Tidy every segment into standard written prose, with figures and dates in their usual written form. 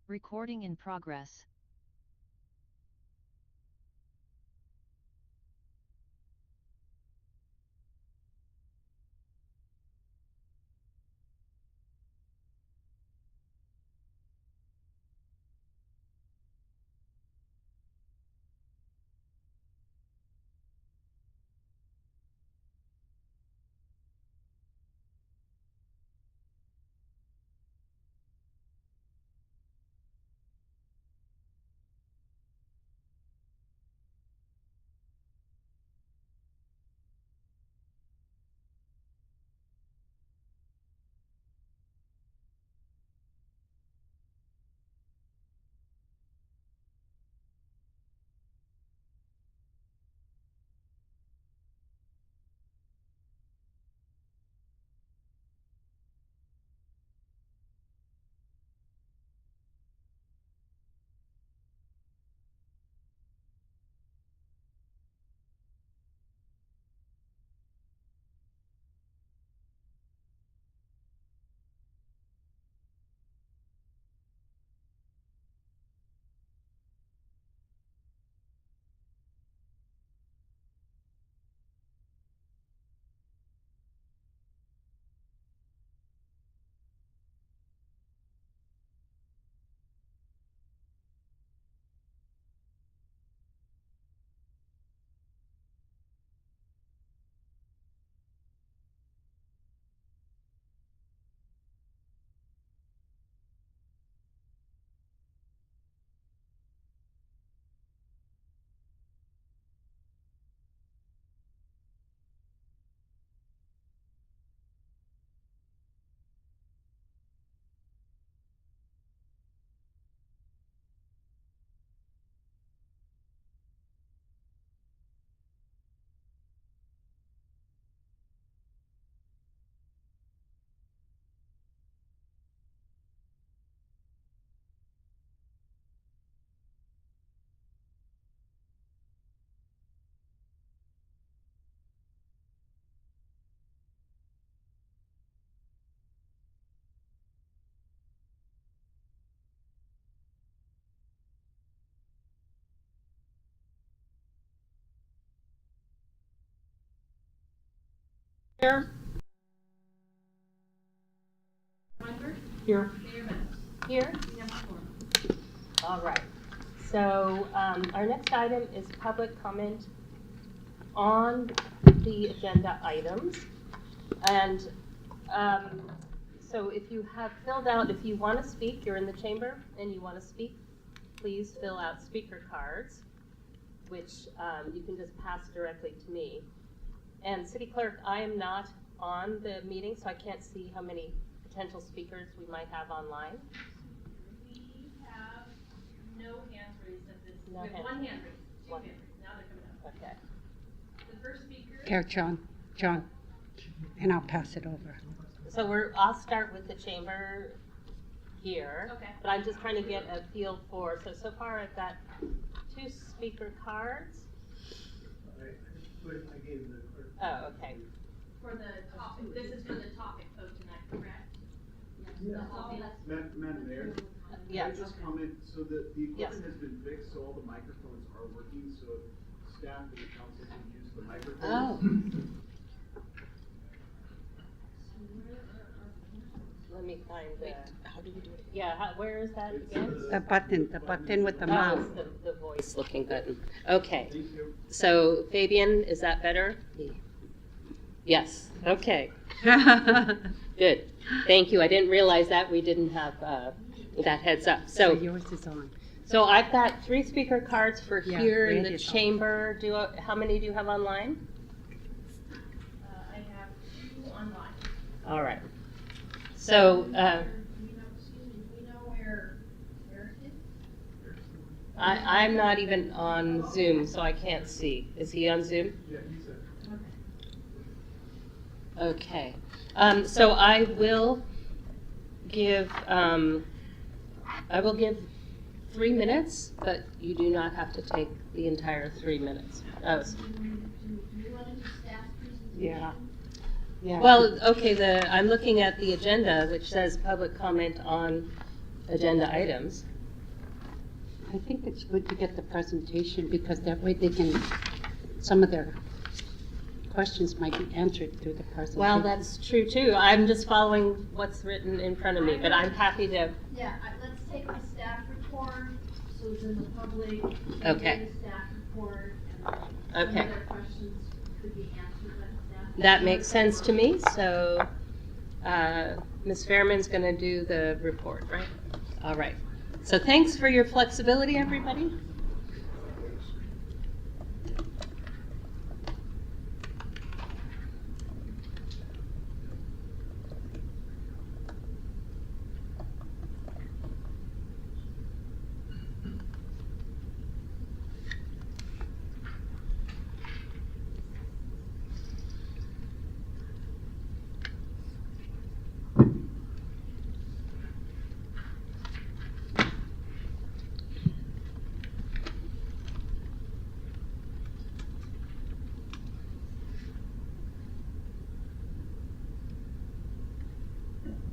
Recording in progress. Here. Here. Here? All right. So our next item is public comment on the agenda items. And so if you have filled out, if you want to speak, you're in the chamber and you want to speak, please fill out speaker cards, which you can just pass directly to me. And City Clerk, I am not on the meeting, so I can't see how many potential speakers we might have online. We have no hands raised at this. No We have hands. one hand raised, two One. hands raised. Now they're coming up. Okay. The first speaker. Here, John, and I'll pass it over. So I'll start with the chamber here. Okay. But I'm just trying to get a feel for, so far I've got 2 speaker cards. I gave the clerk. Oh, okay. For the topic, this is for the topic of tonight, correct? Yeah. The topic. Madam Mayor? Yeah. Can I just comment, so the Yes. equipment has been fixed, so all the microphones are working, so staff and the council can use the microphones. Oh. Let me find the. How do you do it? Yeah, where is that It's again? The button with the Oh, mouse. it's the voice looking button. Okay. Thank you. So Fabian, is that better? Yes. Okay. Good. Thank you. I didn't realize that we didn't have that heads up. So So, yours is on. so I've got 3 speaker cards for Yeah, here in the radio talk. chamber. How many do you have online? I have 2 online. All right. So Do we know where Eric is? I'm not even on Zoom, so I can't see. Is he on Zoom? Yeah, he said. Okay. So I will give 3 minutes, but you do not have to take the entire 3 minutes. Do you want to do staff presentation? Yeah. Yeah. Well, okay, I'm looking at the agenda, which says public comment on agenda items. I think it's good to get the presentation because that way they can, some of their questions might be answered through the presentation. Well, that's true too. I'm just following what's written in front of me, but I'm happy to. Yeah, let's take the staff report, so it's in the public. Okay. The staff report, and some Okay. of their questions could be answered by the staff. That makes sense to me, so Ms. Fairman's going to do the report, right? All right. So thanks for your flexibility, everybody.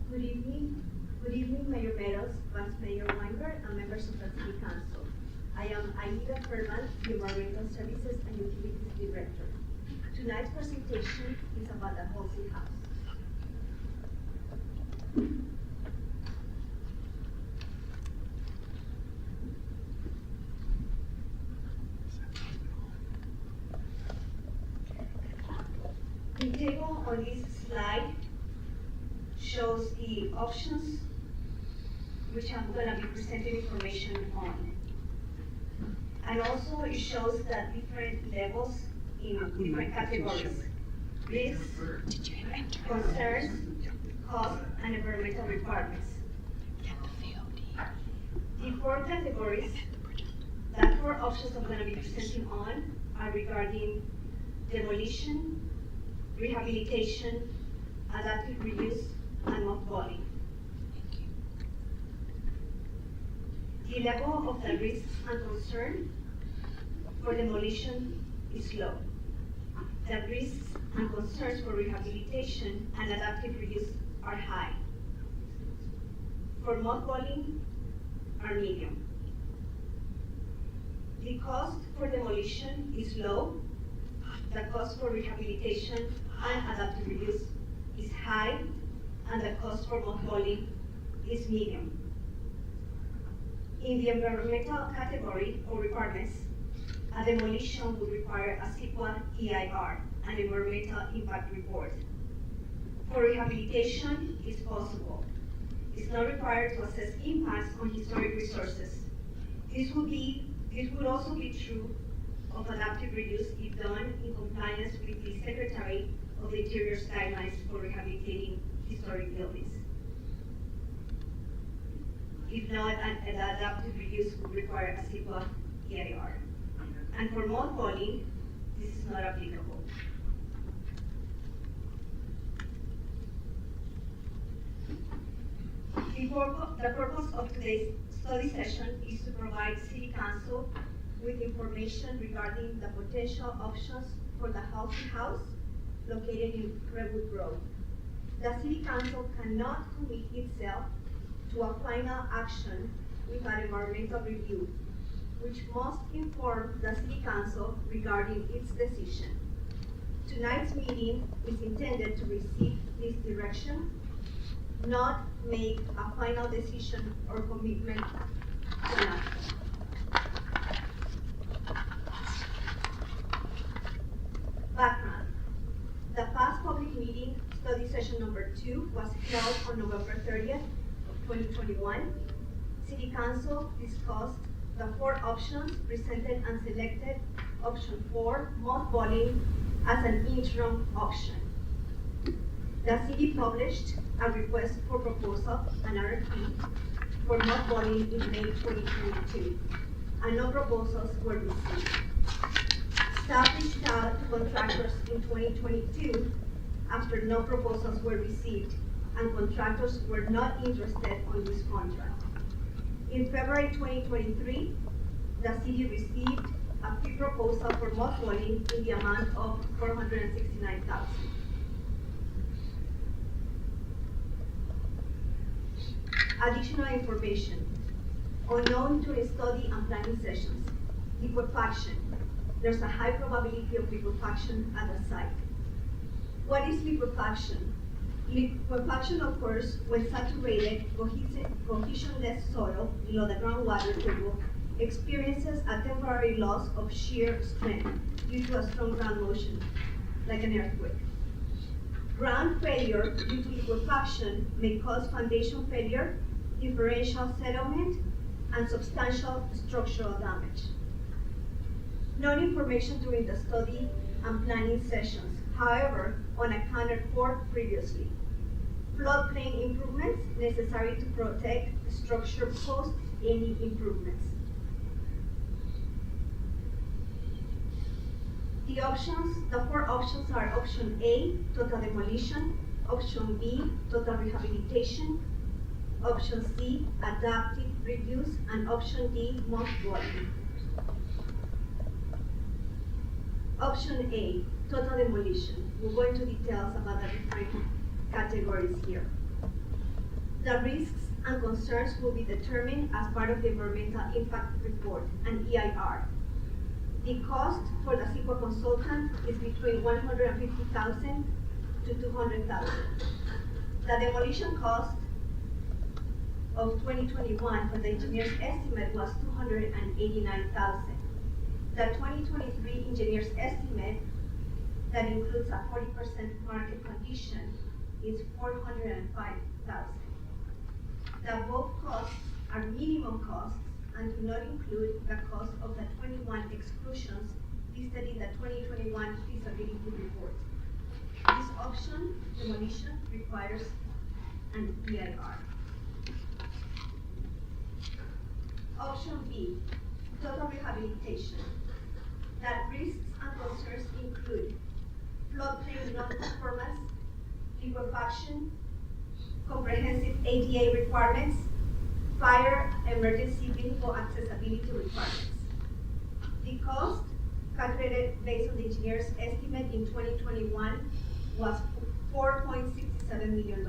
Good evening, Mayor Meadows, Vice Mayor Weinberg, and members of the City Council. I am Aida Ferman, the Environmental Services and Utilities Director. Tonight's presentation is about the Halsey House. The table on this slide shows the options which I'm going to be presenting information on. And also it shows the different levels in different categories. Risks, concerns, cost, and environmental requirements. The four categories, the four options I'm going to be presenting on are regarding demolition, rehabilitation, adaptive reuse, and mothballing. The level of the risks and concern for demolition is low. The risks and concerns for rehabilitation and adaptive reuse are high. For mothballing are medium. The cost for demolition is low. The cost for rehabilitation and adaptive reuse is high, and the cost for mothballing is medium. In the environmental category or requirements, a demolition would require a CEQA EIR, an environmental impact report. For rehabilitation, it's possible. It's not required to assess impacts on historic resources. This would also be true of adaptive reuse if done in compliance with the Secretary of the Interior's guidelines for rehabilitating historic buildings. If not, an adaptive reuse would require a CEQA EIR. And for mothballing, this is not applicable. The purpose of today's study session is to provide City Council with information regarding the potential options for the Halsey House located in Redwood Road. The City Council cannot commit itself to a final action without environmental review, which must inform the City Council regarding its decision. Tonight's meeting is intended to receive this direction, not make a final decision or commitment tonight. Background. The past public meeting, study session number 2, was held on November 30th of 2021. City Council discussed the 4 options presented and selected option 4, mothballing, as an interim option. The city published a request for proposal, an RFP, for mothballing in May 2022, and no proposals were received. Staff reached out to contractors in 2022 after no proposals were received and contractors were not interested on this contract. In February 2023, the city received a pre-proposal for mothballing in the amount of $469,000. Additional information. Unknown during study and planning sessions. Liquefaction. There's a high probability of liquefaction at the site. What is liquefaction? Liquefaction occurs when saturated, cohesionless soil below the groundwater table experiences a temporary loss of shear strength due to a strong ground motion, like an earthquake. Ground failure due to liquefaction may cause foundation failure, differential settlement, and substantial structural damage. Known information during the study and planning sessions, however, unaccounted for previously. Floodplain improvements necessary to protect the structure post any improvements. The four options are option A, total demolition, option B, total rehabilitation, option C, adaptive reuse, and option D, mothballing. Option A, total demolition. We'll go into details about the different categories here. The risks and concerns will be determined as part of the environmental impact report, an EIR. The cost for the CEQA consultant is between $150,000 to $200,000. The demolition cost of 2021 for the engineer's estimate was $289,000. The 2023 engineer's estimate that includes a 40% market condition is $405,000. The above costs are minimum costs and do not include the cost of the 21 exclusions listed in the 2021 feasibility report. This option, demolition, requires an EIR. Option B, total rehabilitation. That risks and concerns include floodplain non-conformance, liquefaction, comprehensive ADA requirements, fire emergency vehicle accessibility requirements. The cost, calculated based on the engineer's estimate in 2021, was $4.67 million.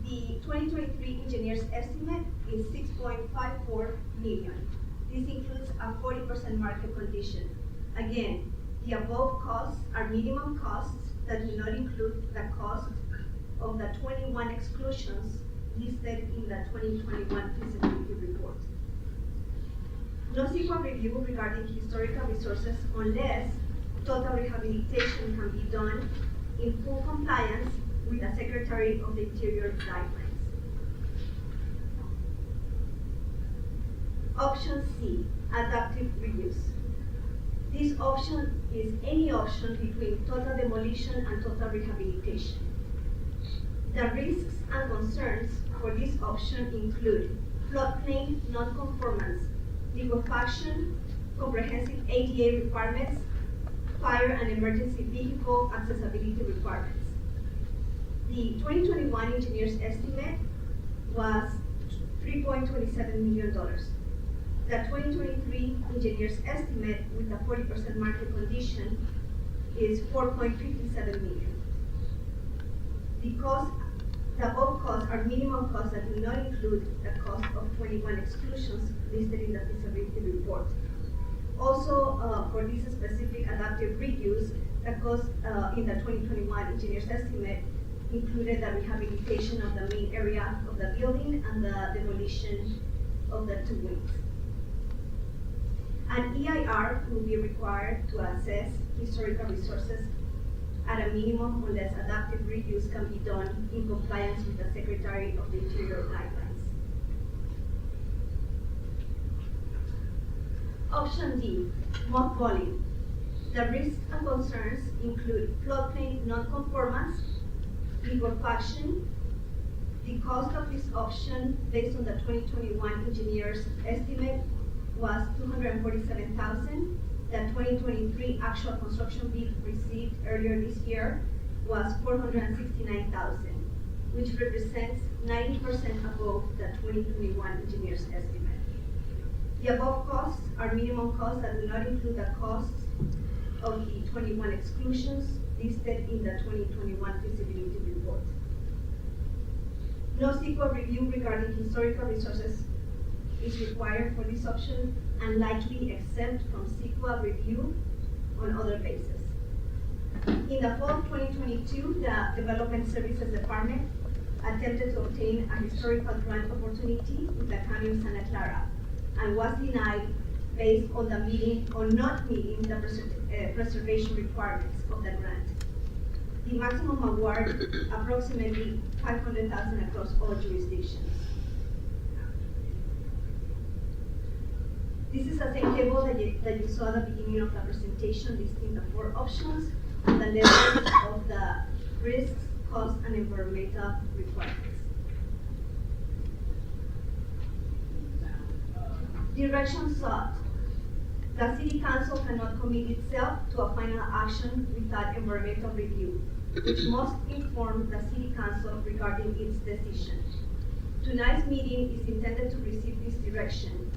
The 2023 engineer's estimate is $6.54 million. This includes a 40% market condition. Again, the above costs are minimum costs that do not include the cost of the 21 exclusions listed in the 2021 feasibility report. No CEQA review regarding historical resources unless total rehabilitation can be done in full compliance with the Secretary of the Interior guidelines. Option C, adaptive reuse. This option is any option between total demolition and total rehabilitation. The risks and concerns for this option include floodplain non-conformance, liquefaction, comprehensive ADA requirements, fire and emergency vehicle accessibility requirements. The 2021 engineer's estimate was $3.27 million. The 2023 engineer's estimate with a 40% market condition is $4.57 million. The above costs are minimum costs that do not include the cost of 21 exclusions listed in the feasibility report. Also, for this specific adaptive reuse, the cost in the 2021 engineer's estimate included the rehabilitation of the main area of the building and the demolition of the two wings. An EIR will be required to assess historical resources at a minimum unless adaptive reuse can be done in compliance with the Secretary of the Interior guidelines. Option D, mothballing. The risks and concerns include floodplain non-conformance, liquefaction. The cost of this option based on the 2021 engineer's estimate was $247,000. The 2023 actual construction bid received earlier this year was $469,000, which represents 90% above the 2021 engineer's estimate. The above costs are minimum costs that do not include the costs of the 21 exclusions listed in the 2021 feasibility report. No CEQA review regarding historical resources is required for this option and likely exempt from CEQA review on other bases. In the fall of 2022, the Development Services Department attempted to obtain a historical grant opportunity with the County of Santa Clara and was denied based on the not meeting the preservation requirements of the grant. The maximum award approximately $500,000 across all jurisdictions. This is the same table that you saw at the beginning of the presentation, listing the 4 options and the levels of the risks, costs, and environmental requirements. Direction sought. The City Council cannot commit itself to a final action without environmental review, which must inform the City Council regarding its decision. Tonight's meeting is intended to receive this direction,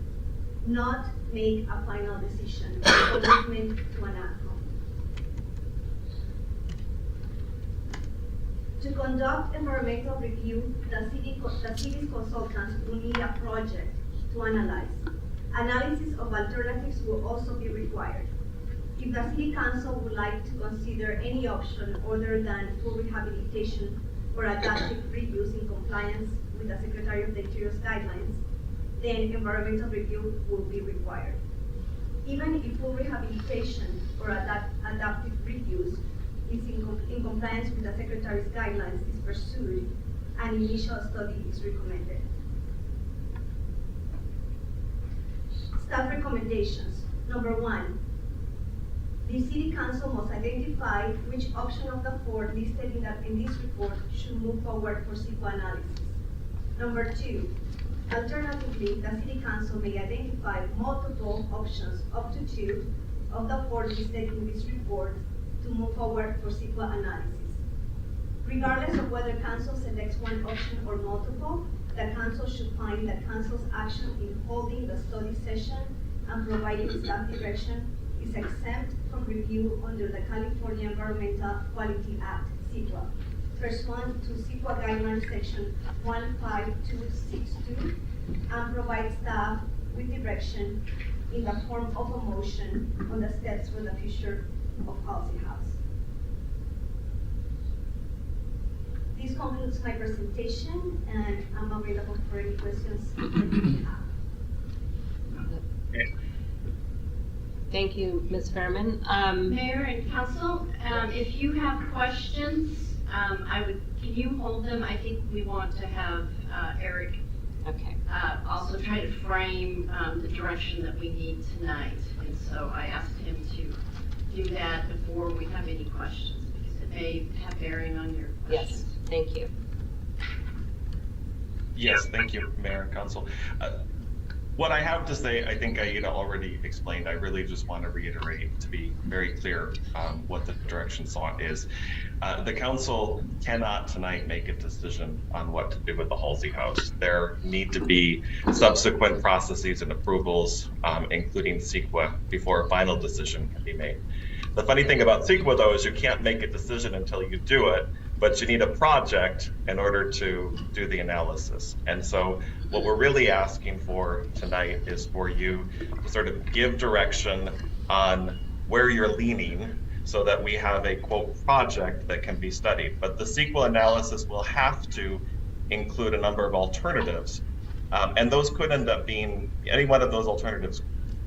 not make a final decision or commitment to an outcome. To conduct environmental review, the city's consultants will need a project to analyze. Analysis of alternatives will also be required. If the City Council would like to consider any option other than full rehabilitation or adaptive reuse in compliance with the Secretary of the Interior's guidelines, then environmental review will be required. Even if full rehabilitation or adaptive reuse is in compliance with the Secretary's guidelines is pursued, an initial study is recommended. Staff recommendations. Number 1, the City Council must identify which option of the 4 listed in this report should move forward for CEQA analysis. Number 2, alternatively, the City Council may identify multiple options, up to 2, of the 4 listed in this report to move forward for CEQA analysis. Regardless of whether Council selects one option or multiple, the Council should find that Council's action in holding the study session and providing staff direction is exempt from review under the California Environmental Quality Act, CEQA. First one to CEQA guidelines section 15262 and provide staff with direction in the form of a motion on the steps for the future of Halsey House. This concludes my presentation, and I'm available for any questions that you may have. Thank you, Ms. Fairman. Mayor and council, if you have questions, can you hold them? I think we want to have Eric Okay. also try to frame the direction that we need tonight. And so I asked him to do that before we have any questions, because it may have bearing on your questions. Yes, thank you. Yes, thank you, Mayor and Council. What I have to say, I think Aida already explained. I really just want to reiterate to be very clear what the direction sought is. The council cannot tonight make a decision on what to do with the Halsey House. There need to be subsequent processes and approvals, including CEQA, before a final decision can be made. The funny thing about CEQA, though, is you can't make a decision until you do it, but you need a project in order to do the analysis. And so what we're really asking for tonight is for you to sort of give direction on where you're leaning so that we have a, quote, project that can be studied. But the CEQA analysis will have to include a number of alternatives. And those could end up being, any one of those alternatives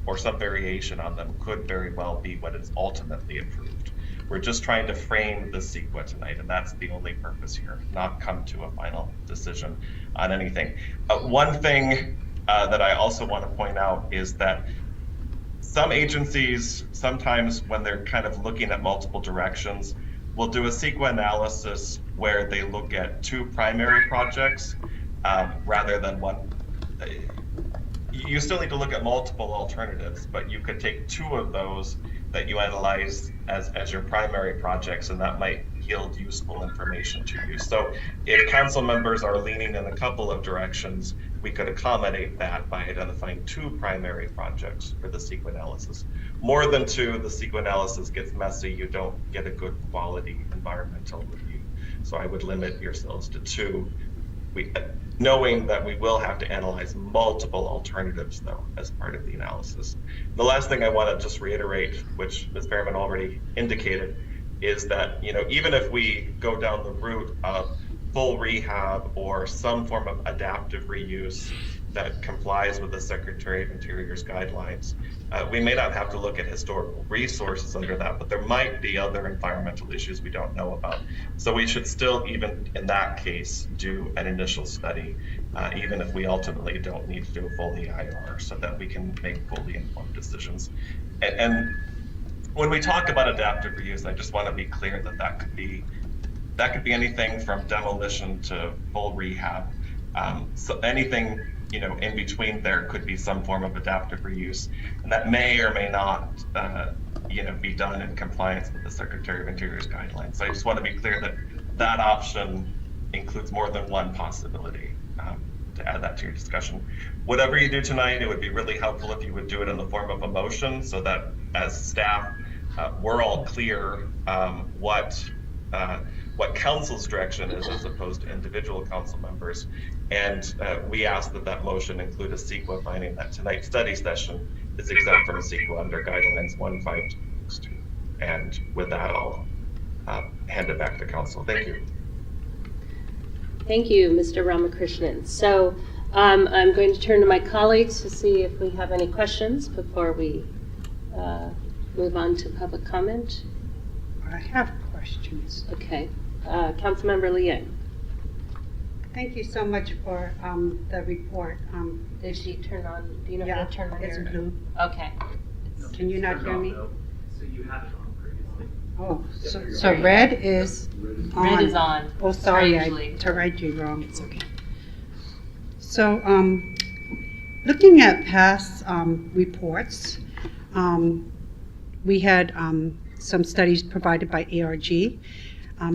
or some variation on them could very well be what is ultimately approved. We're just trying to frame the CEQA tonight, and that's the only purpose here, not come to a final decision on anything. One thing that I also want to point out is that some agencies, sometimes when they're kind of looking at multiple directions, will do a CEQA analysis where they look at 2 primary projects rather than one. You still need to look at multiple alternatives, but you could take 2 of those that you analyze as your primary projects, and that might yield useful information to you. So if council members are leaning in a couple of directions, we could accommodate that by identifying 2 primary projects for the CEQA analysis. More than 2, the CEQA analysis gets messy. You don't get a good quality environmental review. So I would limit yourselves to 2 knowing that we will have to analyze multiple alternatives though as part of the analysis. The last thing I want to just reiterate, which Ms. Behrman already indicated, is that even if we go down the route of full rehab or some form of adaptive reuse that complies with the Secretary of Interior's guidelines, we may not have to look at historical resources under that, but there might be other environmental issues we don't know about. So we should still, even in that case, do an initial study, even if we ultimately don't need to do a full EIR, so that we can make fully informed decisions. And when we talk about adaptive reuse, I just want to be clear that that could be anything from demolition to full rehab. So anything in between there could be some form of adaptive reuse, and that may or may not be done in compliance with the Secretary of Interior's guidelines. So I just want to be clear that that option includes more than one possibility. To add that to your discussion. Whatever you do tonight, it would be really helpful if you would do it in the form of a motion, so that as staff, we're all clear what council's direction is as opposed to individual council members. And we ask that motion include a CEQA finding that tonight's study session is exempt from CEQA under guidelines 152. And with that, I'll hand it back to council. Thank you. Thank you, Mr. Ramakrishnan. So I'm going to turn to my colleagues to see if we have any questions before we move on to public comment. I have questions. Okay. Councilmember Liang. Thank you so much for the report. Did she turn on, do you know how to turn on it's your? blue. Okay. Can you not hear me? So you had it on previously. Oh, so red is on. Red is on. Oh, sorry, strangely. I read you wrong. It's okay. So, looking at past reports, we had some studies provided by ARG,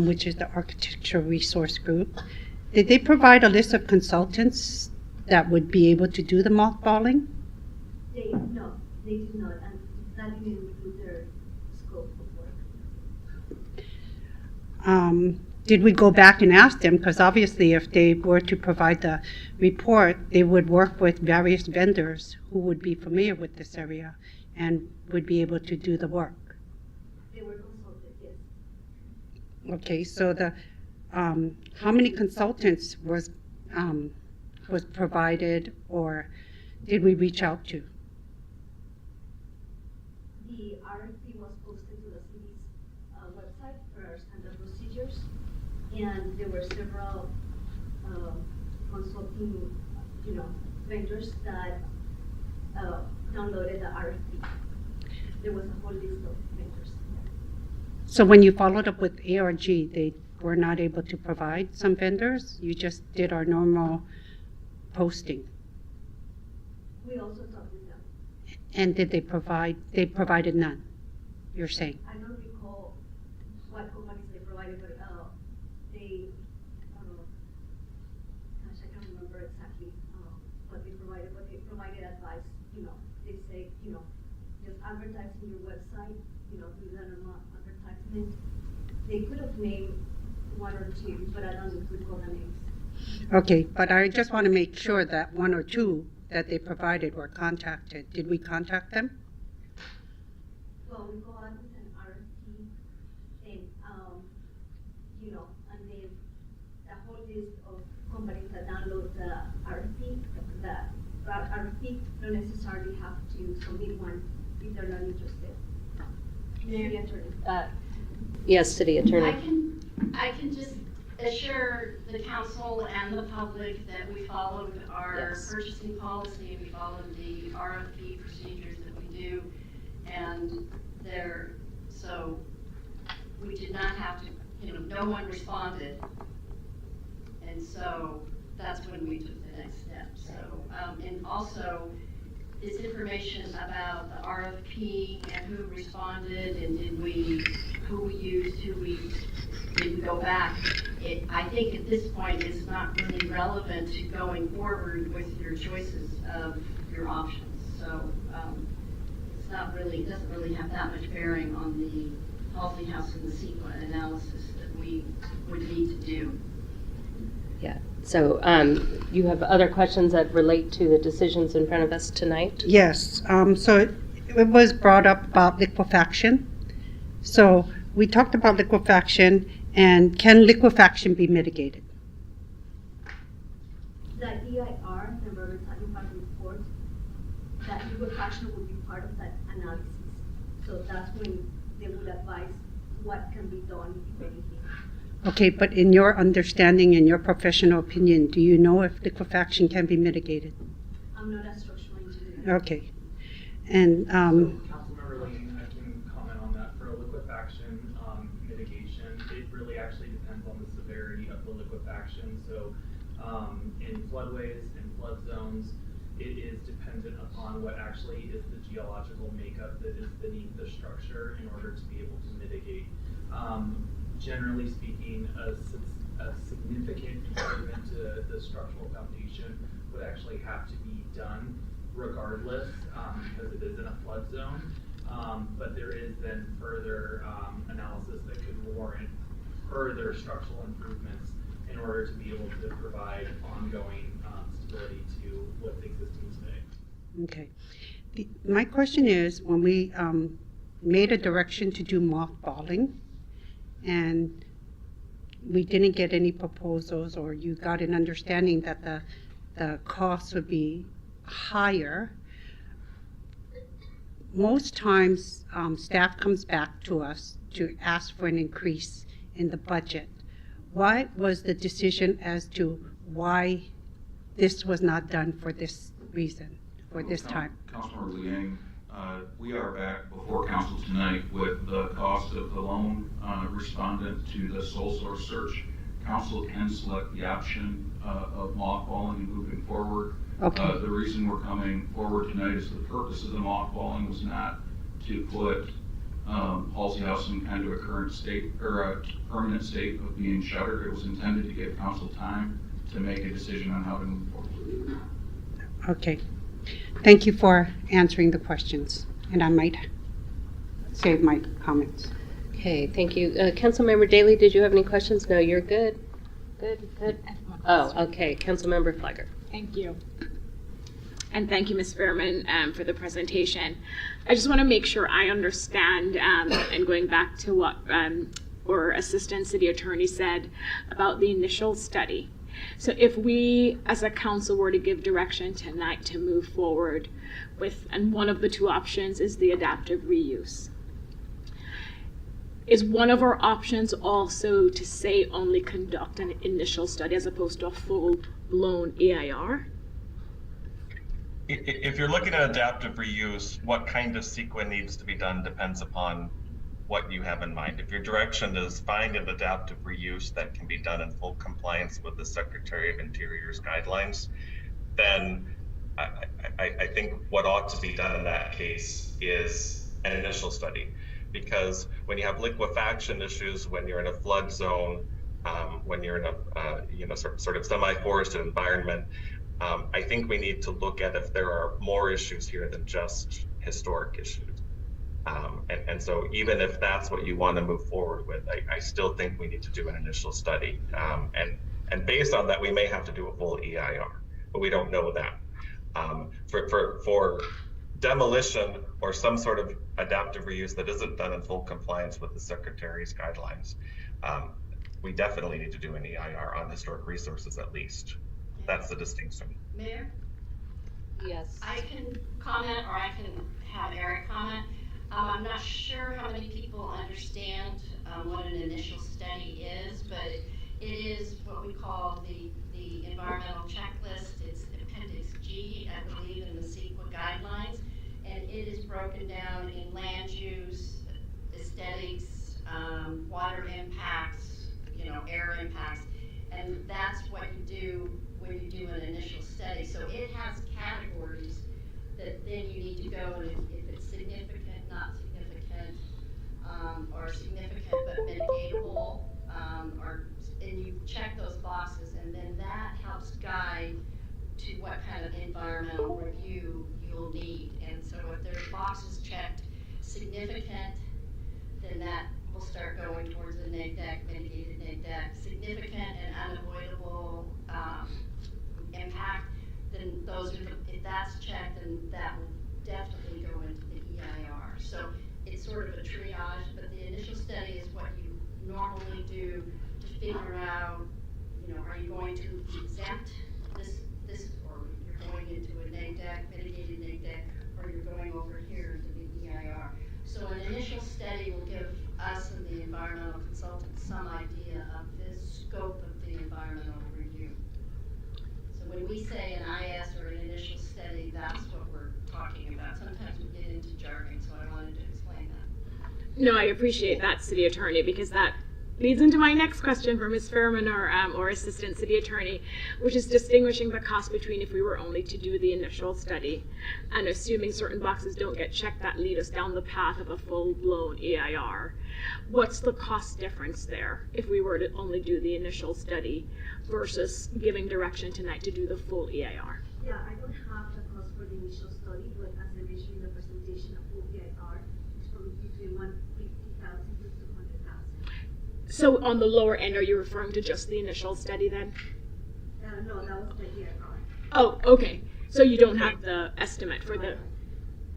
which is the Architecture Resource Group. Did they provide a list of consultants that would be able to do the mothballing? No, they did not, and that didn't include their scope of work. Did we go back and ask them? Because obviously if they were to provide the report, they would work with various vendors who would be familiar with this area and would be able to do the work. They were consulted, yes. Okay, so how many consultants was provided, or did we reach out to? The RFP was posted to the city's website for our standard procedures, and there were several consulting, vendors that downloaded the RFP. There was a whole list of vendors. So when you followed up with ARG, they were not able to provide some vendors? You just did our normal posting? We also talked with them. And did they provided none, you're saying? I don't recall what companies they provided, but they, gosh, I can't remember exactly what they provided, but they provided advice. They say, just advertise on your website, do that normal advertisement. They could have named one or two, but I don't recall the names. Okay, but I just want to make sure that one or two that they provided were contacted. Did we contact them? Well, we go out with an RFP, and and then the whole list of companies that download the RFP, the RFP don't necessarily have to submit one if they're not interested. City Attorney. Yes, City Attorney. I can just assure the council and the public that we followed our Yes. purchasing policy, we followed the RFP procedures that we do, and so we did not have to, no one responded, and so that's when we took the next step. So, and also, this information about the RFP and who responded and who we used, who we didn't go back. I think at this point it's not really relevant to going forward with your choices of your options. So it doesn't really have that much bearing on the Halsey House and the CEQA analysis that we would need to do. Yeah, so you have other questions that relate to the decisions in front of us tonight? Yes, so it was brought up about liquefaction. So we talked about liquefaction, and can liquefaction be mitigated? The EIR, the environmental impact report, that liquefaction would be part of that analysis. So that's when they would advise what can be done, if anything. Okay, but in your understanding, in your professional opinion, do you know if liquefaction can be mitigated? I'm not a structural engineer. Okay. And, Councilmember Lane, I can comment on that. For liquefaction mitigation, it really actually depends on the severity of the liquefaction. So in floodways and flood zones, it is dependent upon what actually is the geological makeup that is beneath the structure in order to be able to mitigate. Generally speaking, a significant improvement to the structural foundation would actually have to be done regardless, because it is in a flood zone. But there is then further analysis that could warrant further structural improvements in order to be able to provide ongoing stability to what's existing today. okay. My question is, when we made a direction to do mothballing, and we didn't get any proposals, or you got an understanding that the cost would be higher, most times staff comes back to us to ask for an increase in the budget. What was the decision as to why this was not done for this reason, for this time? Councilmember Liang, we are back before council tonight with the cost of the lone respondent to the sole source search. Council can select the option of mothballing and moving forward. Okay. The reason we're coming forward tonight is the purpose of the mothballing was not to put Halsey House in kind of a current state or a permanent state of being shuttered. It was intended to give council time to make a decision on how to move forward. Okay. Thank you for answering the questions, and I might save my comments. Okay, thank you. Councilmember Daley, did you have any questions? No, you're good. Good. Oh, okay. Councilmember Flagger. Thank you. And thank you, Ms. Fairman, for the presentation. I just want to make sure I understand, and going back to what our Assistant City Attorney said about the initial study. So if we, as a council, were to give direction tonight to move forward with, and one of the two options is the adaptive reuse, is one of our options also to say only conduct an initial study as opposed to a full-blown AIR? If you're looking at adaptive reuse, what kind of sequence needs to be done depends upon what you have in mind. If your direction is find an adaptive reuse that can be done in full compliance with the Secretary of Interior's guidelines, then I think what ought to be done in that case is an initial study. Because when you have liquefaction issues, when you're in a flood zone, when you're in a sort of semi-forested environment, I think we need to look at if there are more issues here than just historic issues. And so even if that's what you want to move forward with, I still think we need to do an initial study. And based on that, we may have to do a full EIR, but we don't know that. For demolition or some sort of adaptive reuse that isn't done in full compliance with the Secretary's guidelines, we definitely need to do an EIR on historic resources at least. That's the distinction. Mayor? Yes. I can comment, or I can have Eric comment. I'm not sure how many people understand what an initial study is, but it is what we call the environmental checklist. It's Appendix G, I believe, in the CEQA guidelines, and it is broken down in land use, aesthetics, water impacts, air impacts, and that's what you do when you do an initial study. So it has categories that then you need to go, and if it's significant, not significant, or significant but mitigatable, and you check those boxes, and then that helps guide to what kind of environmental review you'll need. And so if there's boxes checked significant, then that will start going towards the NAGDAC, mitigated NAGDAC. Significant and unavoidable, if that's checked, then that will definitely go into the EIR. So it's sort of a triage, but the initial study is what you normally do to figure out, are you going to exempt this, or you're going into a NAGDAC, mitigated NAGDAC, or you're going over here to the EIR. So an initial study will give us and the environmental consultant some idea of the scope of the environmental review. So when we say an IS or an initial study, that's what we're talking about. Sometimes we get into jargon, so I wanted to explain that. No, I appreciate that, City Attorney, because that leads into my next question for Ms. Fairman or Assistant City Attorney, which is distinguishing the cost between if we were only to do the initial study and assuming certain boxes don't get checked that lead us down the path of a full-blown EIR. What's the cost difference there if we were to only do the initial study versus giving direction tonight to do the full EIR? Yeah, I don't have the cost for the initial study, but as I mentioned in the presentation of OPIR, it's probably between 150,000 to 200,000. So on the lower end, are you referring to just the initial study then? No, that was the EIR. Oh, okay. So you don't have the estimate for the,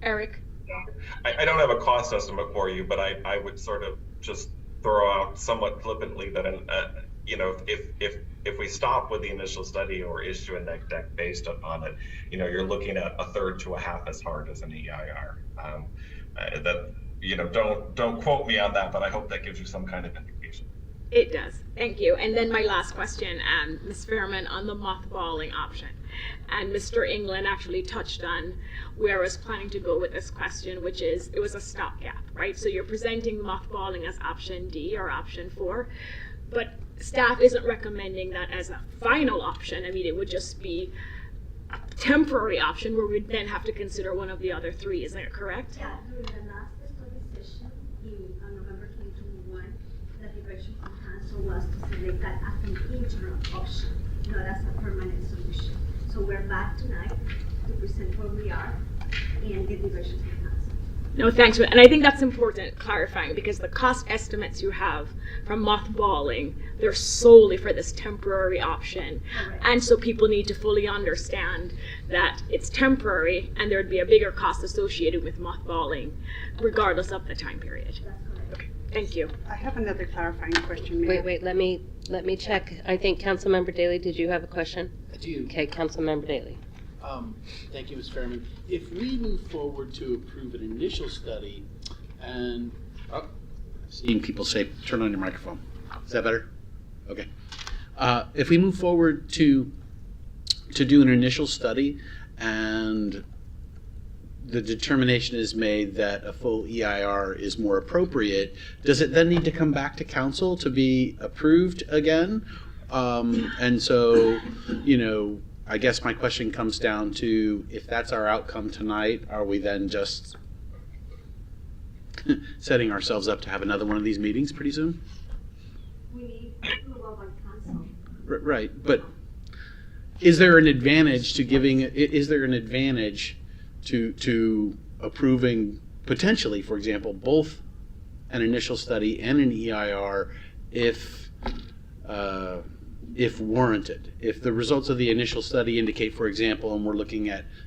Eric? I don't have a cost estimate for you, but I would sort of just throw out somewhat flippantly that, if we stop with the initial study or issue a NECDEC based upon it, you're looking at a third to a half as hard as an EIR. Don't quote me on that, but I hope that gives you some kind of indication. It does. Thank you. And then my last question, Ms. Fairman, on the mothballing option. And Mr. England actually touched on where I was planning to go with this question, which is it was a stopgap, right? So you're presenting mothballing as option D or option 4, but staff isn't recommending that as a final option. I mean, it would just be a temporary option where we'd then have to consider one of the other 3. Is that correct? Yeah, during the last study session in November 2021, the direction from council was to select that as an interim option, not as a permanent solution. So we're back tonight to present where we are and get the direction from council. No, thanks. And I think that's important clarifying because the cost estimates you have from mothballing, they're solely for this temporary option. Correct. And so people need to fully understand that it's temporary and there'd be a bigger cost associated with mothballing regardless of the time period. That's correct. Okay, thank you. I have another clarifying question, Mayor. Wait, let me check. I think Councilmember Daley, did you have a question? I do. Okay, Councilmember Daley. Thank you, Ms. Fairman. If we move forward to approve an initial study and, I've seen people say, turn on your microphone. Is that better? Okay. If we move forward to do an initial study and the determination is made that a full EIR is more appropriate, does it then need to come back to council to be approved again? And so, I guess my question comes down to, if that's our outcome tonight, are we then just setting ourselves up to have another one of these meetings pretty soon? We need approval by council. Right, but is there an advantage to giving, is there an advantage to approving potentially, for example, both an initial study and an EIR if warranted? If the results of the initial study indicate, for example, and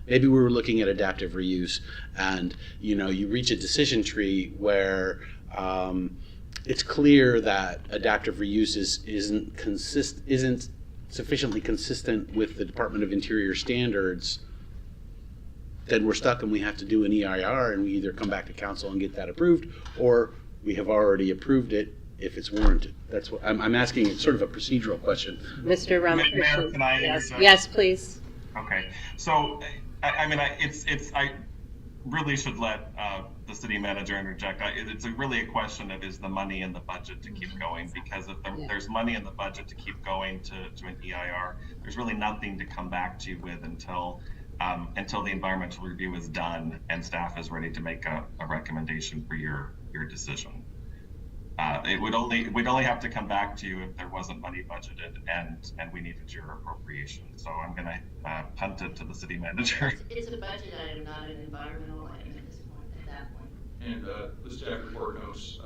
maybe we were looking at adaptive reuse, and you reach a decision tree where it's clear that adaptive reuse isn't sufficiently consistent with the Department of Interior standards, then we're stuck and we have to do an EIR, and we either come back to council and get that approved, or we have already approved it if it's warranted. That's what I'm asking. It's sort of a procedural question. Mr. Ramakrishnan. Mayor, can I Yes, interject? yes, please. Okay, so I really should let the city manager interject. It's really a question of, is the money in the budget to keep going? Because if there's money in the budget to keep going to an EIR, there's really nothing to come back to you with until the environmental review is done and staff is ready to make a recommendation for your decision. We'd only have to come back to you if there wasn't money budgeted and we needed your appropriation. So I'm going to punt it to the city manager. It's a budget item, not an environmental item at this point, at that point. And the staff report notes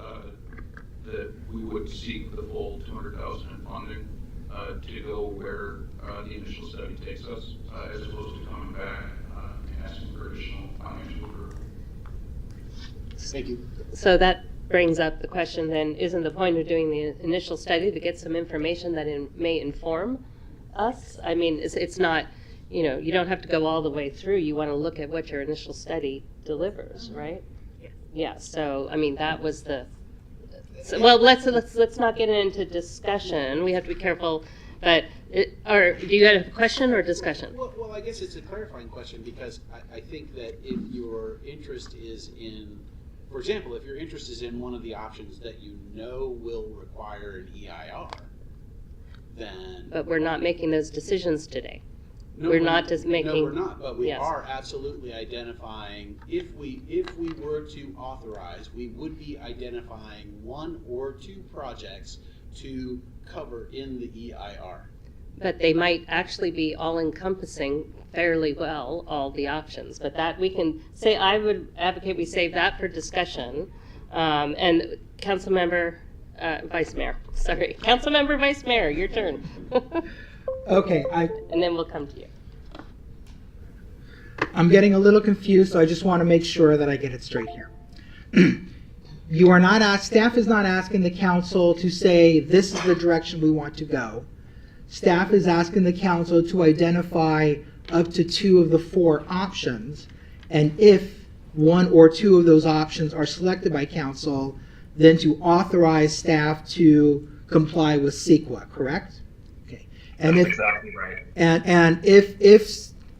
that we would seek the full $200,000 in funding to go where the initial study takes us, as opposed to coming back and asking for additional financial approval. Thank you. So that brings up the question then, isn't the point of doing the initial study to get some information that may inform us? I mean, it's not, you don't have to go all the way through. You want to look at what your initial study delivers, right? Yeah, so, I mean, that was well, let's not get into discussion. We have to be careful, but, do you have a question or discussion? Well, I guess it's a clarifying question, because I think that if your interest is in, for example, if your interest is in one of the options that you know will require an EIR, then... But we're not making those decisions today. No, we're not just making... No, we're not, but we yes. are absolutely identifying, if we were to authorize, we would be identifying 1 or 2 projects to cover in the EIR. But they might actually be all-encompassing fairly well, all the options. But that we can say, I would advocate we save that for discussion. And Councilmember Vice Mayor, your turn. Okay, and then we'll come to you. I'm getting a little confused, so I just want to make sure that I get it straight here. Staff is not asking the council to say, this is the direction we want to go. Staff is asking the council to identify up to 2 of the 4 options, and if 1 or 2 of those options are selected by council, then to authorize staff to comply with CEQA, correct? Okay. And That's exactly right. And if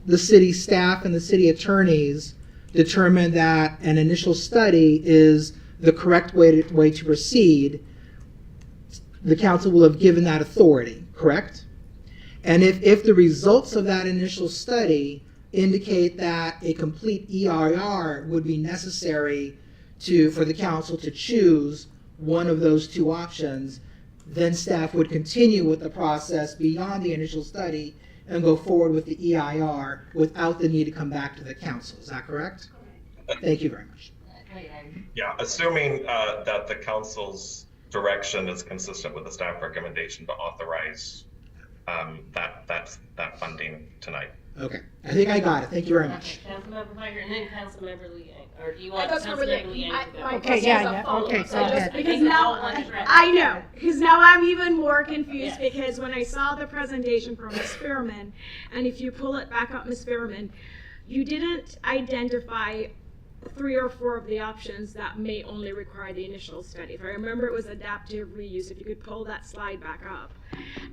the city staff and the city attorneys determine that an initial study is the correct way to proceed, the council will have given that authority, correct? And if the results of that initial study indicate that a complete EIR would be necessary for the council to choose one of those 2 options, then staff would continue with the process beyond the initial study and go forward with the EIR without the need to come back to the council. Is that correct? Thank you very much. Yeah, assuming that the council's direction is consistent with the staff recommendation to authorize that funding tonight. Okay, I think I got it. Thank you very much. Councilmember Meyer and then Councilmember Liang. Or do you want Councilmember Councilmember Liang to go? Okay, yeah. Okay, So go just ahead. because now, I know, because now I'm even more confused, because when I saw the presentation from Ms. Spearman, and if you pull it back up, Ms. Spearman, you didn't identify 3 or 4 of the options that may only require the initial study. If I remember, it was adaptive reuse. If you could pull that slide back up.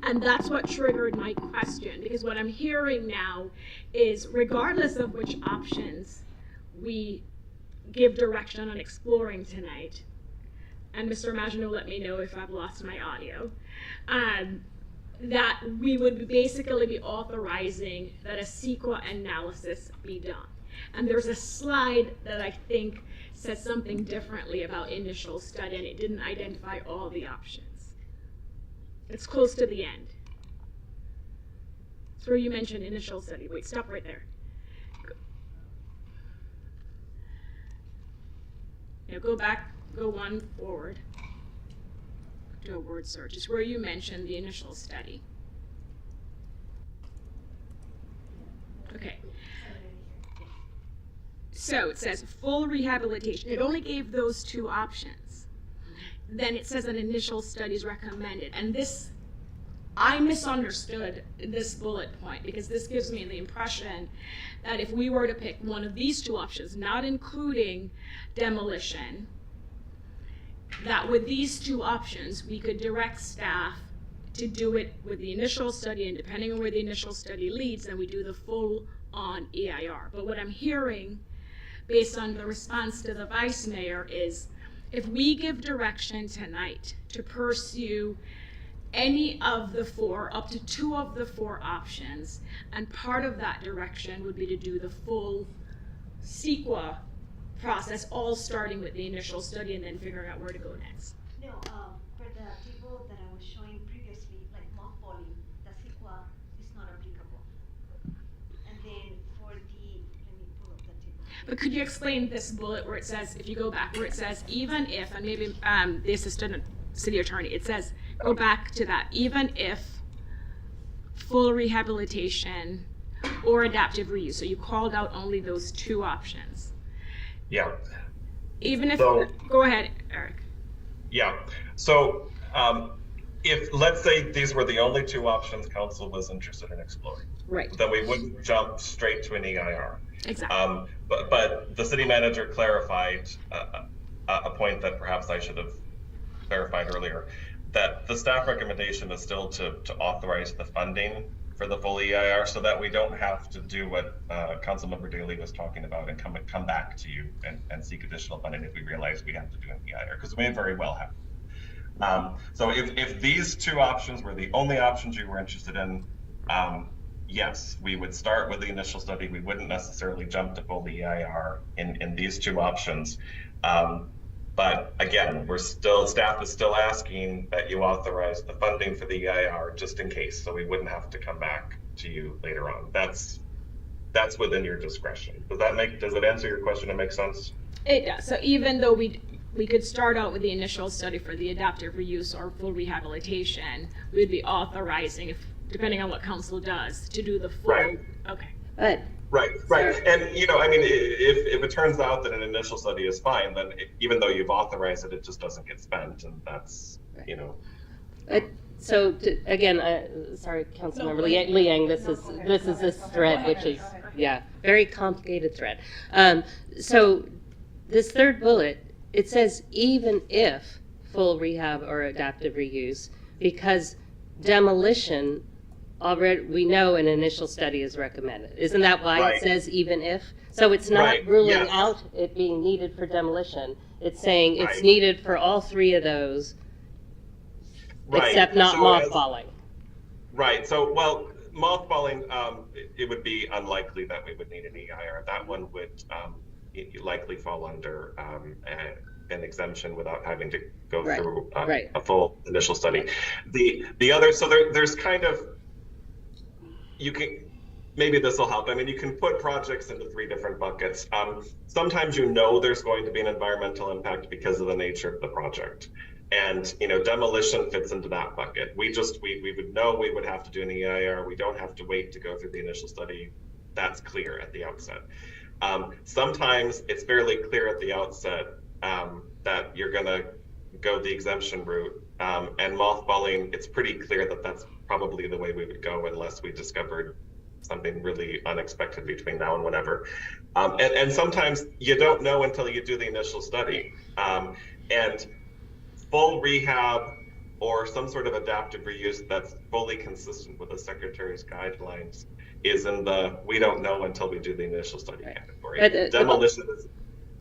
And that's what triggered my question, because what I'm hearing now is, regardless of which options we give direction on exploring tonight, and Mr. Maginot, let me know if I've lost my audio, that we would basically be authorizing that a CEQA analysis be done. And there's a slide that I think says something differently about initial study, and it didn't identify all the options. It's close to the end. It's where you mentioned initial study. Wait, stop right there. Now go back, go 1 forward. Do a word search. It's where you mentioned the initial study. Okay. So it says full rehabilitation. It only gave those 2 options. Then it says an initial study is recommended. And this, I misunderstood this bullet point, because this gives me the impression that if we were to pick one of these 2 options, not including demolition, that with these 2 options, we could direct staff to do it with the initial study, and depending on where the initial study leads, then we do the full on EIR. But what I'm hearing, based on the response to the Vice Mayor, is if we give direction tonight to pursue any of the 4, up to 2 of the 4 options, and part of that direction would be to do the full CEQA process, all starting with the initial study and then figuring out where to go next. No, for the table that I was showing previously, like mothballing, the CEQA is not applicable. And then for the, let me pull up the table. But could you explain this bullet where it says, if you go back, where it says, even if, and maybe the assistant city attorney, it says, go back to that, even if full rehabilitation, or adaptive reuse. So you called out only those two options. Yeah. Even if, So- go ahead, Eric. Yeah. So if, let's say these were the only two options council was interested in exploring, Right, then we wouldn't jump straight to an EIR. exactly. But the city manager clarified a point that perhaps I should have clarified earlier, that the staff recommendation is still to authorize the funding for the full EIR, so that we don't have to do what Councilmember Daly was talking about and come back to you and seek additional funding if we realize we have to do an EIR, because we may very well have. So if these two options were the only options you were interested in, yes, we would start with the initial study. We wouldn't necessarily jump to full EIR in these two options. But again, staff is still asking that you authorize the funding for the EIR just in case, so we wouldn't have to come back to you later on. That's within your discretion. Does it answer your question and make sense? It does. So even though we could start out with the initial study for the adaptive reuse or full rehabilitation, we'd be authorizing, if depending on what council does, to do the full. Right. Okay. But Right. And I mean, if it turns out that an initial study is fine, then even though you've authorized it, it just doesn't get spent, and that's, so again, sorry, Councilmember Liang, this is this thread, which is, yeah, very complicated thread. So this third bullet, it says even if full rehab or adaptive reuse, because demolition, already we know an initial study is recommended. Isn't that why Right. it says even if? So it's not Right, ruling yes. out it being needed for demolition. It's saying it's Right. needed for all three of those, Right. except not So as- mothballing. Right. So, well, mothballing, it would be unlikely that we would need an EIR. That one would likely fall under an exemption without having to go Right, through right. a full initial study. The other, so there's kind of, you can, maybe this will help. I mean, you can put projects into three different buckets. Sometimes there's going to be an environmental impact because of the nature of the project. And, demolition fits into that bucket. We would know we would have to do an EIR. We don't have to wait to go through the initial study. That's clear at the outset. Sometimes it's fairly clear at the outset that you're going to go the exemption route. And mothballing, it's pretty clear that that's probably the way we would go unless we discovered something really unexpected between now and whenever. And sometimes you don't know until you do the initial study. And full rehab or some sort of adaptive reuse that's fully consistent with the Secretary's guidelines is in the we don't know until we do the initial study category. But, Demolition is,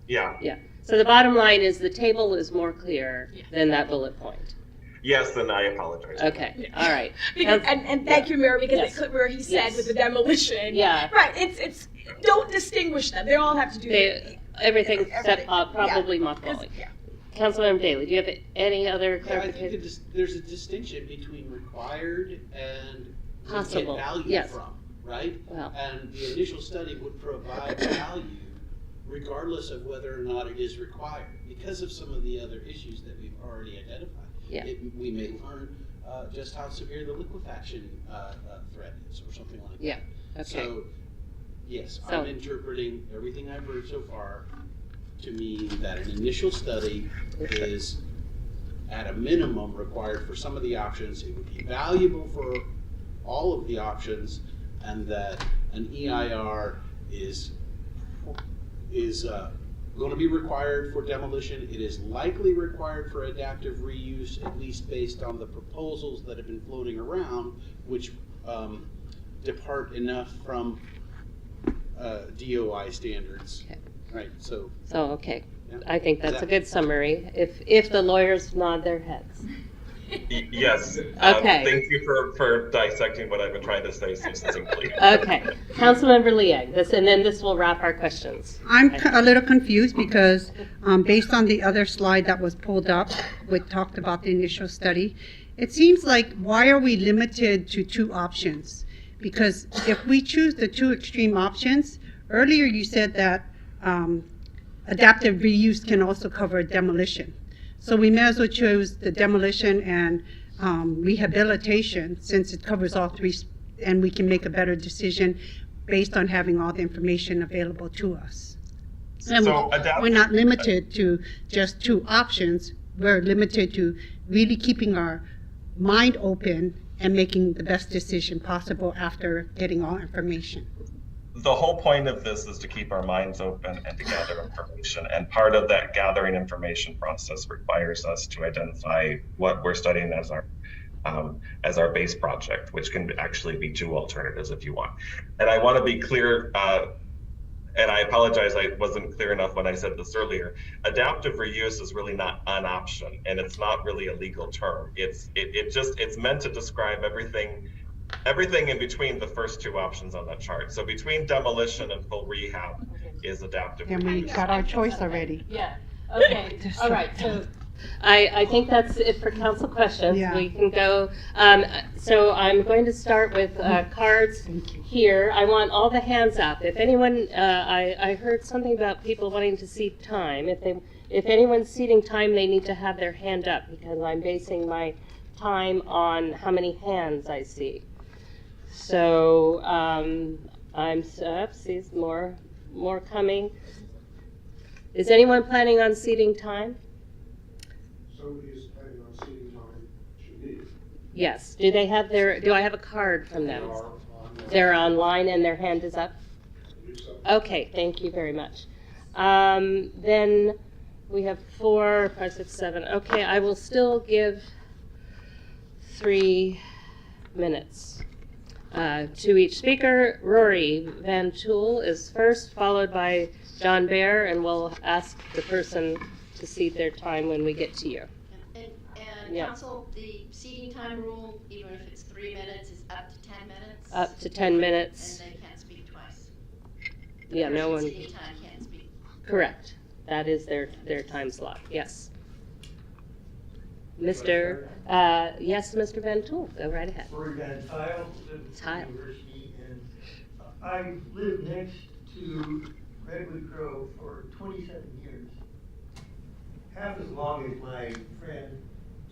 yeah. Yeah. So the bottom line is the table is more clear than that bullet point. Yes, and I apologize. Okay. All right. Because, and thank you, Mayor, because Yes. where he said Yes. with the demolition. Yeah. Right. It's don't distinguish them. They all have to do. Everything except probably Yeah. mothballing. Yeah. Councilmember Daly, do you have any other Yeah, I clarification? think there's a distinction between required and Possible, get value yes. from, right? Well. And the initial study would provide value regardless of whether or not it is required, because of some of the other issues that we've already identified. Yeah. We may learn just how severe the liquefaction threat is or something like Yeah, that. okay. So, yes, So- I'm interpreting everything I've heard so far to mean that an initial study is at a minimum required for some of the options. It would be valuable for all of the options, and that an EIR is going to be required for demolition. It is likely required for adaptive reuse, at least based on the proposals that have been floating around, which depart enough from DOI standards. Okay. Right. So. Okay. Yeah. I think that's a good summary. If the lawyers nod their heads. Yes. Okay. Thank you for dissecting what I've been trying to say so succinctly. Okay. Councilmember Liang, and then this will wrap our questions. I'm a little confused because based on the other slide that was pulled up, which talked about the initial study, it seems like why are we limited to two options? Because if we choose the two extreme options, earlier you said that adaptive reuse can also cover demolition. So we may as well choose the demolition and rehabilitation since it covers all three and we can make a better decision based on having all the information available to us. And we're not limited to just 2 options. We're limited to really keeping our mind open and making the best decision possible after getting all information. The whole point of this is to keep our minds open and to gather information. And part of that gathering information process requires us to identify what we're studying as our base project, which can actually be 2 alternatives if you want. And I want to be clear, and I apologize, I wasn't clear enough when I said this earlier. Adaptive reuse is really not an option, and it's not really a legal term. It's meant to describe everything in between the first 2 options on that chart. So between demolition and full rehab is adaptive reuse. And we got our choice already. Yeah, okay, all right, so I think that's it for council questions. Yeah. We can go, so I'm going to start with cards here. I want all the hands up. If anyone, I heard something about people wanting to cede time. If anyone's ceding time, they need to have their hand up because I'm basing my time on how many hands I see. So I'm up, see more coming. Is anyone planning on ceding time? Somebody is planning on ceding time, should be. Yes. Do I have a card from them? They're online and their hand is up? Okay, thank you very much. Then we have 4, 5, 6, 7. Okay, I will still give 3 minutes to each speaker. Rory Van Tool is first, followed by John Bear, and we'll ask the person to cede their time when we get to you. And Yeah. council, the seating time rule, even if it's 3 minutes, is up to 10 minutes? Up to 10 minutes. And they can't speak twice? Yeah, no one. Seating time can't speak. Correct. That is their time slot, yes. Mr. Yes, Mr. Van Tool, go right ahead. Rory Van Tile, Tile. University, and I lived next to Redwood Grove for 27 years. Half as long as my friend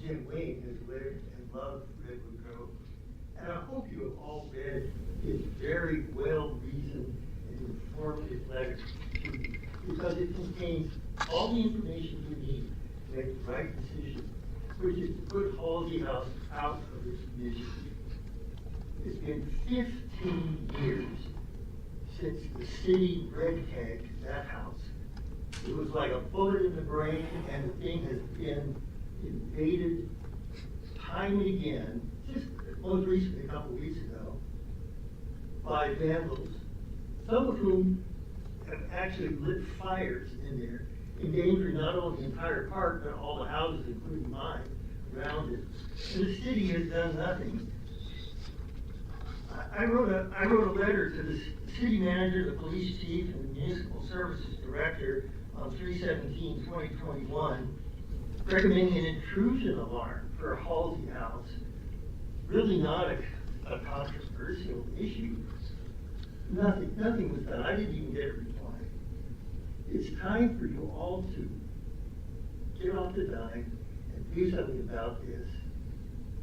Jim Wayne has lived and loved Redwood Grove. And I hope you have all read his very well-reasoned and informative letter to me, because it contains all the information you need to make the right decision, which is to put Halsey House out of its misery. It's been 15 years since the city red tagged that house. It was like a bullet in the brain, and the thing has been invaded time and again, just most recently, a couple of weeks ago, by vandals, some of whom have actually lit fires in there, endangering not only the entire park, but all the houses, including mine, around it. And the city has done nothing. I wrote a letter to the city manager, the police chief, and the municipal services director on 3/17/2021, recommending an intrusion alarm for Halsey House. Really not a controversial issue. Nothing was done. I didn't even get a reply. It's time for you all to get off the dime and do something about this.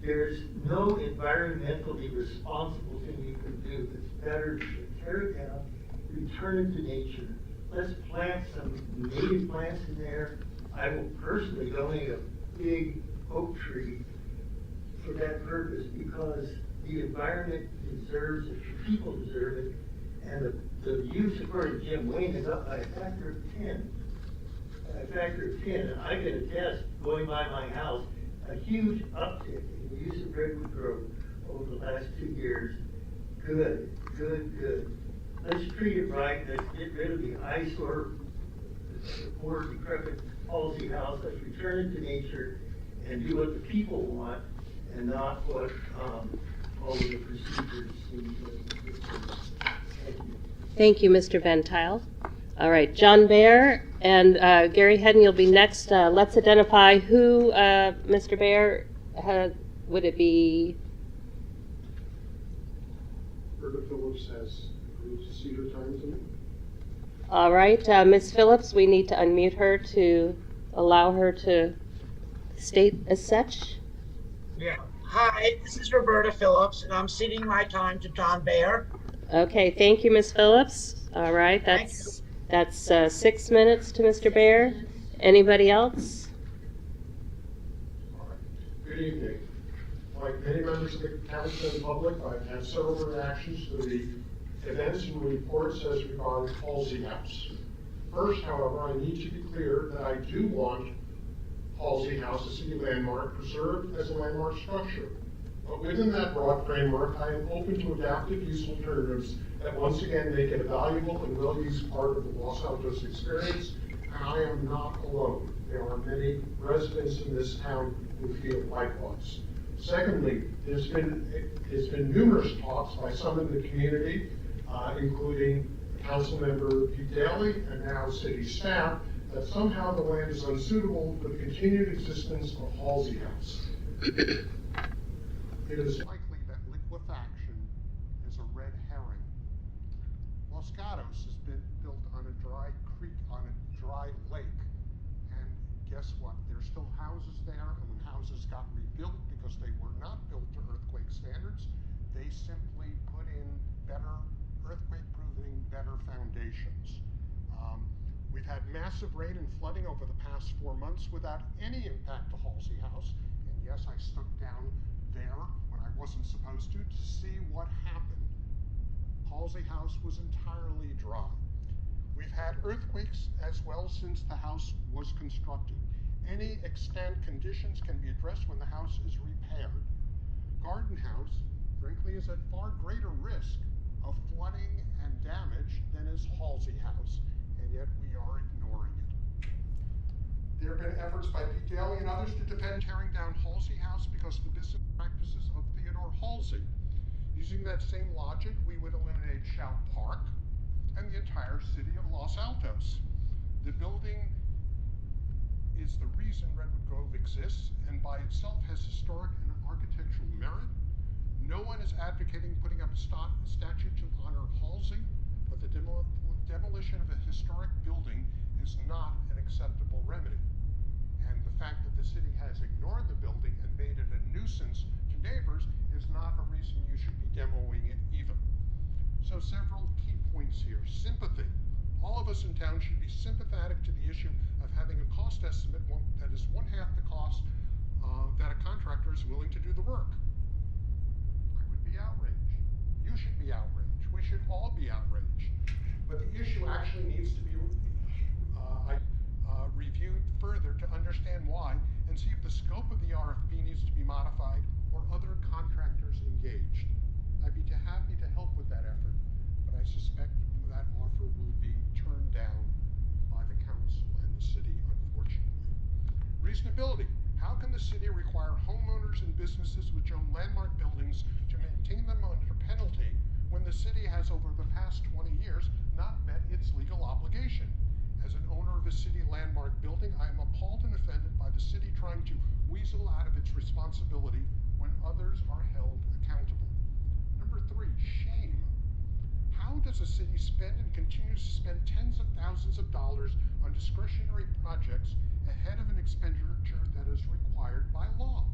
There's no environmentally responsible thing you can do that's better than tear it down, return it to nature. Let's plant some native plants in there. I will personally donate a big oak tree for that purpose, because the environment deserves it, the people deserve it, and the use, according to Jim Wayne, is up by a factor of 10. A factor of 10, and I can attest, going by my house, a huge uptick in the use of Redwood Grove over the last 2 years. Good. Let's treat it right. Let's get rid of the eyesore, the poor, decrepit Halsey House. Let's return it to nature and do what the people want, and not what all of the procedures seem to. Thank you. Thank you, Mr. Van Tile. All right, John Bear and Gary Hedden, you'll be next. Let's identify who, Mr. Bear, would it be? Berta Phillips has agreed to cede her time to me. All right, Ms. Phillips, we need to unmute her to allow her to state as such. Yeah, Hi, this is Roberta Phillips, and I'm ceding my time to John Baer. Okay, thank you, Ms. Phillips. All right, Thank that's 6 minutes to Mr. Baer. Anybody else? Good evening. Like many members of the council and public, I've had several reactions to the events and reports as regard Halsey House. First, however, I need to be clear that I do want Halsey House, a city landmark, preserved as a landmark structure. But within that broad framework, I am open to adaptive use alternatives that once again make it a valuable and well-used part of the Los Altos experience, and I am not alone. There are many residents in this town who feel likewise. Secondly, there's been numerous talks by some in the community, including Councilmember Pete Daly and now city staff, that somehow the land is unsuitable for the continued existence of Halsey House. It is likely that liquefaction is a red herring. Los Gatos has been built on a dry creek, on a dry lake, and guess what? There's still houses there, and when houses got rebuilt because they were not built to earthquake standards, they simply put in better earthquake-proofing, better foundations. We've had massive rain and flooding over the past 4 months without any impact to Halsey House. And yes, I stuck down there when I wasn't supposed to see what happened. Halsey House was entirely dry. We've had earthquakes as well since the house was constructed. Any extant conditions can be addressed when the house is repaired. Garden House, frankly, is at far greater risk of flooding and damage than is Halsey House, and yet we are ignoring it. There have been efforts by Pete Daly and others to defend tearing down Halsey House because of the business practices of Theodore Halsey. Using that same logic, we would eliminate Shout Park and the entire city of Los Altos. The building is the reason Redwood Grove exists, and by itself has historic and architectural merit. No one is advocating putting up a statue to honor Halsey, but the demolition of a historic building is not an acceptable remedy. And the fact that the city has ignored the building and made it a nuisance to neighbors is not a reason you should be demoing it either. So several key points here. Sympathy. All of us in town should be sympathetic to the issue of having a cost estimate that is 1/2 the cost that a contractor is willing to do the work. I would be outraged. You should be outraged. We should all be outraged. But the issue actually needs to be reviewed further to understand why and see if the scope of the RFP needs to be modified or other contractors engaged. I'd be happy to help with that effort, but I suspect that offer will be turned down by the council and the city, unfortunately. Reasonability. How can the city require homeowners and businesses which own landmark buildings to maintain them under penalty when the city has over the past 20 years not met its legal obligation? As an owner of a city landmark building, I am appalled and offended by the city trying to weasel out of its responsibility when others are held accountable. Number 3, shame. How does a city spend and continue to spend tens of thousands of dollars on discretionary projects ahead of an expenditure that is required by law?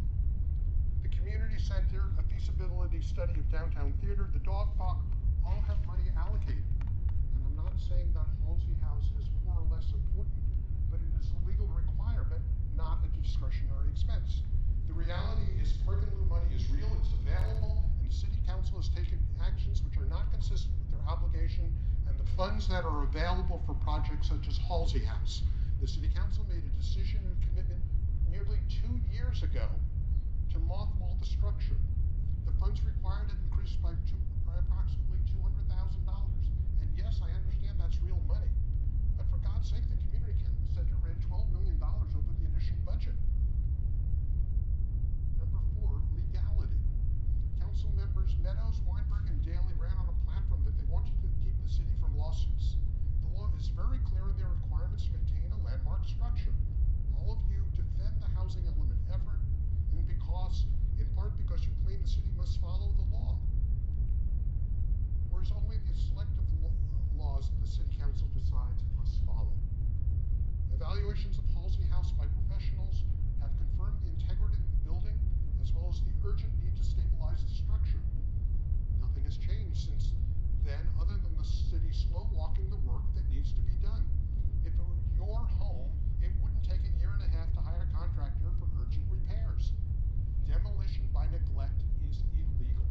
The community center, a feasibility study of downtown theater, the dog park, all have money allocated. And I'm not saying that Halsey House is more or less important, but it is a legal requirement, not a discretionary expense. The reality is park and lieu money is real, it's available, and the city council has taken actions which are not consistent with their obligation and the funds that are available for projects such as Halsey House. The city council made a decision and commitment nearly 2 years ago to mothball the structure. The funds required have increased by approximately $200,000. And yes, I understand that's real money. But for God's sake, the community center ran $12 million over the initial budget. Number 4, legality. Council members Meadows, Weinberg, and Daly ran on a platform that they wanted to keep the city from lawsuits. The law is very clear in their requirements to maintain a landmark structure. All of you defend the housing element effort, and in part because you claim the city must follow the law. Whereas only the selective laws the city council decides it must follow. Evaluations of Halsey House by professionals have confirmed the integrity of the building as well as the urgent need to stabilize the structure. Nothing has changed since then other than the city slow walking the work that needs to be done. If it were your home, it wouldn't take a year and a half to hire a contractor for urgent repairs. Demolition by neglect is illegal.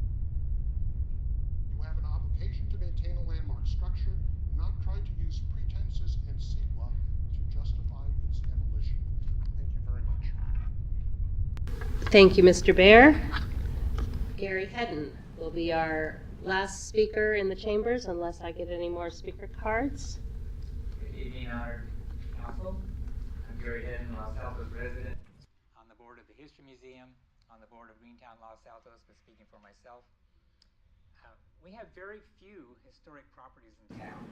You have an obligation to maintain a landmark structure, not try to use pretenses and CEQA to justify its demolition. Thank you very much. Thank you, Mr. Baer. Gary Hedden will be our last speaker in the chambers unless I get any more speaker cards. Good evening, honored council. I'm Gary Hedden, Los Altos resident, on the board of the History Museum, on the board of Greentown Los Altos, but speaking for myself. We have very few historic properties in town,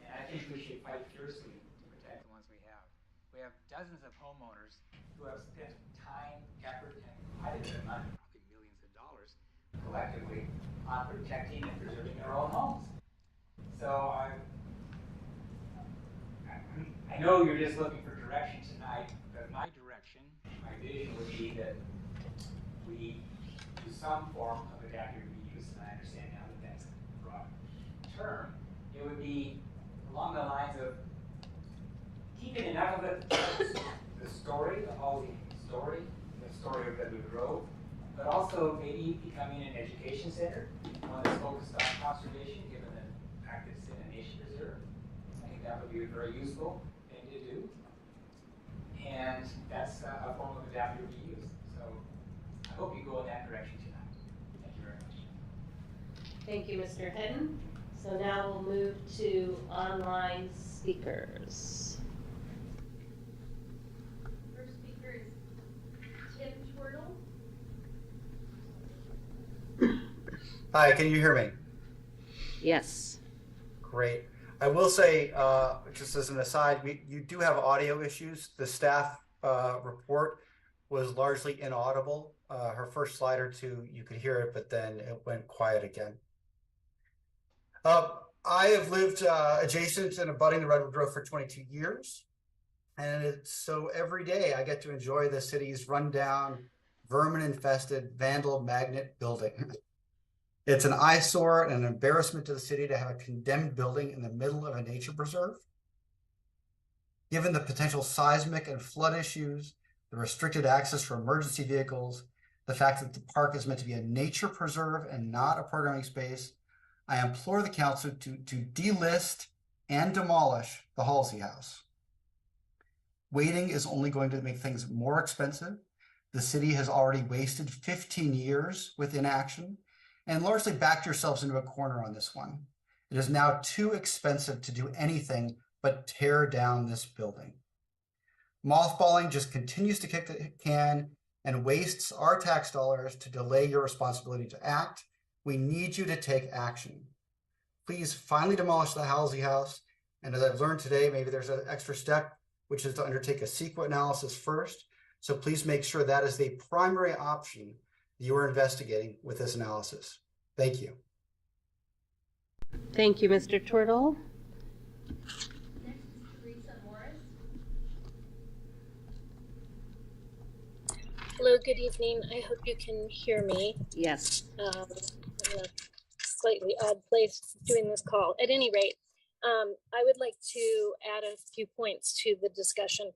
and I think we should fight fiercely to protect the ones we have. We have dozens of homeowners who have spent time, effort, and quite a bit of money, probably millions of dollars, collectively, on protecting and preserving their own homes. So I know you're just looking for direction tonight, but my direction, my vision would be that we do some form of adaptive reuse, and I understand now that that's a broad term. It would be along the lines of keeping enough of it, the story, the Halsey story, the story of Redwood Grove, but also maybe becoming an education center, one that's focused on conservation, given the fact that it's in a nature reserve. I think that would be a very useful thing to do. And that's a form of adaptive reuse. So I hope you go in that direction tonight. Thank you very much. Thank you, Mr. Hedden. So now we'll move to online speakers. First speaker is Tim Twirtle. Hi, can you hear me? Yes. Great. I will say, just as an aside, you do have audio issues. The staff report was largely inaudible. Her first slide or two, you could hear it, but then it went quiet again. I have lived adjacent and abutting the Redwood Grove for 22 years. And so every day I get to enjoy the city's rundown, vermin-infested, vandal magnet building. It's an eyesore and an embarrassment to the city to have a condemned building in the middle of a nature preserve. Given the potential seismic and flood issues, the restricted access for emergency vehicles, the fact that the park is meant to be a nature preserve and not a programming space, I implore the council to delist and demolish the Halsey House. Waiting is only going to make things more expensive. The city has already wasted 15 years with inaction and largely backed yourselves into a corner on this one. It is now too expensive to do anything but tear down this building. Mothballing just continues to kick the can and wastes our tax dollars to delay your responsibility to act. We need you to take action. Please finally demolish the Halsey House. And as I've learned today, maybe there's an extra step, which is to undertake a CEQA analysis first. So please make sure that is the primary option you are investigating with this analysis. Thank you. Thank you, Mr. Turtle. Next is Teresa Morris. Hello, good evening. I hope you can hear me. Yes. I'm in a slightly odd place doing this call. At any rate, I would like to add a few points to the discussion.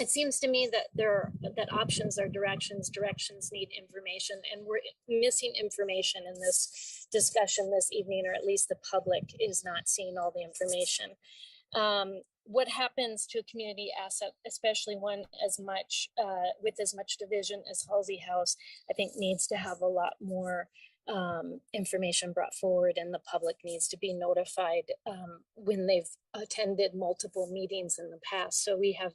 It seems to me that options are directions. Directions need information, and we're missing information in this discussion this evening, or at least the public is not seeing all the information. What happens to a community asset, especially one as much with as much division as Halsey House, I think needs to have a lot more information brought forward, and the public needs to be notified when they've attended multiple meetings in the past. So we have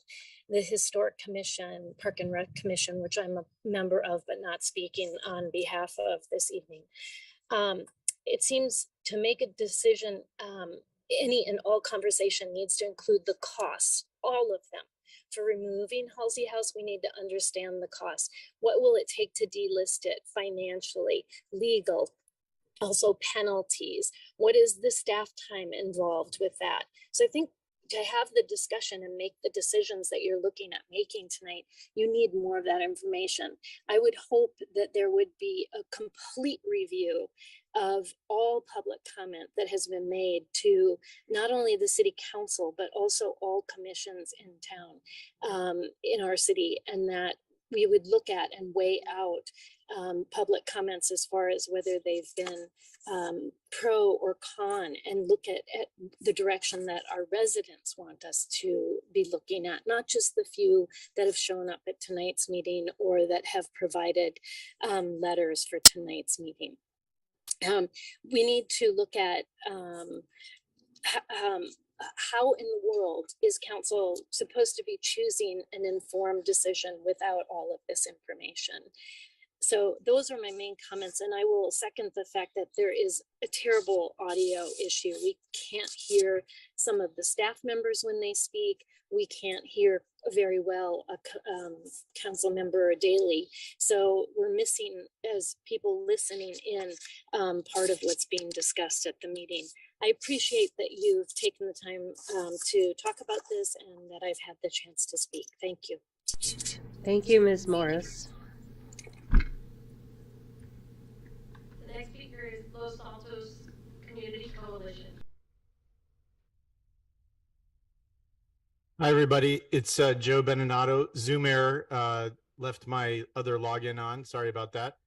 the Historic Commission, Park and Rec Commission, which I'm a member of, but not speaking on behalf of this evening. It seems to make a decision, any and all conversation needs to include the costs, all of them. For removing Halsey House, we need to understand the cost. What will it take to delist it financially, legal, also penalties? What is the staff time involved with that? So I think to have the discussion and make the decisions that you're looking at making tonight, you need more of that information. I would hope that there would be a complete review of all public comment that has been made to not only the city council, but also all commissions in town, in our city, and that we would look at and weigh out public comments as far as whether they've been pro or con, and look at the direction that our residents want us to be looking at, not just the few that have shown up at tonight's meeting or that have provided letters for tonight's meeting. We need to look at how in the world is council supposed to be choosing an informed decision without all of this information? So those are my main comments, and I will second the fact that there is a terrible audio issue. We can't hear some of the staff members when they speak. We can't hear very well a council member daily. So we're missing, as people listening in, part of what's being discussed at the meeting. I appreciate that you've taken the time to talk about this and that I've had the chance to speak. Thank you. Thank you, Ms. Morris. The next speaker is Los Altos Community Coalition. Hi, everybody. It's Joe Beninato. Zoom error, left my other login on. Sorry about that.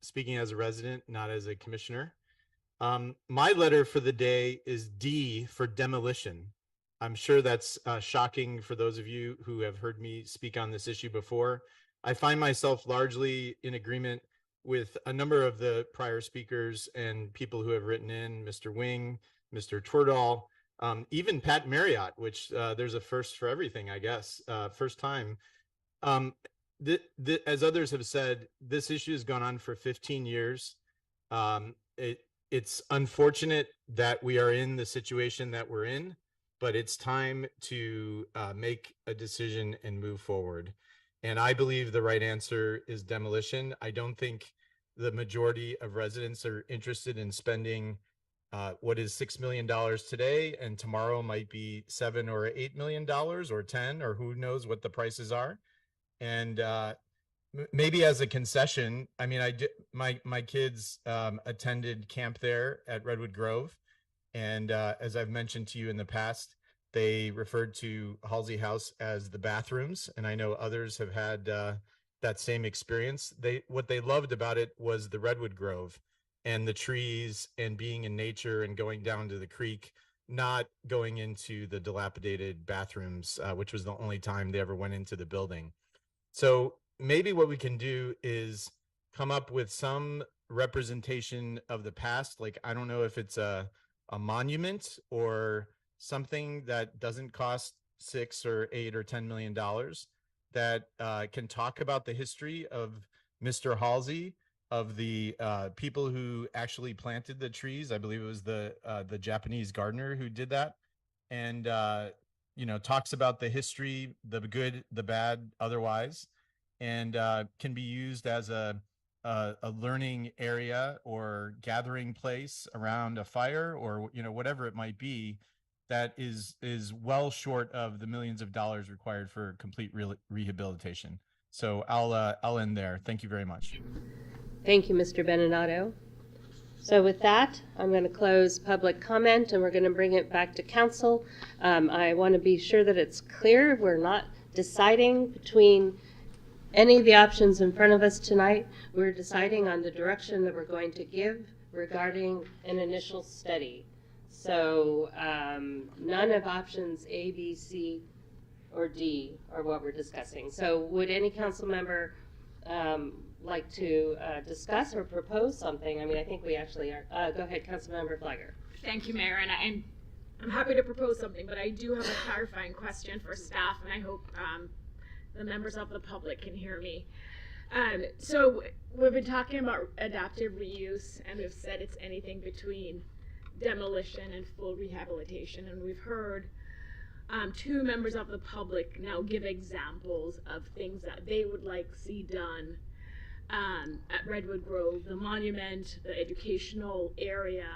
Speaking as a resident, not as a commissioner. My letter for the day is D for demolition. I'm sure that's shocking for those of you who have heard me speak on this issue before. I find myself largely in agreement with a number of the prior speakers and people who have written in, Mr. Wing, Mr. Twerdahl, even Pat Marriott, which there's a first for everything, I guess, first time. As others have said, this issue has gone on for 15 years. It's unfortunate that we are in the situation that we're in, but it's time to make a decision and move forward. And I believe the right answer is demolition. I don't think the majority of residents are interested in spending what is $6 million today, and tomorrow might be $7 or $8 million or 10, or who knows what the prices are. And maybe as a concession, I mean, my kids attended camp there at Redwood Grove, and as I've mentioned to you in the past, they referred to Halsey House as the bathrooms, and I know others have had that same experience. What they loved about it was the Redwood Grove and the trees and being in nature and going down to the creek, not going into the dilapidated bathrooms, which was the only time they ever went into the building. So maybe what we can do is come up with some representation of the past. Like, I don't know if it's a monument or something that doesn't cost $6 or $8 or $10 million that can talk about the history of Mr. Halsey, of the people who actually planted the trees. I believe it was the Japanese gardener who did that, and talks about the history, the good, the bad, otherwise, and can be used as a learning area or gathering place around a fire, or whatever it might be, that is well short of the millions of dollars required for complete rehabilitation. So I'll end there. Thank you very much. Thank you, Mr. Beninato. So with that, I'm going to close public comment, and we're going to bring it back to council. I want to be sure that it's clear. We're not deciding between any of the options in front of us tonight. We're deciding on the direction that we're going to give regarding an initial study. So none of options A, B, C, or D are what we're discussing. So would any council member like to discuss or propose something? I mean, I think we actually are. Go ahead, Councilmember Flagger. Thank you, Mayor, and I'm happy to propose something, but I do have a clarifying question for staff, and I hope the members of the public can hear me. So we've been talking about adaptive reuse, and we've said it's anything between demolition and full rehabilitation, and we've heard two members of the public now give examples of things that they would like to see done at Redwood Grove, the monument, the educational area.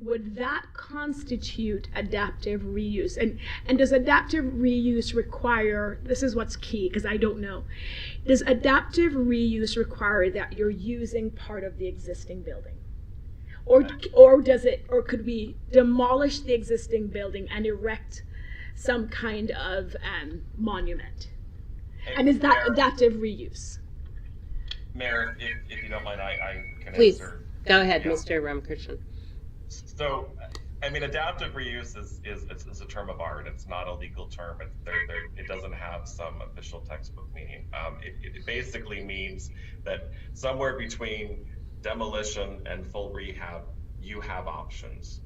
would that constitute adaptive reuse? And does adaptive reuse require, this is what's key because I don't know, does adaptive reuse require that you're using part of the existing building? Or does it, or could we demolish the existing building and erect some kind of monument? And is that adaptive reuse? Mayor, if you don't mind, I can Please, answer. go ahead, Yeah. Mr. Ramakrishnan. So, I mean, adaptive reuse is a term of art. It's not a legal term. It doesn't have some official textbook meaning. It basically means that somewhere between demolition and full rehab, you have options.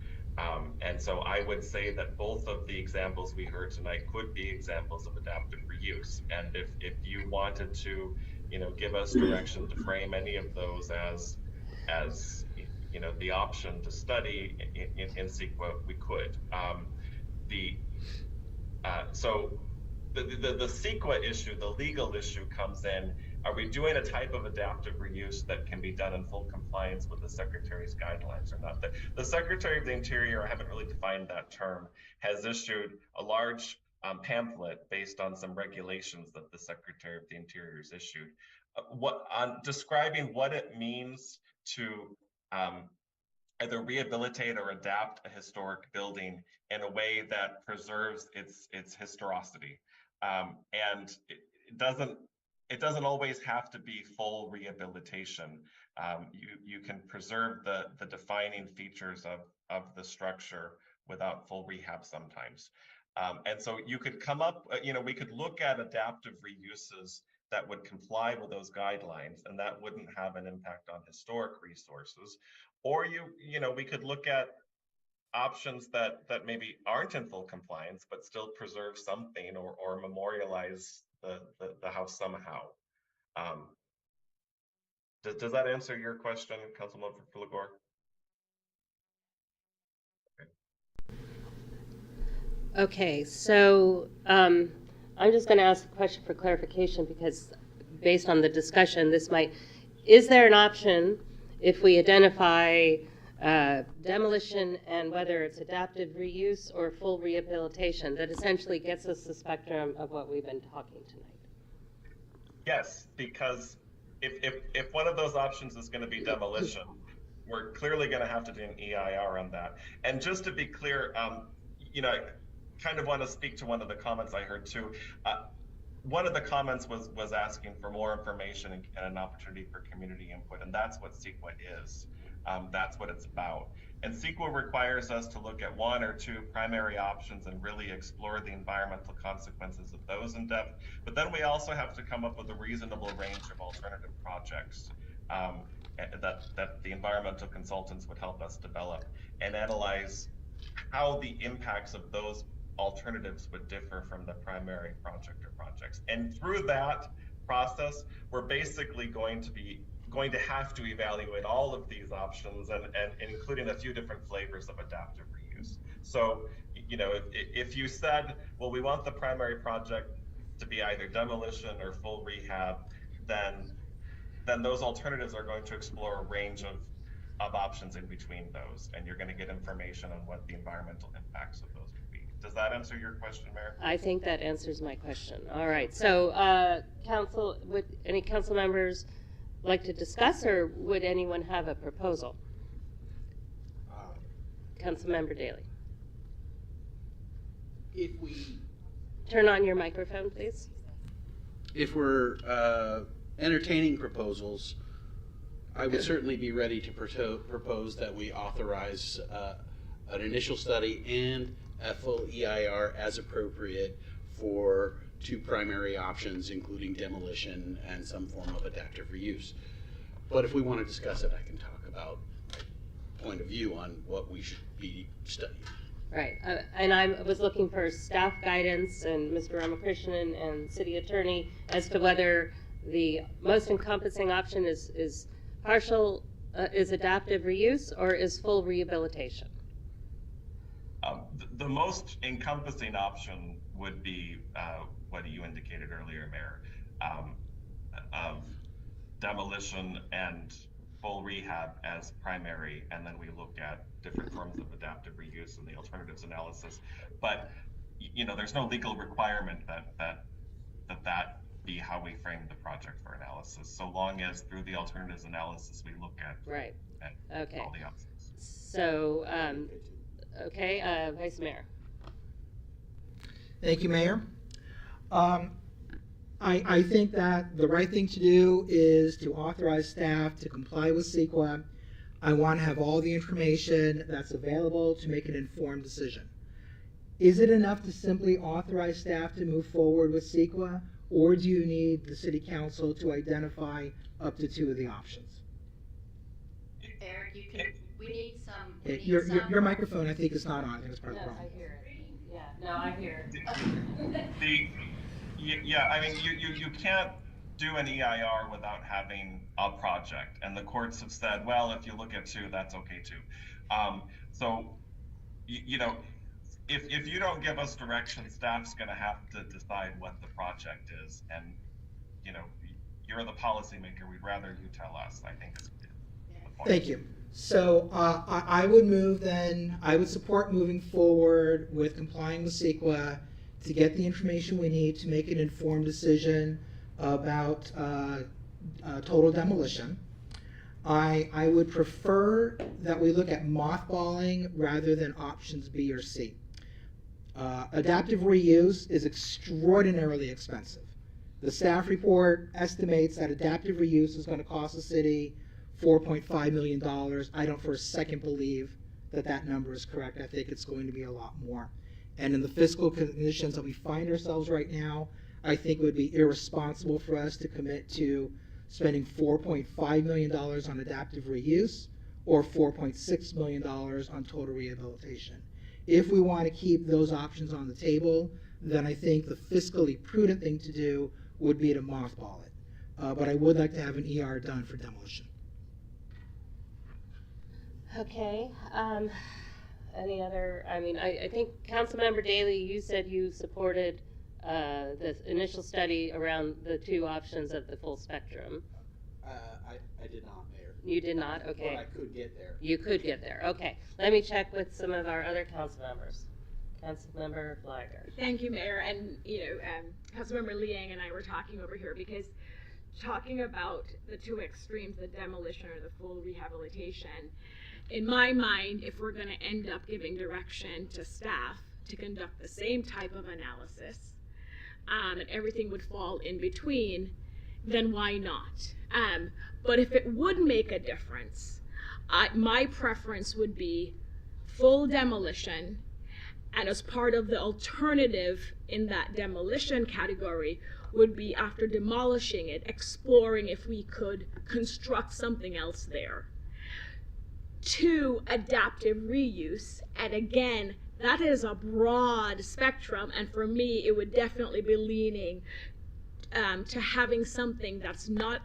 And so I would say that both of the examples we heard tonight could be examples of adaptive reuse. And if you wanted to, give us direction to frame any of those as the option to study in CEQA, we could. So the CEQA issue, the legal issue comes in, are we doing a type of adaptive reuse that can be done in full compliance with the Secretary's guidelines or not? The Secretary of the Interior, I haven't really defined that term, has issued a large pamphlet based on some regulations that the Secretary of the Interior has issued. Describing what it means to either rehabilitate or adapt a historic building in a way that preserves its historicity. And it doesn't always have to be full rehabilitation. You can preserve the defining features of the structure without full rehab sometimes. And so you could come up, we could look at adaptive reuses that would comply with those guidelines, and that wouldn't have an impact on historic resources. Or we could look at options that maybe aren't in full compliance, but still preserve something or memorialize the house somehow. Does that answer your question, Councilman Legore? Okay, so I'm just going to ask a question for clarification because based on the discussion, is there an option if we identify demolition and whether it's adaptive reuse or full rehabilitation that essentially gets us the spectrum of what we've been talking tonight? Yes, because if one of those options is going to be demolition, we're clearly going to have to do an EIR on that. And just to be clear, I kind of want to speak to one of the comments I heard too. One of the comments was asking for more information and an opportunity for community input, and that's what CEQA is. That's what it's about. And CEQA requires us to look at one or two primary options and really explore the environmental consequences of those in depth. But then we also have to come up with a reasonable range of alternative projects that the environmental consultants would help us develop and analyze how the impacts of those alternatives would differ from the primary project or projects. And through that process, we're basically going to have to evaluate all of these options and including a few different flavors of adaptive reuse. So, if you said, well, we want the primary project to be either demolition or full rehab, then those alternatives are going to explore a range of options in between those, and you're going to get information on what the environmental impacts of those would be. Does that answer your question, Mayor? I think that answers my question. All right, so council, would any council members like to discuss, or would anyone have a proposal? Councilmember Daley. If we turn on your microphone, please. If we're entertaining proposals, I would certainly be ready to propose that we authorize an initial study and a full EIR as appropriate for two primary options, including demolition and some form of adaptive reuse. But if we want to discuss it, I can talk about my point of view on what we should be studying. Right, and I was looking for staff guidance and Mr. Ramakrishnan and City Attorney as to whether the most encompassing option is partial, is adaptive reuse, or is full rehabilitation? The most encompassing option would be what you indicated earlier, Mayor, of demolition and full rehab as primary, and then we look at different forms of adaptive reuse and the alternatives analysis. But there's no legal requirement that be how we frame the project for analysis, so long as through the alternatives analysis we look at Okay. all the options. So, Vice Mayor. Thank you, Mayor. I think that the right thing to do is to authorize staff to comply with CEQA. I want to have all the information that's available to make an informed decision. Is it enough to simply authorize staff to move forward with CEQA, or do you need the City Council to identify up to 2 of the options? Eric, we need some. Your microphone, I think, is not on. I think it's part of the problem. I hear it. Yeah, no, I hear it. I mean, you can't do an EIR without having a project, and the courts have said, well, if you look at 2, that's okay too. If you don't give us direction, staff's going to have to decide what the project is, and you're the policymaker. We'd rather you tell us. I think is the point. Thank you. So I would support moving forward with complying with CEQA to get the information we need to make an informed decision about total demolition. I would prefer that we look at mothballing rather than options B or C. Adaptive reuse is extraordinarily expensive. The staff report estimates that adaptive reuse is going to cost the city $4.5 million. I don't for a second believe that number is correct. I think it's going to be a lot more. And in the fiscal conditions that we find ourselves right now, I think it would be irresponsible for us to commit to spending $4.5 million on adaptive reuse or $4.6 million on total rehabilitation. If we want to keep those options on the table, then I think the fiscally prudent thing to do would be to mothball it. But I would like to have an ER done for demolition. Okay. Any other? I mean, I think Councilmember Daley, you said you supported the initial study around the 2 options of the full spectrum. I did not, Mayor. You did not? Okay. But I could get there. You could get there. Okay. Let me check with some of our other council members. Councilmember Flagger. Thank you, Mayor. And, Councilmember Liang and I were talking over here because talking about the 2 extremes, the demolition or the full rehabilitation, in my mind, if we're going to end up giving direction to staff to conduct the same type of analysis, and everything would fall in between, then why not? But if it would make a difference, my preference would be full demolition, and as part of the alternative in that demolition category would be, after demolishing it, exploring if we could construct something else there. 2, adaptive reuse, and again, that is a broad spectrum, and for me, it would definitely be leaning to having something that's not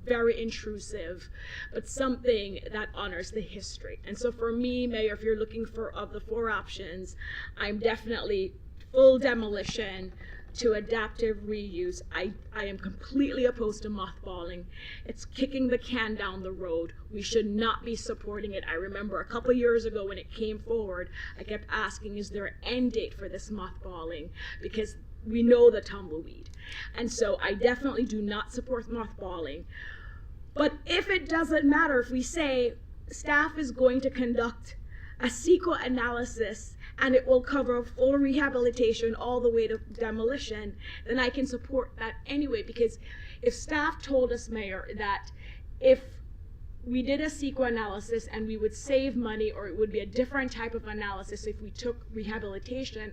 very intrusive, but something that honors the history. And so for me, Mayor, if you're looking for of the 4 options, I'm definitely full demolition to adaptive reuse. I am completely opposed to mothballing. It's kicking the can down the road. We should not be supporting it. I remember a couple years ago when it came forward, I kept asking, is there an end date for this mothballing? Because we know the tumbleweed. And so I definitely do not support mothballing. But if it doesn't matter, if we say staff is going to conduct a CEQA analysis and it will cover full rehabilitation all the way to demolition, then I can support that anyway. Because if staff told us, Mayor, that if we did a CEQA analysis and we would save money, or it would be a different type of analysis if we took rehabilitation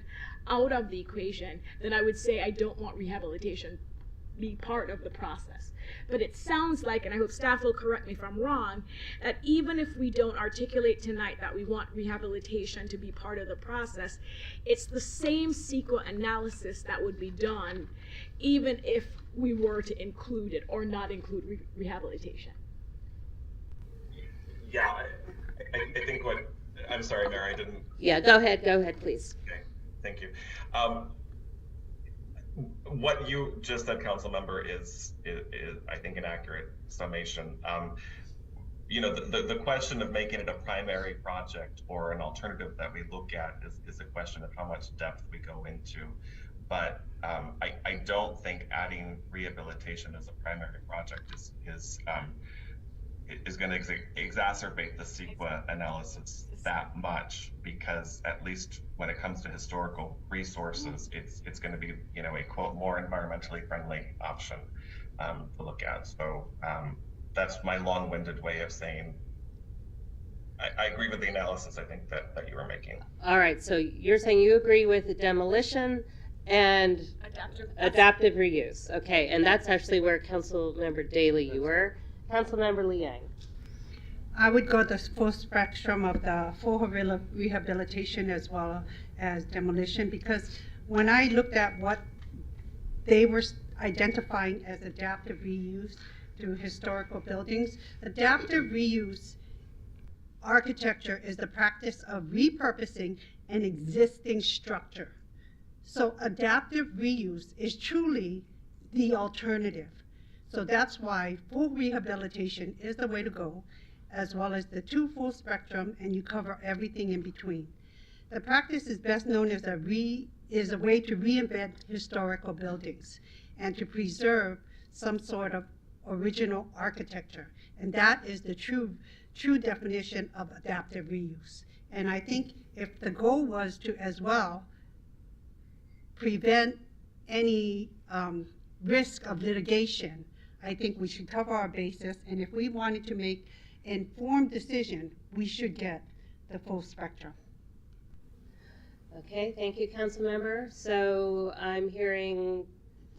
out of the equation, then I would say I don't want rehabilitation be part of the process. But it sounds like, and I hope staff will correct me if I'm wrong, that even if we don't articulate tonight that we want rehabilitation to be part of the process, it's the same CEQA analysis that would be done even if we were to include it or not include rehabilitation. Yeah, I think I'm sorry, Mayor, I didn't. Yeah, go ahead, please. Okay, thank you. What you just said, Councilmember, is I think an accurate summation. the question of making it a primary project or an alternative that we look at is a question of how much depth we go into. But I don't think adding rehabilitation as a primary project is going to exacerbate the CEQA analysis that much, because at least when it comes to historical resources, it's going to be, a quote, more environmentally friendly option to look at. So that's my long-winded way of saying I agree with the analysis I think that you were making. All right, so you're saying you agree with the demolition and adaptive reuse. Okay, and that's actually where Councilmember Daley you were. Councilmember Liang. I would go the full spectrum of the full rehabilitation as well as demolition, because when I looked at what they were identifying as adaptive reuse through historical buildings, adaptive reuse architecture is the practice of repurposing an existing structure. So adaptive reuse is truly the alternative. So that's why full rehabilitation is the way to go, as well as the two full spectrum, and you cover everything in between. The practice is best known as a way to reinvent historical buildings and to preserve some sort of original architecture. And that is the true definition of adaptive reuse. And I think if the goal was to as well prevent any risk of litigation, I think we should cover our bases, and if we wanted to make informed decision, we should get the full spectrum. Okay, thank you, Councilmember. So I'm hearing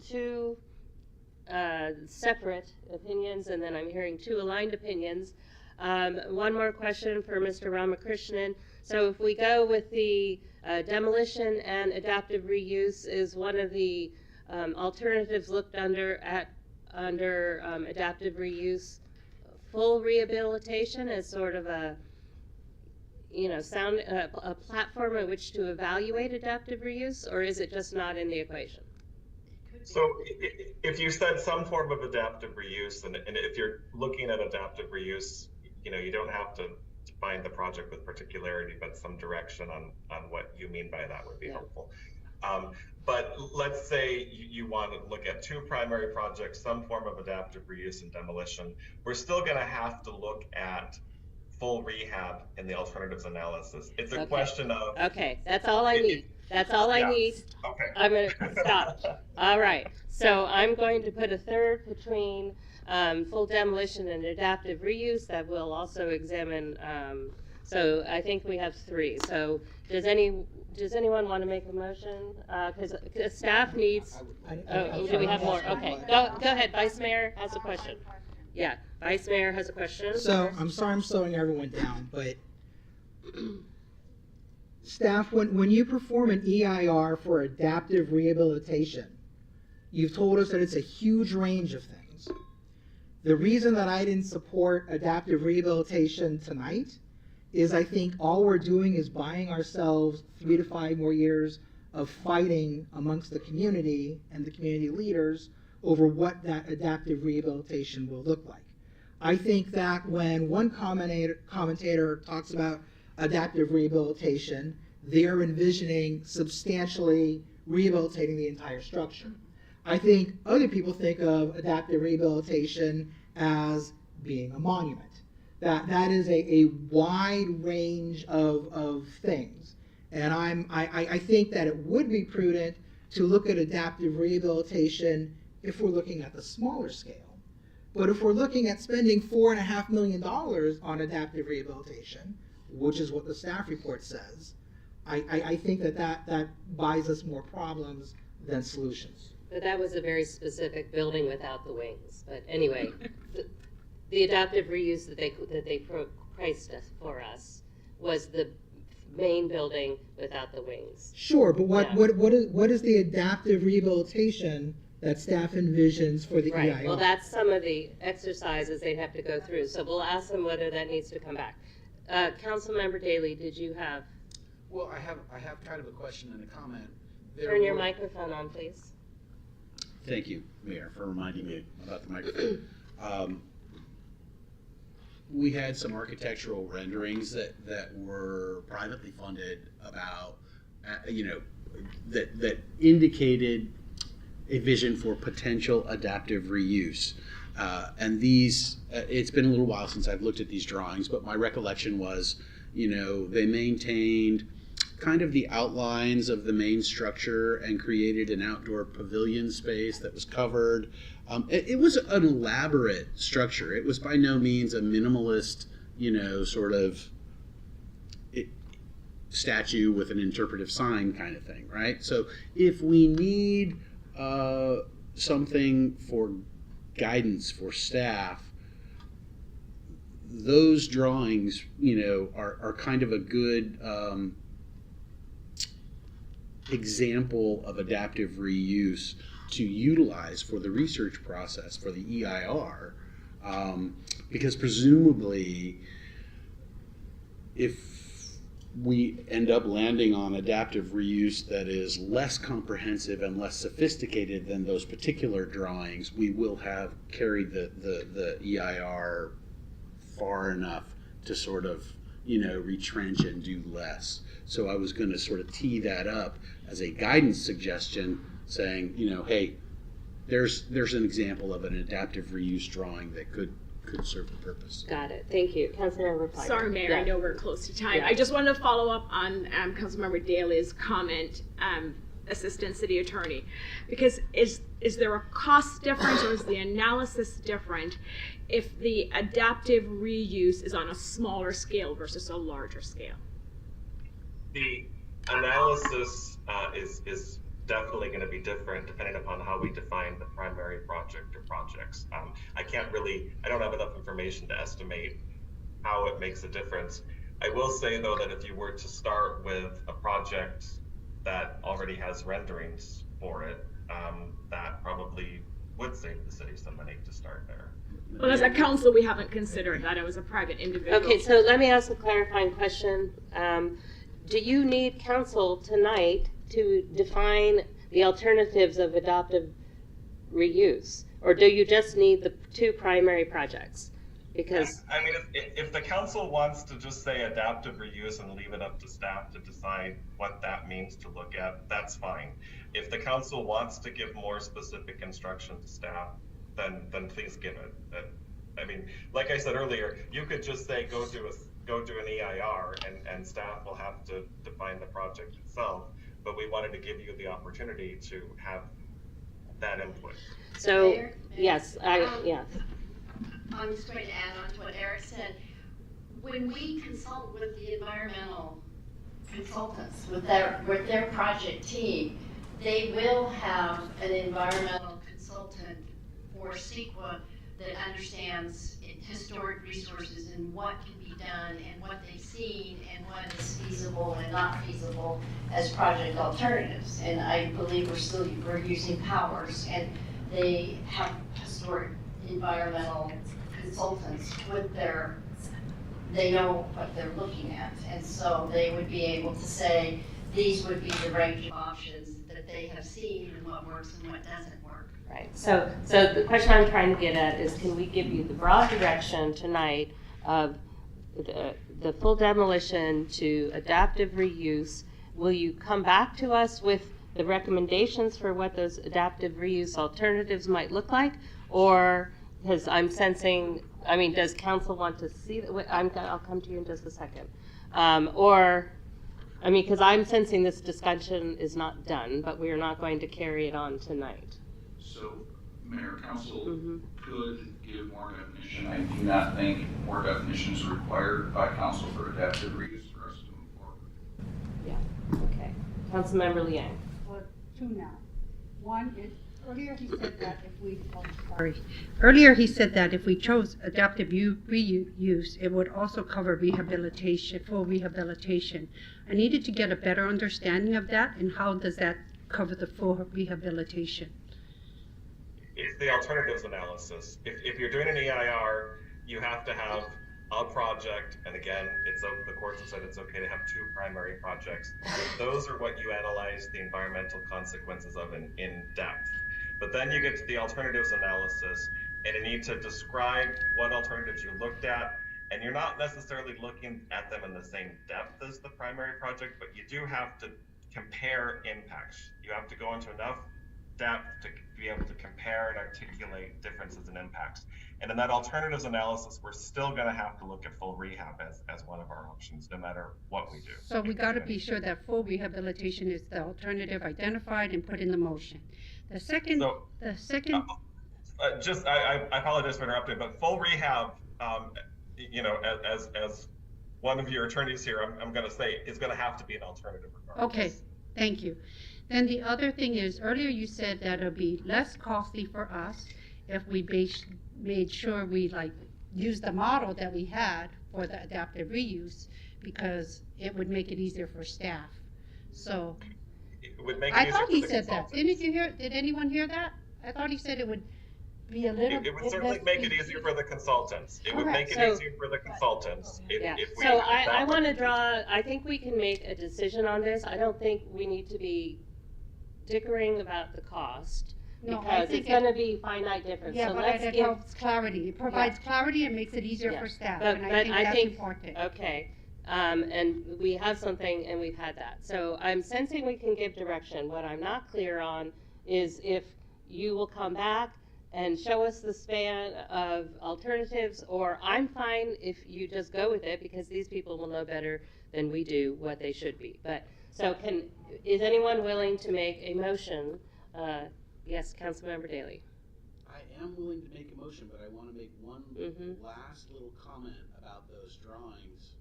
two separate opinions, and then I'm hearing two aligned opinions. One more question for Mr. Ramakrishnan. So if we go with the demolition and adaptive reuse, is one of the alternatives looked under adaptive reuse full rehabilitation as sort of a a platform at which to evaluate adaptive reuse, or is it just not in the equation? So if you said some form of adaptive reuse, and if you're looking at adaptive reuse, you don't have to define the project with particularity, but some direction on what you mean by that would be helpful. But let's say you want to look at two primary projects, some form of adaptive reuse and demolition. We're still going to have to look at full rehab in the alternatives analysis. It's a question of... Okay, that's all I need. That's all I need. Okay. I'm going to stop. All right, so I'm going to put a third between full demolition and adaptive reuse that we'll also examine. So I think we have three. So does anyone want to make a motion? Because staff needs. Oh, do we have more? Okay, go ahead. Vice Mayor has a question. Yeah, Vice Mayor has a question. So I'm sorry I'm slowing everyone down, but staff, when you perform an EIR for adaptive rehabilitation, you've told us that it's a huge range of things. The reason that I didn't support adaptive rehabilitation tonight is I think all we're doing is buying ourselves 3 to 5 more years of fighting amongst the community and the community leaders over what that adaptive rehabilitation will look like. I think that when one commentator talks about adaptive rehabilitation, they're envisioning substantially rehabilitating the entire structure. I think other people think of adaptive rehabilitation as being a monument. That is a wide range of things. And I think that it would be prudent to look at adaptive rehabilitation if we're looking at the smaller scale. But if we're looking at spending $4.5 million on adaptive rehabilitation, which is what the staff report says, I think that buys us more problems than solutions. But that was a very specific building without the wings. But anyway, the adaptive reuse that they priced for us was the main building without the wings. Sure, but what is the adaptive rehabilitation that staff envisions for the EIR? Well, that's some of the exercises they'd have to go through. So we'll ask them whether that needs to come back. Councilmember Daley, did you have? Well, I have kind of a question and a comment. Turn your microphone on, please. Thank you, Mayor, for reminding me about the microphone. we had some architectural renderings that were privately funded about, that indicated a vision for potential adaptive reuse. And these, it's been a little while since I've looked at these drawings, but my recollection was, they maintained kind of the outlines of the main structure and created an outdoor pavilion space that was covered. It was an elaborate structure. It was by no means a minimalist, sort of statue with an interpretive sign kind of thing, right? So if we need something for guidance for staff, those drawings, are kind of a good example of adaptive reuse to utilize for the research process for the EIR, because presumably if we end up landing on adaptive reuse that is less comprehensive and less sophisticated than those particular drawings, we will have carried the EIR far enough to sort of, retrench and do less. So I was going to sort of tee that up as a guidance suggestion, saying, hey, there's an example of an adaptive reuse drawing that could serve the purpose. Got it. Thank you. Councilmember Pike. Sorry, Mayor, I know we're close to time. I just wanted to follow up on Councilmember Daly's comment, Assistant City Attorney, because is there a cost difference or is the analysis different if the adaptive reuse is on a smaller scale versus a larger scale? The analysis is definitely going to be different depending upon how we define the primary project or projects. I don't have enough information to estimate how it makes a difference. I will say though that if you were to start with a project that already has renderings for it, that probably would save the city some money to start there. Well, as a council, we haven't considered that. It was a private individual. Okay, so let me ask a clarifying question. Do you need council tonight to define the alternatives of adaptive reuse? Or do you just need the two primary projects? Because I mean, if the council wants to just say adaptive reuse and leave it up to staff to decide what that means to look at, that's fine. If the council wants to give more specific instruction to staff, then please give it. I mean, like I said earlier, you could just say go do an EIR and staff will have to define the project itself. But we wanted to give you the opportunity to have that input. So, Mayor? yes, yes. I'm just going to add on to what Eric said. When we consult with the environmental consultants, with their project team, they will have an environmental consultant for CEQA that understands historic resources and what can be done and what they've seen and what is feasible and not feasible as project alternatives. And I believe we're using Powers, and they have historic environmental consultants they know what they're looking at. And so they would be able to say, these would be the range of options that they have seen and what works and what doesn't work. Right. So the question I'm trying to get at is, can we give you the broad direction tonight of the full demolition to adaptive reuse? Will you come back to us with the recommendations for what those adaptive reuse alternatives might look like? Or, because I'm sensing, I mean, does council want to see that? I'll come to you in just a second. Because I'm sensing this discussion is not done, but we are not going to carry it on tonight. So, Mayor, Council could give more definition. I do not think more definition is required by Council for adaptive reuse for us to move forward. Yeah, okay. Councilmember Liang. Well, two now. One is, earlier he said that if we chose adaptive reuse, it would also cover rehabilitation, full rehabilitation. I needed to get a better understanding of that, and how does that cover the full rehabilitation? It's the alternatives analysis. If you're doing an EIR, you have to have a project, and again, the courts have said it's okay to have two primary projects. Those are what you analyze the environmental consequences of in depth. But then you get to the alternatives analysis, and you need to describe what alternatives you looked at and you're not necessarily looking at them in the same depth as the primary project, but you do have to compare impacts. You have to go into enough depth to be able to compare and articulate differences in impacts. And in that alternatives analysis, we're still going to have to look at full rehab as one of our options, no matter what we do. So we got to be sure that full rehabilitation is the alternative identified and put in the motion. The second, I apologize for interrupting, but full rehab, as one of your attorneys here, I'm going to say is going to have to be an alternative regardless. Okay, thank you. Then the other thing is, earlier you said that it'll be less costly for us if we made sure we use the model that we had for the adaptive reuse, because it would make it easier for staff. So it would make it I easier thought he for the said that. consultants. Did anyone hear that? I thought he said it would be a little. It would certainly make it easier for the consultants. It would make it easier for the consultants if we. So I want to draw. I think we can make a decision on this. I don't think we need to be dickering about the cost. No, because it's going to be finite difference. Yeah, so but let's it give helps clarity. It provides clarity and makes it easier for staff. But And I that's think important. Okay. And we have something, and we've had that. So I'm sensing we can give direction. What I'm not clear on is if you will come back and show us the span of alternatives, or I'm fine if you just go with it, because these people will know better than we do what they should be. But so is anyone willing to make a motion? Yes, Councilmember Daley. I am willing to make a motion, but I want to make one last little comment about those drawings.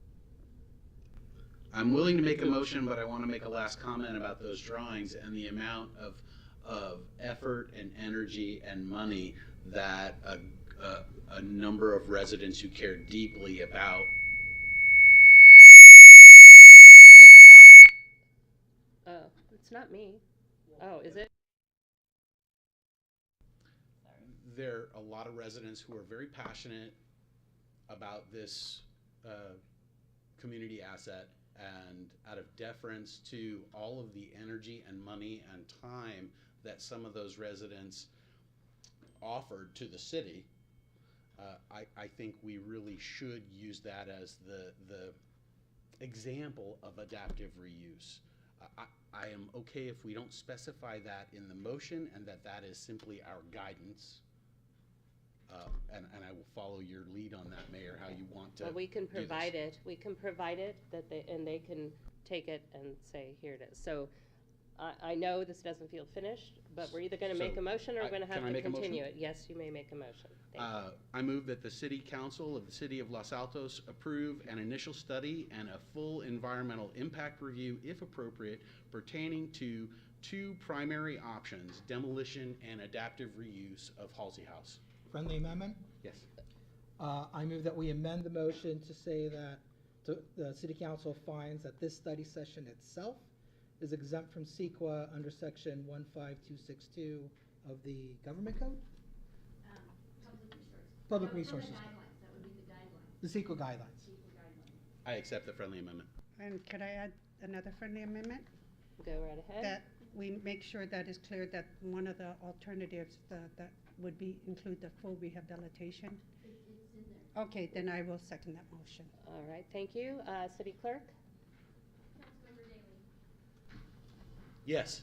I'm willing to make a motion, but I want to make a last comment about those drawings and the amount of effort and energy and money that a number of residents who care deeply about. Oh, it's not me. Oh, is it? There are a lot of residents who are very passionate about this community asset, and out of deference to all of the energy and money and time that some of those residents offered to the city, I think we really should use that as the example of adaptive reuse. I am okay if we don't specify that in the motion and that is simply our guidance. And I will follow your lead on that, Mayor, how you want to. Well, we can do this. provide it. We can provide it and they can take it and say, here it is. So I know this doesn't feel finished, but we're either going to make a motion or we're going to have to continue it. Yes, you may make a motion. Thank you. I move that the City Council of the City of Los Altos approve an initial study and a full environmental impact review, if appropriate, pertaining to two primary options: demolition and adaptive reuse of Halsey House. Friendly amendment? Yes. I move that we amend the motion to say that the City Council finds that this study session itself is exempt from CEQA under section 15262 of the Government Code? Public resources. That would be the guidelines. The CEQA guidelines. I accept the friendly amendment. And could I add another friendly amendment? Go right ahead. That we make sure that it's clear that one of the alternatives that would include the full rehabilitation. It's in there. Okay, then I will second that motion. All right, thank you. City Clerk? Councilmember Daley. Yes.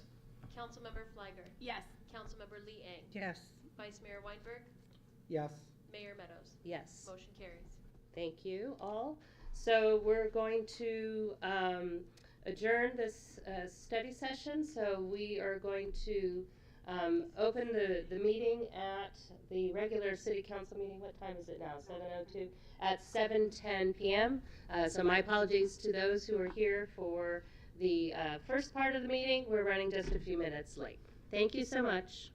Councilmember Fliger. Yes. Councilmember Lee Eng. Yes. Vice Mayor Weinberg. Yes. Mayor Meadows. Yes. Motion carries. Thank you all. So we're going to adjourn this study session. So we are going to open the meeting at the regular City Council meeting. What time is it now? 7:02 at 7:10 p.m. So my apologies to those who are here for the first part of the meeting. We're running just a few minutes late. Thank you so much.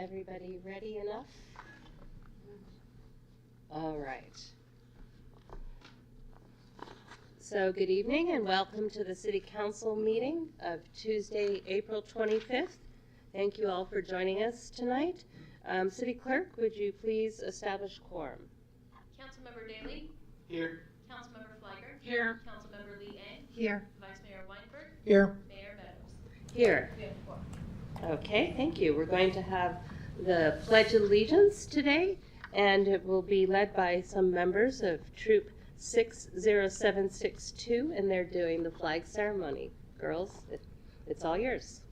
Everybody ready enough? All right. So good evening and welcome to the City Council meeting of Tuesday, April 25th. Thank you all for joining us tonight. City Clerk, would you please establish quorum? Councilmember Daley? Here. Councilmember Fleiger? Here. Councilmember Lee Eng? Here. Vice Mayor Weinberg? Here. Mayor Meadows? Here. We have four. Okay, thank you. We're going to have the Pledge of Allegiance today, and it will be led by some members of Troop 60762, and they're doing the flag ceremony. Girls, it's all yours.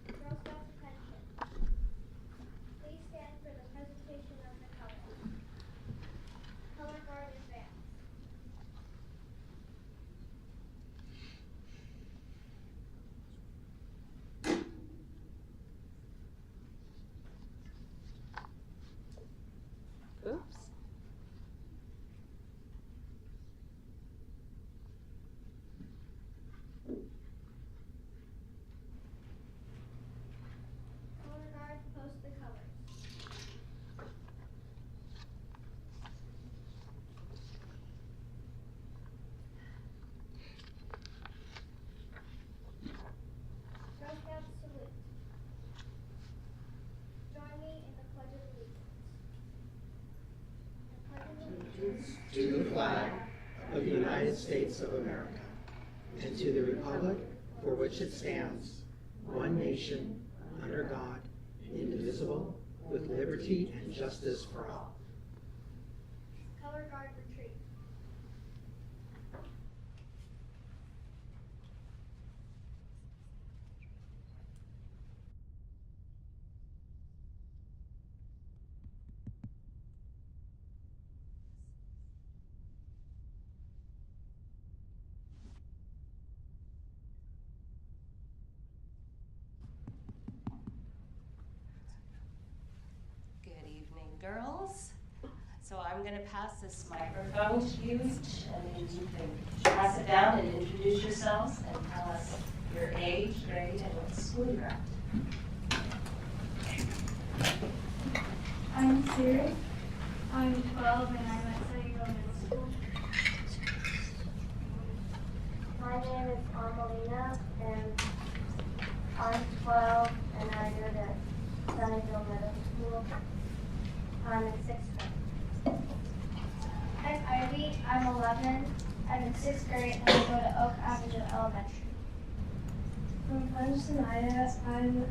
Girl Scouts attention. Please stand for the presentation of the colors. Color guard advance. Oops. Color guard post the colors. Girl Scouts salute. Join me in the Pledge of Allegiance. I pledge allegiance To the flag of the United States of America and to the republic for which it stands, one nation, under God, indivisible, with liberty and justice for all. color guard retreat. Good evening, girls. So I'm going to pass this microphone to you each, and then you can pass it down and introduce yourselves and tell us your age, grade, and what school you're at. I'm Siri. I'm 12 and I'm at Sunnyvale Middle School. My name is Amelina and I'm 12 and I go to Sunnyvale Middle School. I'm in 6th grade. I'm Ivy. I'm 11. I'm in 6th grade and I go to Oak Avenue Elementary. From Pennsylvania, I'm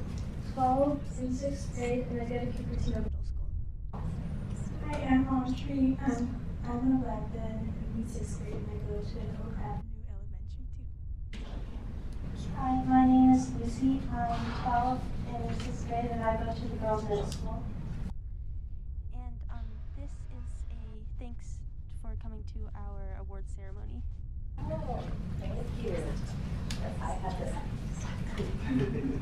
12 in 6th grade and I go to Cupertino Middle School. Hi, I'm Audrey. I'm 11 in 6th grade and I go to Oak Avenue Elementary too. Hi, my name is Lucy. I'm 12 in 6th grade and I go to the girls' middle school. And this is a thanks for coming to our award ceremony. Oh, thank you.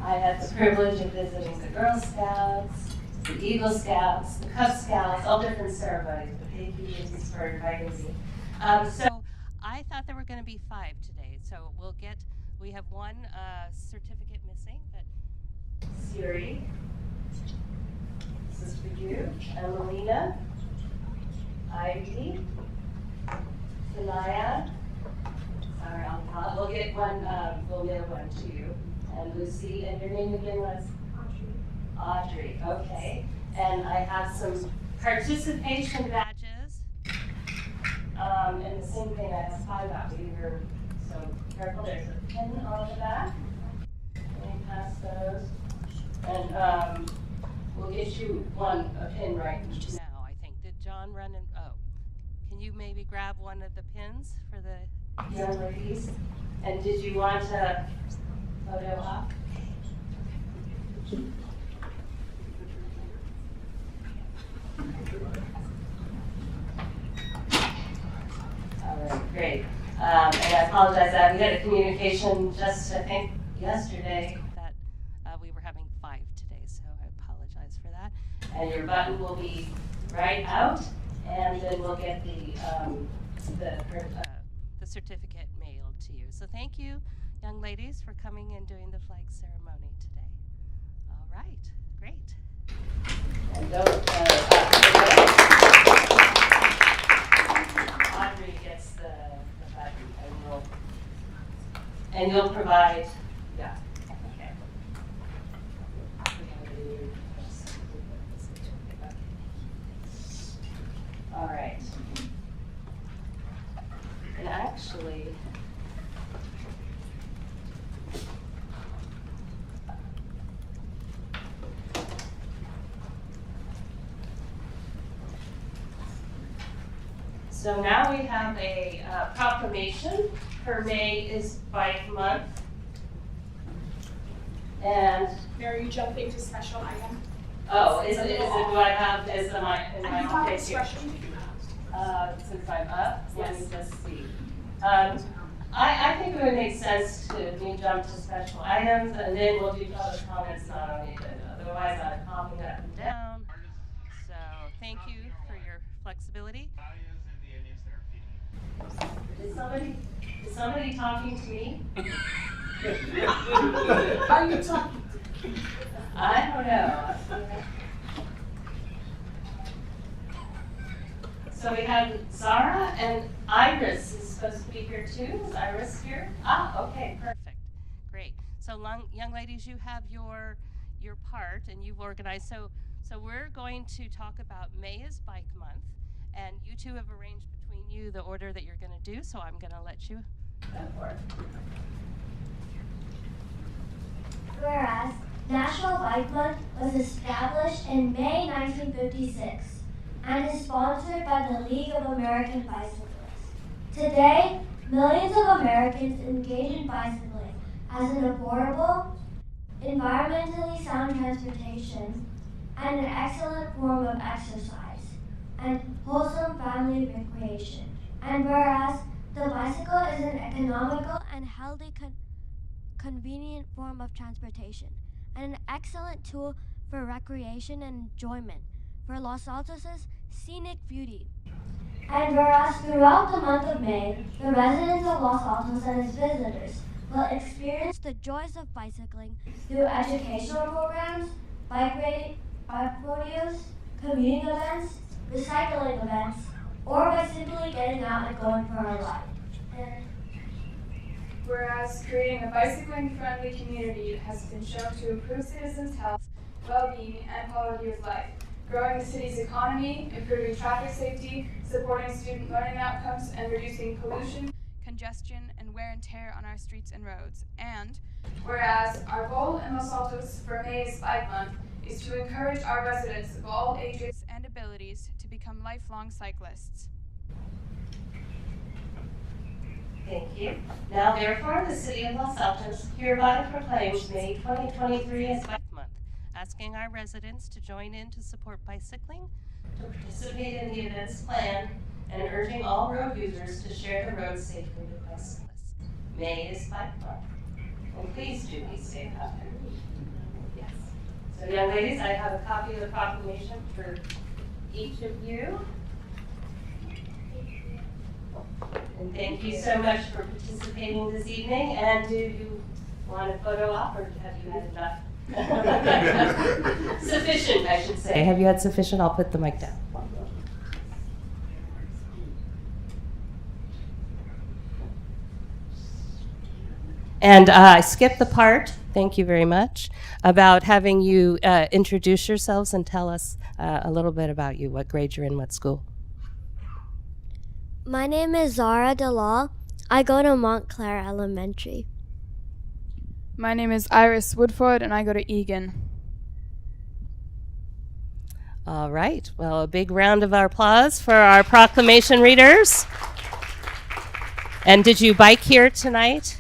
I had the privilege of visiting the Girl Scouts, the Eagle Scouts, the Cub Scouts, all different ceremonies, but thank you, ladies, for inviting me. So I thought there were going to be 5 today, so we have one certificate missing, but Siri, this is for you, Emelina, Ivy, Sanaya, sorry, we'll get one, we'll get one to you, and Lucy, and your name again was? Audrey, okay. And I have some participation badges. And the same thing I was talking about, so careful, there's a pin on the back. Let me pass those. And we'll get you a pin right now, I think. Did John run in, can you maybe grab one of the pins for the young ladies? And did you want a photo op? All right, great. And I apologize that we had a communication just, I think, yesterday that we were having 5 today, so I apologize for that. And your button will be right out, and then we'll get the the certificate mailed to you. So thank you, young ladies, for coming and doing the flag ceremony today. All right, great. And don't, Audrey gets the button, and you'll provide, yeah, okay. All right. And actually, so now we have a proclamation for May is Bike Month. And Are you jumping to special item? oh, is it, do I have, is my office here? Expression. Since I'm up, let me Yes. just see. I think it would make sense to me jump to special items, and then we'll do public comments not on the agenda. Otherwise, I'm hopping up and down. So thank you for your flexibility. Is somebody talking to me? Are you talking? I don't know. So we have Zara and Iris is supposed to be here too. Is Iris here? Ah, okay, perfect. Great. So young ladies, you have your part and you've organized. So we're going to talk about May is Bike Month, and you two have arranged between you the order that you're going to do, so I'm going to let you go for it. Whereas National Bike Month was established in May 1956 and is sponsored by the League of American Bicyclists. Today, millions of Americans engage in bicycling as an affordable, environmentally sound transportation and an excellent form of exercise and wholesome family recreation. And whereas the bicycle is an economical and healthy convenient form of transportation and an excellent tool for recreation and enjoyment for Los Altos' scenic beauty. And whereas throughout the month of May, the residents of Los Altos and its visitors will experience the joys of bicycling through educational programs, bike rodeos, commuting events, recycling events, or by simply getting out and going for a ride. Whereas creating a bicycling-friendly community has been shown to improve citizens' health, well-being, and quality of life, growing the city's economy, improving traffic safety, supporting student learning outcomes, and reducing pollution, congestion, and wear and tear on our streets and roads. And whereas our goal in Los Altos for May's Bike Month is to encourage our residents of all ages and abilities to become lifelong cyclists. Thank you. Now, therefore, the City of Los Altos hereby proclaims May 2023 as Bike Month, asking our residents to join in to support bicycling, to participate in the events planned, and urging all road users to share the road safely with bicyclists. May is Bike Month, and please do be safe out there. Yes. So, young ladies, I have a copy of the proclamation for each of you. And thank you so much for participating this evening. And do you want a photo op, or have you had enough? Sufficient, I should say. Have you had sufficient? I'll put the mic down. And I skipped the part, thank you very much, about having you introduce yourselves and tell us a little bit about you, what grade you're in, what school. My name is Zara Dalal. I go to Montclair Elementary. My name is Iris Woodford, and I go to Egan. All right. Well, a big round of applause for our proclamation readers. And did you bike here tonight?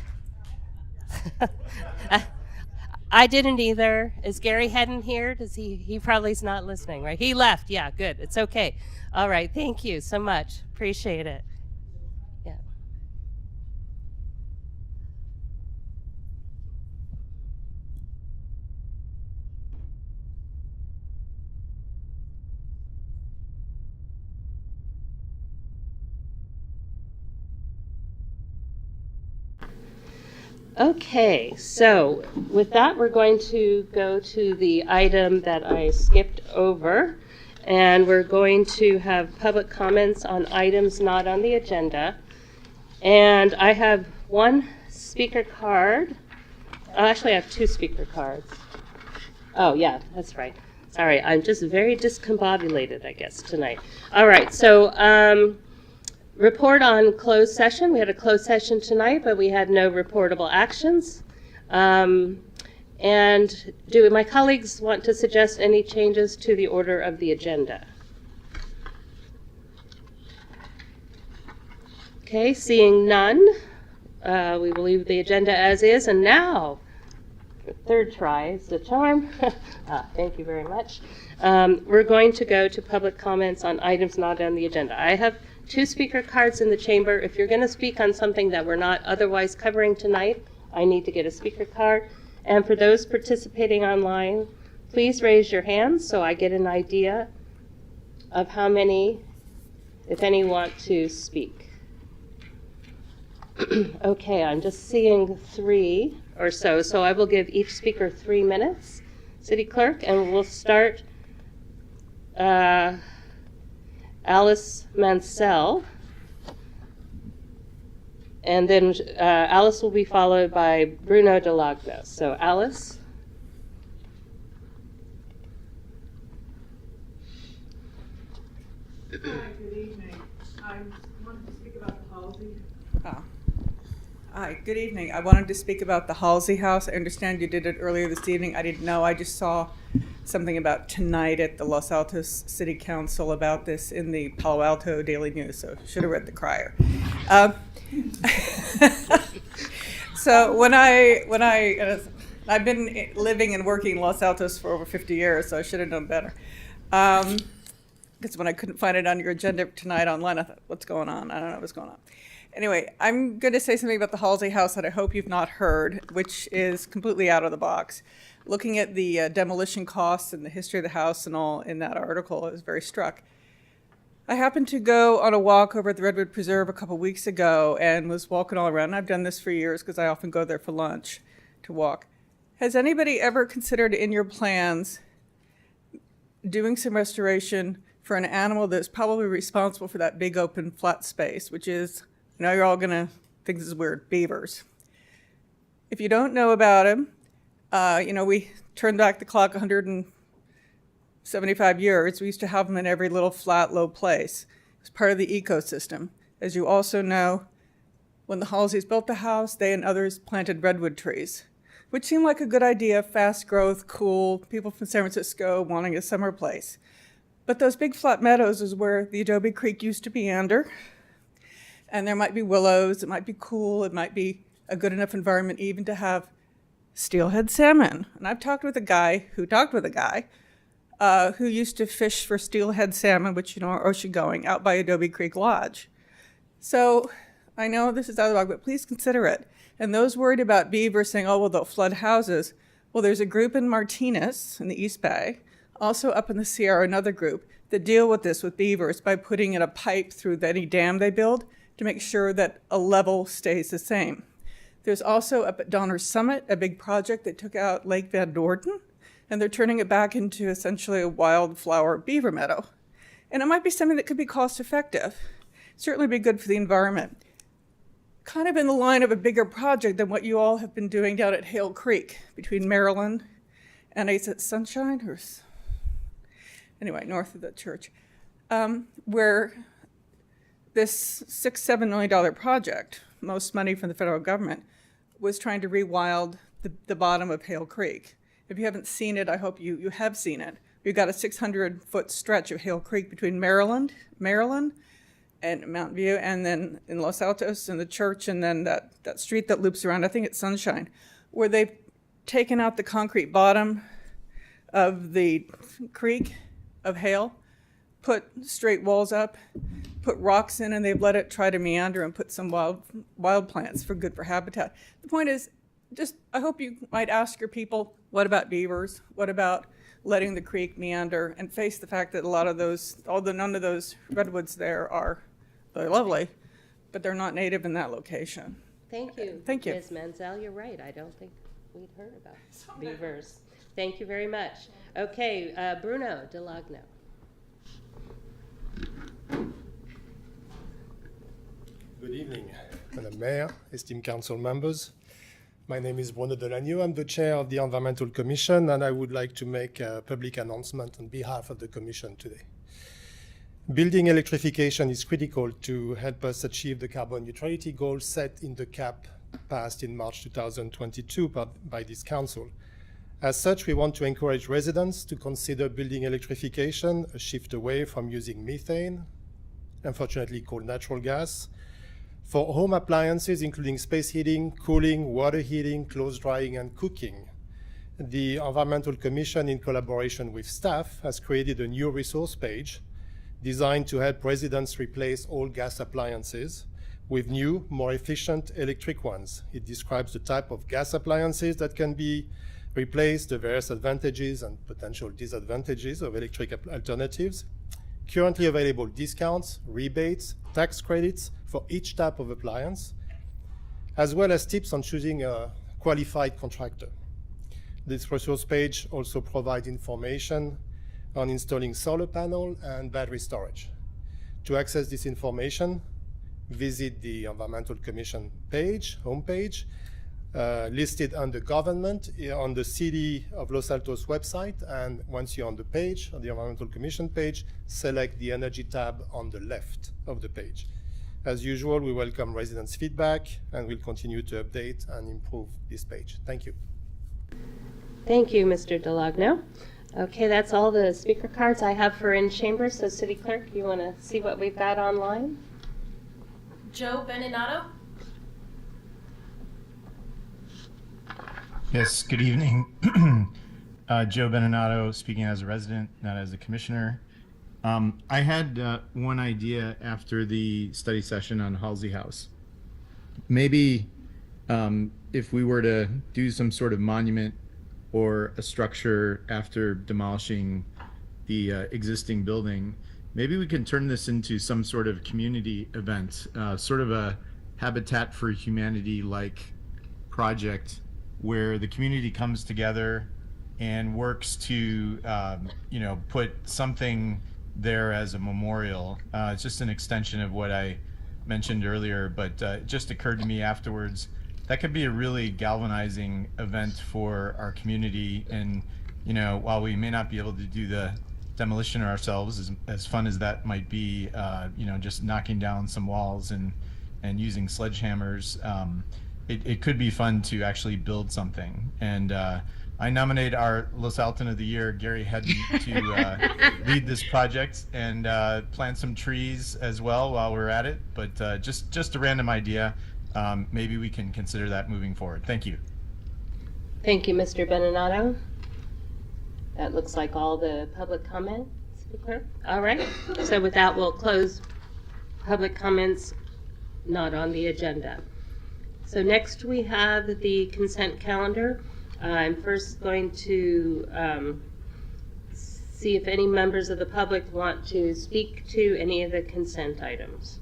I didn't either. Is Gary Hedden here? Does he probably is not listening, right? He left. Yeah, good. It's okay. All right. Thank you so much. Appreciate it. Yeah. Okay, so with that, we're going to go to the item that I skipped over, and we're going to have public comments on items not on the agenda. And I have one speaker card. Actually, I have two speaker cards. Oh, yeah, that's right. Sorry, I'm just very discombobulated, I guess, tonight. All right, so report on closed session. We had a closed session tonight, but we had no reportable actions. And do my colleagues want to suggest any changes to the order of the agenda? Okay, seeing none, we will leave the agenda as is. And now, third try is the charm. Thank you very much. We're going to go to public comments on items not on the agenda. I have two speaker cards in the chamber. If you're going to speak on something that we're not otherwise covering tonight, I need to get a speaker card. And for those participating online, please raise your hands so I get an idea of how many, if any, want to speak. Okay, I'm just seeing 3 or so, so I will give each speaker 3 minutes, City Clerk, and we'll start Alice Mansell, and then Alice will be followed by Bruno Delagno. So Alice. Hi, good evening. I wanted to speak about the Halsey. Hi, good evening. I wanted to speak about the Halsey House. I understand you did it earlier this evening. I didn't know. I just saw something about tonight at the Los Altos City Council about this in the Palo Alto Daily News, so should have read the crier. So I've been living and working in Los Altos for over 50 years, so I should have known better. Because when I couldn't find it on your agenda tonight online, I thought, what's going on? I don't know what's going on. Anyway, I'm going to say something about the Halsey House that I hope you've not heard, which is completely out of the box. Looking at the demolition costs and the history of the house and all in that article, I was very struck. I happened to go on a walk over at the Redwood Preserve a couple weeks ago and was walking all around. I've done this for years because I often go there for lunch to walk. Has anybody ever considered in your plans doing some restoration for an animal that's probably responsible for that big open flat space, which is, I know you're all going to think this is weird, beavers. If you don't know about them, we turned back the clock 175 years. We used to have them in every little flat, low place. It's part of the ecosystem. As you also know, when the Halseys built the house, they and others planted redwood trees, which seemed like a good idea, fast growth, cool, people from San Francisco wanting a summer place. But those big flat meadows is where the Adobe Creek used to meander. And there might be willows, it might be cool, it might be a good enough environment even to have steelhead salmon. And I've talked with a guy who used to fish for steelhead salmon, which are ocean going, out by Adobe Creek Lodge. So I know this is out of the box, but please consider it. And those worried about beavers saying, oh, well, they'll flood houses. Well, there's a group in Martinez in the East Bay, also up in the Sierra, another group, that deal with this with beavers by putting in a pipe through any dam they build to make sure that a level stays the same. There's also up at Donner's Summit, a big project that took out Lake Van Dorden, and they're turning it back into essentially a wildflower beaver meadow. And it might be something that could be cost effective, certainly be good for the environment. Kind of in the line of a bigger project than what you all have been doing down at Hale Creek between Maryland and is it Sunshine? Anyway, north of the church, where this $6-7 million project, most money from the federal government, was trying to rewild the bottom of Hale Creek. If you haven't seen it, I hope you have seen it. We've got a 600-foot stretch of Hale Creek between Maryland and Mountain View, and then in Los Altos and the church, and then that street that loops around, I think it's Sunshine, where they've taken out the concrete bottom of the creek of Hale, put straight walls up, put rocks in, and they've let it try to meander and put some wild plants for good for habitat. The point is, I hope you might ask your people, what about beavers? What about letting the creek meander, and face the fact that none of those redwoods there they're lovely, but they're not native in that location. Thank you. Thank you. Ms. Menzel, you're right. I don't think we'd heard about beavers. Thank you very much. Okay, Bruno Delagno. Good evening, Madam Mayor, esteemed council members. My name is Bruno Delagno. I'm the chair of the Environmental Commission, and I would like to make a public announcement on behalf of the Commission today. Building electrification is critical to help us achieve the carbon neutrality goal set in the CAP passed in March 2022 by this council. As such, we want to encourage residents to consider building electrification, a shift away from using methane, unfortunately called natural gas, for home appliances, including space heating, cooling, water heating, clothes drying, and cooking. The Environmental Commission, in collaboration with staff, has created a new resource page designed to help residents replace old gas appliances with new, more efficient electric ones. It describes the type of gas appliances that can be replaced, the various advantages and potential disadvantages of electric alternatives, currently available discounts, rebates, tax credits for each type of appliance, as well as tips on choosing a qualified contractor. This resource page also provides information on installing solar panel and battery storage. To access this information, visit the Environmental Commission page, homepage, listed under Government on the City of Los Altos website, and once you're on the page, on the Environmental Commission page, select the Energy tab on the left of the page. As usual, we welcome residents' feedback and we'll continue to update and improve this page. Thank you. Thank you, Mr. Delagno. Okay, that's all the speaker cards I have for in chamber. So, City Clerk, you want to see what we've got online? Joe Beninato? Yes, good evening. Joe Beninato speaking as a resident, not as a commissioner. I had one idea after the study session on Halsey House. Maybe if we were to do some sort of monument or a structure after demolishing the existing building, maybe we can turn this into some sort of community event, sort of a Habitat for Humanity-like project where the community comes together and works to, put something there as a memorial. It's just an extension of what I mentioned earlier, but it just occurred to me afterwards that could be a really galvanizing event for our community. And, while we may not be able to do the demolition ourselves, as fun as that might be, just knocking down some walls and using sledgehammers, it could be fun to actually build something. And I nominate our Los Alton of the Year, Gary Hedden, to lead this project and plant some trees as well while we're at it. But just a random idea. Maybe we can consider that moving forward. Thank you. Thank you, Mr. Beninato. That looks like all the public comment, Speaker. All right. So with that, we'll close public comments not on the agenda. So next we have the consent calendar. I'm first going to see if any members of the public want to speak to any of the consent items.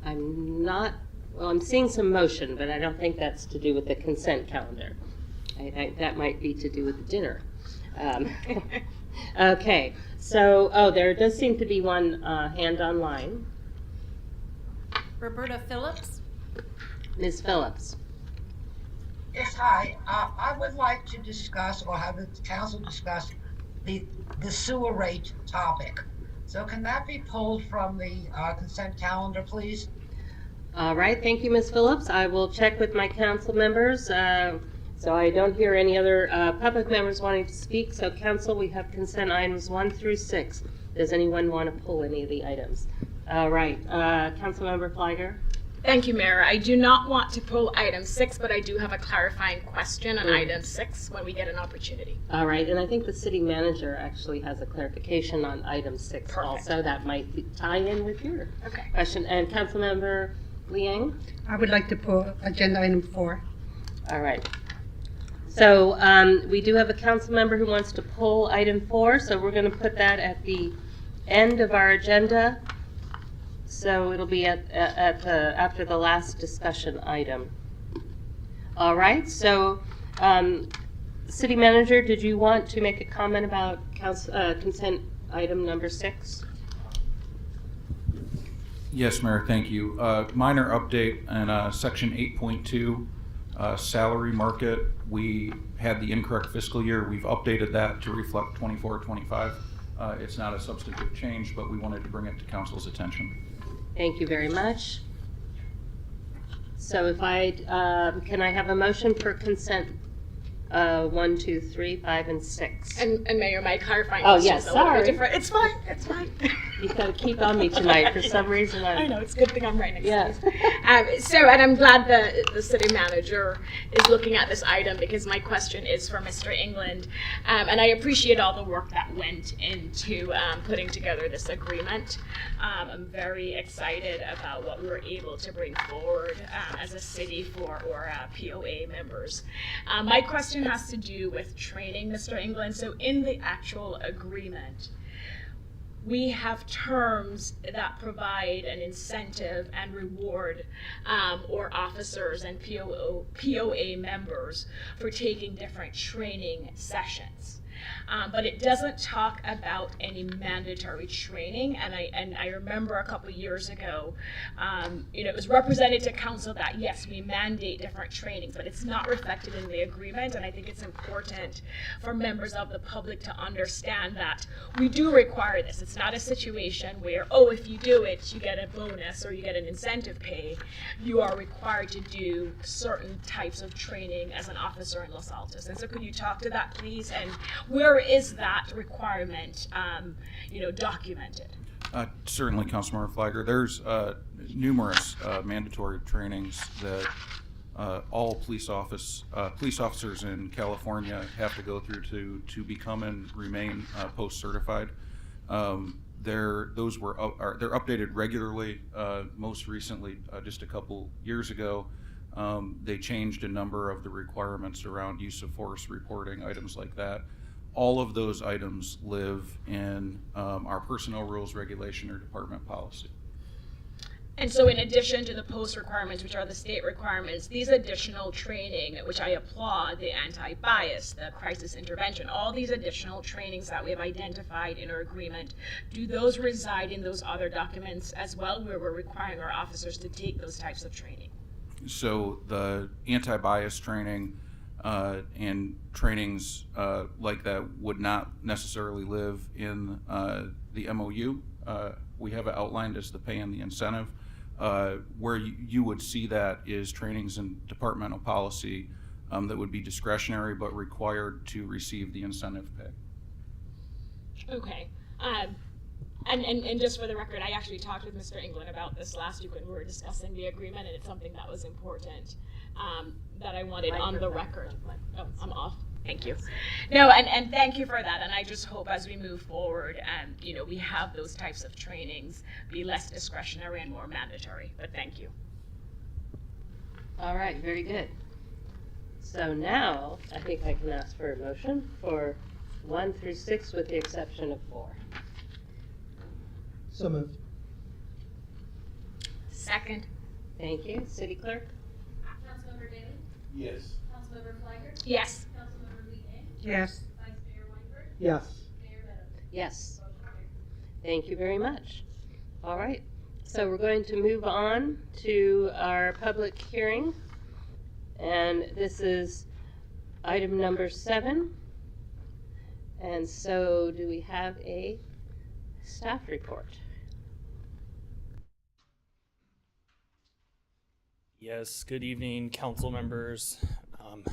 I'm seeing some motion, but I don't think that's to do with the consent calendar. That might be to do with the dinner. Okay, so, there does seem to be one hand online. Roberta Phillips? Ms. Phillips. Yes, hi. I would like to discuss or have the council discuss the sewer rate topic. So can that be pulled from the consent calendar, please? All right, thank you, Ms. Phillips. I will check with my council members. So I don't hear any other public members wanting to speak. So council, we have consent items 1 through 6. Does anyone want to pull any of the items? All right, Councilmember Fliger. Thank you, Mayor. I do not want to pull item 6, but I do have a clarifying question on item 6 when we get an opportunity. All right, and I think the city manager actually has a clarification on item 6 Perfect. Also. That might tie in with your question. And Councilmember Liang? I would like to pull agenda item 4. All right. So we do have a council member who wants to pull item 4, so we're going to put that at the end of our agenda. So it'll be after the last discussion item. All right, so City Manager, did you want to make a comment about consent item number 6? Yes, Mayor, thank you. Minor update in section 8.2, salary market. We had the incorrect fiscal year. We've updated that to reflect 24-25. It's not a substantive change, but we wanted to bring it to council's attention. Thank you very much. So if can I have a motion for consent 1, 2, 3, 5, and 6? And Mayor, my clarifying Oh, question yes, is a little bit sorry. different. It's fine, it's fine. You've got to keep on me tonight. For some reason, I know, it's a good thing I'm right next Yes. to you. And I'm glad the city manager is looking at this item, because my question is for Mr. England. And I appreciate all the work that went into putting together this agreement. I'm very excited about what we were able to bring forward as a city for our POA members. My question has to do with training, Mr. England. So in the actual agreement, we have terms that provide an incentive and reward or officers and POA members for taking different training sessions. But it doesn't talk about any mandatory training. And I remember a couple years ago, it was represented to council that yes, we mandate different trainings, but it's not reflected in the agreement. And I think it's important for members of the public to understand that we do require this. It's not a situation where, oh, if you do it, you get a bonus or you get an incentive pay. You are required to do certain types of training as an officer in Los Altos. And so could you talk to that, please? And where is that requirement, documented? Certainly, Councilmember Flagger. There's numerous mandatory trainings that all police officers in California have to go through to become and remain post-certified. They're updated regularly. Most recently, just a couple years ago, they changed a number of the requirements around use of force reporting, items like that. All of those items live in our personnel rules, regulation, or department policy. And so in addition to the post requirements, which are the state requirements, these additional training, which I applaud, the anti-bias, the crisis intervention, all these additional trainings that we have identified in our agreement, do those reside in those other documents as well, where we're requiring our officers to take those types of training? So the anti-bias training and trainings like that would not necessarily live in the MOU. We have it outlined as the pay and the incentive. Where you would see that is trainings in departmental policy that would be discretionary but required to receive the incentive pay. Okay. And just for the record, I actually talked with Mr. England about this last week when we were discussing the agreement, and it's something that was important that I wanted on the record. Oh, I'm off. Thank you. No, and thank you for that. And I just hope as we move forward, we have those types of trainings be less discretionary and more mandatory. But thank you. All right, very good. So now I think I can ask for a motion for 1 through 6 with the exception of 4. So moved. Second. Thank you. City Clerk? Councilmember Daly? Yes. Councilmember Flagger? Yes. Councilmember Lee-Tang? Yes. Vice Mayor Weinberg? Yes. Mayor Meadows? Yes. Motion carries. Thank you very much. All right. So we're going to move on to our public hearing. And this is item number 7. And so do we have a staff report? Yes, good evening, council members,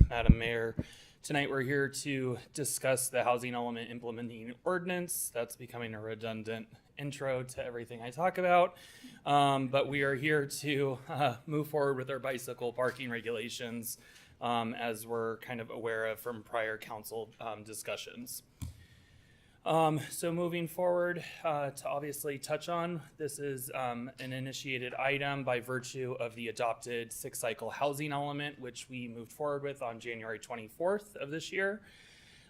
Madam Mayor. Tonight we're here to discuss the housing element implementing ordinance. That's becoming a redundant intro to everything I talk about. But we are here to move forward with our bicycle parking regulations as we're kind of aware of from prior council discussions. So moving forward to obviously touch on, this is an initiated item by virtue of the adopted 6-cycle housing element, which we moved forward with on January 24th of this year.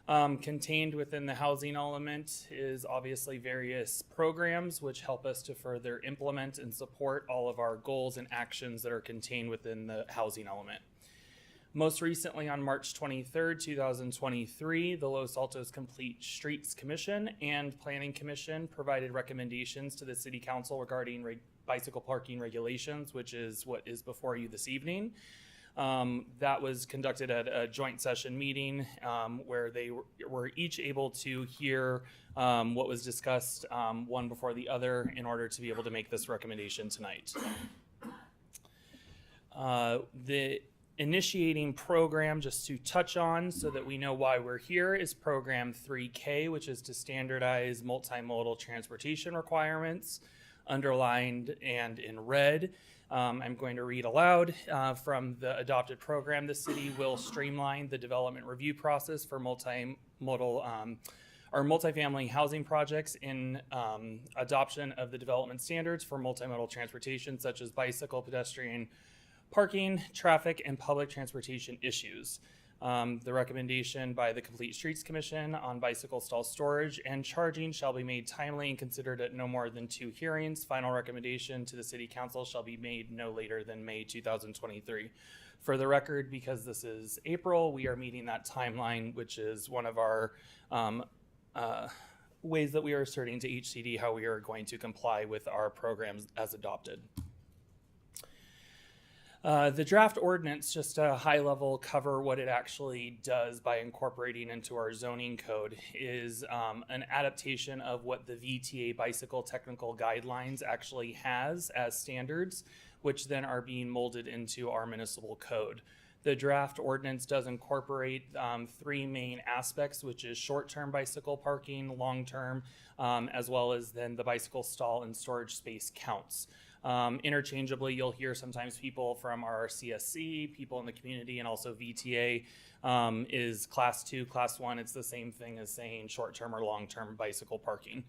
Contained within the housing element is obviously various programs which help us to further implement and support all of our goals and actions that are contained within the housing element. Most recently, on March 23rd, 2023, the Los Altos Complete Streets Commission and Planning Commission provided recommendations to the City Council regarding bicycle parking regulations, which is what is before you this evening. That was conducted at a joint session meeting where they were each able to hear what was discussed one before the other in order to be able to make this recommendation tonight. The initiating program, just to touch on so that we know why we're here, is program 3K, which is to standardize multimodal transportation requirements, underlined and in red. I'm going to read aloud from the adopted program. The city will streamline the development review process for multimodal or multifamily housing projects in adoption of the development standards for multimodal transportation, such as bicycle, pedestrian, parking, traffic, and public transportation issues. The recommendation by the Complete Streets Commission on bicycle stall storage and charging shall be made timely and considered at no more than 2 hearings. Final recommendation to the City Council shall be made no later than May 2023. For the record, because this is April, we are meeting that timeline, which is one of our ways that we are asserting to HCD how we are going to comply with our programs as adopted. The draft ordinance, just a high level cover what it actually does by incorporating into our zoning code, is an adaptation of what the VTA bicycle technical guidelines actually has as standards, which then are being molded into our municipal code. The draft ordinance does incorporate 3 main aspects, which is short-term bicycle parking, long-term, as well as then the bicycle stall and storage space counts. Interchangeably, you'll hear sometimes people from our CSC, people in the community, and also VTA is class 2, class 1. It's the same thing as saying short-term or long-term bicycle parking.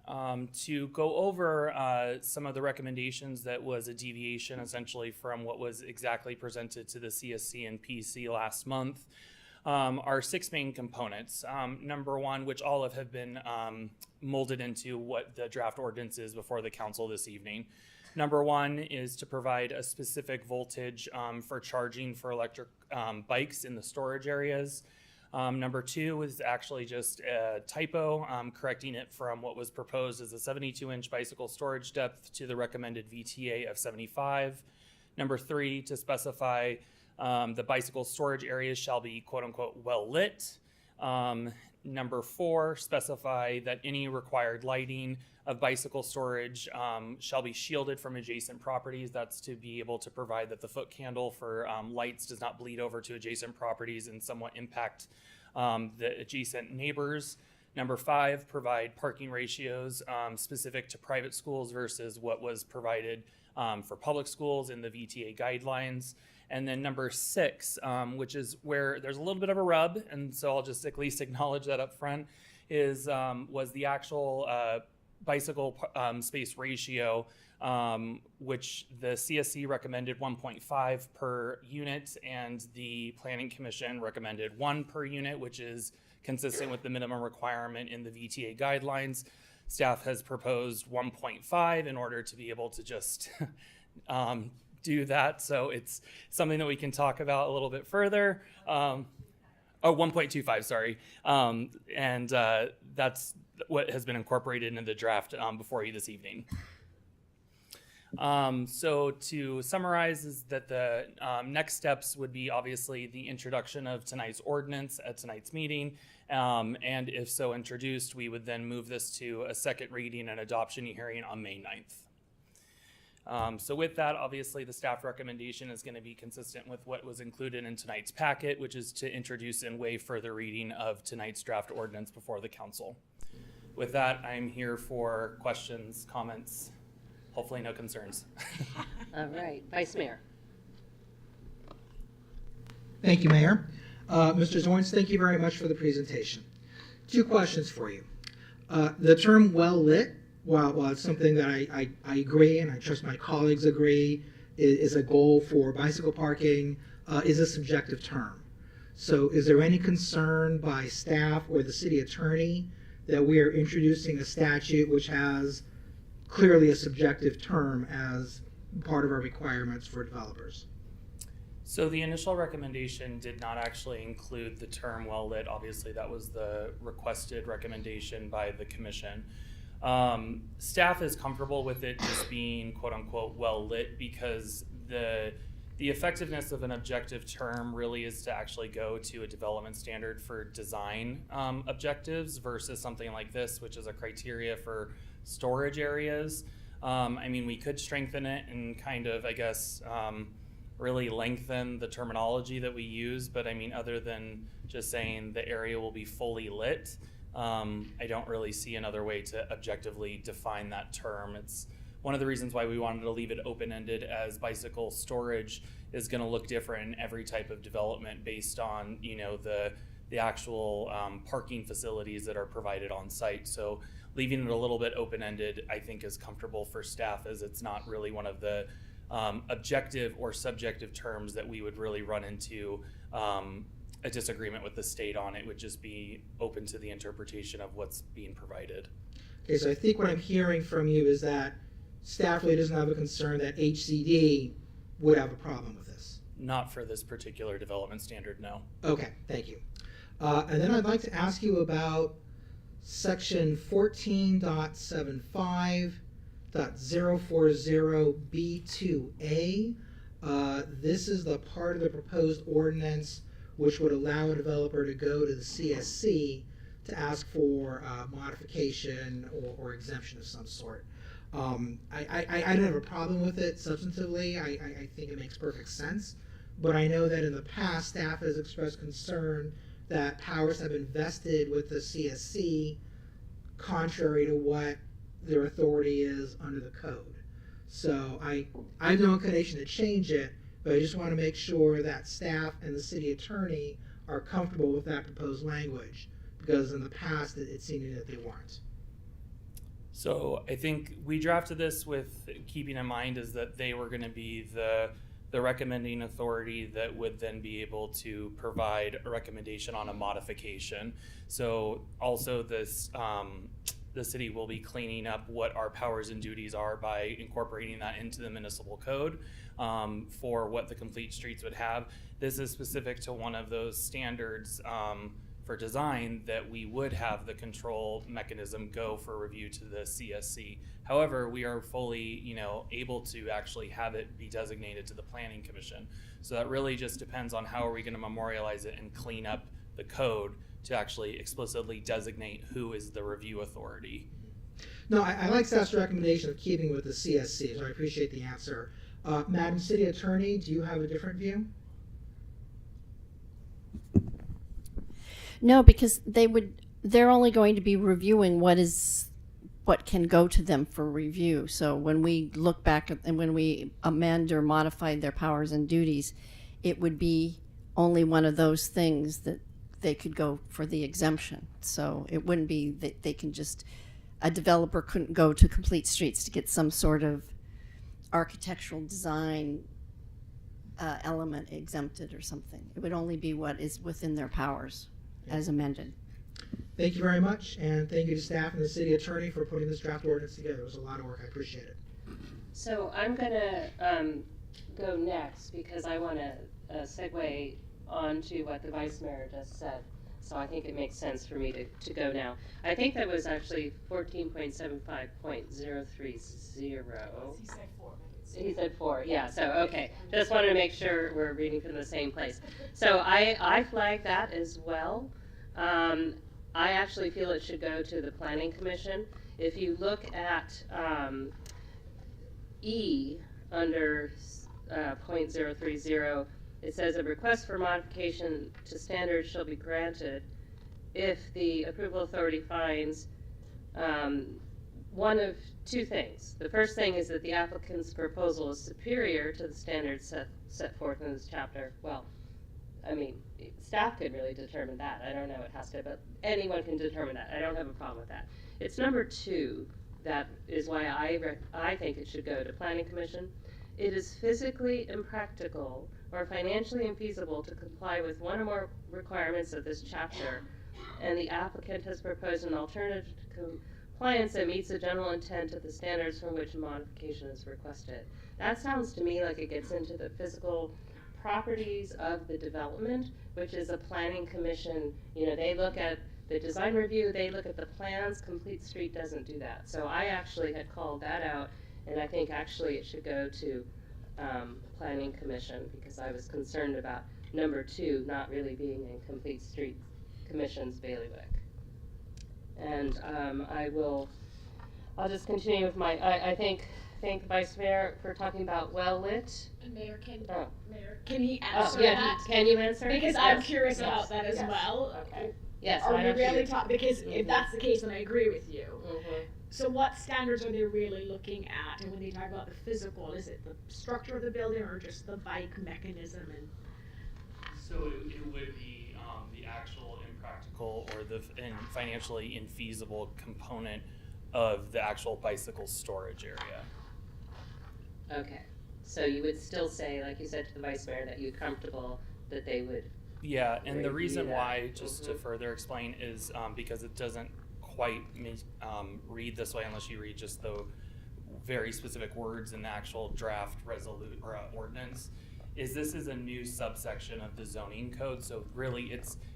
To go over some of the recommendations that was a deviation essentially from what was exactly presented to the CSC and PC last month. Are 6 main components. Number 1, which all have been molded into what the draft ordinance is before the council this evening. Number 1 is to provide a specific voltage for charging for electric bikes in the storage areas. Number 2 is actually just a typo, correcting it from what was proposed as a 72-inch bicycle storage depth to the recommended VTA of 75. Number 3, to specify the bicycle storage areas shall be quote unquote well lit. Number 4, specify that any required lighting of bicycle storage shall be shielded from adjacent properties. That's to be able to provide that the foot candle for lights does not bleed over to adjacent properties and somewhat impact the adjacent neighbors. Number 5, provide parking ratios specific to private schools versus what was provided for public schools in the VTA guidelines. And then number 6, which is where there's a little bit of a rub, and so I'll just at least acknowledge that up front, is was the actual bicycle space ratio, which the CSC recommended 1.5 per unit, and the Planning Commission recommended 1 per unit, which is consistent with the minimum requirement in the VTA guidelines. Staff has proposed 1.5 in order to be able to just do that, so it's something that we can talk about a little bit further. 1.25, sorry. And that's what has been incorporated into the draft before you this evening. So to summarize is that the next steps would be obviously the introduction of tonight's ordinance at tonight's meeting. And if so introduced, we would then move this to a second reading and adoption hearing on May 9th. So with that, obviously the staff recommendation is going to be consistent with what was included in tonight's packet, which is to introduce and waive further reading of tonight's draft ordinance before the council. With that, I'm here for questions, comments, hopefully no concerns. All right, Vice Mayor. Thank you, Mayor. Mr. Zoinks, thank you very much for the presentation. 2 questions for you. The term well lit, while it's something that I agree, and I trust my colleagues agree, is a goal for bicycle parking, is a subjective term. So is there any concern by staff or the city attorney that we are introducing a statute which has clearly a subjective term as part of our requirements for developers? So the initial recommendation did not actually include the term well lit. Obviously, that was the requested recommendation by the commission. Staff is comfortable with it just being quote unquote well lit because the effectiveness of an objective term really is to actually go to a development standard for design objectives versus something like this, which is a criteria for storage areas. I mean, we could strengthen it and kind of, I guess, really lengthen the terminology that we use, but I mean, other than just saying the area will be fully lit, I don't really see another way to objectively define that term. It's one of the reasons why we wanted to leave it open-ended, as bicycle storage is going to look different in every type of development based on, you know, the actual parking facilities that are provided on site. So leaving it a little bit open-ended, I think, is comfortable for staff, as it's not really one of the objective or subjective terms that we would really run into a disagreement with the state on. It would just be open to the interpretation of what's being provided. Okay, so I think what I'm hearing from you is that staff really doesn't have a concern that HCD would have a problem with this. Not for this particular development standard, no. Okay, thank you. And then I'd like to ask you about section 14.75.040B2A. This is the part of the proposed ordinance which would allow a developer to go to the CSC to ask for modification or exemption of some sort. I don't have a problem with it substantively. I think it makes perfect sense. But I know that in the past, staff has expressed concern that powers have been vested with the CSC contrary to what their authority is under the code. So I have no inclination to change it, but I just want to make sure that staff and the city attorney are comfortable with that proposed language, because in the past it seemed that they weren't. So I think we drafted this with keeping in mind is that they were going to be the recommending authority that would then be able to provide a recommendation on a modification. So also this, the city will be cleaning up what our powers and duties are by incorporating that into the municipal code for what the complete streets would have. This is specific to one of those standards for design that we would have the control mechanism go for review to the CSC. However, we are fully, able to actually have it be designated to the Planning Commission. So that really just depends on how are we going to memorialize it and clean up the code to actually explicitly designate who is the review authority. No, I like staff's recommendation of keeping with the CSC, so I appreciate the answer. Madam City Attorney, do you have a different view? No, because they're only going to be reviewing what can go to them for review. So when we look back at, and when we amend or modify their powers and duties, it would be only one of those things that they could go for the exemption. So it wouldn't be that they can just, a developer couldn't go to Complete Streets to get some sort of architectural design element exempted or something. It would only be what is within their powers as amended. Thank you very much, and thank you to staff and the city attorney for putting this draft ordinance together. It was a lot of work. I appreciate it. So I'm going to go next because I want to segue on to what the vice mayor just said. So I think it makes sense for me to go now. I think that was actually 14.75.030. He said 4. He said 4, yeah, so okay. Just wanted to make sure we're reading from the same place. So I flagged that as well. I actually feel it should go to the Planning Commission. If you look at E under .030, it says a request for modification to standards shall be granted if the approval authority finds one of two things. The first thing is that the applicant's proposal is superior to the standards set forth in this chapter. Well, I mean, staff could really determine that. I don't know, it has to, but anyone can determine that. I don't have a problem with that. It's number 2 that is why I think it should go to Planning Commission. It is physically impractical or financially infeasible to comply with one or more requirements of this chapter, and the applicant has proposed an alternative to compliance that meets the general intent of the standards from which a modification is requested. That sounds to me like it gets into the physical properties of the development, which is a planning commission. You know, they look at the design review, they look at the plans. Complete Street doesn't do that. So I actually had called that out, and I think actually it should go to planning commission, because I was concerned about number 2 not really being in Complete Street Commission's bailiwick. And I'll just continue with my, I thank the Vice Mayor for talking about well-lit. Mayor, Oh. Mayor, can he answer yeah, that? Can you answer? Because Yes. I'm curious Yes. about that as Yes. well. Okay. Yes. Are why we don't really you? talking? Because if that's the case, then I agree with you. Mhm. So what standards are they really looking at? And when they talk about the physical, is it the structure of the building or just the bike mechanism? And So it would be the actual impractical or the financially infeasible component of the actual bicycle storage area. Okay. So you would still say, like you said to the Vice Mayor, that you're comfortable that they would. Yeah, and the reason review that. why, just to further explain, is because it doesn't quite read this way unless you read just the very specific words in the actual draft ordinance. This is a new subsection of the zoning code, so really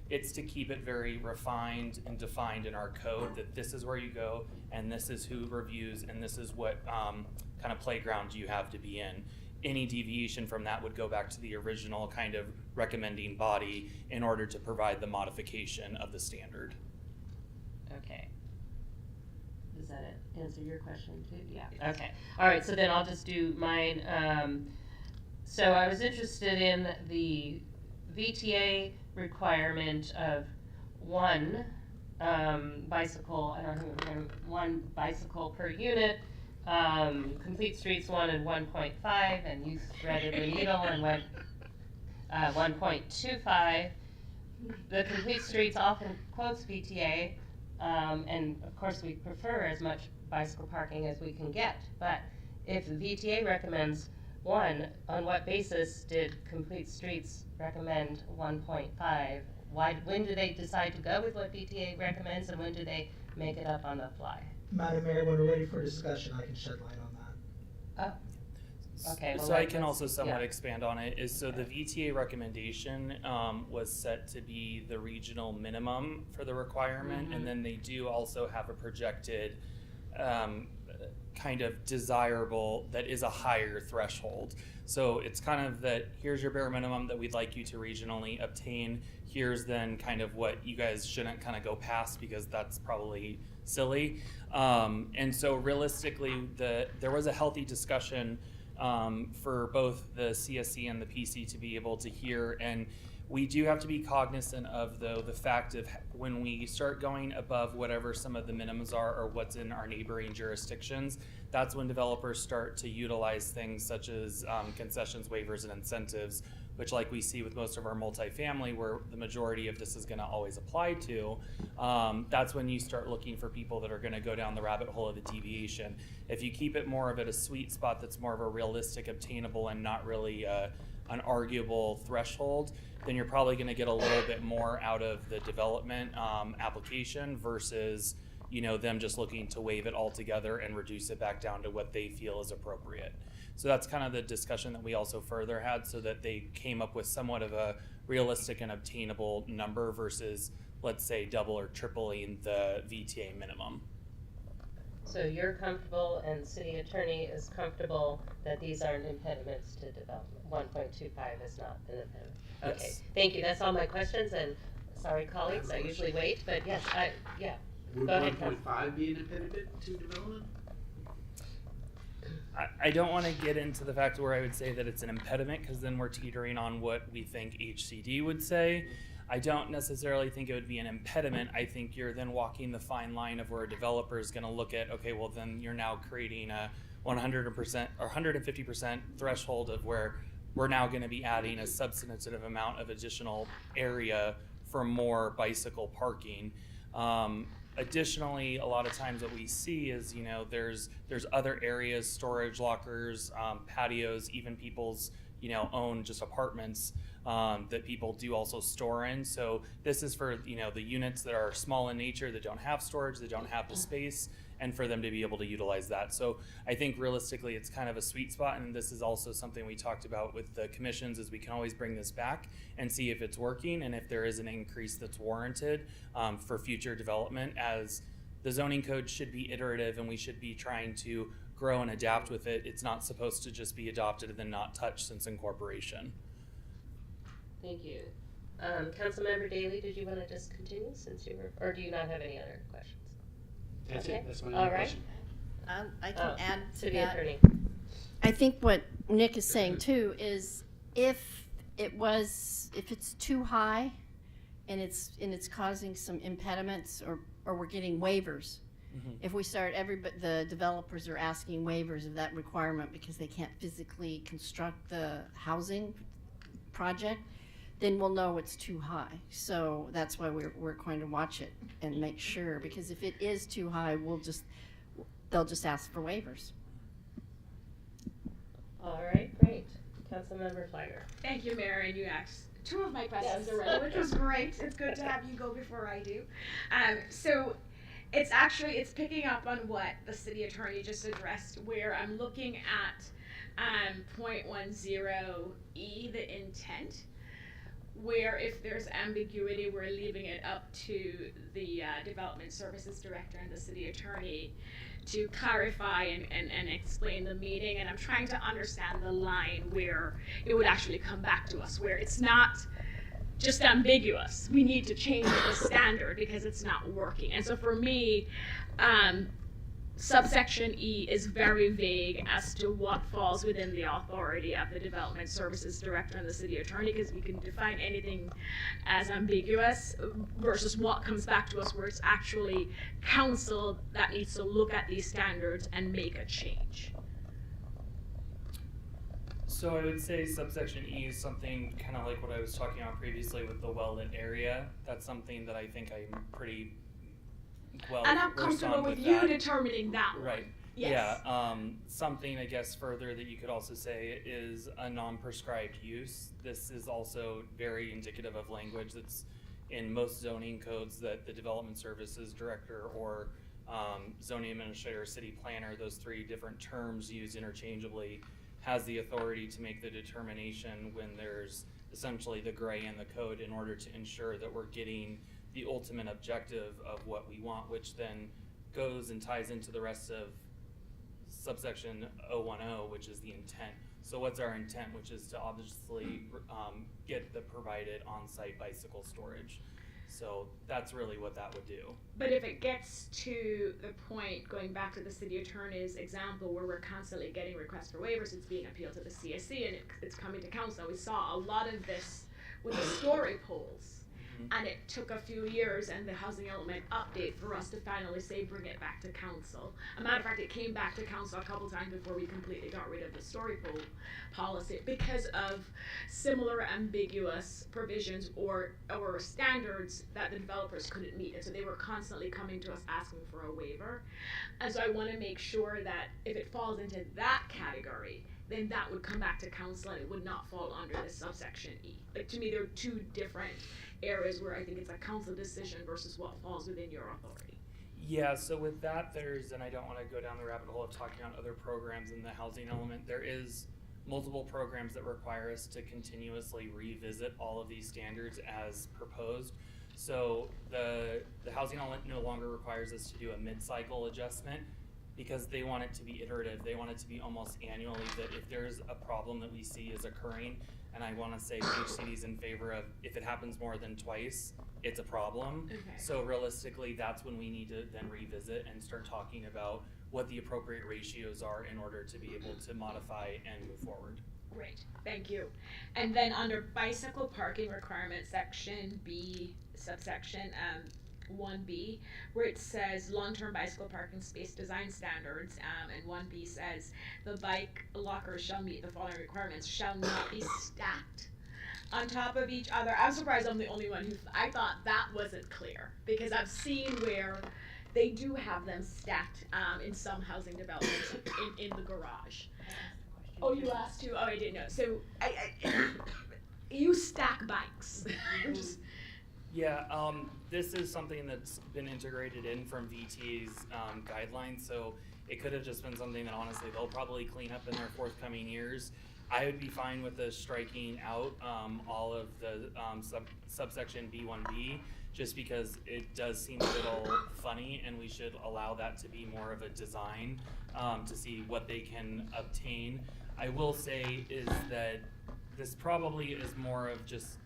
it's to keep it very refined and defined in our code that this is where you go and this is who reviews and this is what kind of playground you have to be in. Any deviation from that would go back to the original kind of recommending body in order to provide the modification of the standard. Okay. Does that answer your question too? Yeah. Okay. All right. So then I'll just do mine. So I was interested in the VTA requirement of one bicycle. I don't know, one bicycle per unit. Complete Streets wanted 1.5, and you threaded the needle and went 1.25. The Complete Streets often quotes VTA, and of course we prefer as much bicycle parking as we can get. But if the VTA recommends 1, on what basis did Complete Streets recommend 1.5? When do they decide to go with what VTA recommends, and when do they make it up on the fly? Madam Mayor, when we're ready for discussion, I can shed light on that. Oh. Okay. Well, So I can also somewhat expand on it. The VTA recommendation was set to be the regional minimum for the requirement, and then they do also have a projected kind of desirable that is a higher threshold. So it's kind of that here's your bare minimum that we'd like you to regionally obtain. Here's then kind of what you guys shouldn't kind of go past because that's probably silly. And so realistically, there was a healthy discussion for both the CSC and the PC to be able to hear. And we do have to be cognizant of, though, the fact of when we start going above whatever some of the minimums are or what's in our neighboring jurisdictions, that's when developers start to utilize things such as concessions, waivers, and incentives, which like we see with most of our multifamily where the majority of this is going to always apply to, that's when you start looking for people that are going to go down the rabbit hole of the deviation. If you keep it more of at a sweet spot that's more of a realistic, obtainable, and not really an arguable threshold, then you're probably going to get a little bit more out of the development application versus them just looking to waive it altogether and reduce it back down to what they feel is appropriate. So that's kind of the discussion that we also further had, so that they came up with somewhat of a realistic and obtainable number versus, let's say, double or tripling the VTA minimum. So you're comfortable, and City Attorney is comfortable that these aren't impediments to development. 1.25 is not an impediment. Okay, Yes. Thank you. That's all my questions, and sorry, colleagues, I usually wait, but yes, Would Go ahead, 1.5 be an impediment to development? I don't want to get into the fact where I would say that it's an impediment, because then we're teetering on what we think HCD would say. I don't necessarily think it would be an impediment. I think you're then walking the fine line of where a developer is going to look at, okay, well then you're now creating a 100% or 150% threshold of where we're now going to be adding a substantive amount of additional area for more bicycle parking. Additionally, a lot of times what we see is, there's other areas, storage lockers, patios, even people's, own just apartments that people do also store in. So this is for, the units that are small in nature, that don't have storage, that don't have the space, and for them to be able to utilize that. So I think realistically it's kind of a sweet spot, and this is also something we talked about with the commissions, is we can always bring this back and see if it's working and if there is an increase that's warranted for future development, as the zoning code should be iterative and we should be trying to grow and adapt with it. It's not supposed to just be adopted and then not touched since incorporation. Thank you. Councilmember Daley, did you want to just continue since you were, or do you not have any other questions? That's Okay. it. That's my All only right. question. I can add to City that. Attorney. I think what Nick is saying too is if it's too high and it's causing some impediments, or we're getting waivers. If we start, the developers are asking waivers of that requirement because they can't physically construct the housing project, then we'll know it's too high. So that's why we're going to watch it and make sure, because if it is too high, they'll just ask for waivers. All right, great. Councilmember Flagger. Thank you, Mayor, and you asked two of my questions already, which was great. It's good to have you go before I do. So it's picking up on what the city attorney just addressed, where I'm looking at 0.10E, the intent, where if there's ambiguity, we're leaving it up to the Development Services Director and the city attorney to clarify and explain the meaning. And I'm trying to understand the line where it would actually come back to us, where it's not just ambiguous. We need to change the standard because it's not working. And so for me, subsection E is very vague as to what falls within the authority of the Development Services Director and the City Attorney, because we can define anything as ambiguous versus what comes back to us where it's actually council that needs to look at these standards and make a change. So I would say subsection E is something kind of like what I was talking about previously with the well-lit area. That's something that I think I'm pretty well And I'm versed comfortable on with with you that. determining that one. Right. Yes. Yeah. Something I guess further that you could also say is a non-prescribed use. This is also very indicative of language that's in most zoning codes that the Development Services Director or zoning administrator, city planner, those three different terms used interchangeably, has the authority to make the determination when there's essentially the gray in the code in order to ensure that we're getting the ultimate objective of what we want, which then goes and ties into the rest of subsection 010, which is the intent. So what's our intent, which is to obviously get the provided on-site bicycle storage. So that's really what that would do. But if it gets to the point, going back to the city attorney's example, where we're constantly getting requests for waivers, it's being appealed to the CSC and it's coming to council. We saw a lot of this with the story polls. And it took a few years and the housing element update for us to finally say bring it back to council. As a matter of fact, it came back to council a couple times before we completely got rid of the story poll policy because of similar ambiguous provisions or standards that the developers couldn't meet. And so they were constantly coming to us asking for a waiver. And so I want to make sure that if it falls into that category, then that would come back to council and it would not fall under this subsection E. Like, to me, there are two different areas where I think it's a council decision versus what falls within your authority. Yeah, so with that, and I don't want to go down the rabbit hole of talking about other programs in the housing element, there is multiple programs that require us to continuously revisit all of these standards as proposed. So the housing element no longer requires us to do a mid-cycle adjustment because they want it to be iterative. They want it to be almost annually, that if there's a problem that we see is occurring, and I want to say HCD is in favor of if it happens more than twice, it's a problem. Okay. So realistically, that's when we need to then revisit and start talking about what the appropriate ratios are in order to be able to modify and move forward. Great, thank you. And then under bicycle parking requirements, section B, subsection 1B, where it says long-term bicycle parking space design standards, and 1B says the bike lockers shall meet the following requirements, shall not be stacked on top of each other. I'm surprised I'm the only one who, I thought that wasn't clear, because I've seen where they do have them stacked in some housing developments in the garage. Oh, you asked too? Oh, I didn't know. So you stack bikes. Just, Yeah, this is something that's been integrated in from VT's guidelines, so it could have just been something that honestly they'll probably clean up in their forthcoming years. I would be fine with the striking out all of the subsection B1B, just because it does seem a little funny, and we should allow that to be more of a design to see what they can obtain. I will say is that this probably is more of just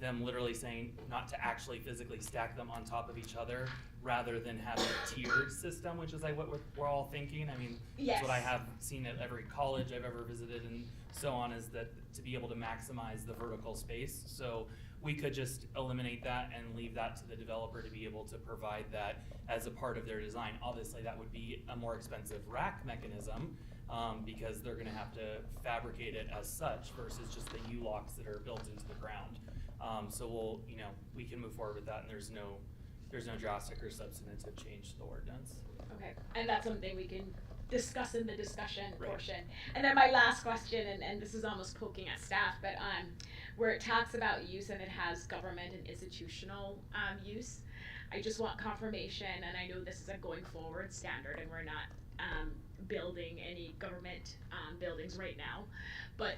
them literally saying not to actually physically stack them on top of each other, rather than have a tiered system, which is like what we're all thinking. I mean, yes. That's what I have seen at every college I've ever visited and so on, is that to be able to maximize the vertical space. So we could just eliminate that and leave that to the developer to be able to provide that as a part of their design. Obviously, that would be a more expensive rack mechanism, because they're gonna have to fabricate it as such versus just the U-locks that are built into the ground. So we'll, we can move forward with that, and there's no drastic or substantive change to the ordinance. Okay, and that's something we can discuss in the discussion portion. And then my last question, and this is almost poking at staff, but where it talks about use and it has government and institutional use, I just want confirmation, and I know this is a going forward standard, and we're not building any government buildings right now, but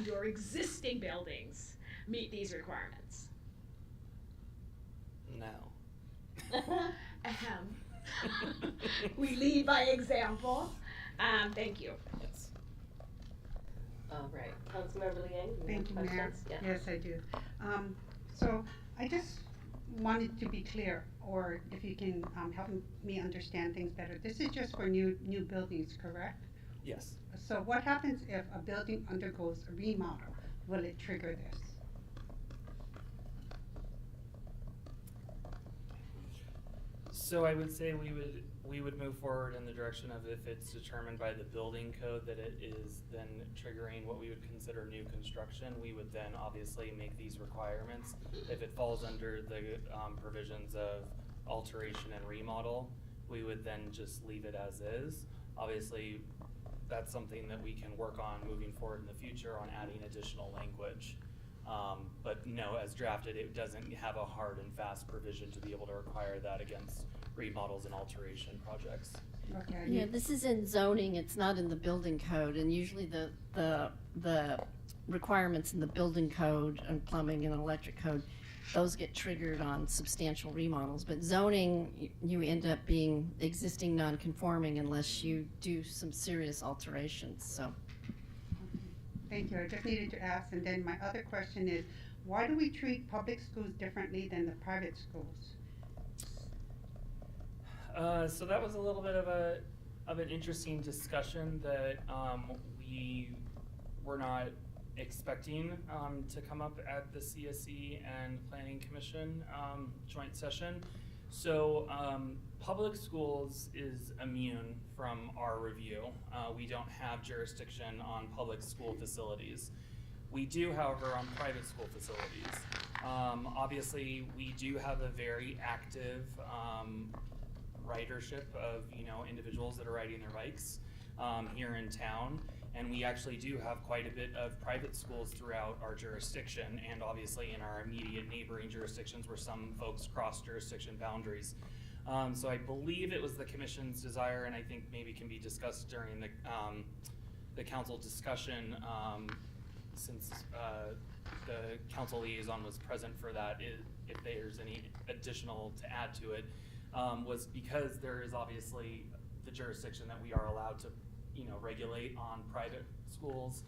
your existing buildings meet these requirements? No. We lead by example. Thank you. Yes. All right, Councilmember Liang, you Thank you, have Mayor. questions? Yeah. Yes, I do. So I just wanted to be clear, or if you can help me understand things better. This is just for new buildings, correct? Yes. So what happens if a building undergoes a remodel? Will it trigger this? So I would say we would move forward in the direction of, if it's determined by the building code that it is then triggering what we would consider new construction, we would then obviously make these requirements. If it falls under the provisions of alteration and remodel, we would then just leave it as is. Obviously, that's something that we can work on moving forward in the future on adding additional language. But no, as drafted, it doesn't have a hard and fast provision to be able to require that against remodels and alteration projects. Okay. Yeah, this is in zoning, it's not in the building code, and usually the requirements in the building code and plumbing and electric code, those get triggered on substantial remodels, but zoning, you end up being existing non-conforming unless you do some serious alterations, so. Thank you. I just needed to ask. And then my other question is, why do we treat public schools differently than the private schools? So that was a little bit of an interesting discussion that we were not expecting to come up at the CSE and Planning Commission joint session. So public schools is immune from our review. We don't have jurisdiction on public school facilities. We do, however, on private school facilities. Obviously, we do have a very active ridership of individuals that are riding their bikes here in town. And we actually do have quite a bit of private schools throughout our jurisdiction, and obviously in our immediate neighboring jurisdictions where some folks cross jurisdiction boundaries. So I believe it was the commission's desire, and I think maybe can be discussed during the council discussion, since the council liaison was present for that, if there's any additional to add to it, was because there is obviously the jurisdiction that we are allowed to regulate on private schools,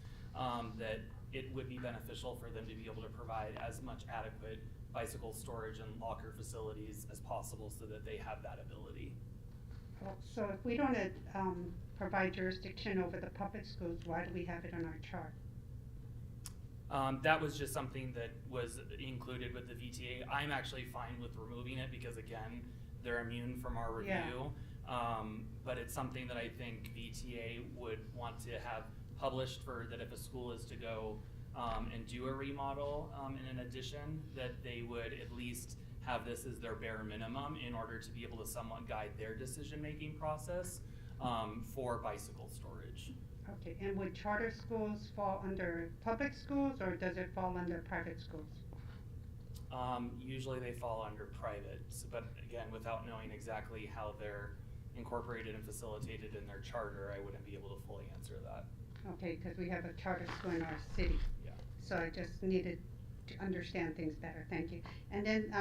that it would be beneficial for them to be able to provide as much adequate bicycle storage and locker facilities as possible so that they have that ability. So if we don't provide jurisdiction over the public schools, why do we have it on our chart? That was just something that was included with the VTA. I'm actually fine with removing it because, again, they're immune from our review. Yeah. But it's something that I think VTA would want to have published, for that if a school is to go and do a remodel in an addition, that they would at least have this as their bare minimum in order to be able to somewhat guide their decision-making process for bicycle storage. Okay, and would charter schools fall under public schools or does it fall under private schools? Usually they fall under private, but again, without knowing exactly how they're incorporated and facilitated in their charter, I wouldn't be able to fully answer that. Okay, because we have a charter school in our city. Yeah. So I just needed to understand things better. Thank you. And then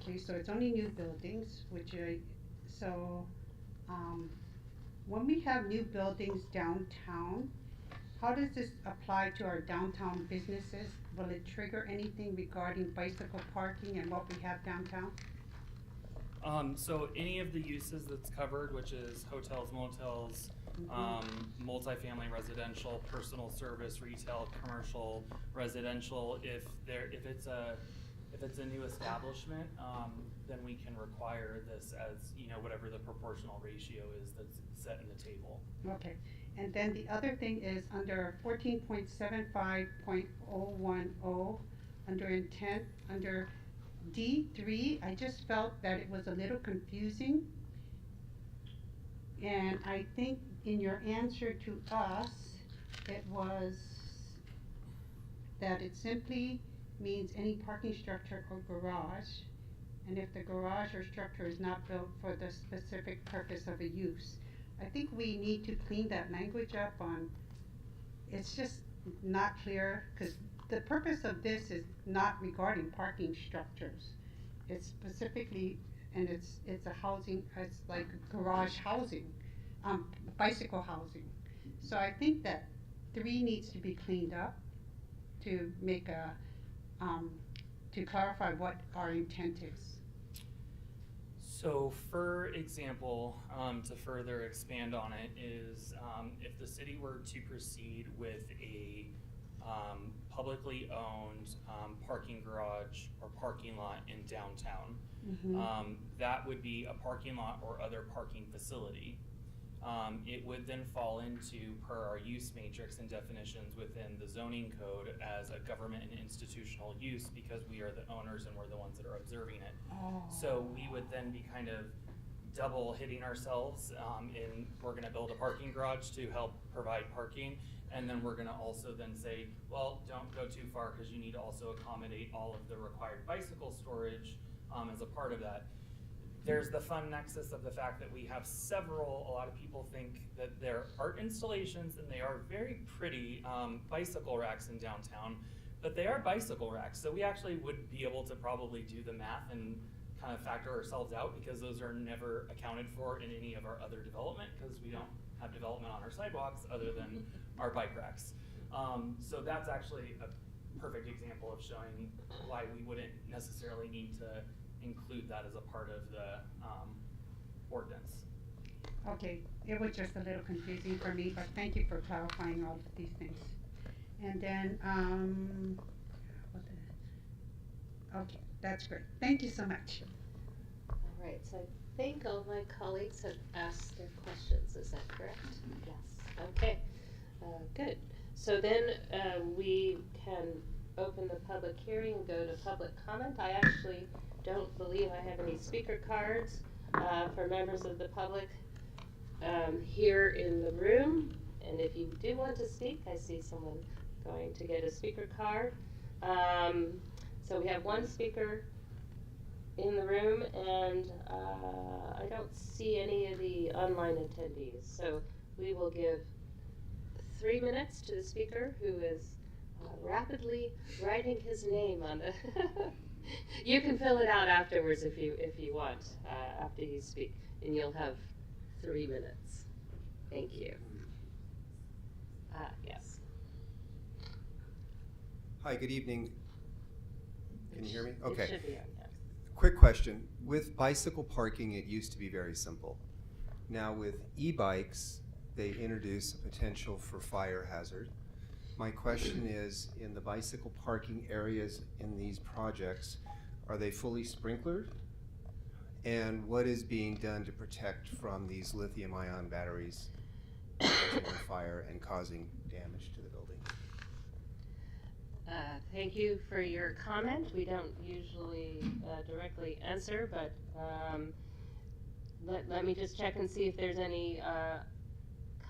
okay, so it's only new buildings, when we have new buildings downtown, how does this apply to our downtown businesses? Will it trigger anything regarding bicycle parking and what we have downtown? So any of the uses that's covered, which is hotels, motels, multifamily residential, personal service, retail, commercial, residential, if it's a new establishment, then we can require this as, whatever the proportional ratio is that's set in the table. Okay, and then the other thing is under 14.75.010, under intent, under D3, I just felt that it was a little confusing. And I think in your answer to us, it was that it simply means any parking structure or garage, and if the garage or structure is not built for the specific purpose of a use. I think we need to clean that language up on, it's just not clear, because the purpose of this is not regarding parking structures. It's specifically, and it's a housing, it's like garage housing, bicycle housing. So I think that 3 needs to be cleaned up to make to clarify what our intent is. So for example, to further expand on it is, if the city were to proceed with a publicly owned parking garage or parking lot in downtown, that would be a parking lot or other parking facility. It would then fall into, per our use matrix and definitions within the zoning code, as a government and institutional use, because we are the owners and we're the ones that are observing it. So we would then be kind of double hitting ourselves in, we're gonna build a parking garage to help provide parking, and then we're gonna also then say, well, don't go too far because you need to also accommodate all of the required bicycle storage as a part of that. There's the fun nexus of the fact that we have a lot of people think that they're art installations, and they are very pretty bicycle racks in downtown, but they are bicycle racks. So we actually would be able to probably do the math and kind of factor ourselves out, because those are never accounted for in any of our other development, because we don't have development on our sidewalks other than our bike racks. So that's actually a perfect example of showing why we wouldn't necessarily need to include that as a part of the ordinance. Okay, it was just a little confusing for me, but thank you for clarifying all of these things. And then, okay, that's great. Thank you so much. All right, so I think all my colleagues have asked their questions, is that correct? Yes. Okay, good. So then we can open the public hearing and go to public comment. I actually don't believe I have any speaker cards for members of the public here in the room. And if you do want to speak, I see someone going to get a speaker card. So we have one speaker in the room, and I don't see any of the online attendees. So we will give 3 minutes to the speaker, who is rapidly writing his name on the you can fill it out afterwards if you want, after you speak, and you'll have 3 minutes. Thank you. Yes. Hi, good evening. Can you hear me? Okay. It should be on, yes. Quick question. With bicycle parking, it used to be very simple. Now with e-bikes, they introduce a potential for fire hazard. My question is, in the bicycle parking areas in these projects, are they fully sprinklered? And what is being done to protect from these lithium-ion batteries catching on fire and causing damage to the building? Thank you for your comment. We don't usually directly answer, but Let me just check and see if there's any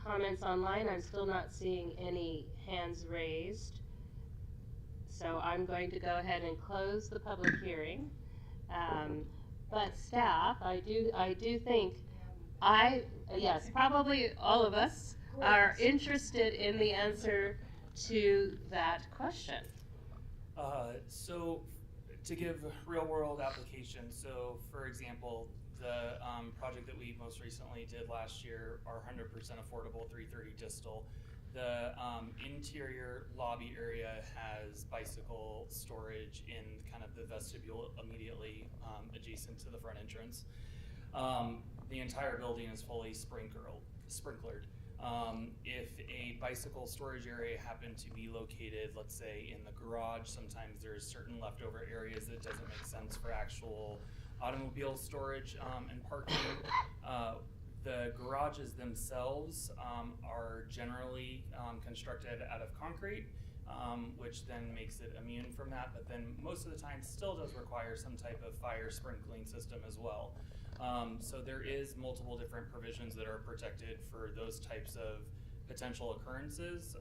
comments online. I'm still not seeing any hands raised. So I'm going to go ahead and close the public hearing. But staff, I do think yes, probably all of us are interested in the answer to that question. So to give real world applications, so for example, the project that we most recently did last year, our 100% affordable 330 Distal, the interior lobby area has bicycle storage in kind of the vestibule immediately adjacent to the front entrance. The entire building is fully sprinklered. If a bicycle storage area happened to be located, let's say in the garage, sometimes there's certain leftover areas that doesn't make sense for actual automobile storage and parking. The garages themselves are generally constructed out of concrete, which then makes it immune from that, but then most of the time still does require some type of fire sprinkling system as well. So there is multiple different provisions that are protected for those types of potential occurrences,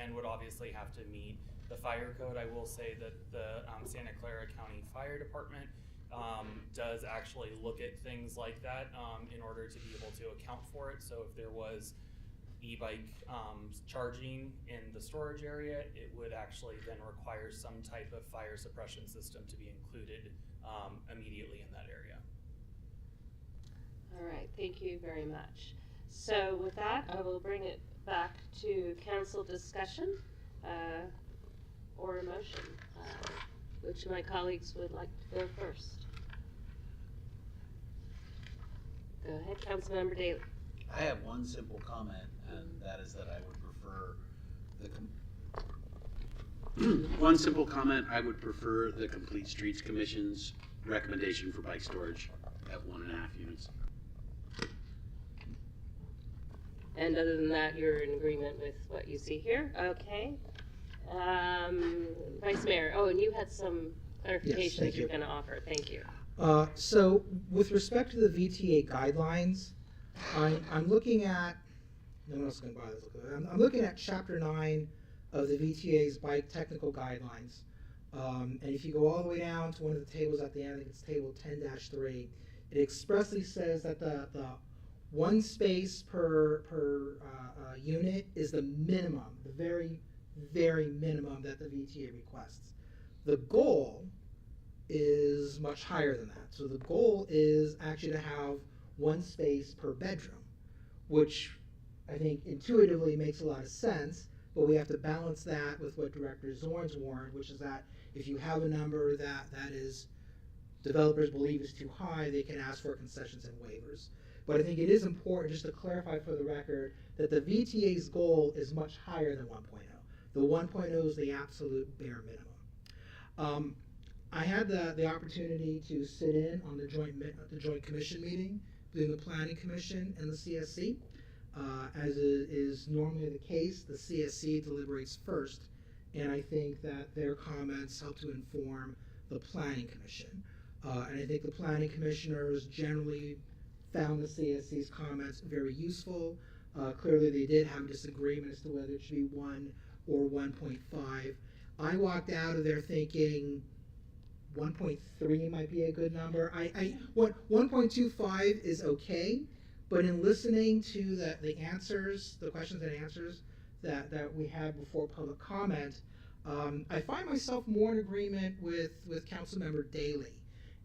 and would obviously have to meet the fire code. I will say that the Santa Clara County Fire Department does actually look at things like that in order to be able to account for it. So if there was e-bike charging in the storage area, it would actually then require some type of fire suppression system to be included immediately in that area. All right, thank you very much. So with that, I will bring it back to council discussion or a motion. Which of my colleagues would like to go first? Go ahead, Councilmember Daley. I have one simple comment, and that is that I would prefer one simple comment, I would prefer the Complete Streets Commission's recommendation for bike storage at 1.5 units. And other than that, you're in agreement with what you see here? Okay. Vice Mayor, oh, and you had some clarifications Yes, you're going to offer. Thank you. So with respect to the VTA guidelines, I'm looking at, no one else is going to bother to look at it. I'm looking at Chapter 9 of the VTA's bike technical guidelines. And if you go all the way down to one of the tables at the end, I think it's table 10-3, it expressly says that the one space per unit is the minimum, the very, very minimum that the VTA requests. The goal is much higher than that. So the goal is actually to have one space per bedroom, which I think intuitively makes a lot of sense, but we have to balance that with what Director Zorn's warned, which is that if you have a number that is developers believe is too high, they can ask for concessions and waivers. But I think it is important just to clarify for the record that the VTA's goal is much higher than 1.0. The 1.0 is the absolute bare minimum. I had the opportunity to sit in on the joint commission meeting between the Planning Commission and the CSC. As is normally the case, the CSC deliberates first, and I think that their comments help to inform the Planning Commission. And I think the Planning Commissioners generally found the CSC's comments very useful. Clearly they did have a disagreement as to whether it should be 1 or 1.5. I walked out of there thinking 1.3 might be a good number. 1.25 is okay, but in listening to the answers, the questions and answers that we had before public comment, I find myself more in agreement with Councilmember Daley.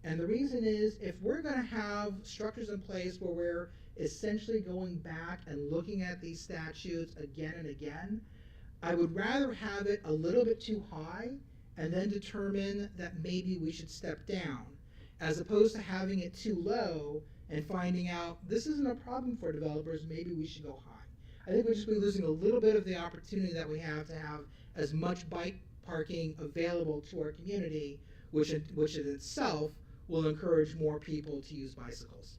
And the reason is, if we're going to have structures in place where we're essentially going back and looking at these statutes again and again, I would rather have it a little bit too high and then determine that maybe we should step down, as opposed to having it too low and finding out this isn't a problem for developers, maybe we should go high. I think we'd just be losing a little bit of the opportunity that we have to have as much bike parking available to our community, which in itself will encourage more people to use bicycles.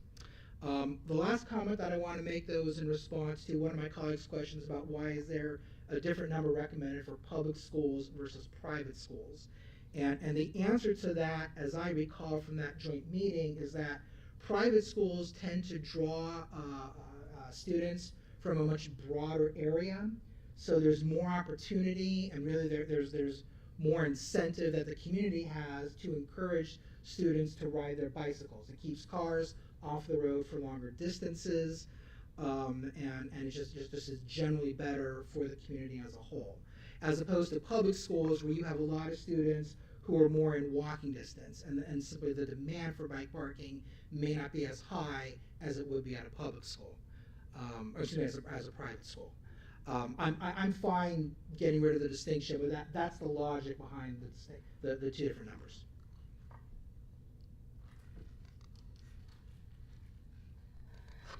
The last comment that I want to make, though, is in response to one of my colleagues' questions about why is there a different number recommended for public schools versus private schools. And the answer to that, as I recall from that joint meeting, is that Private schools tend to draw students from a much broader area, so there's more opportunity, and really there's more incentive that the community has to encourage students to ride their bicycles. It keeps cars off the road for longer distances, and it just is generally better for the community as a whole. As opposed to public schools where you have a lot of students who are more in walking distance, and simply the demand for bike parking may not be as high as it would be at a public school, or excuse me, as a private school. I'm fine getting rid of the distinction, but that's the logic behind the two different numbers.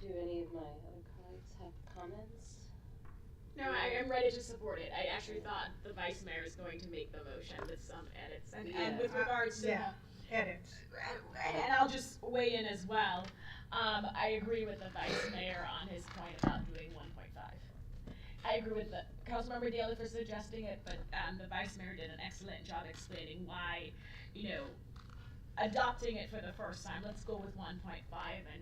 Do any of my other colleagues have comments? No, I am ready to support it. I actually thought the vice mayor is going to make the motion with some edits. And with regards to edits. And I'll just weigh in as well. I agree with the vice mayor on his point about doing 1.5. I agree with the Councilmember Daly for suggesting it, but the vice mayor did an excellent job explaining why, adopting it for the first time, let's go with 1.5,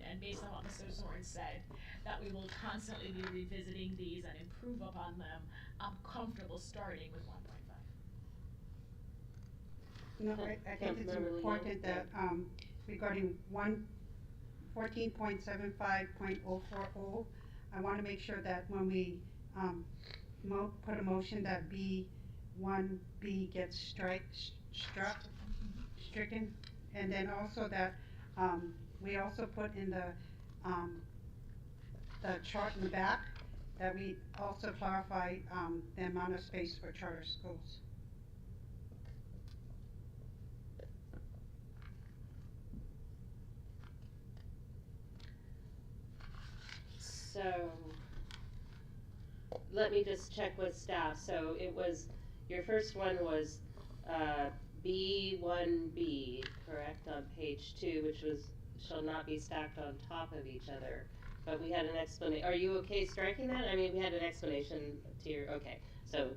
and based on what Mr. Zorn said, that we will constantly be revisiting these and improve upon them. I'm comfortable starting with 1.5. No, I think it's important that regarding 14.75.040, I want to make sure that when we put a motion that B1B gets stricken, and then also that we also put in the chart in the back that we also clarify the amount of space for charter schools. So let me just check with staff. So it was, your first one was B1B, correct, on page 2, which was shall not be stacked on top of each other. But we had an explanation. Are you okay striking that? I mean, we had an explanation to your, okay. So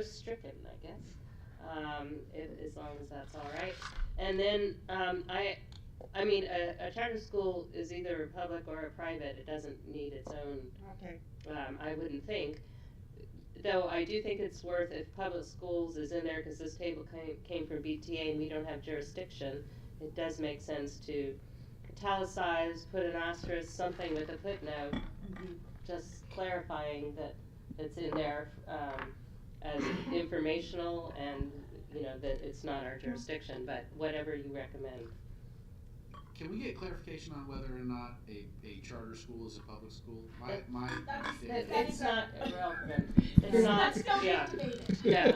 stricken, I guess, as long as that's all right. And then I mean, a charter school is either a public or a private. It doesn't need its own, okay. I wouldn't think. Though I do think it's worth, if public schools is in there, because this table came from BTA and we don't have jurisdiction, it does make sense to italicize, put an asterisk, something with a footnote, just clarifying that it's in there as informational and, that it's not our jurisdiction, but whatever you recommend. Can we get clarification on whether or not a charter school is a public school? It's not irrelevant. It's not, yeah. Yeah.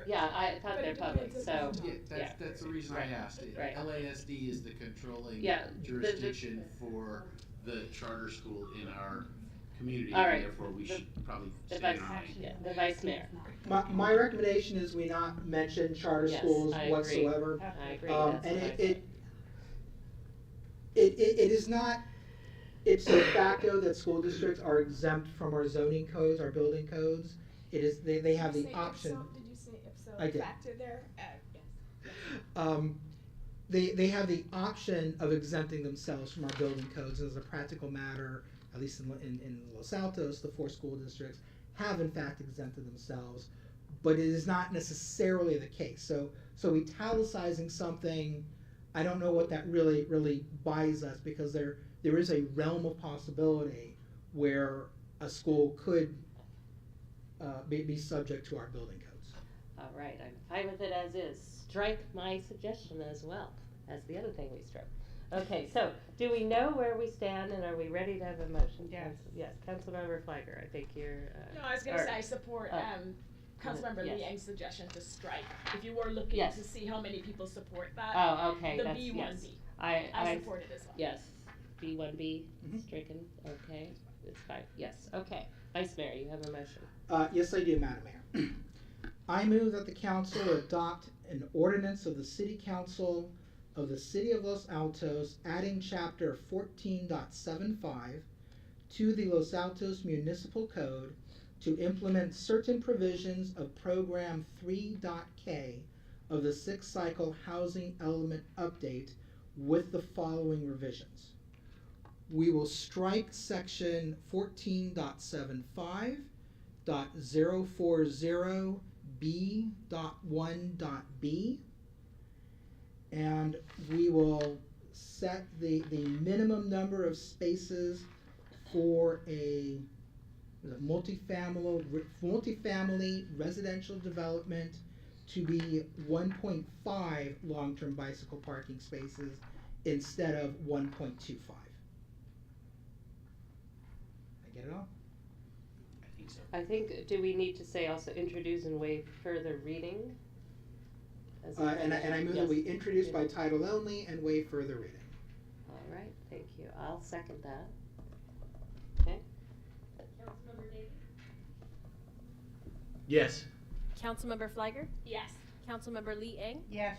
Yeah, I thought they're public, so. Yeah, that's the reason I asked. Right. LASD is the controlling jurisdiction for the charter school in our community, all right. and therefore we should probably stay in our lane. The vice mayor. My recommendation is we not mention charter schools whatsoever. I agree. And it is not ipso facto that school districts are exempt from our zoning codes, our building codes. It is they have the option. Did you say ipso I did. facto there? Yes. They have the option of exempting themselves from our building codes as a practical matter. At least in Los Altos, the 4 school districts have in fact exempted themselves, but it is not necessarily the case. So italicizing something, I don't know what that really buys us, because there is a realm of possibility where a school could be subject to our building codes. All right, I'm fine with it as is. Strike my suggestion as well as the other thing we struck. Okay, so do we know where we stand, and are we ready to have a motion? Yes. Yes, Councilmember Flagger, I think you're. No, I was going to say I support Councilmember Liang's suggestion to strike. If you were looking to see how many people support that, oh, okay, the that's, B1B. Yes. I support it as well. Yes, B1B stricken. Okay, it's fine. Yes. Okay, Vice Mayor, you have a motion. Yes, I do, Madam Mayor. I move that the council adopt an ordinance of the City Council of the City of Los Altos adding Chapter 14.75 to the Los Altos Municipal Code to implement certain provisions of Program 3.K of the sixth cycle housing element update with the following revisions. We will strike section 14.75.040B.1.b, and we will set the minimum number of spaces for a multifamily residential development to be 1.5 long-term bicycle parking spaces instead of 1.25. I get it all? I think so. I think, do we need to say also introduce and waive further reading? And I move that Yes. we introduce by title only and waive further reading. All right, thank you. I'll second that. Okay. Councilmember Davis? Yes. Councilmember Fliger? Yes. Councilmember Lee Eng? Yes.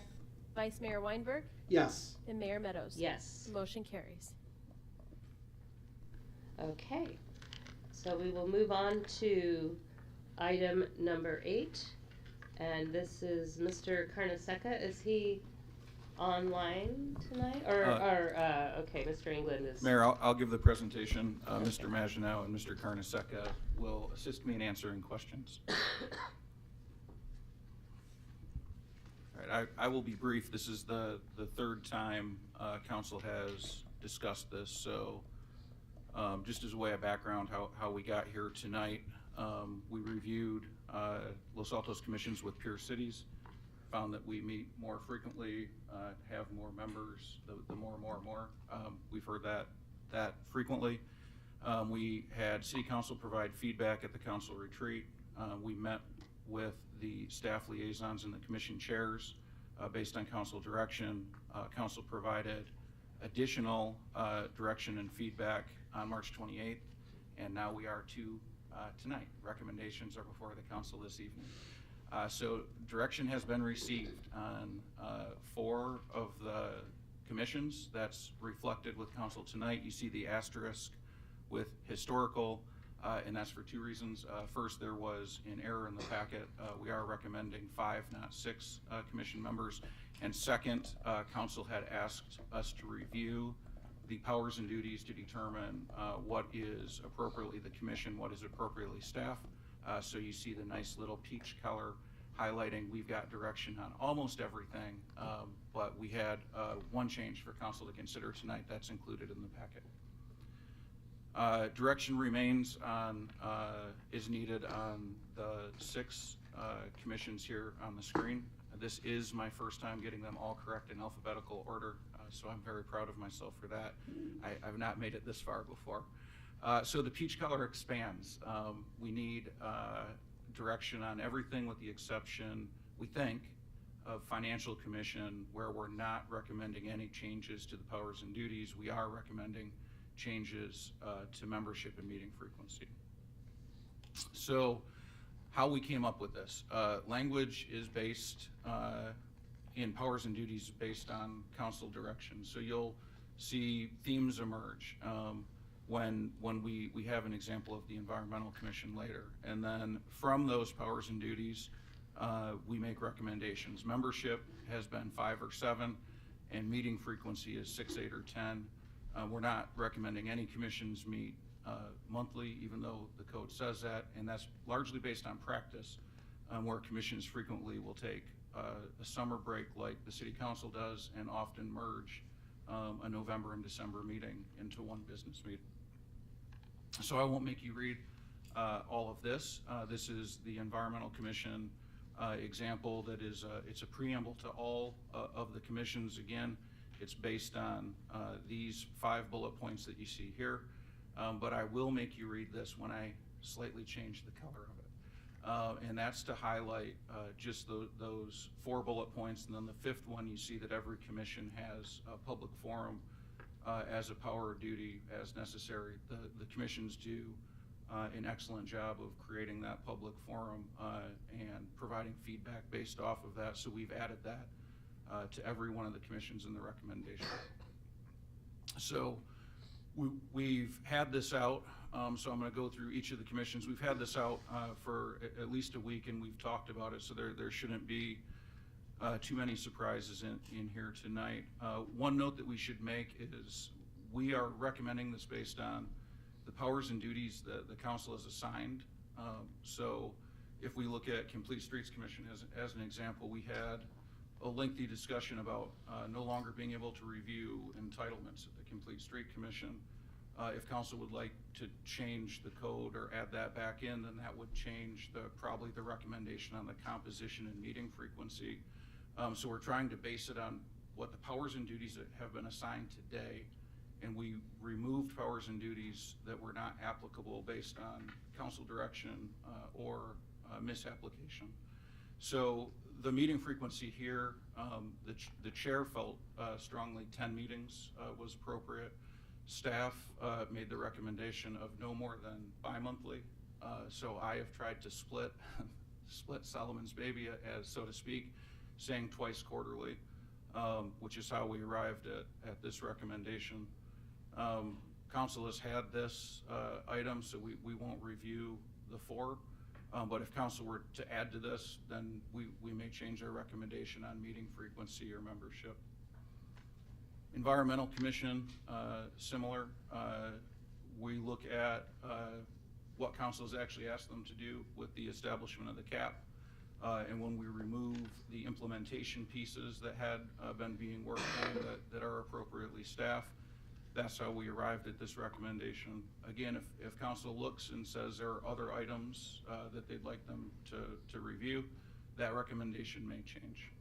Vice Mayor Weinberg? Yes. And Mayor Meadows? Yes. Motion carries. Okay. So we will move on to item number 8. And this is Mr. Carnesecca. Is he online tonight? Okay, Mr. England is. Mayor, I'll give the presentation. Mr. Maginot and Mr. Carnesecca will assist me in answering questions. All right, I will be brief. This is the third time council has discussed this. So just as a way of background, how we got here tonight, we reviewed Los Altos commissions with peer cities, found that we meet more frequently, have more members, the more. We've heard that frequently. We had city council provide feedback at the council retreat. We met with the staff liaisons and the commission chairs based on council direction. Council provided additional direction and feedback on March 28th, and now we are to tonight. Recommendations are before the council this evening. So direction has been received on 4 of the commissions. That's reflected with council tonight. You see the asterisk with historical, and that's for 2 reasons. First, there was an error in the packet. We are recommending 5, not 6 commission members. And second, council had asked us to review the powers and duties to determine what is appropriately the commission, what is appropriately staff. So you see the nice little peach color highlighting we've got direction on almost everything, but we had one change for council to consider tonight. That's included in the packet. Direction remains on, is needed on the 6 commissions here on the screen. This is my first time getting them all correct in alphabetical order, so I'm very proud of myself for that. I've not made it this far before. So the peach color expands. We need direction on everything with the exception, we think, of Financial Commission, where we're not recommending any changes to the powers and duties. We are recommending changes to membership and meeting frequency. So how we came up with this. Language is based in powers and duties based on council direction. So you'll see themes emerge when we have an example of the Environmental Commission later. And then from those powers and duties, we make recommendations. Membership has been 5 or 7, and meeting frequency is 6, 8, or 10. We're not recommending any commissions meet monthly, even though the code says that, and that's largely based on practice, where commissions frequently will take a summer break like the city council does, and often merge a November and December meeting into one business meeting. So I won't make you read all of this. This is the Environmental Commission example that is, it's a preamble to all of the commissions. Again, it's based on these 5 bullet points that you see here, but I will make you read this when I slightly change the color of it. And that's to highlight just those 4 bullet points, and then the 5th one, you see that every commission has a public forum as a power or duty as necessary. The commissions do an excellent job of creating that public forum and providing feedback based off of that, so we've added that to every one of the commissions in the recommendation. So We've had this out, so I'm going to go through each of the commissions. We've had this out for at least a week, and we've talked about it, so there shouldn't be too many surprises in here tonight. One note that we should make is we are recommending this based on the powers and duties that the council has assigned. So if we look at Complete Streets Commission as an example, we had a lengthy discussion about no longer being able to review entitlements at the Complete Street Commission. If council would like to change the code or add that back in, then that would change probably the recommendation on the composition and meeting frequency. So we're trying to base it on what the powers and duties that have been assigned today, and we removed powers and duties that were not applicable based on council direction or misapplication. So the meeting frequency here, the chair felt strongly 10 meetings was appropriate. Staff made the recommendation of no more than bi-monthly. So I have tried to split Solomon's baby, as so to speak, saying twice quarterly, which is how we arrived at this recommendation. Council has had this item, so we won't review the 4. But if council were to add to this, then we may change our recommendation on meeting frequency or membership. Environmental Commission, similar. We look at what council has actually asked them to do with the establishment of the cap. And when we remove the implementation pieces that had been being worked on that are appropriately staffed, that's how we arrived at this recommendation. Again, if council looks and says there are other items that they'd like them to review, that recommendation may change.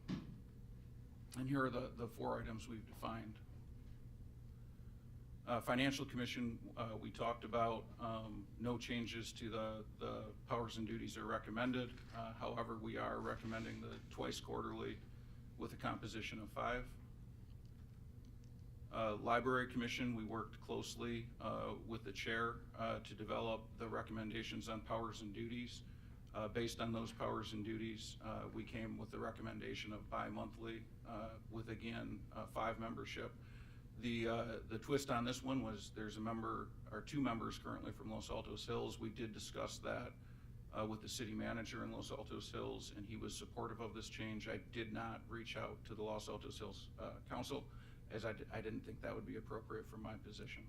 And here are the 4 items we've defined. Financial Commission, we talked about no changes to the powers and duties are recommended. However, we are recommending the twice quarterly with a composition of 5. Library Commission, we worked closely with the chair to develop the recommendations on powers and duties. Based on those powers and duties, we came with the recommendation of bi-monthly with, again, 5 membership. The twist on this one was there's a member, or 2 members currently from Los Altos Hills. We did discuss that with the city manager in Los Altos Hills, and he was supportive of this change. I did not reach out to the Los Altos Hills Council, as I didn't think that would be appropriate for my position.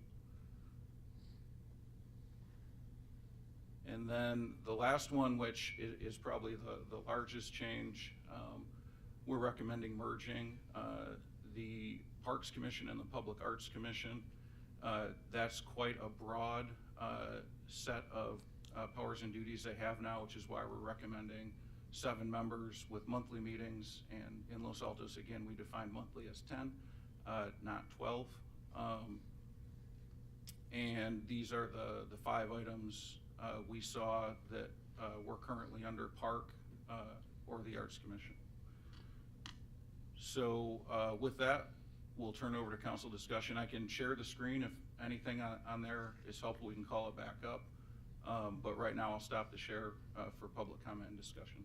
And then the last one, which is probably the largest change, we're recommending merging the Parks Commission and the Public Arts Commission. That's quite a broad set of powers and duties they have now, which is why we're recommending 7 members with monthly meetings. And in Los Altos, again, we define monthly as 10. Not 12. And these are the 5 items we saw that were currently under Park or the Arts Commission. So with that, we'll turn over to council discussion. I can share the screen. If anything on there is helpful, we can call it back up. But right now I'll stop the share for public comment and discussion.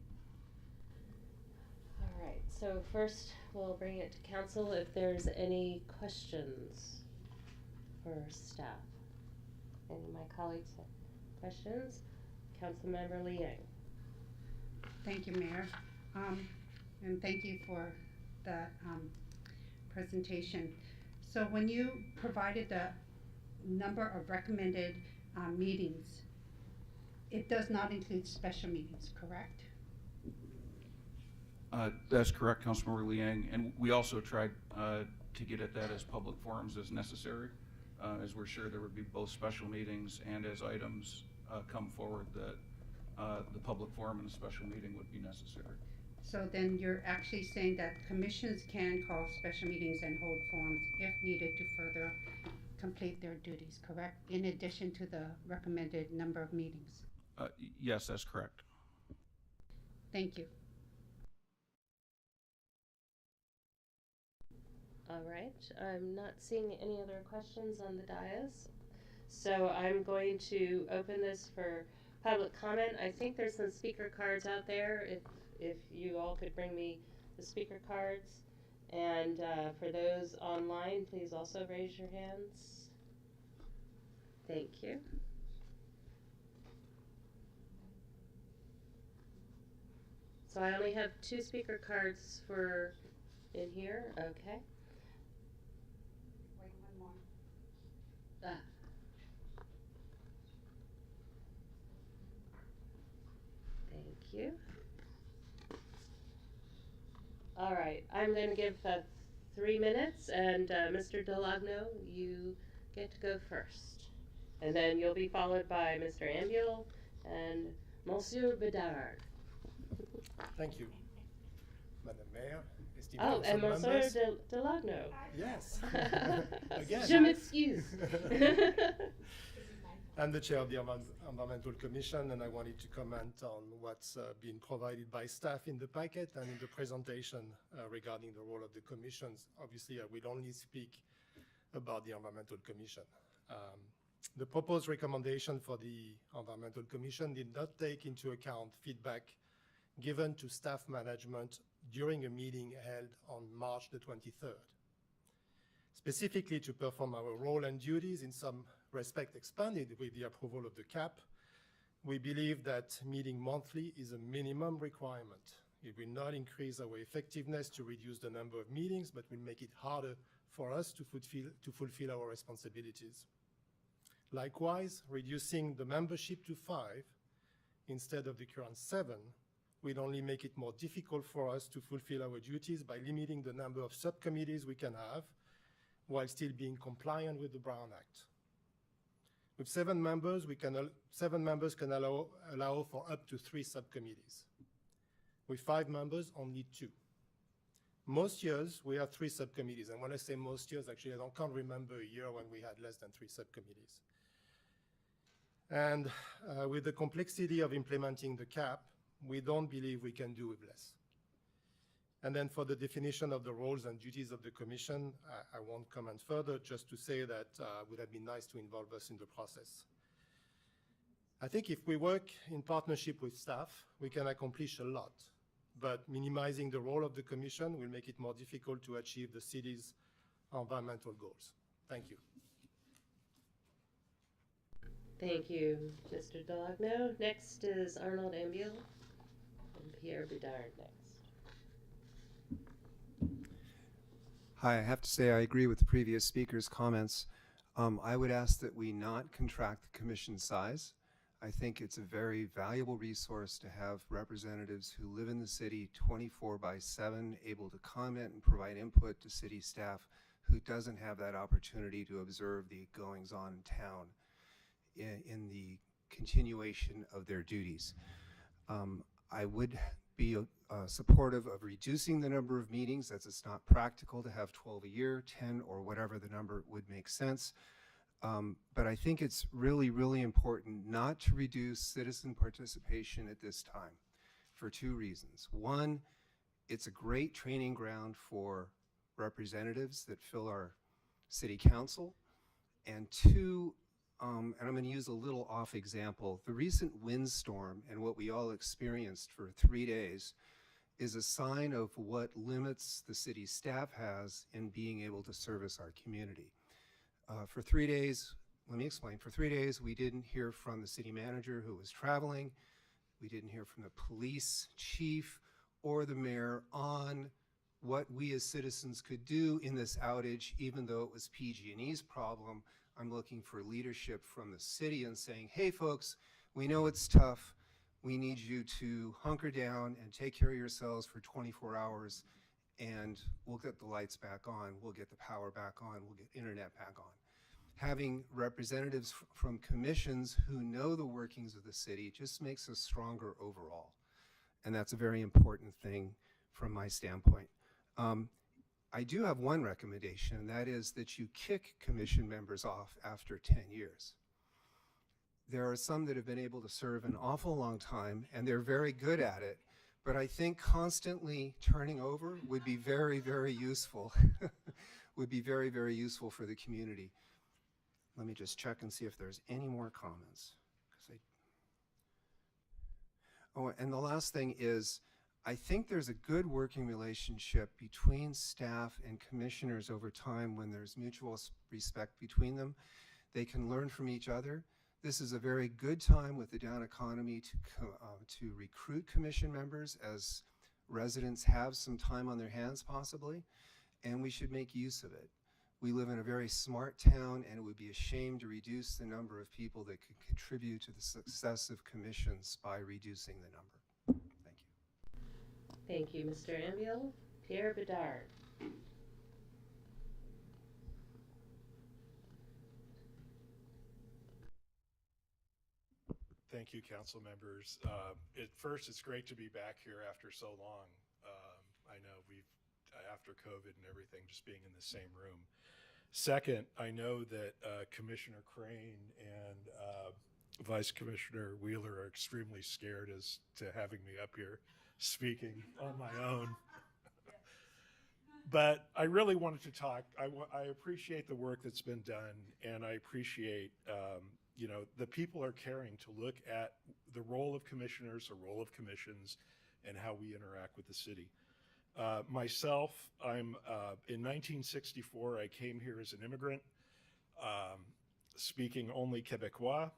All right, so first we'll bring it to council if there's any questions for staff. Any of my colleagues have questions? Councilmember Liang. Thank you, Mayor. And thank you for that presentation. So when you provided the number of recommended meetings, it does not include special meetings, correct? That's correct, Councilmember Liang, and we also tried to get at that as public forums as necessary, as we're sure there would be both special meetings and as items come forward that the public forum and a special meeting would be necessary. So then you're actually saying that commissions can call special meetings and hold forums if needed to further complete their duties, correct? In addition to the recommended number of meetings? Yes, that's correct. Thank you. All right, I'm not seeing any other questions on the dais. So I'm going to open this for public comment. I think there's some speaker cards out there. If you all could bring me the speaker cards. And for those online, please also raise your hands. Thank you. So I only have 2 speaker cards for in here. Okay. Wait, one more. Ah. Thank you. All right, I'm going to give 3 minutes, and Mr. Delagno, you get to go first. And then you'll be followed by Mr. Ambuel and Monsieur Bedard. Thank you, Madam Mayor, esteemed Oh, and council Monsieur members. Delagno. Yes. Again. Je m'excuse. I'm the chair of the Environmental Commission, and I wanted to comment on what's been provided by staff in the packet and in the presentation regarding the role of the commissions. Obviously, I will only speak about the Environmental Commission. The proposed recommendation for the Environmental Commission did not take into account feedback given to staff management during a meeting held on March the 23rd. Specifically to perform our role and duties in some respect expanded with the approval of the CAP, we believe that meeting monthly is a minimum requirement. It will not increase our effectiveness to reduce the number of meetings, but will make it harder for us to fulfill our responsibilities. Likewise, reducing the membership to 5 instead of the current 7 will only make it more difficult for us to fulfill our duties by limiting the number of subcommittees we can have while still being compliant with the Brown Act. With 7 members, 7 members can allow for up to 3 subcommittees. With 5 members, only 2. Most years, we have 3 subcommittees. And when I say most years, actually, I can't remember a year when we had less than 3 subcommittees. And with the complexity of implementing the CAP, we don't believe we can do with less. And then for the definition of the roles and duties of the Commission, I won't comment further, just to say that it would have been nice to involve us in the process. I think if we work in partnership with staff, we can accomplish a lot, but minimizing the role of the Commission will make it more difficult to achieve the city's environmental goals. Thank you. Thank you, Mr. Delagno. Next is Arnold Ambuel and Pierre Bedard next. Hi, I have to say I agree with the previous speaker's comments. I would ask that we not contract the commission size. I think it's a very valuable resource to have representatives who live in the city 24/7, able to comment and provide input to city staff who doesn't have that opportunity to observe the goings-on in town in the continuation of their duties. I would be supportive of reducing the number of meetings, as it's not practical to have 12 a year, 10 or whatever the number would make sense. But I think it's really, really important not to reduce citizen participation at this time for 2 reasons. One, it's a great training ground for representatives that fill our city council. And 2, and I'm going to use a little off example, the recent windstorm and what we all experienced for 3 days is a sign of what limits the city staff has in being able to service our community. For 3 days, let me explain, for 3 days we didn't hear from the city manager who was traveling, we didn't hear from the police chief or the mayor on what we as citizens could do in this outage, even though it was PG&E's problem. I'm looking for leadership from the city and saying, hey folks, we know it's tough. We need you to hunker down and take care of yourselves for 24 hours and we'll get the lights back on, we'll get the power back on, we'll get internet back on. Having representatives from commissions who know the workings of the city just makes us stronger overall. And that's a very important thing from my standpoint. I do have one recommendation, and that is that you kick commission members off after 10 years. There are some that have been able to serve an awful long time, and they're very good at it, but I think constantly turning over would be very, very useful, would be very, very useful for the community. Let me just check and see if there's any more comments. Oh, and the last thing is, I think there's a good working relationship between staff and commissioners over time when there's mutual respect between them. They can learn from each other. This is a very good time with the down economy to recruit commission members, as residents have some time on their hands possibly, and we should make use of it. We live in a very smart town, and it would be a shame to reduce the number of people that could contribute to the success of commissions by reducing the number. Thank you. Thank you, Mr. Ambiel. Pierre Bedard. Thank you, council members. At first, it's great to be back here after so long. I know we've, after COVID and everything, just being in the same room. Second, I know that Commissioner Crane and Vice Commissioner Wheeler are extremely scared as to having me up here speaking on my own. But I really wanted to talk. I appreciate the work that's been done, and I appreciate you know, the people are caring to look at the role of commissioners, the role of commissions, and how we interact with the city. Myself, I'm in 1964, I came here as an immigrant, speaking only Quebecois.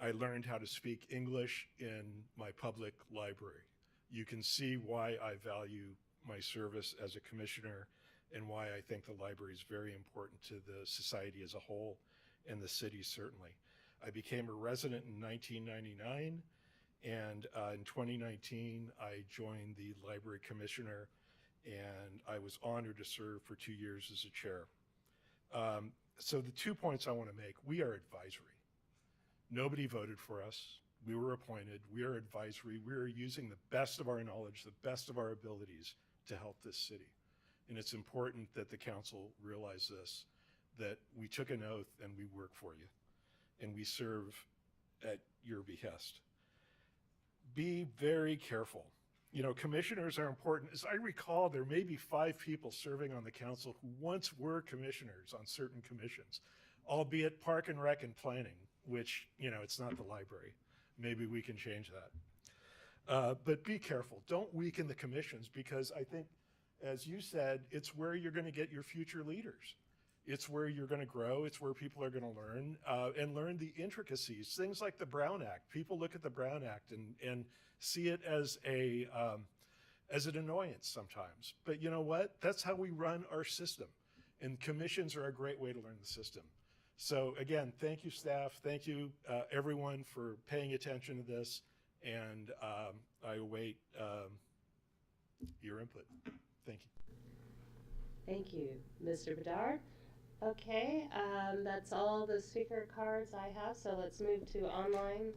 I learned how to speak English in my public library. You can see why I value my service as a commissioner and why I think the library is very important to the society as a whole and the city certainly. I became a resident in 1999, and in 2019 I joined the library commissioner, and I was honored to serve for 2 years as a chair. So the 2 points I want to make: we are advisory. Nobody voted for us. We were appointed. We are advisory. We are using the best of our knowledge, the best of our abilities to help this city. And it's important that the council realize this, that we took an oath and we work for you, and we serve at your behest. Be very careful. You know, commissioners are important. As I recall, there may be 5 people serving on the council who once were commissioners on certain commissions, albeit Park and Rec and Planning, which, you know, it's not the library. Maybe we can change that. But be careful. Don't weaken the commissions, because I think, as you said, it's where you're going to get your future leaders. It's where you're going to grow. It's where people are going to learn and learn the intricacies. Things like the Brown Act. People look at the Brown Act and see it as an annoyance sometimes. But you know what? That's how we run our system. And commissions are a great way to learn the system. So again, thank you, staff. Thank you, everyone, for paying attention to this. And I await your input. Thank you. Thank you, Mr. Bedard. Okay, that's all the speaker cards I have, so let's move to online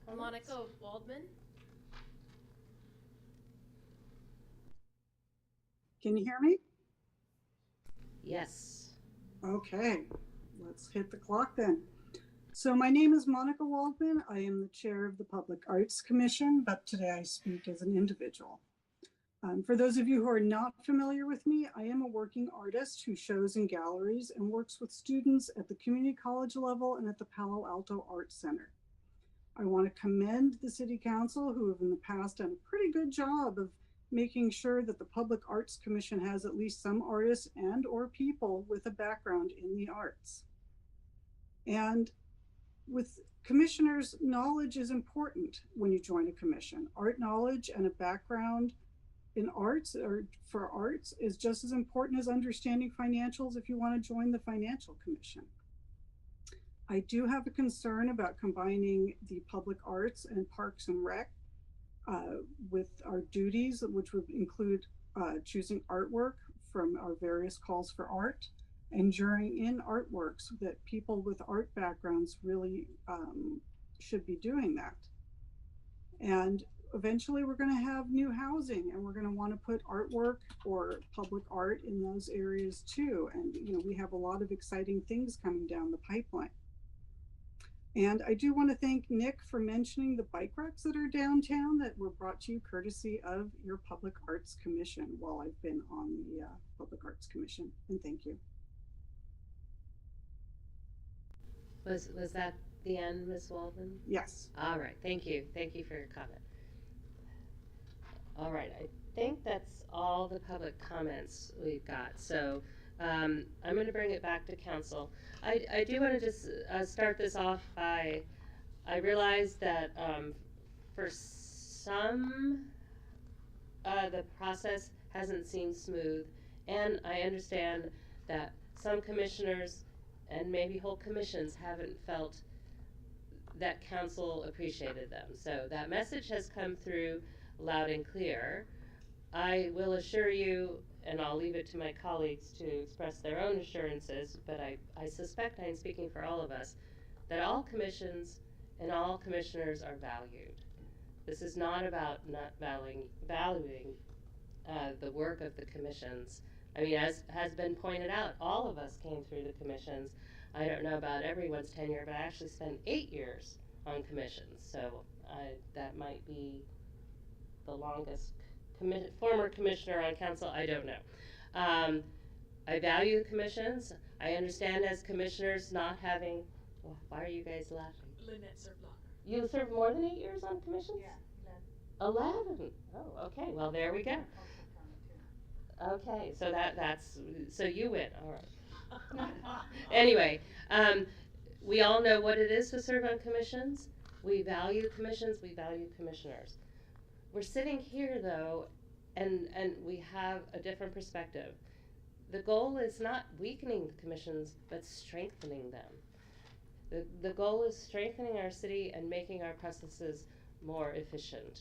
comments. Monica Waldman. Can you hear me? Yes. Okay, let's hit the clock then. So my name is Monica Waldman. I am the chair of the Public Arts Commission, but today I speak as an individual. For those of you who are not familiar with me, I am a working artist who shows in galleries and works with students at the community college level and at the Palo Alto Art Center. I want to commend the City Council, who have in the past done a pretty good job of making sure that the Public Arts Commission has at least some artists and or people with a background in the arts. And with commissioners, knowledge is important when you join a commission. Art knowledge and a background in arts or for arts is just as important as understanding financials if you want to join the Financial Commission. I do have a concern about combining the public arts and Parks and Rec with our duties, which would include choosing artwork from our various calls for art and joining in artworks, that people with art backgrounds really should be doing that. And eventually we're going to have new housing, and we're going to want to put artwork or public art in those areas too. And you know, we have a lot of exciting things coming down the pipeline. And I do want to thank Nick for mentioning the bike racks that are downtown that were brought to you courtesy of your Public Arts Commission while I've been on the Public Arts Commission. And thank you. Was that the end, Ms. Waldman? Yes. All right, thank you. Thank you for your comment. All right, I think that's all the public comments we've got. So I'm going to bring it back to council. I do want to just start this off by, I realize that for some, the process hasn't seemed smooth, and I understand that some commissioners and maybe whole commissions haven't felt that council appreciated them. So that message has come through loud and clear. I will assure you, and I'll leave it to my colleagues to express their own assurances, but I suspect I'm speaking for all of us, that all commissions and all commissioners are valued. This is not about not valuing the work of the commissions. I mean, as has been pointed out, all of us came through the commissions. I don't know about everyone's tenure, but I actually spent 8 years on commissions, so that might be the longest former commissioner on council. I don't know. I value commissions. I understand as commissioners not having. Well, why are you guys laughing? Lynette served longer. You served more than 8 years on commissions? Yeah. 11. Oh, okay. Well, there we go. Okay, so so you win. All right. Anyway, we all know what it is to serve on commissions. We value commissions. We value commissioners. We're sitting here though, and we have a different perspective. The goal is not weakening the commissions, but strengthening them. The goal is strengthening our city and making our processes more efficient.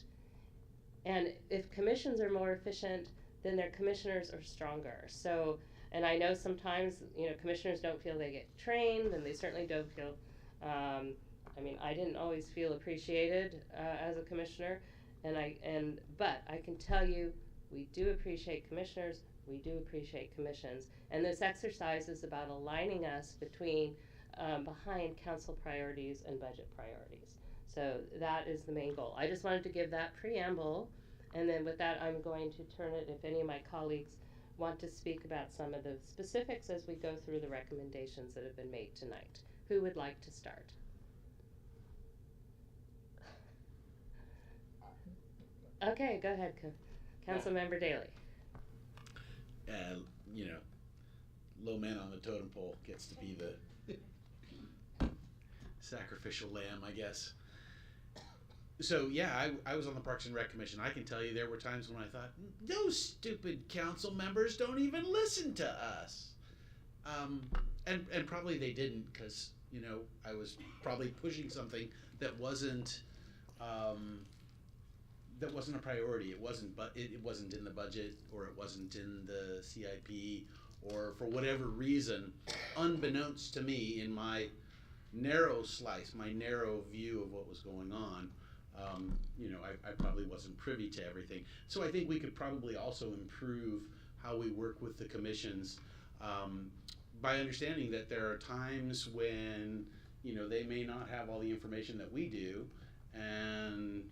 And if commissions are more efficient, then their commissioners are stronger. So, and I know sometimes, commissioners don't feel they get trained, and they certainly don't feel, I mean, I didn't always feel appreciated as a commissioner, but I can tell you, we do appreciate commissioners, we do appreciate commissions, and this exercise is about aligning us behind council priorities and budget priorities. So that is the main goal. I just wanted to give that preamble, and then with that, I'm going to turn it, if any of my colleagues want to speak about some of the specifics as we go through the recommendations that have been made tonight. Who would like to start? Okay, go ahead, Councilmember Daley. Low man on the totem pole gets to be the sacrificial lamb, I guess. So yeah, I was on the Parks and Rec Commission. I can tell you there were times when I thought, those stupid council members don't even listen to us. And probably they didn't, because I was probably pushing something that wasn't a priority. It wasn't in the budget, or it wasn't in the CIP, or for whatever reason, unbeknownst to me, in my narrow slice, my narrow view of what was going on, I probably wasn't privy to everything. So I think we could probably also improve how we work with the commissions by understanding that there are times when they may not have all the information that we do, and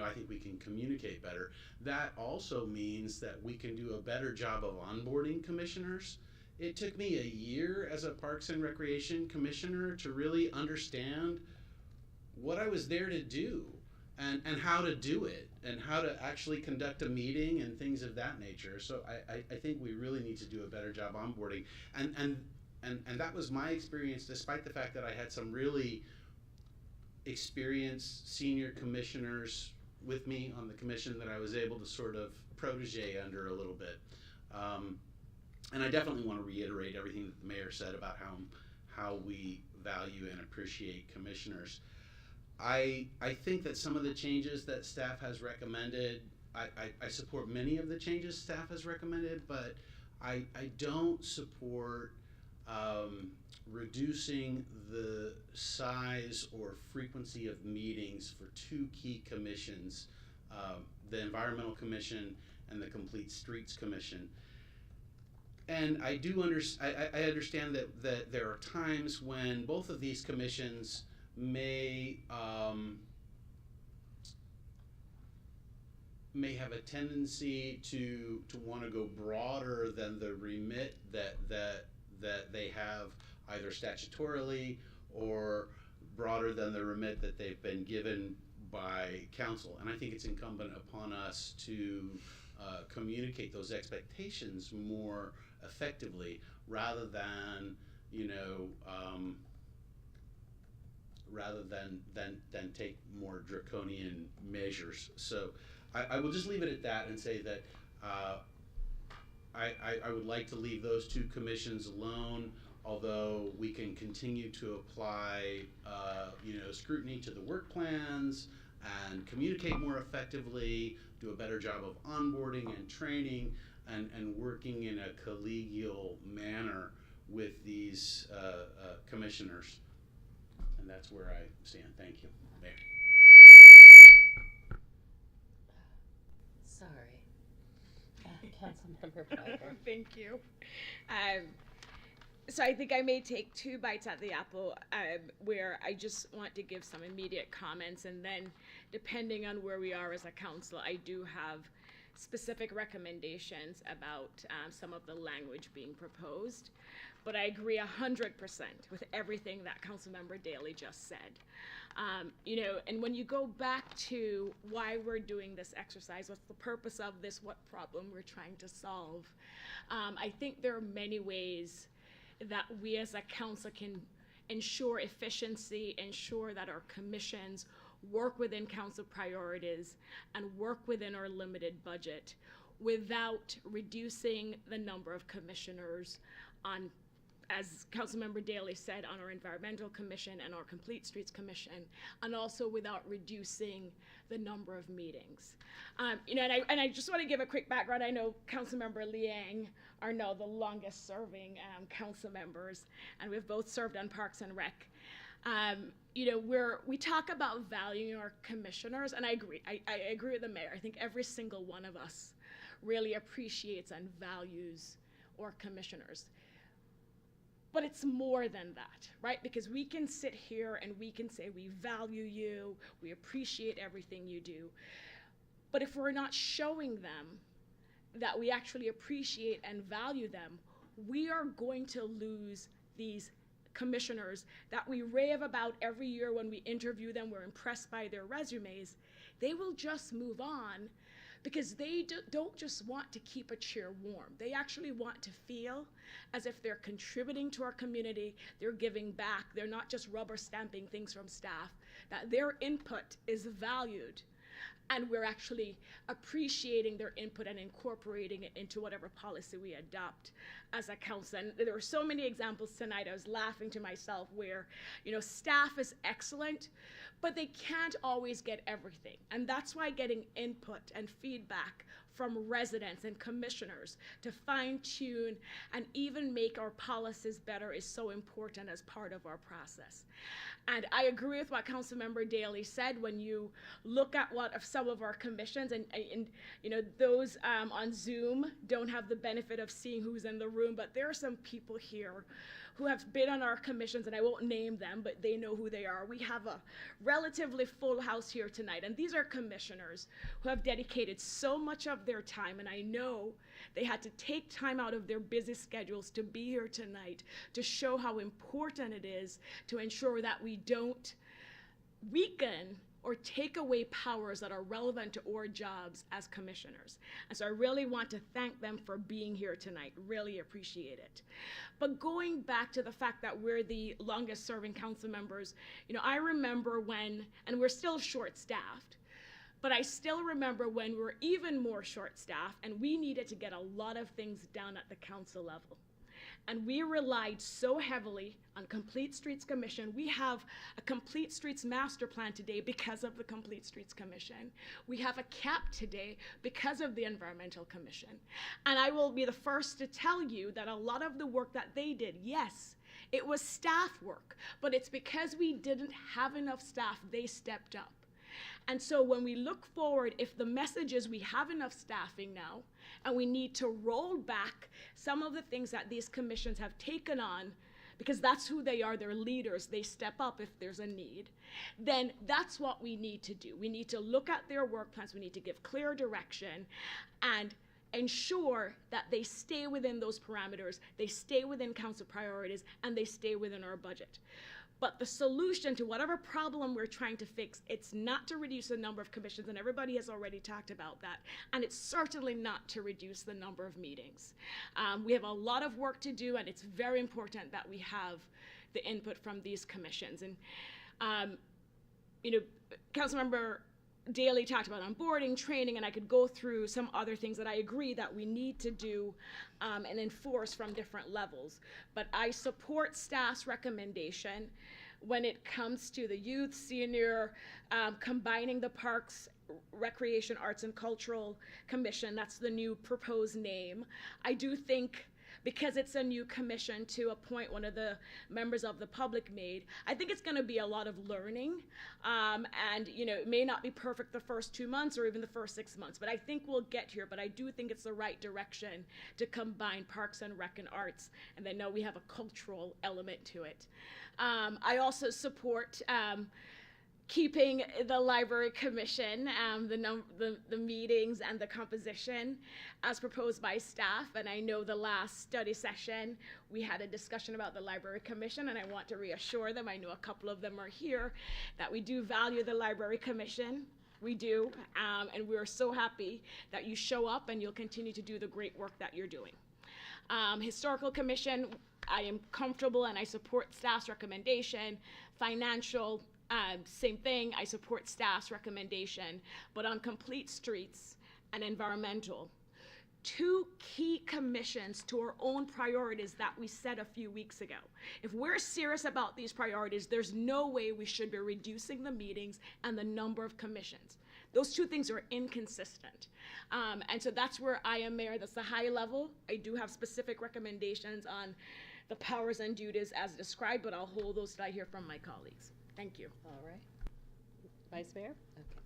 I think we can communicate better. That also means that we can do a better job of onboarding commissioners. It took me a year as a Parks and Recreation Commissioner to really understand what I was there to do, and how to do it, and how to actually conduct a meeting and things of that nature. So I think we really need to do a better job onboarding. And that was my experience, despite the fact that I had some really experienced senior commissioners with me on the commission that I was able to sort of protege under a little bit. And I definitely want to reiterate everything that the mayor said about how we value and appreciate commissioners. I think that some of the changes that staff has recommended, I support many of the changes staff has recommended, but I don't support reducing the size or frequency of meetings for two key commissions, the Environmental Commission and the Complete Streets Commission. And I do I understand that there are times when both of these commissions may have a tendency to want to go broader than the remit that they have, either statutorily or broader than the remit that they've been given by council. And I think it's incumbent upon us to communicate those expectations more effectively, rather than take more draconian measures. So I will just leave it at that and say that I would like to leave those two commissions alone, although we can continue to apply scrutiny to the work plans and communicate more effectively, do a better job of onboarding and training, and working in a collegial manner with these commissioners. And that's where I stand. Thank you, Mayor. Sorry. Councilmember Freiberg. Thank you. So I think I may take two bites at the apple, where I just want to give some immediate comments, and then depending on where we are as a council, I do have specific recommendations about some of the language being proposed. But I agree 100% with everything that Councilmember Daly just said. And when you go back to why we're doing this exercise, what's the purpose of this, what problem we're trying to solve, I think there are many ways that we as a council can ensure efficiency, ensure that our commissions work within council priorities and work within our limited budget without reducing the number of commissioners on, as Councilmember Daly said, on our Environmental Commission and our Complete Streets Commission, and also without reducing the number of meetings. And I just want to give a quick background. I know Councilmember Liang are now the longest serving council members, and we've both served on Parks and Rec. We talk about valuing our commissioners, and I agree. I agree with the mayor. I think every single one of us really appreciates and values our commissioners. But it's more than that, right? Because we can sit here and we can say we value you, we appreciate everything you do. But if we're not showing them that we actually appreciate and value them, we are going to lose these commissioners that we rave about every year when we interview them. We're impressed by their resumes. They will just move on because they don't just want to keep a chair warm. They actually want to feel as if they're contributing to our community, they're giving back, they're not just rubber stamping things from staff, that their input is valued, and we're actually appreciating their input and incorporating it into whatever policy we adopt as a council. And there were so many examples tonight. I was laughing to myself where, staff is excellent, but they can't always get everything. And that's why getting input and feedback from residents and commissioners to fine-tune and even make our policies better is so important as part of our process. And I agree with what Councilmember Daly said. When you look at what of some of our commissions, and those on Zoom don't have the benefit of seeing who's in the room, but there are some people here who have been on our commissions, and I won't name them, but they know who they are. We have a relatively full house here tonight, and these are commissioners who have dedicated so much of their time, and I know they had to take time out of their busy schedules to be here tonight to show how important it is to ensure that we don't weaken or take away powers that are relevant to our jobs as commissioners. And so I really want to thank them for being here tonight. Really appreciate it. But going back to the fact that we're the longest serving council members, I remember when, and we're still short-staffed, but I still remember when we were even more short-staffed and we needed to get a lot of things done at the council level. And we relied so heavily on Complete Streets Commission. We have a Complete Streets Master Plan today because of the Complete Streets Commission. We have a CAP today because of the Environmental Commission. And I will be the first to tell you that a lot of the work that they did, yes, it was staff work, but it's because we didn't have enough staff, they stepped up. And so when we look forward, if the message is we have enough staffing now, and we need to roll back some of the things that these commissions have taken on, because that's who they are, they're leaders, they step up if there's a need, then that's what we need to do. We need to look at their work plans, we need to give clear direction, and ensure that they stay within those parameters, they stay within council priorities, and they stay within our budget. But the solution to whatever problem we're trying to fix, it's not to reduce the number of commissions, and everybody has already talked about that. And it's certainly not to reduce the number of meetings. We have a lot of work to do, and it's very important that we have the input from these commissions. And, Councilmember Daly talked about onboarding, training, and I could go through some other things that I agree that we need to do and enforce from different levels. But I support staff's recommendation when it comes to the youth, senior, combining the Parks, Recreation, Arts, and Cultural Commission. That's the new proposed name. I do think, because it's a new commission to appoint one of the members of the public made, I think it's going to be a lot of learning. And, it may not be perfect the first 2 months or even the first 6 months, but I think we'll get here. But I do think it's the right direction to combine Parks and Rec and Arts. And then now we have a cultural element to it. I also support keeping the library commission, the meetings and the composition as proposed by staff. And I know the last study session, we had a discussion about the library commission, and I want to reassure them, I know a couple of them are here, that we do value the library commission. We do, and we're so happy that you show up and you'll continue to do the great work that you're doing. Historical Commission, I am comfortable and I support staff's recommendation. Financial, same thing, I support staff's recommendation. But on complete streets and environmental, two key commissions to our own priorities that we set a few weeks ago. If we're serious about these priorities, there's no way we should be reducing the meetings and the number of commissions. Those two things are inconsistent. And so that's where I am, Mayor. That's the high level. I do have specific recommendations on the powers and duties as described, but I'll hold those till I hear from my colleagues. Thank you. All right. Vice Mayor? Okay.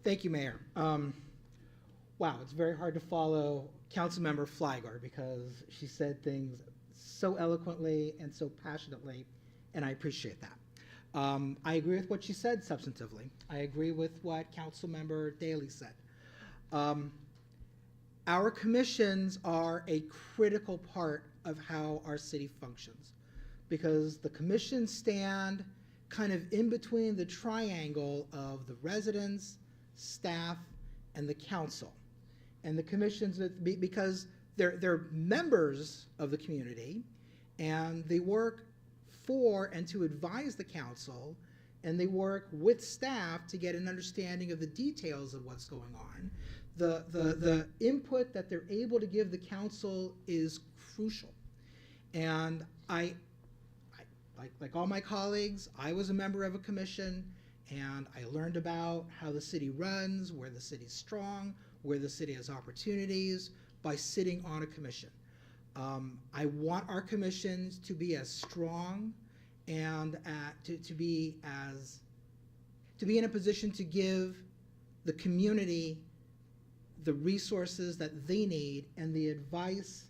Thank you, Mayor. Wow, it's very hard to follow Councilmember Flygor because she said things so eloquently and so passionately, and I appreciate that. I agree with what she said substantively. I agree with what Councilmember Daly said. Our commissions are a critical part of how our city functions because the commissions stand kind of in between the triangle of the residents, staff, and the council. And the commissions, because they're members of the community and they work for and to advise the council, and they work with staff to get an understanding of the details of what's going on. The input that they're able to give the council is crucial. And I like all my colleagues, I was a member of a commission, and I learned about how the city runs, where the city's strong, where the city has opportunities by sitting on a commission. I want our commissions to be as strong and to be in a position to give the community the resources that they need and the advice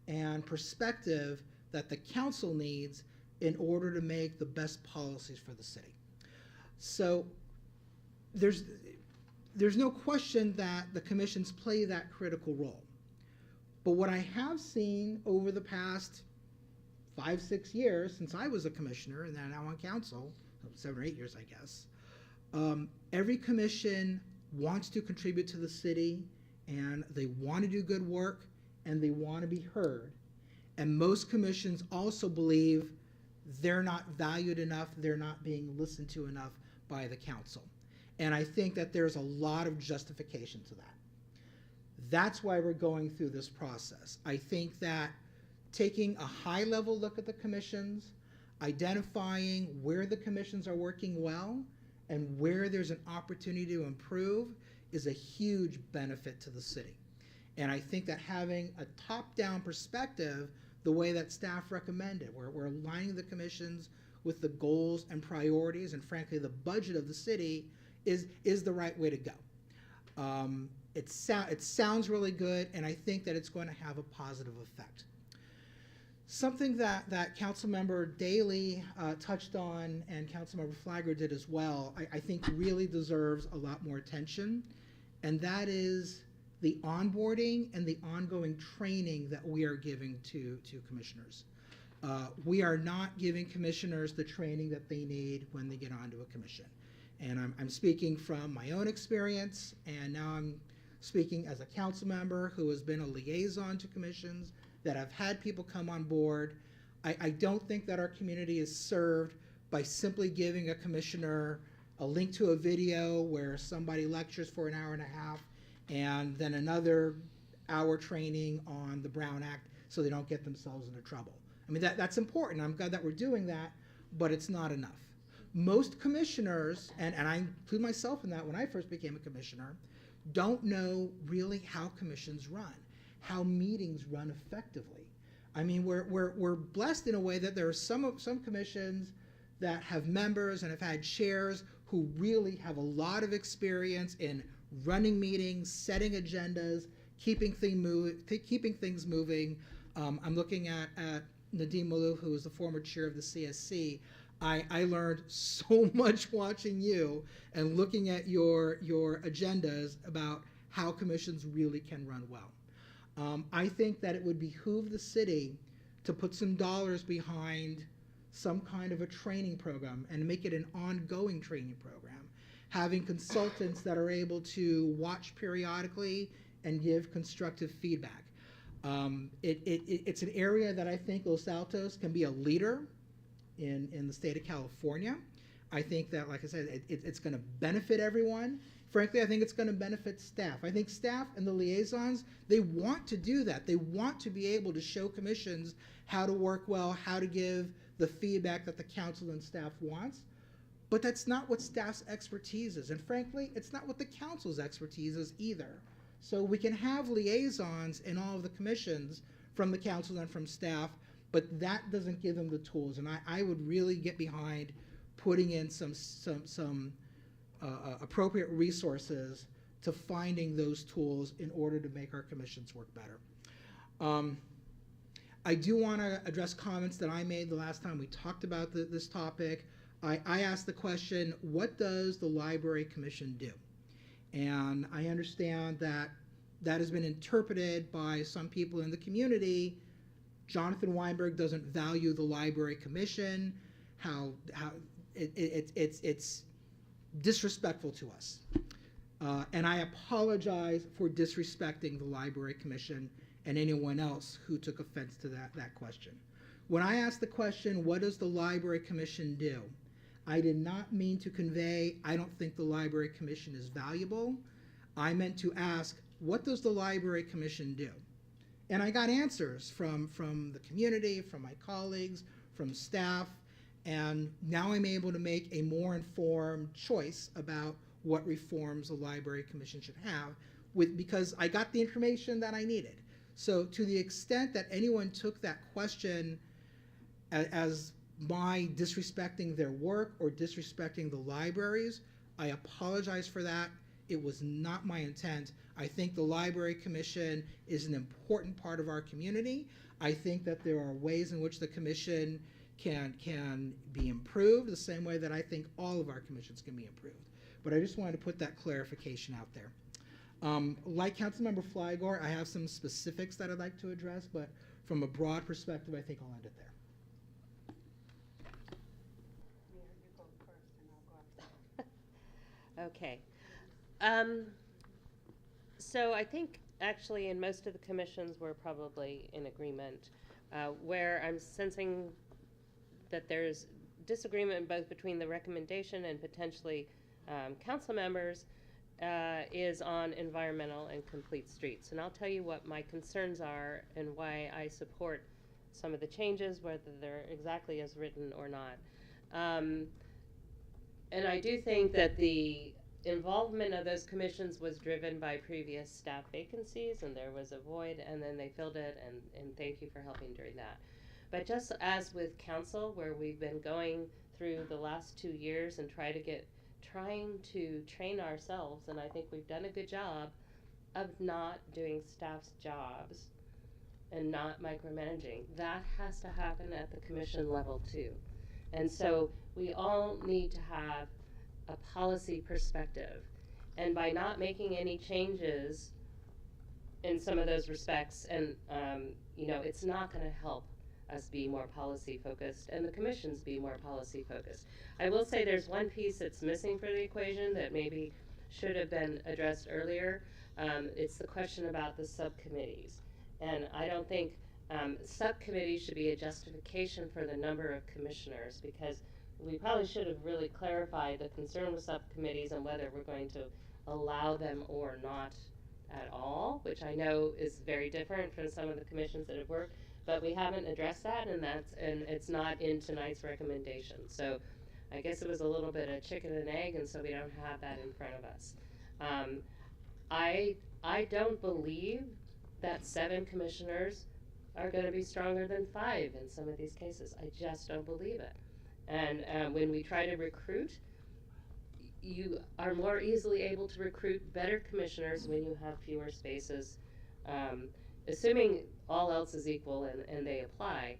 and perspective that the council needs in order to make the best policies for the city. So there's no question that the commissions play that critical role. But what I have seen over the past 5-6 years since I was a commissioner and then now on council, 7 or 8 years, I guess, every commission wants to contribute to the city and they want to do good work and they want to be heard. And most commissions also believe they're not valued enough, they're not being listened to enough by the council. And I think that there's a lot of justification to that. That's why we're going through this process. I think that taking a high-level look at the commissions, identifying where the commissions are working well and where there's an opportunity to improve is a huge benefit to the city. And I think that having a top-down perspective, the way that staff recommended, where we're aligning the commissions with the goals and priorities and frankly the budget of the city is the right way to go. It sounds really good, and I think that it's going to have a positive effect. Something that Councilmember Daly touched on and Councilmember Flagler did as well, I think really deserves a lot more attention, and that is the onboarding and the ongoing training that we are giving to commissioners. we are not giving commissioners the training that they need when they get onto a commission. And I'm speaking from my own experience, and now I'm speaking as a council member who has been a liaison to commissions, that have had people come on board. I don't think that our community is served by simply giving a commissioner a link to a video where somebody lectures for an hour and a half and then another hour training on the Brown Act so they don't get themselves into trouble. I mean, that's important. I'm glad that we're doing that, but it's not enough. Most commissioners, and I include myself in that when I first became a commissioner, don't know really how commissions run, how meetings run effectively. I mean, we're blessed in a way that there are some commissions that have members and have had chairs who really have a lot of experience in running meetings, setting agendas, keeping things moving. I'm looking at Nadim Malouf, who is the former chair of the CSC. I learned so much watching you and looking at your agendas about how commissions really can run well. I think that it would behoove the city to put some dollars behind some kind of a training program and make it an ongoing training program, having consultants that are able to watch periodically and give constructive feedback. It's an area that I think Los Altos can be a leader in the state of California. I think that, like I said, it's going to benefit everyone. Frankly, I think it's going to benefit staff. I think staff and the liaisons, they want to do that. They want to be able to show commissions how to work well, how to give the feedback that the council and staff wants. But that's not what staff's expertise is. And frankly, it's not what the council's expertise is either. So we can have liaisons in all of the commissions from the council and from staff, but that doesn't give them the tools. And I would really get behind putting in some appropriate resources to finding those tools in order to make our commissions work better. I do want to address comments that I made the last time we talked about this topic. I asked the question, what does the Library Commission do? And I understand that that has been interpreted by some people in the community. Jonathan Weinberg doesn't value the Library Commission, how it's disrespectful to us. And I apologize for disrespecting the Library Commission and anyone else who took offense to that question. When I asked the question, what does the Library Commission do? I did not mean to convey, I don't think the Library Commission is valuable. I meant to ask, what does the Library Commission do? And I got answers from the community, from my colleagues, from staff, and now I'm able to make a more informed choice about what reforms the Library Commission should have, because I got the information that I needed. So to the extent that anyone took that question as my disrespecting their work or disrespecting the libraries, I apologize for that. It was not my intent. I think the Library Commission is an important part of our community. I think that there are ways in which the commission can be improved, the same way that I think all of our commissions can be improved. But I just wanted to put that clarification out there. Like Councilmember Flygore, I have some specifics that I'd like to address, but from a broad perspective, I think I'll end it there. Okay. So I think actually in most of the commissions we're probably in agreement. Where I'm sensing that there's disagreement both between the recommendation and potentially council members is on environmental and complete streets. And I'll tell you what my concerns are and why I support some of the changes, whether they're exactly as written or not. And I do think that the involvement of those commissions was driven by previous staff vacancies, and there was a void, and then they filled it, and thank you for helping during that. But just as with council, where we've been going through the last 2 years and trying to train ourselves, and I think we've done a good job of not doing staff's jobs and not micromanaging. That has to happen at the commission level too. And so we all need to have a policy perspective. And by not making any changes in some of those respects, and it's not going to help us be more policy focused and the commissions be more policy focused. I will say there's one piece that's missing for the equation that maybe should have been addressed earlier. It's the question about the subcommittees. And I don't think subcommittees should be a justification for the number of commissioners, because we probably should have really clarified the concern with subcommittees and whether we're going to allow them or not at all, which I know is very different from some of the commissions that have worked, but we haven't addressed that, and it's not in tonight's recommendation. So I guess it was a little bit of chicken and egg, and so we don't have that in front of us. I don't believe that 7 commissioners are going to be stronger than 5 in some of these cases. I just don't believe it. And when we try to recruit, you are more easily able to recruit better commissioners when you have fewer spaces, assuming all else is equal and they apply.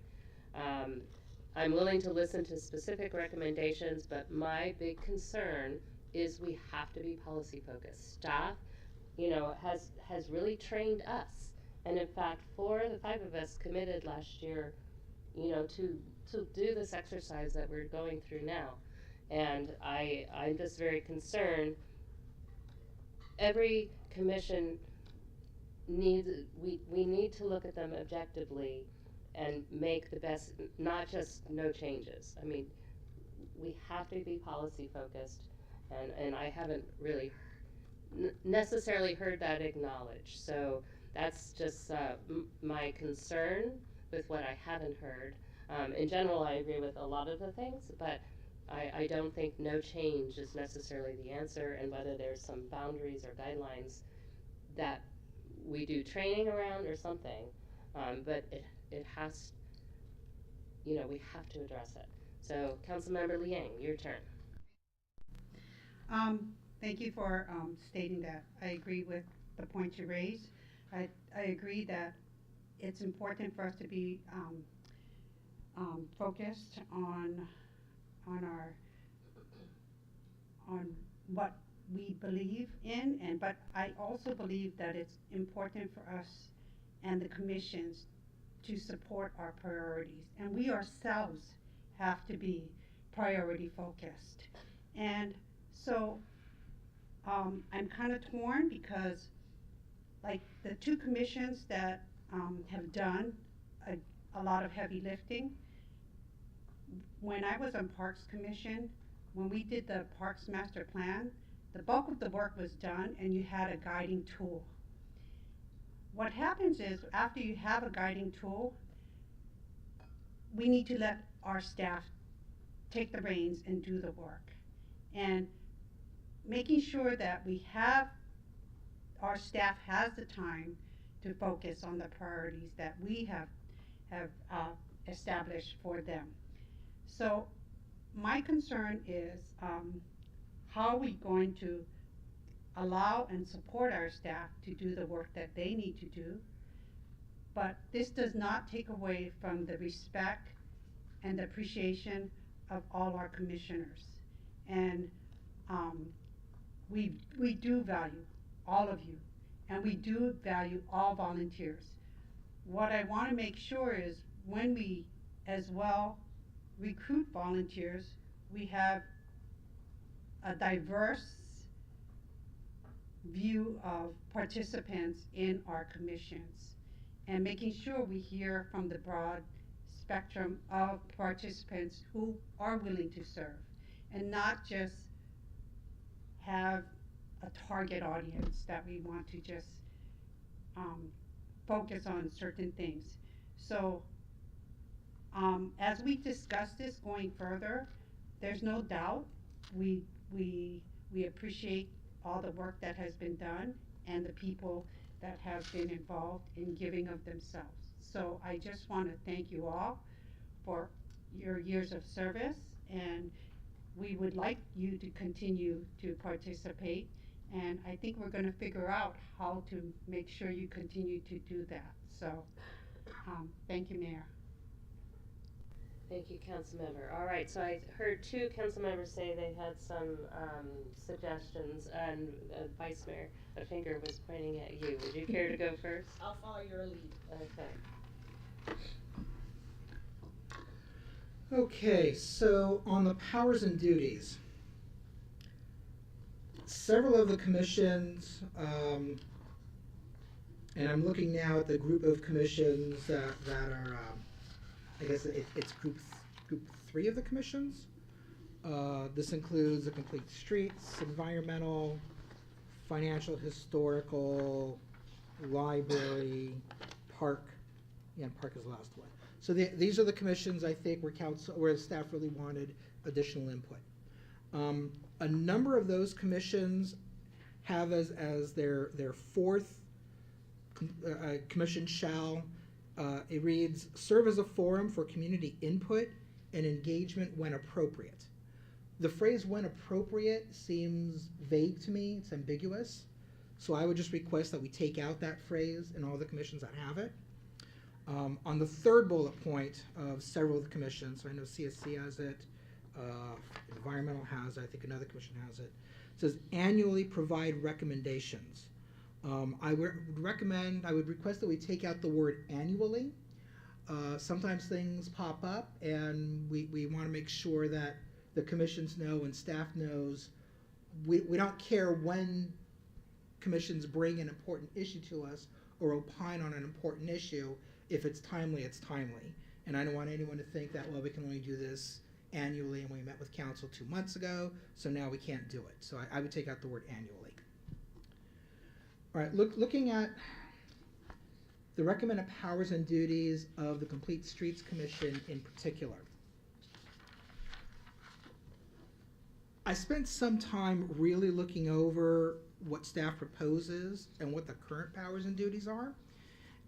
I'm willing to listen to specific recommendations, but my big concern is we have to be policy focused. Staff, has really trained us. And in fact, 4 of the 5 of us committed last year, to do this exercise that we're going through now. And I'm just very concerned. Every commission we need to look at them objectively and make the best, not just no changes. I mean, we have to be policy focused, and I haven't really necessarily heard that acknowledged. So that's just my concern with what I haven't heard. In general, I agree with a lot of the things, but I don't think no change is necessarily the answer, and whether there's some boundaries or guidelines that we do training around or something, but it has, we have to address it. So Councilmember Liang, your turn. Thank you for stating that. I agree with the point you raised. I agree that it's important for us to be focused on what we believe in, but I also believe that it's important for us and the commissions to support our priorities, and we ourselves have to be priority focused. And so I'm kind of torn, because like the 2 commissions that have done a lot of heavy lifting, when I was on Parks Commission, when we did the Parks Master Plan, the bulk of the work was done and you had a guiding tool. What happens is, after you have a guiding tool, we need to let our staff take the reins and do the work. And making sure that our staff has the time to focus on the priorities that we have established for them. So my concern is, how are we going to allow and support our staff to do the work that they need to do? But this does not take away from the respect and the appreciation of all our commissioners. And we do value all of you, and we do value all volunteers. What I want to make sure is, when we as well recruit volunteers, we have a diverse view of participants in our commissions, and making sure we hear from the broad spectrum of participants who are willing to serve, and not just have a target audience that we want to just focus on certain things. So as we discuss this going further, there's no doubt we appreciate all the work that has been done and the people that have been involved in giving of themselves. So I just want to thank you all for your years of service, and we would like you to continue to participate, and I think we're going to figure out how to make sure you continue to do that. So thank you, Mayor. Thank you, Councilmember. All right, so I heard 2 council members say they had some suggestions, and Vice Mayor, a finger was pointing at you. Would you care to go first? I'll follow your lead. Okay. Okay, so on the powers and duties, several of the commissions, and I'm looking now at the group of commissions that are, I guess it's group 3 of the commissions. This includes the complete streets, environmental, financial, historical, library, park. Yeah, park is the last one. So these are the commissions I think where staff really wanted additional input. A number of those commissions have as their fourth commission shall, it reads, serve as a forum for community input and engagement when appropriate. The phrase when appropriate seems vague to me, it's ambiguous. So I would just request that we take out that phrase in all the commissions that have it. On the third bullet point of several of the commissions, so I know CSC has it, Environmental has it, I think another commission has it, it says annually provide recommendations. I would request that we take out the word annually. Sometimes things pop up and we want to make sure that the commissions know and staff knows we don't care when commissions bring an important issue to us or opine on an important issue. If it's timely, it's timely. And I don't want anyone to think that, well, we can only do this annually and we met with council 2 months ago, so now we can't do it. So I would take out the word annually. All right, looking at the recommended powers and duties of the Complete Streets Commission in particular. I spent some time really looking over what staff proposes and what the current powers and duties are.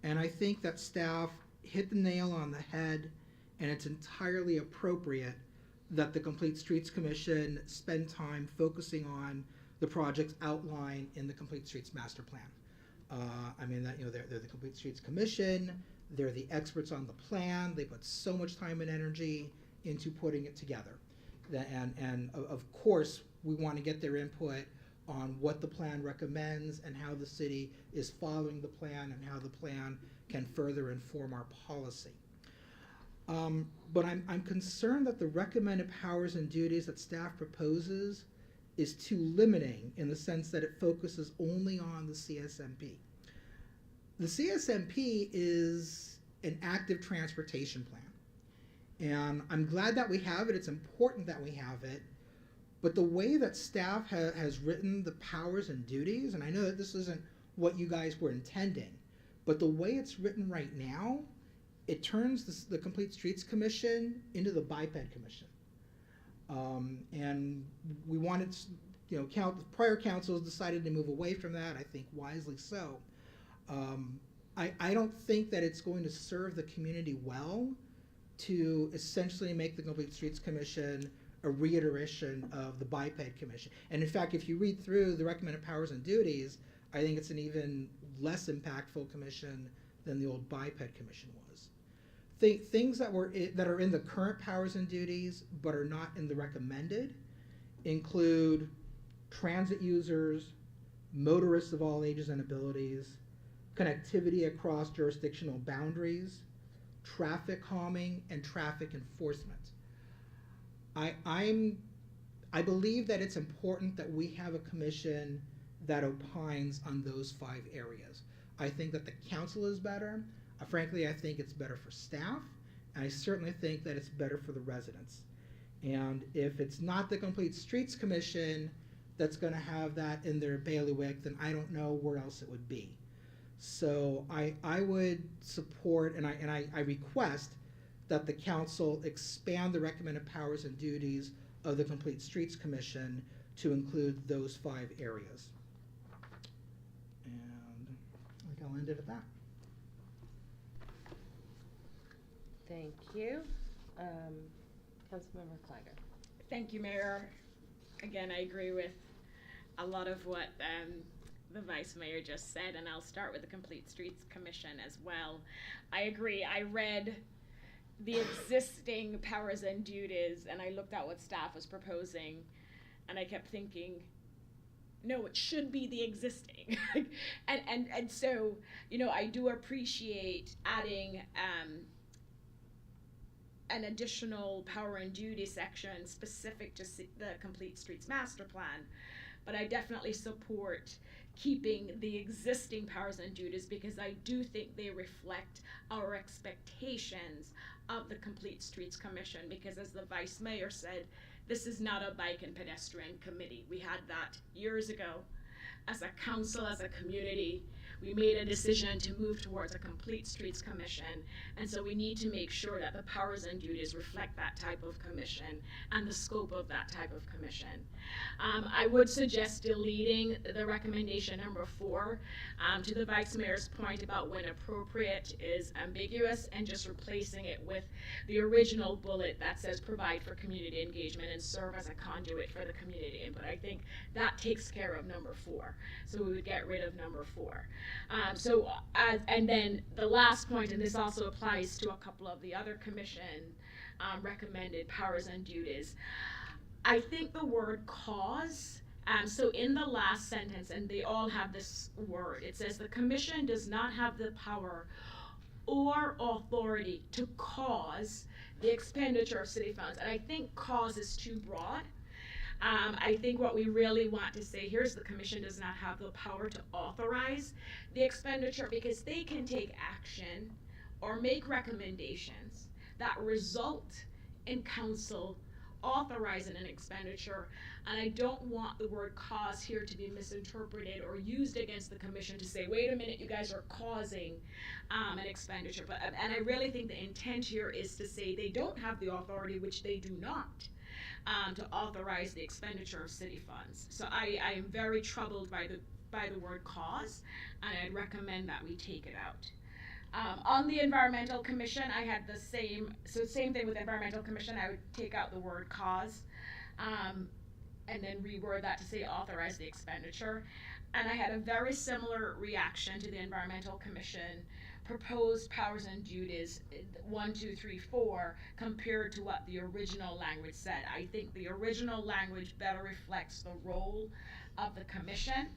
And I think that staff hit the nail on the head, and it's entirely appropriate that the Complete Streets Commission spend time focusing on the projects outlined in the Complete Streets Master Plan. I mean, that, you know, they're the Complete Streets Commission, they're the experts on the plan, they put so much time and energy into putting it together. And of course, we want to get their input on what the plan recommends and how the city is following the plan and how the plan can further inform our policy. But I'm concerned that the recommended powers and duties that staff proposes is too limiting in the sense that it focuses only on the CSMP. The CSMP is an active transportation plan. And I'm glad that we have it. It's important that we have it. But the way that staff has written the powers and duties, and I know that this isn't what you guys were intending, but the way it's written right now, it turns the Complete Streets Commission into the BiPed Commission. And we wanted, you know, prior councils decided to move away from that, I think wisely so. I don't think that it's going to serve the community well to essentially make the Complete Streets Commission a reiteration of the BiPed Commission. And in fact, if you read through the recommended powers and duties, I think it's an even less impactful commission than the old BiPed Commission was. Things that are in the current powers and duties but are not in the recommended include transit users, motorists of all ages and abilities, connectivity across jurisdictional boundaries, traffic calming, and traffic enforcement. I believe that it's important that we have a commission that opines on those 5 areas. I think that the council is better. Frankly, I think it's better for staff, and I certainly think that it's better for the residents. And if it's not the Complete Streets Commission that's going to have that in their bailiwick, then I don't know where else it would be. So I would support and I request that the council expand the recommended powers and duties of the Complete Streets Commission to include those 5 areas. And I think I'll end it at that. Thank you. Councilmember Flagger. Thank you, Mayor. Again, I agree with a lot of what the Vice Mayor just said, and I'll start with the Complete Streets Commission as well. I agree. I read the existing powers and duties, and I looked at what staff was proposing, and I kept thinking, no, it should be the existing. and so, you know, I do appreciate adding an additional power and duty section specific to the Complete Streets Master Plan, but I definitely support keeping the existing powers and duties because I do think they reflect our expectations of the Complete Streets Commission, because as the Vice Mayor said, this is not a bike and pedestrian committee. We had that years ago. As a council, as a community, we made a decision to move towards a Complete Streets Commission, and so we need to make sure that the powers and duties reflect that type of commission and the scope of that type of commission. I would suggest deleting the recommendation number 4 to the Vice Mayor's point about when appropriate is ambiguous, and just replacing it with the original bullet that says provide for community engagement and serve as a conduit for the community input. I think that takes care of number 4. So we would get rid of number 4. And then the last point, and this also applies to a couple of the other commission recommended powers and duties. I think the word cause, so in the last sentence, and they all have this word, it says the commission does not have the power or authority to cause the expenditure of city funds. And I think cause is too broad. I think what we really want to say here is the commission does not have the power to authorize the expenditure, because they can take action or make recommendations that result in council authorizing an expenditure. And I don't want the word cause here to be misinterpreted or used against the commission to say, wait a minute, you guys are causing an expenditure. And I really think the intent here is to say they don't have the authority, which they do not, to authorize the expenditure of city funds. So I am very troubled by the word cause, and I'd recommend that we take it out. On the Environmental Commission, I had the same thing with the Environmental Commission. I would take out the word cause, and then reword that to say authorize the expenditure. And I had a very similar reaction to the Environmental Commission proposed powers and duties 1, 2, 3, 4 compared to what the original language said. I think the original language better reflects the role of the commission.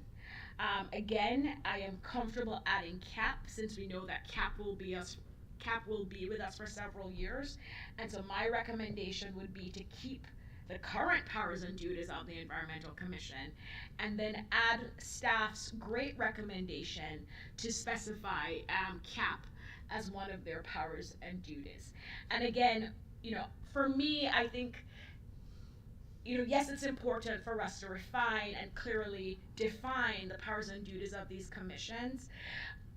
Again, I am comfortable adding CAP, since we know that CAP will be with us for several years. And so my recommendation would be to keep the current powers and duties of the Environmental Commission, and then add staff's great recommendation to specify CAP as one of their powers and duties. And again, for me, I think, yes, it's important for us to refine and clearly define the powers and duties of these commissions.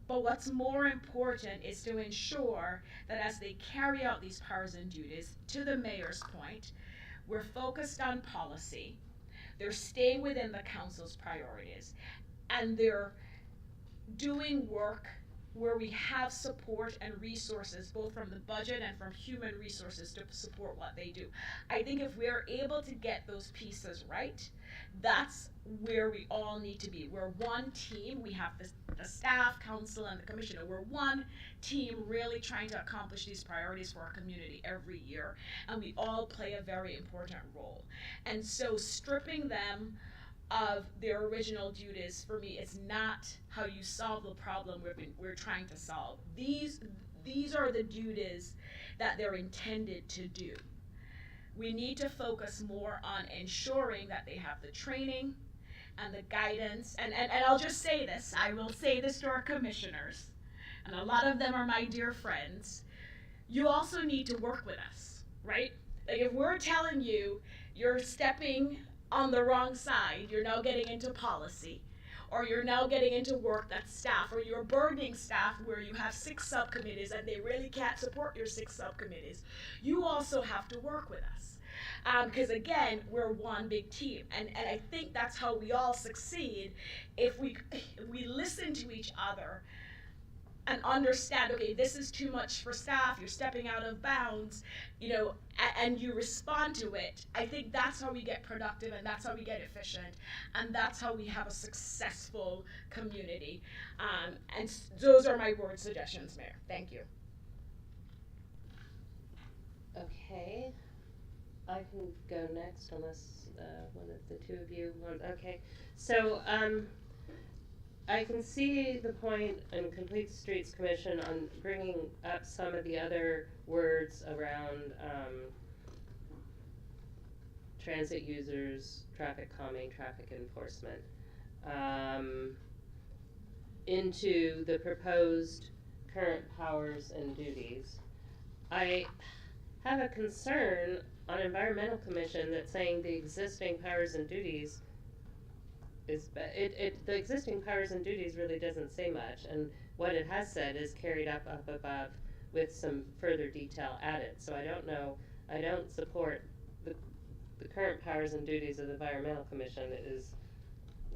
But what's more important is to ensure that as they carry out these powers and duties, to the mayor's point, we're focused on policy, they're staying within the council's priorities, and they're doing work where we have support and resources, both from the budget and from human resources, to support what they do. I think if we're able to get those pieces right, that's where we all need to be. We're one team. We have the staff, council, and the commissioner. We're one team really trying to accomplish these priorities for our community every year, and we all play a very important role. And so stripping them of their original duties, for me, is not how you solve the problem we're trying to solve. These are the duties that they're intended to do. We need to focus more on ensuring that they have the training and the guidance, and I'll just say this, I will say this to our commissioners, and a lot of them are my dear friends, you also need to work with us, right? Like, if we're telling you you're stepping on the wrong side, you're now getting into policy, or you're now getting into work that's staff, or you're burdening staff where you have 6 subcommittees and they really can't support your 6 subcommittees, you also have to work with us. Because again, we're one big team, and I think that's how we all succeed if we listen to each other and understand, okay, this is too much for staff, you're stepping out of bounds, and you respond to it. I think that's how we get productive, and that's how we get efficient, and that's how we have a successful community. And those are my word suggestions, Mayor. Thank you. Okay. I can go next unless one of the two of you want. Okay. So I can see the point in Complete Streets Commission on bringing up some of the other words around transit users, traffic calming, traffic enforcement, into the proposed current powers and duties. I have a concern on Environmental Commission that's saying the existing powers and duties is, the existing powers and duties really doesn't say much, and what it has said is carried up above with some further detail added. So I don't know, I don't support the current powers and duties of the Environmental Commission is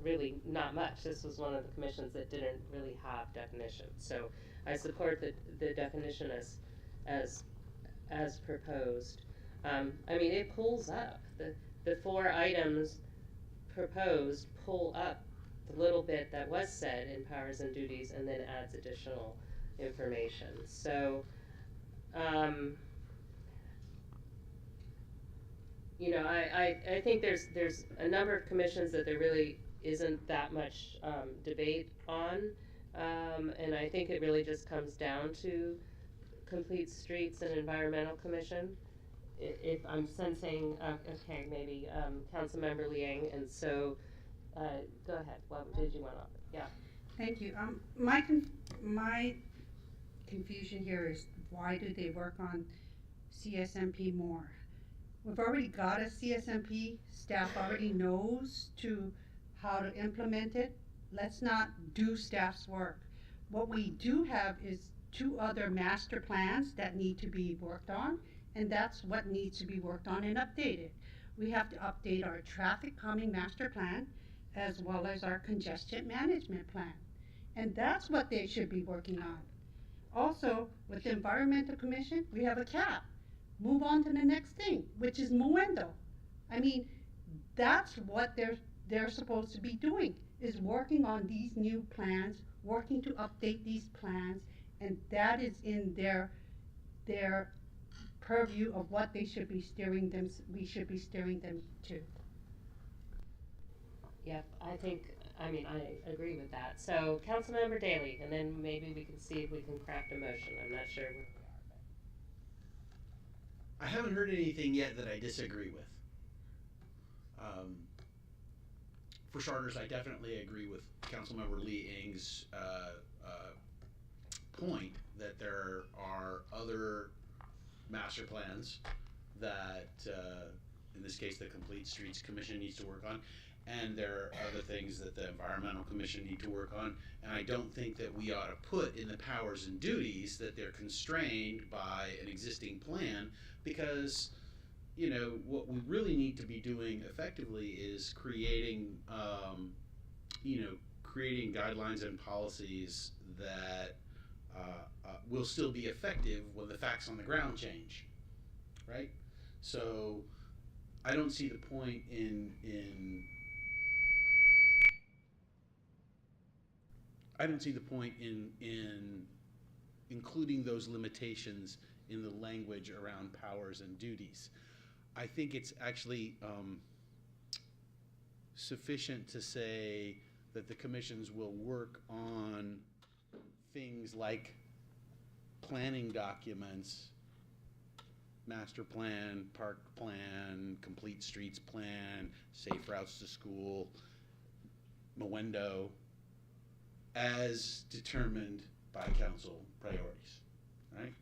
really not much. This was one of the commissions that didn't really have definitions. So I support the definition as proposed. I mean, it pulls up the 4 items proposed, pull up the little bit that was said in powers and duties, and then adds additional information. So, you know, I think there's a number of commissions that there really isn't that much debate on, and I think it really just comes down to Complete Streets and Environmental Commission. If I'm sensing, okay, maybe Councilmember Liang, and so go ahead. What did you want to? Yeah. Thank you. My confusion here is, why do they work on CSMP more? We've already got a CSMP. Staff already knows how to implement it. Let's not do staff's work. What we do have is 2 other master plans that need to be worked on, and that's what needs to be worked on and updated. We have to update our traffic calming master plan as well as our congestion management plan. And that's what they should be working on. Also, with the Environmental Commission, we have a cap. Move on to the next thing, which is Moendo. I mean, that's what they're supposed to be doing, is working on these new plans, working to update these plans, and that is in their purview of what they should be steering them. We should be steering them to. Yep, I mean, I agree with that. So, Councilmember Daley, and then maybe we can see if we can craft a motion. I'm not sure where we are. I haven't heard anything yet that I disagree with. For starters, I definitely agree with Councilmember Lee Ng's point that there are other master plans that, in this case, the Complete Streets Commission needs to work on, and there are other things that the Environmental Commission need to work on, and I don't think that we ought to put in the powers and duties that they're constrained by an existing plan, because, you know, what we really need to be doing effectively is creating, creating guidelines and policies that will still be effective when the facts on the ground change, right? So I don't see the point in including those limitations in the language around powers and duties. I think it's actually sufficient to say that the commissions will work on things like planning documents, master plan, park plan, complete streets plan, safe routes to school, Moendo, as determined by council priorities, right?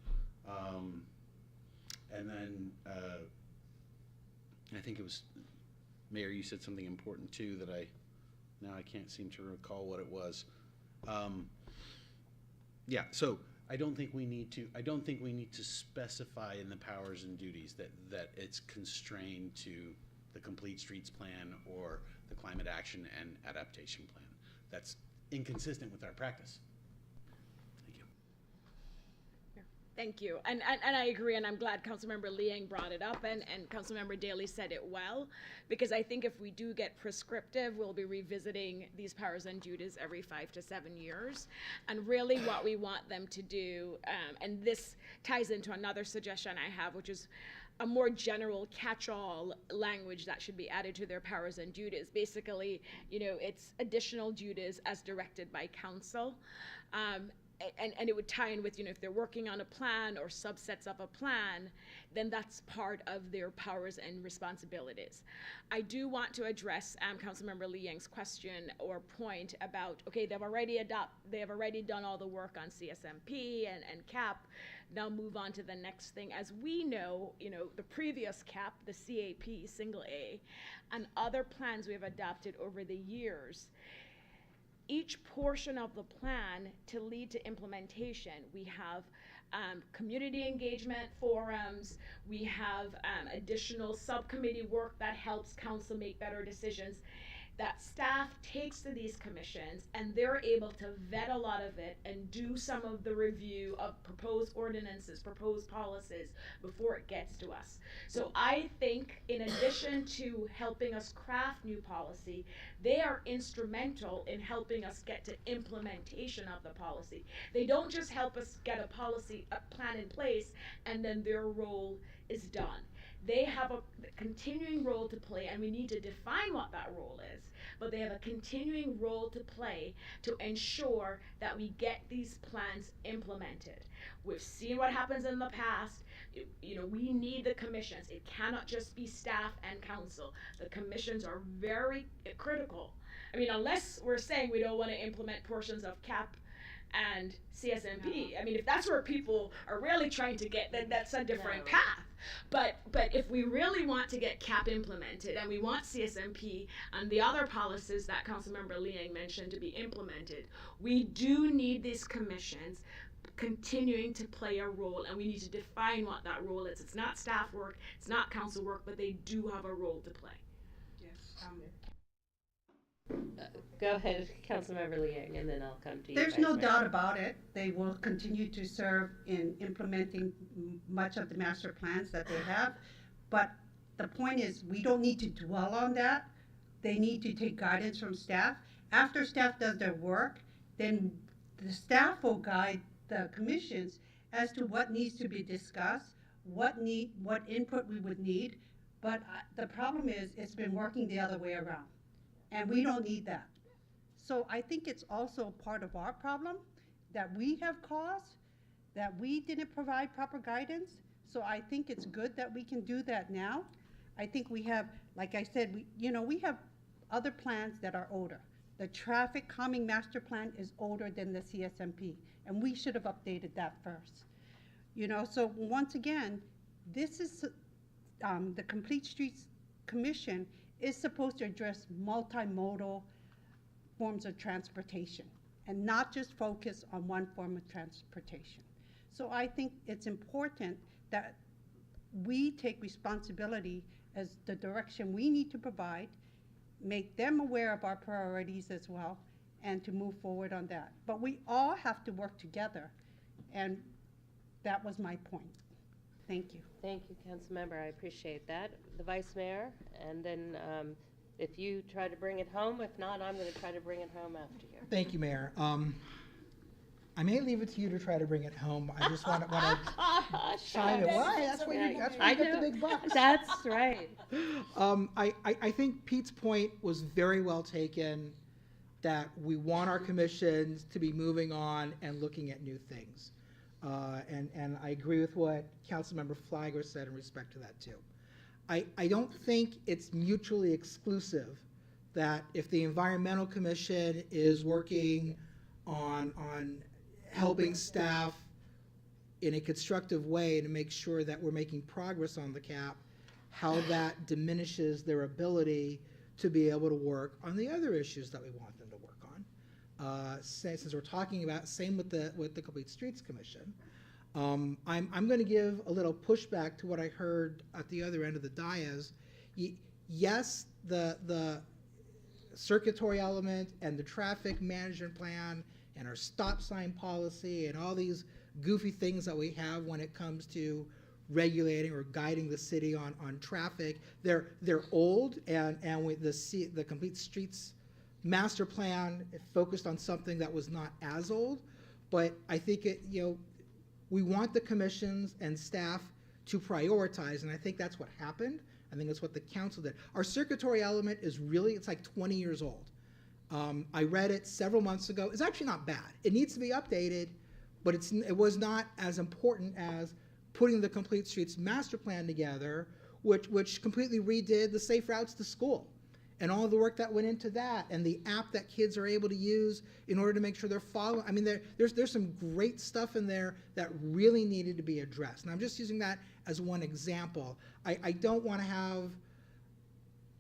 And then I think it was, Mayor, you said something important too that I can't seem to recall what it was. Yeah, so I don't think we need to specify in the powers and duties that it's constrained to the Complete Streets Plan or the Climate Action and Adaptation Plan. That's inconsistent with our practice. Thank you. And I agree, and I'm glad Councilmember Liang brought it up, and Councilmember Daley said it well, because I think if we do get prescriptive, we'll be revisiting these powers and duties every 5 to 7 years. And really what we want them to do, and this ties into another suggestion I have, which is a more general catch-all language that should be added to their powers and duties. Basically, it's additional duties as directed by council. And it would tie in with, if they're working on a plan or subsets of a plan, then that's part of their powers and responsibilities. I do want to address Councilmember Lee Yang's question or point about, okay, they have already done all the work on CSMP and CAP. Now move on to the next thing. As we know, the previous CAP, the CAP, single A, and other plans we have adopted over the years, each portion of the plan to lead to implementation. We have community engagement forums, we have additional subcommittee work that helps council make better decisions that staff takes to these commissions, and they're able to vet a lot of it and do some of the review of proposed ordinances, proposed policies before it gets to us. So I think in addition to helping us craft new policy, they are instrumental in helping us get to implementation of the policy. They don't just help us get a plan in place, and then their role is done. They have a continuing role to play, and we need to define what that role is, but they have a continuing role to play to ensure that we get these plans implemented. We've seen what happens in the past. We need the commissions. It cannot just be staff and council. The commissions are very critical. I mean, unless we're saying we don't want to implement portions of CAP and CSMP. I mean, if that's where people are really trying to get, then that's a different path. But if we really want to get CAP implemented and we want CSMP and the other policies that Councilmember Liang mentioned to be implemented, we do need these commissions continuing to play a role, and we need to define what that role is. It's not staff work, it's not council work, but they do have a role to play. Yes. Go ahead, Councilmember Liang, and then I'll come to you. There's Vice no Mayor. doubt about it. They will continue to serve in implementing much of the master plans that they have. But the point is, we don't need to dwell on that. They need to take guidance from staff. After staff does their work, then the staff will guide the commissions as to what needs to be discussed, what input we would need. But the problem is, it's been working the other way around, and we don't need that. So I think it's also part of our problem that we have caused, that we didn't provide proper guidance. So I think it's good that we can do that now. I think we have, like I said, we have other plans that are older. The traffic calming master plan is older than the CSMP, and we should have updated that first. So once again, this is the Complete Streets Commission is supposed to address multimodal forms of transportation and not just focus on one form of transportation. So I think it's important that we take responsibility as the direction we need to provide, make them aware of our priorities as well, and to move forward on that. But we all have to work together, and that was my point. Thank you. Thank you, Councilmember. I appreciate that. The Vice Mayor, and then if you try to bring it home, if not, I'm going to try to bring it home after you. Thank you, Mayor. I may leave it to you to try to bring it home. I just want to chime in. Why? That's where you get the big bucks. That's right. I think Pete's point was very well taken, that we want our commissions to be moving on and looking at new things. And I agree with what Councilmember Flagler said in respect to that too. I don't think it's mutually exclusive that if the Environmental Commission is working on helping staff in a constructive way to make sure that we're making progress on the CAP, how that diminishes their ability to be able to work on the other issues that we want them to work on. Since we're talking about, same with the Complete Streets Commission, I'm going to give a little pushback to what I heard at the other end of the dais. Yes, the circulatory element and the traffic management plan and our stop sign policy and all these goofy things that we have when it comes to regulating or guiding the city on traffic, they're old, and with the Complete Streets master plan, it focused on something that was not as old, but I think we want the commissions and staff to prioritize, and I think that's what happened. I think that's what the council did. Our circuitry element is really, it's like 20 years old. I read it several months ago. It's actually not bad. It needs to be updated, but it was not as important as putting the Complete Streets master plan together, which completely redid the safe routes to school and all the work that went into that, and the app that kids are able to use in order to make sure they're following. I mean, there's some great stuff in there that really needed to be addressed. And I'm just using that as one example. I don't want to have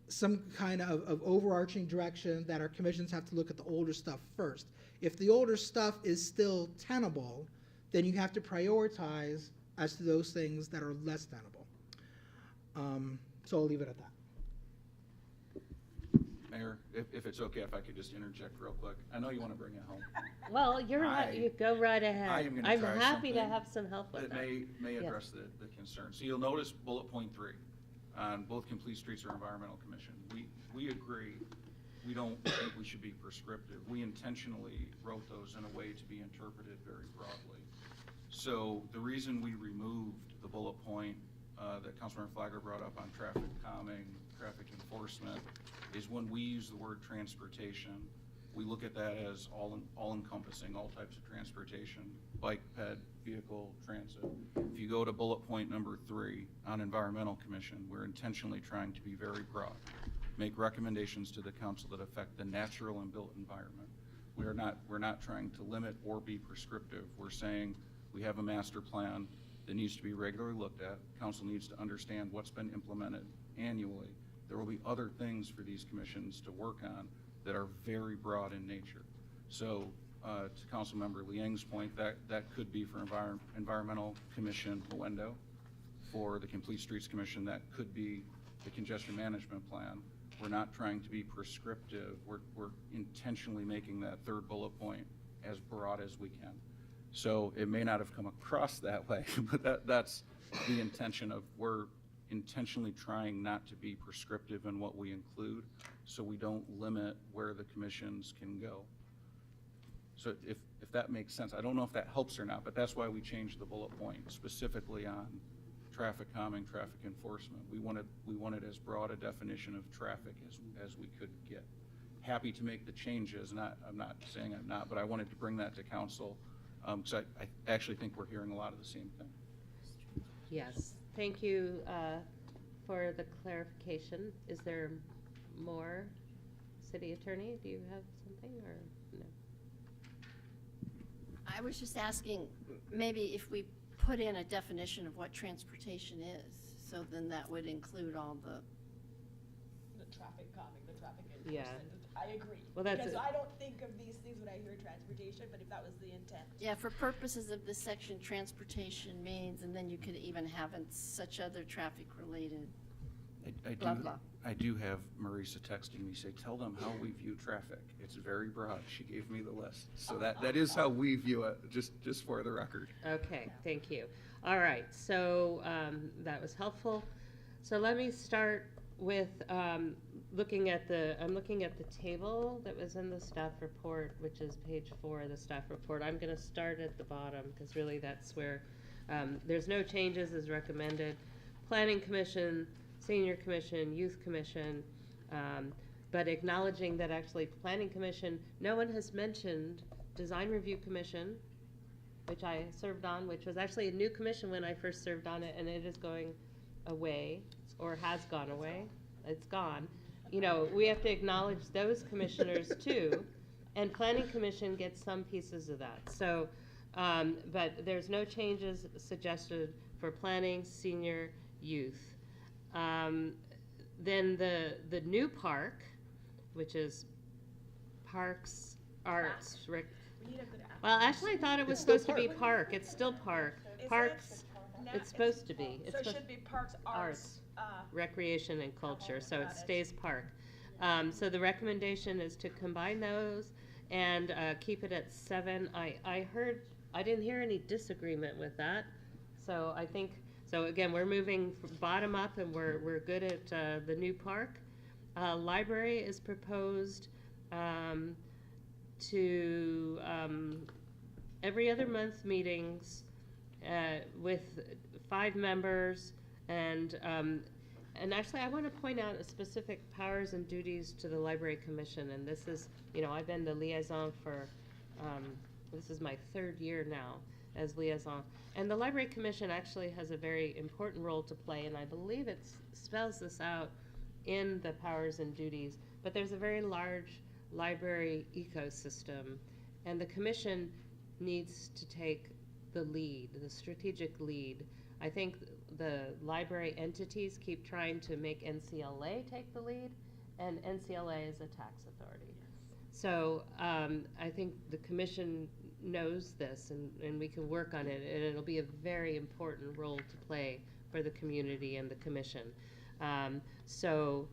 some kind of overarching direction that our commissions have to look at the older stuff first. If the older stuff is still tenable, then you have to prioritize as to those things that are less tenable. So I'll leave it at that. Mayor, if it's okay, if I could just interject real quick. I know you want to bring it home. Well, you go right ahead. I am going to I'm try happy to something have some help with that may address the concern. So you'll notice bullet point 3 on both Complete Streets or Environmental Commission. We agree. We don't think we should be prescriptive. We intentionally wrote those in a way to be interpreted very broadly. So the reason we removed the bullet point that Councilmember Flagler brought up on traffic calming, traffic enforcement, is when we use the word transportation, we look at that as all-encompassing, all types of transportation, bike, ped, vehicle, transit. If you go to bullet point number 3 on Environmental Commission, we're intentionally trying to be very broad, make recommendations to the council that affect the natural and built environment. We're not trying to limit or be prescriptive. We're saying we have a master plan that needs to be regularly looked at. Council needs to understand what's been implemented annually. There will be other things for these commissions to work on that are very broad in nature. So to Councilmember Liang's point, that could be for Environmental Commission Moendo. For the Complete Streets Commission, that could be the congestion management plan. We're not trying to be prescriptive. We're intentionally making that third bullet point as broad as we can. So it may not have come across that way, but that's the intention of, we're intentionally trying not to be prescriptive in what we include, so we don't limit where the commissions can go. So if that makes sense, I don't know if that helps or not, but that's why we changed the bullet point specifically on traffic calming, traffic enforcement. We wanted as broad a definition of traffic as we could get. Happy to make the changes, and I'm not saying I'm not, but I wanted to bring that to council, because I actually think we're hearing a lot of the same thing. Yes, thank you for the clarification. Is there more? City Attorney, do you have something or no? I was just asking, maybe if we put in a definition of what transportation is, so then that would include all the traffic calming, the traffic Yeah. enforcement. I agree. Well, that's because it. I don't think of these things when I hear transportation, but if that was the intent. Yeah, for purposes of this section, transportation means, and then you could even have in such other traffic-related blah, blah. I do have Marisa texting me, say, tell them how we view traffic. It's very broad. She gave me the list. So that is how we view it, just for the record. Okay, thank you. All right, so that was helpful. So let me start with looking at the table that was in the staff report, which is page 4 of the staff report. I'm going to start at the bottom because really that's where there's no changes as recommended. Planning Commission, Senior Commission, Youth Commission, but acknowledging that actually Planning Commission, no one has mentioned Design Review Commission, which I served on, which was actually a new commission when I first served on it, and it is going away, or has gone away. It's gone. You know, we have to acknowledge those commissioners too, and Planning Commission gets some pieces of that. So, but there's no changes suggested for planning, senior, youth. Then the new park, which is Parks, Arts, well, actually I thought it was supposed to be park. It's still park. Parks, it's supposed to be. So it should be Parks, Arts. Recreation and culture, so it stays park. So the recommendation is to combine those and keep it at 7. I didn't hear any disagreement with that. So I think, so again, we're moving from bottom up and we're good at the new park. Library is proposed to every other month meetings with 5 members, and actually I want to point out a specific powers and duties to the Library Commission, and this is, I've been the liaison for, this is my 3rd year now as liaison, and the Library Commission actually has a very important role to play, and I believe it spells this out in the powers and duties, but there's a very large library ecosystem, and the Commission needs to take the lead, the strategic lead. I think the library entities keep trying to make NCLA take the lead, and NCLA is a tax authority. So I think the Commission knows this, and we can work on it, and it'll be a very important role to play for the community and the Commission. So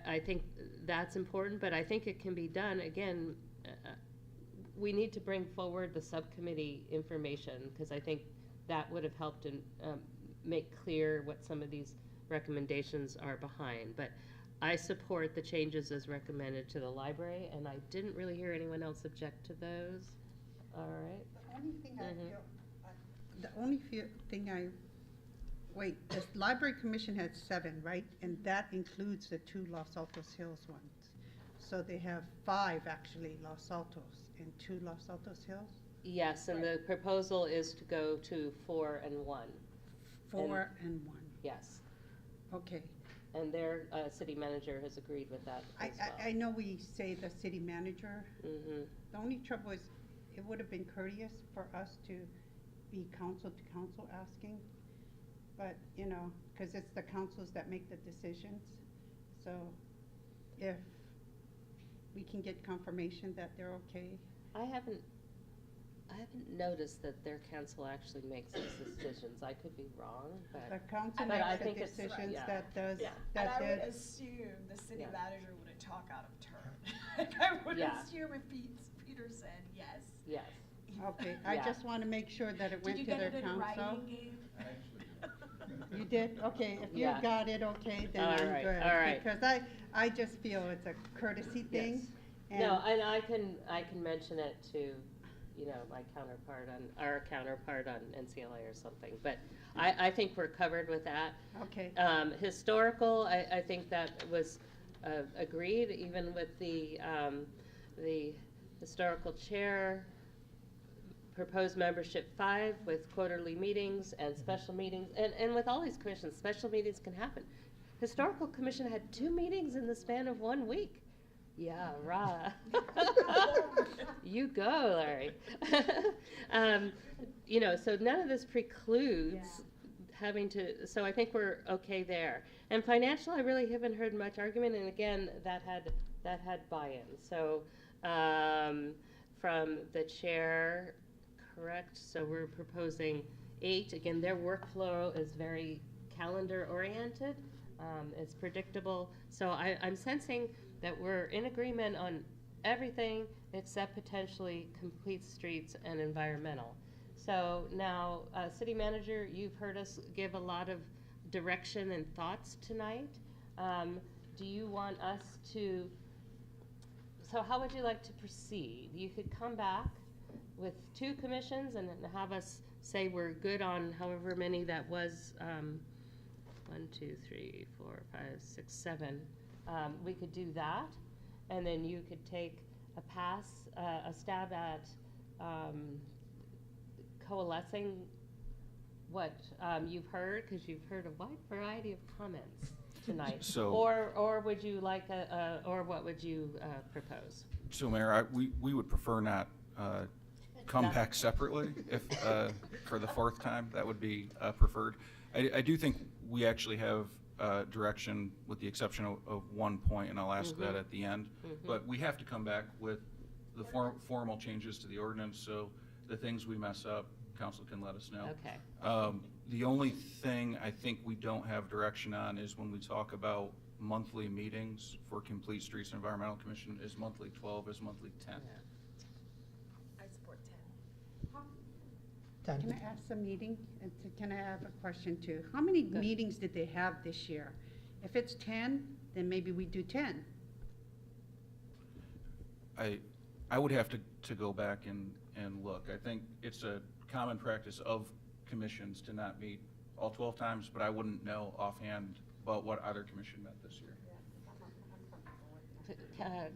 I think that's important, but I think it can be done, again, we need to bring forward the subcommittee information, because I think that would have helped and make clear what some of these recommendations are behind. But I support the changes as recommended to the library, and I didn't really hear anyone else object to those. All right. The only thing wait, the Library Commission had 7, right? And that includes the 2 Los Altos Hills ones. So they have 5 actually Los Altos and 2 Los Altos Hills? Yes, and the proposal is to go to 4 and 1. 4 and 1. Yes. Okay. And their city manager has agreed with that as well. I know we say the city manager. Mm-hmm. The only trouble is it would have been courteous for us to be council to council asking, but because it's the councils that make the decisions. So if we can get confirmation that they're okay. I haven't noticed that their council actually makes those decisions. I could be wrong, but the council but I makes think the it's decisions yeah. that does. Yeah. That and I would does. assume the city Yeah. manager wouldn't talk out of turn. I would Yeah. assume if Peter said yes. Yes. Okay, I Yeah. just want to make sure that it Did went you to get their it in council. writing, Gabe? You did? Okay, if you Yeah. got it, okay, then All I'm right, good. all right. Because I just feel it's a courtesy thing. Yes. And No, and I can mention it to, my counterpart on our counterpart on NCLA or something. But I think we're covered with that. Okay. Historical, I think that was agreed, even with the historical chair. Proposed membership 5 with quarterly meetings and special meetings, and with all these commissions, special meetings can happen. Historical Commission had 2 meetings in the span of 1 week. Yeah, rah. You go, Larry. So none of this precludes having to, so I think we're okay there. And financial, I really haven't heard much argument, and again, that had buy-in. So from the chair, correct, so we're proposing 8. Again, their workflow is very calendar-oriented. It's predictable. So I'm sensing that we're in agreement on everything except potentially complete streets and environmental. So now, City Manager, you've heard us give a lot of direction and thoughts tonight. Do you want us to, so how would you like to proceed? You could come back with 2 commissions and have us say we're good on however many that was, 1, 2, 3, 4, 5, 6, 7. We could do that, and then you could take a stab at coalescing what you've heard, because you've heard a wide variety of comments tonight. So- or would you like or what would you propose? So Mayor, we would prefer not come back separately if for the 4th time. That would be preferred. I do think we actually have direction with the exception of 1 point, and I'll ask that at the end. But we have to come back with the formal changes to the ordinance, so the things we mess up, council can let us know. Okay. The only thing I think we don't have direction on is when we talk about monthly meetings for Complete Streets and Environmental Commission, is monthly 12, is monthly 10. I support 10. Can I ask a meeting? And can I have a question too? How many meetings did they have this year? If it's 10, then maybe we do 10. I would have to go back and look. I think it's a common practice of commissions to not meet all 12 times, but I wouldn't know offhand about what other commission met this year.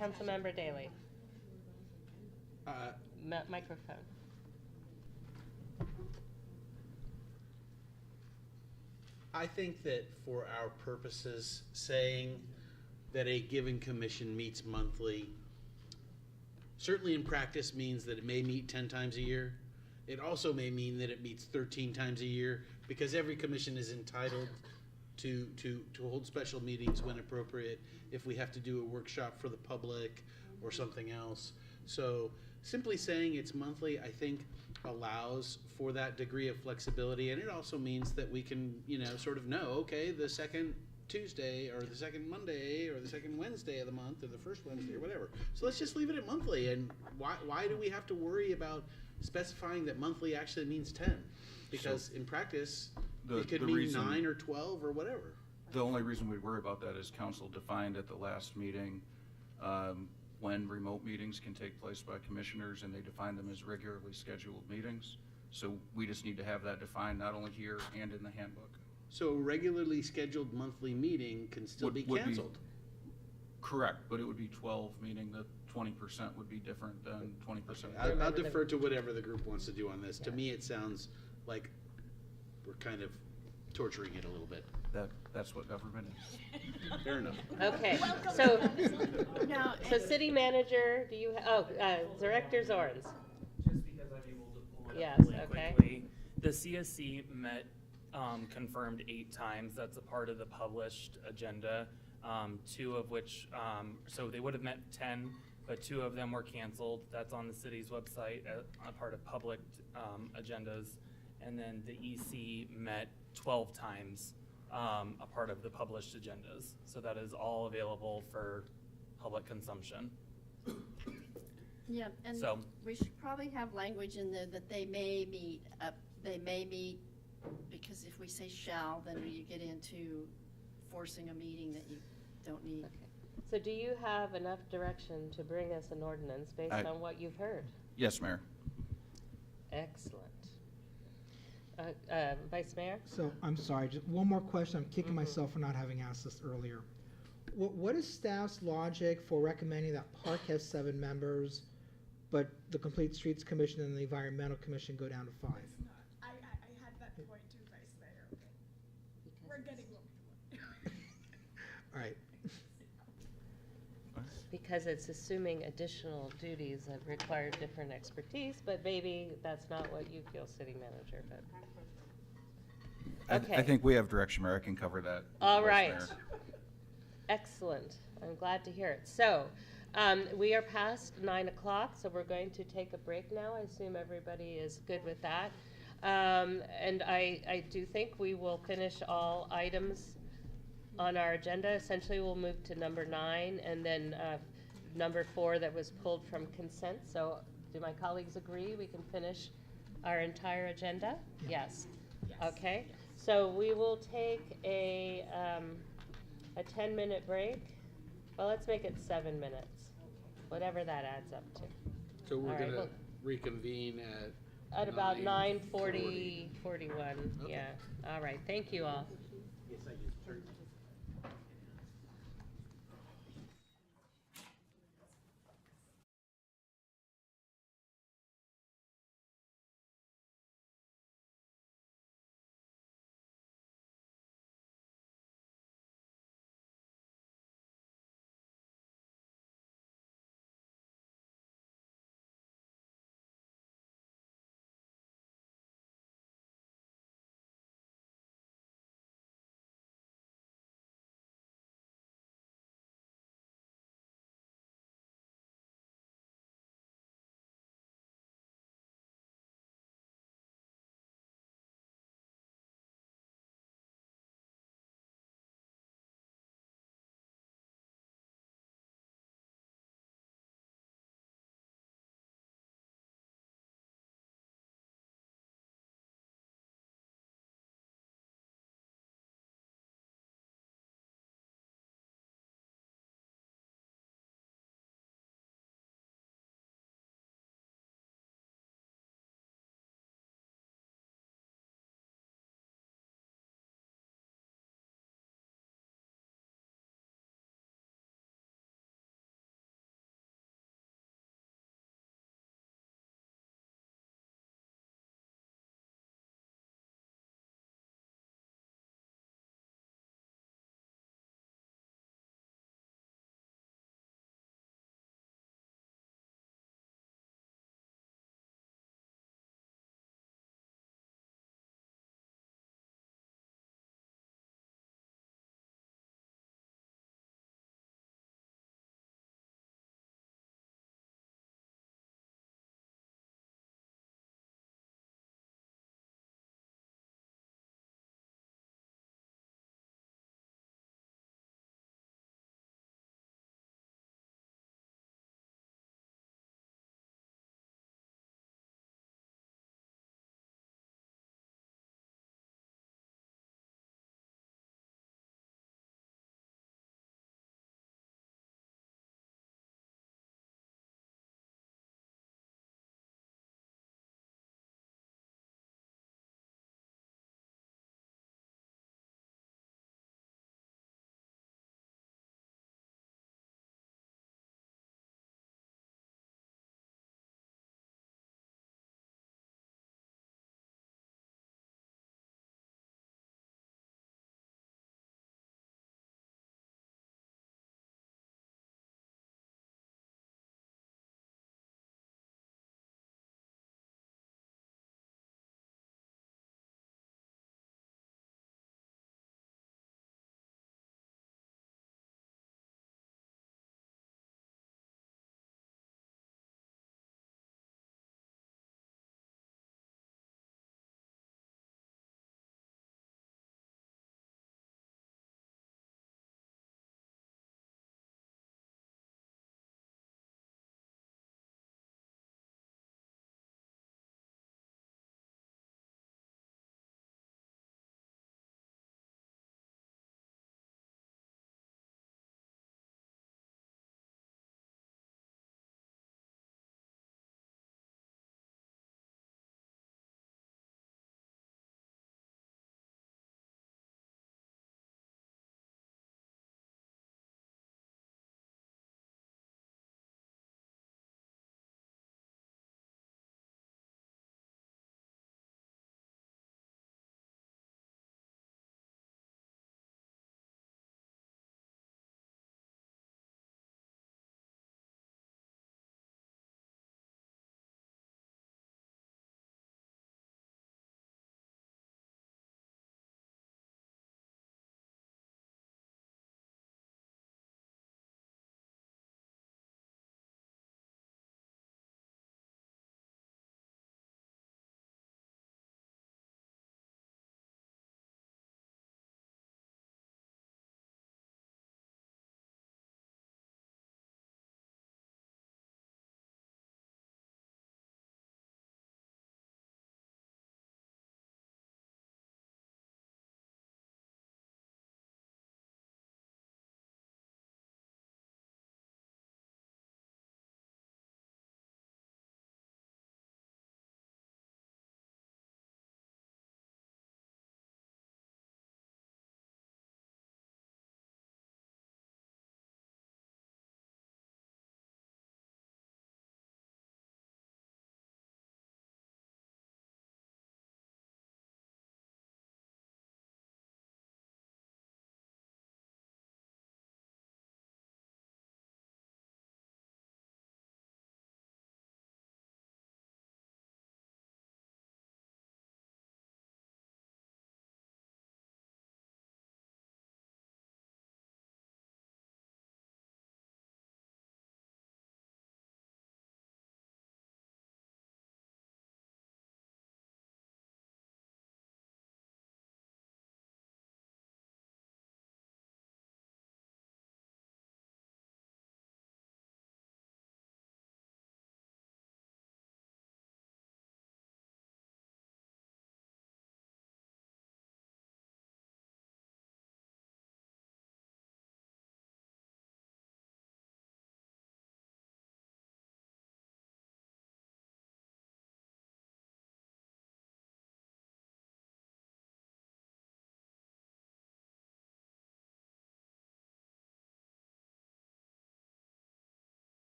Councilmember Daley. Uh, Microphone. I think that for our purposes, saying that a given commission meets monthly, certainly in practice means that it may meet 10 times a year. It also may mean that it meets 13 times a year, because every commission is entitled to hold special meetings when appropriate, if we have to do a workshop for the public or something else. So simply saying it's monthly, I think, allows for that degree of flexibility, and it also means that we can, sort of know, okay, the second Tuesday or the second Monday or the second Wednesday of the month or the first Wednesday or whatever. So let's just leave it at monthly. And why do we have to worry about specifying that monthly actually means 10? Because in practice, it could mean 9 or 12 or whatever. The only reason we worry about that is council defined at the last meeting when remote meetings can take place by commissioners, and they define them as regularly scheduled meetings. So we just need to have that defined not only here and in the handbook. So a regularly scheduled monthly meeting can still be canceled. Correct, but it would be 12, meaning that 20% would be different than 20%. I'll defer to whatever the group wants to do on this. To me, it sounds like we're kind of torturing it a little bit. That's what government is. Fair enough. Okay, so city manager, do you, Director Zorns? Just because I'm able to pull it up Yes, really okay. quickly. The CSC met confirmed 8 times. That's a part of the published agenda. 2 of which, so they would have met 10, but 2 of them were canceled. That's on the city's website, a part of public agendas. And then the EC met 12 times, a part of the published agendas. So that is all available for public consumption. Yeah, and So- we should probably have language in there that they may meet, because if we say shall, then you get into forcing a meeting that you don't need. Okay. So do you have enough direction to bring us an ordinance based on what you've heard? Yes, Mayor. Excellent. Vice Mayor? So, I'm sorry, just one more question. I'm kicking myself for not having asked this earlier. What is staff's logic for recommending that Park has 7 members, but the Complete Streets Commission and the Environmental Commission go down to 5? I had that point too, Vice Mayor. Okay. We're getting what we want. All right. Because it's assuming additional duties that require different expertise, but maybe that's not what you feel, city manager, but. Okay. I think we have direction, Mayor. I can cover that. All Vice right. Mayor. Excellent. I'm glad to hear it. So, we are past 9 o'clock, so we're going to take a break now. I assume everybody is good with that. And I do think we will finish all items on our agenda. Essentially, we'll move to number 9 and then number 4 that was pulled from consent. So do my colleagues agree we can finish our entire agenda? Yes. Okay. So we will take a 10-minute break. Well, let's make it 7 minutes, whatever that adds up to. So we're All right, going to well- reconvene At about 9:40. 9:41, Okay. yeah. All right, thank you all. Yes, I did.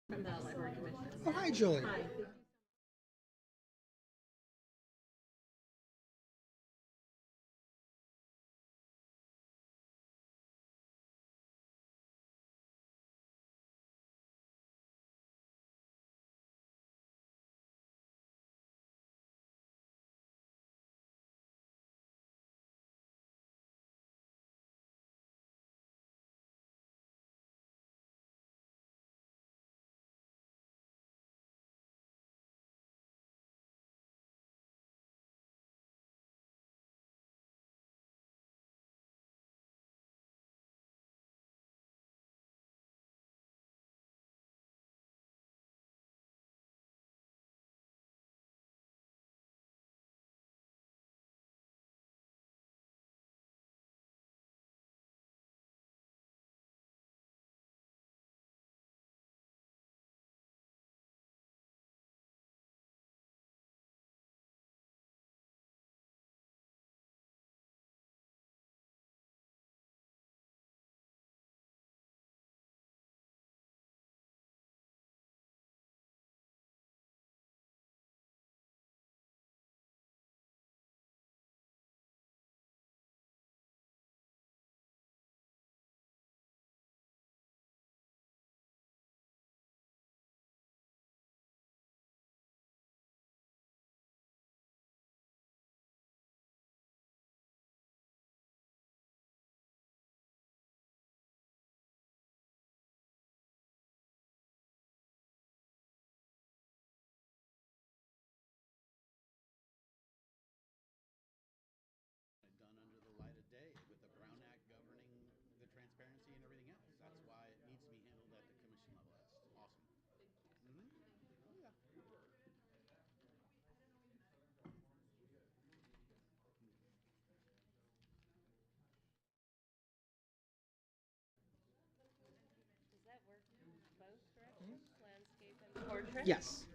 From the Library Commission. Oh, hi, Julie. Hi. Done under the light of day with the Brown Act governing the transparency and everything else. That's why it needs to be handled at the commission level. That's awesome. Mm-hmm. Oh, yeah. Does that work both directions, landscape and portrait? Yes.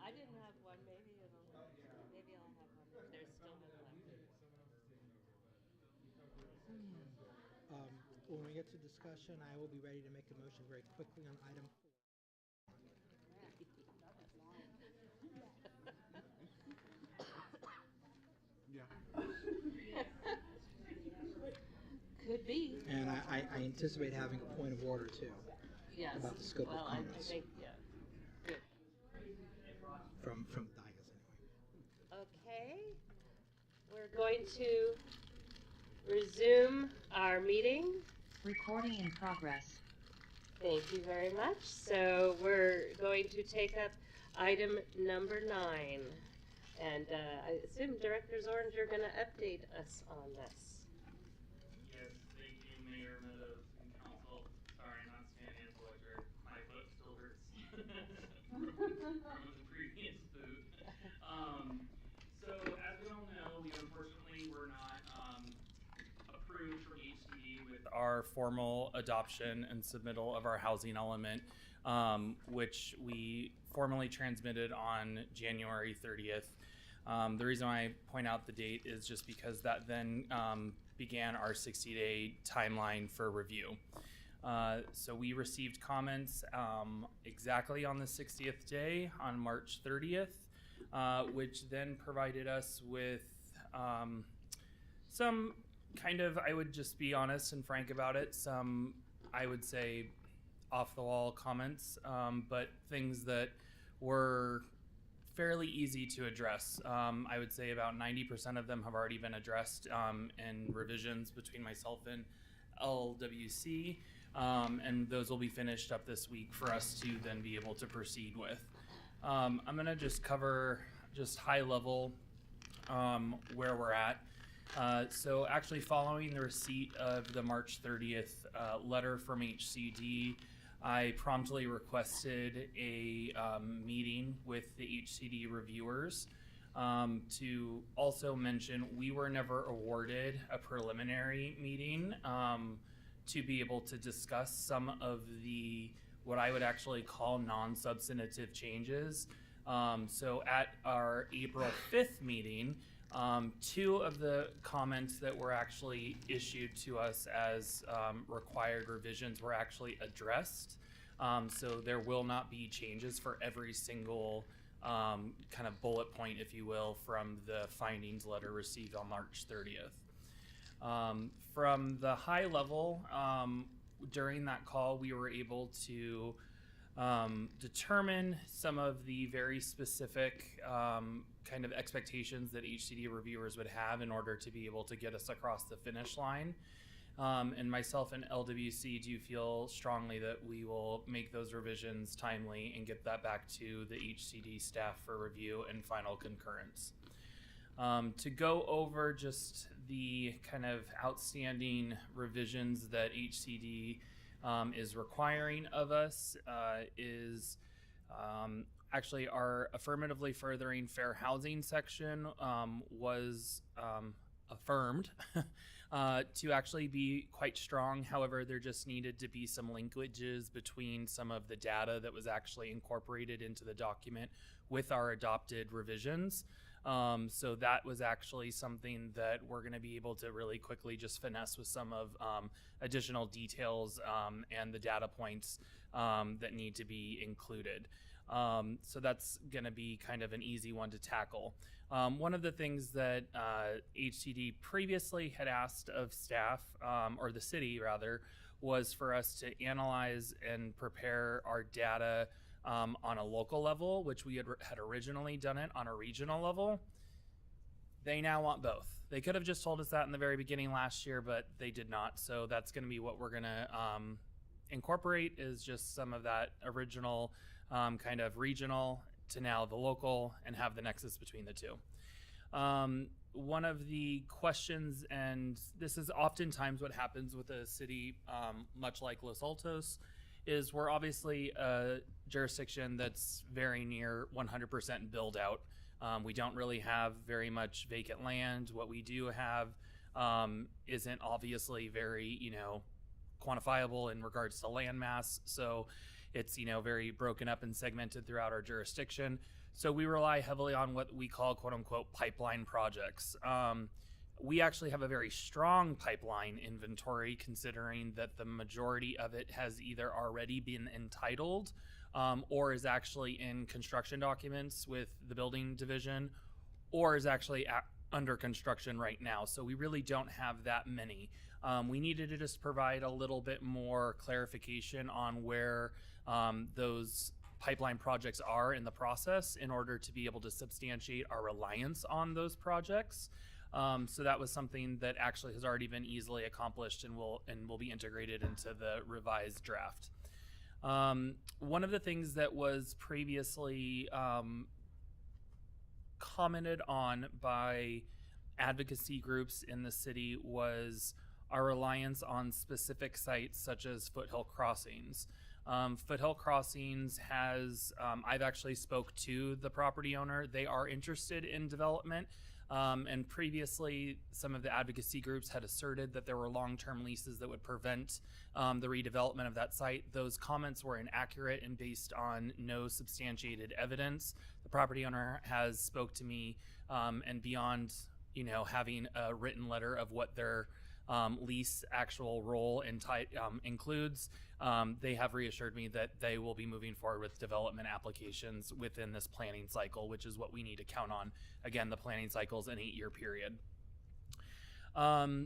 I didn't have one. Maybe I'll have one if there's still one left. When we get to discussion, I will be ready to make a motion very quickly on item 4. Yeah. Could be. And I anticipate having a point of order too. Yes. About the scope well, of I comments. think, yeah. Good. From Dias anyway. Okay. We're going to resume our meeting. Recording in progress. Thank you very much. So we're going to take up item number 9. And I assume Director Zorn, you're going to update us on this. Yes, thank you, Mayor Meadows and Council. Sorry, not standing at the lecture. My foot still hurts from the previous boot. So as we all know, we unfortunately were not approved from HCD with our formal adoption and submittal of our housing element, which we formally transmitted on January 30th. The reason I point out the date is just because that then began our 60-day timeline for review. So we received comments exactly on the 60th day on March 30th, which then provided us with some kind of, I would just be honest and frank about it, some, I would say, off-the-wall comments, but things that were fairly easy to address. I would say about 90% of them have already been addressed in revisions between myself and LWC, and those will be finished up this week for us to then be able to proceed with. I'm gonna just cover just high level where we're at. So actually following the receipt of the March 30th letter from HCD, I promptly requested a meeting with the HCD reviewers to also mention we were never awarded a preliminary meeting to be able to discuss some of the what I would actually call non-substantive changes So at our April 5th meeting, 2 of the comments that were actually issued to us as required revisions were actually addressed. So there will not be changes for every single kind of bullet point, if you will, from the findings letter received on March 30th. From the high level, during that call, we were able to determine some of the very specific kind of expectations that HCD reviewers would have in order to be able to get us across the finish line. And myself and LWC do feel strongly that we will make those revisions timely and get that back to the HCD staff for review and final concurrence. To go over just the kind of outstanding revisions that HCD is requiring of us is actually our affirmatively furthering fair housing section was affirmed to actually be quite strong. However, there just needed to be some linkages between some of the data that was actually incorporated into the document with our adopted revisions. So that was actually something that we're going to be able to really quickly just finesse with some of additional details and the data points that need to be included. So that's going to be kind of an easy one to tackle. One of the things that HCD previously had asked of staff, or the city rather, was for us to analyze and prepare our data on a local level, which we had originally done it on a regional level. They now want both. They could have just told us that in the very beginning last year, but they did not. So that's going to be what we're going to incorporate, is just some of that original kind of regional to now the local, and have the nexus between the two. One of the questions, and this is oftentimes what happens with a city much like Los Altos, is we're obviously a jurisdiction that's very near 100% build out. We don't really have very much vacant land. What we do have isn't obviously very, quantifiable in regards to land mass. So it's, very broken up and segmented throughout our jurisdiction. So we rely heavily on what we call quote unquote pipeline projects. We actually have a very strong pipeline inventory, considering that the majority of it has either already been entitled or is actually in construction documents with the building division, or is actually under construction right now. So we really don't have that many. We needed to just provide a little bit more clarification on where those pipeline projects are in the process in order to be able to substantiate our reliance on those projects. So that was something that actually has already been easily accomplished and will be integrated into the revised draft. One of the things that was previously commented on by advocacy groups in the city was our reliance on specific sites such as Foothill Crossings. Foothill Crossings has, I've actually spoke to the property owner. They are interested in development. And previously, some of the advocacy groups had asserted that there were long-term leases that would prevent the redevelopment of that site. Those comments were inaccurate and based on no substantiated evidence. The property owner has spoke to me, and beyond, having a written letter of what their lease actual role and includes, they have reassured me that they will be moving forward with development applications within this planning cycle, which is what we need to count on. Again, the planning cycle is an 8-year period.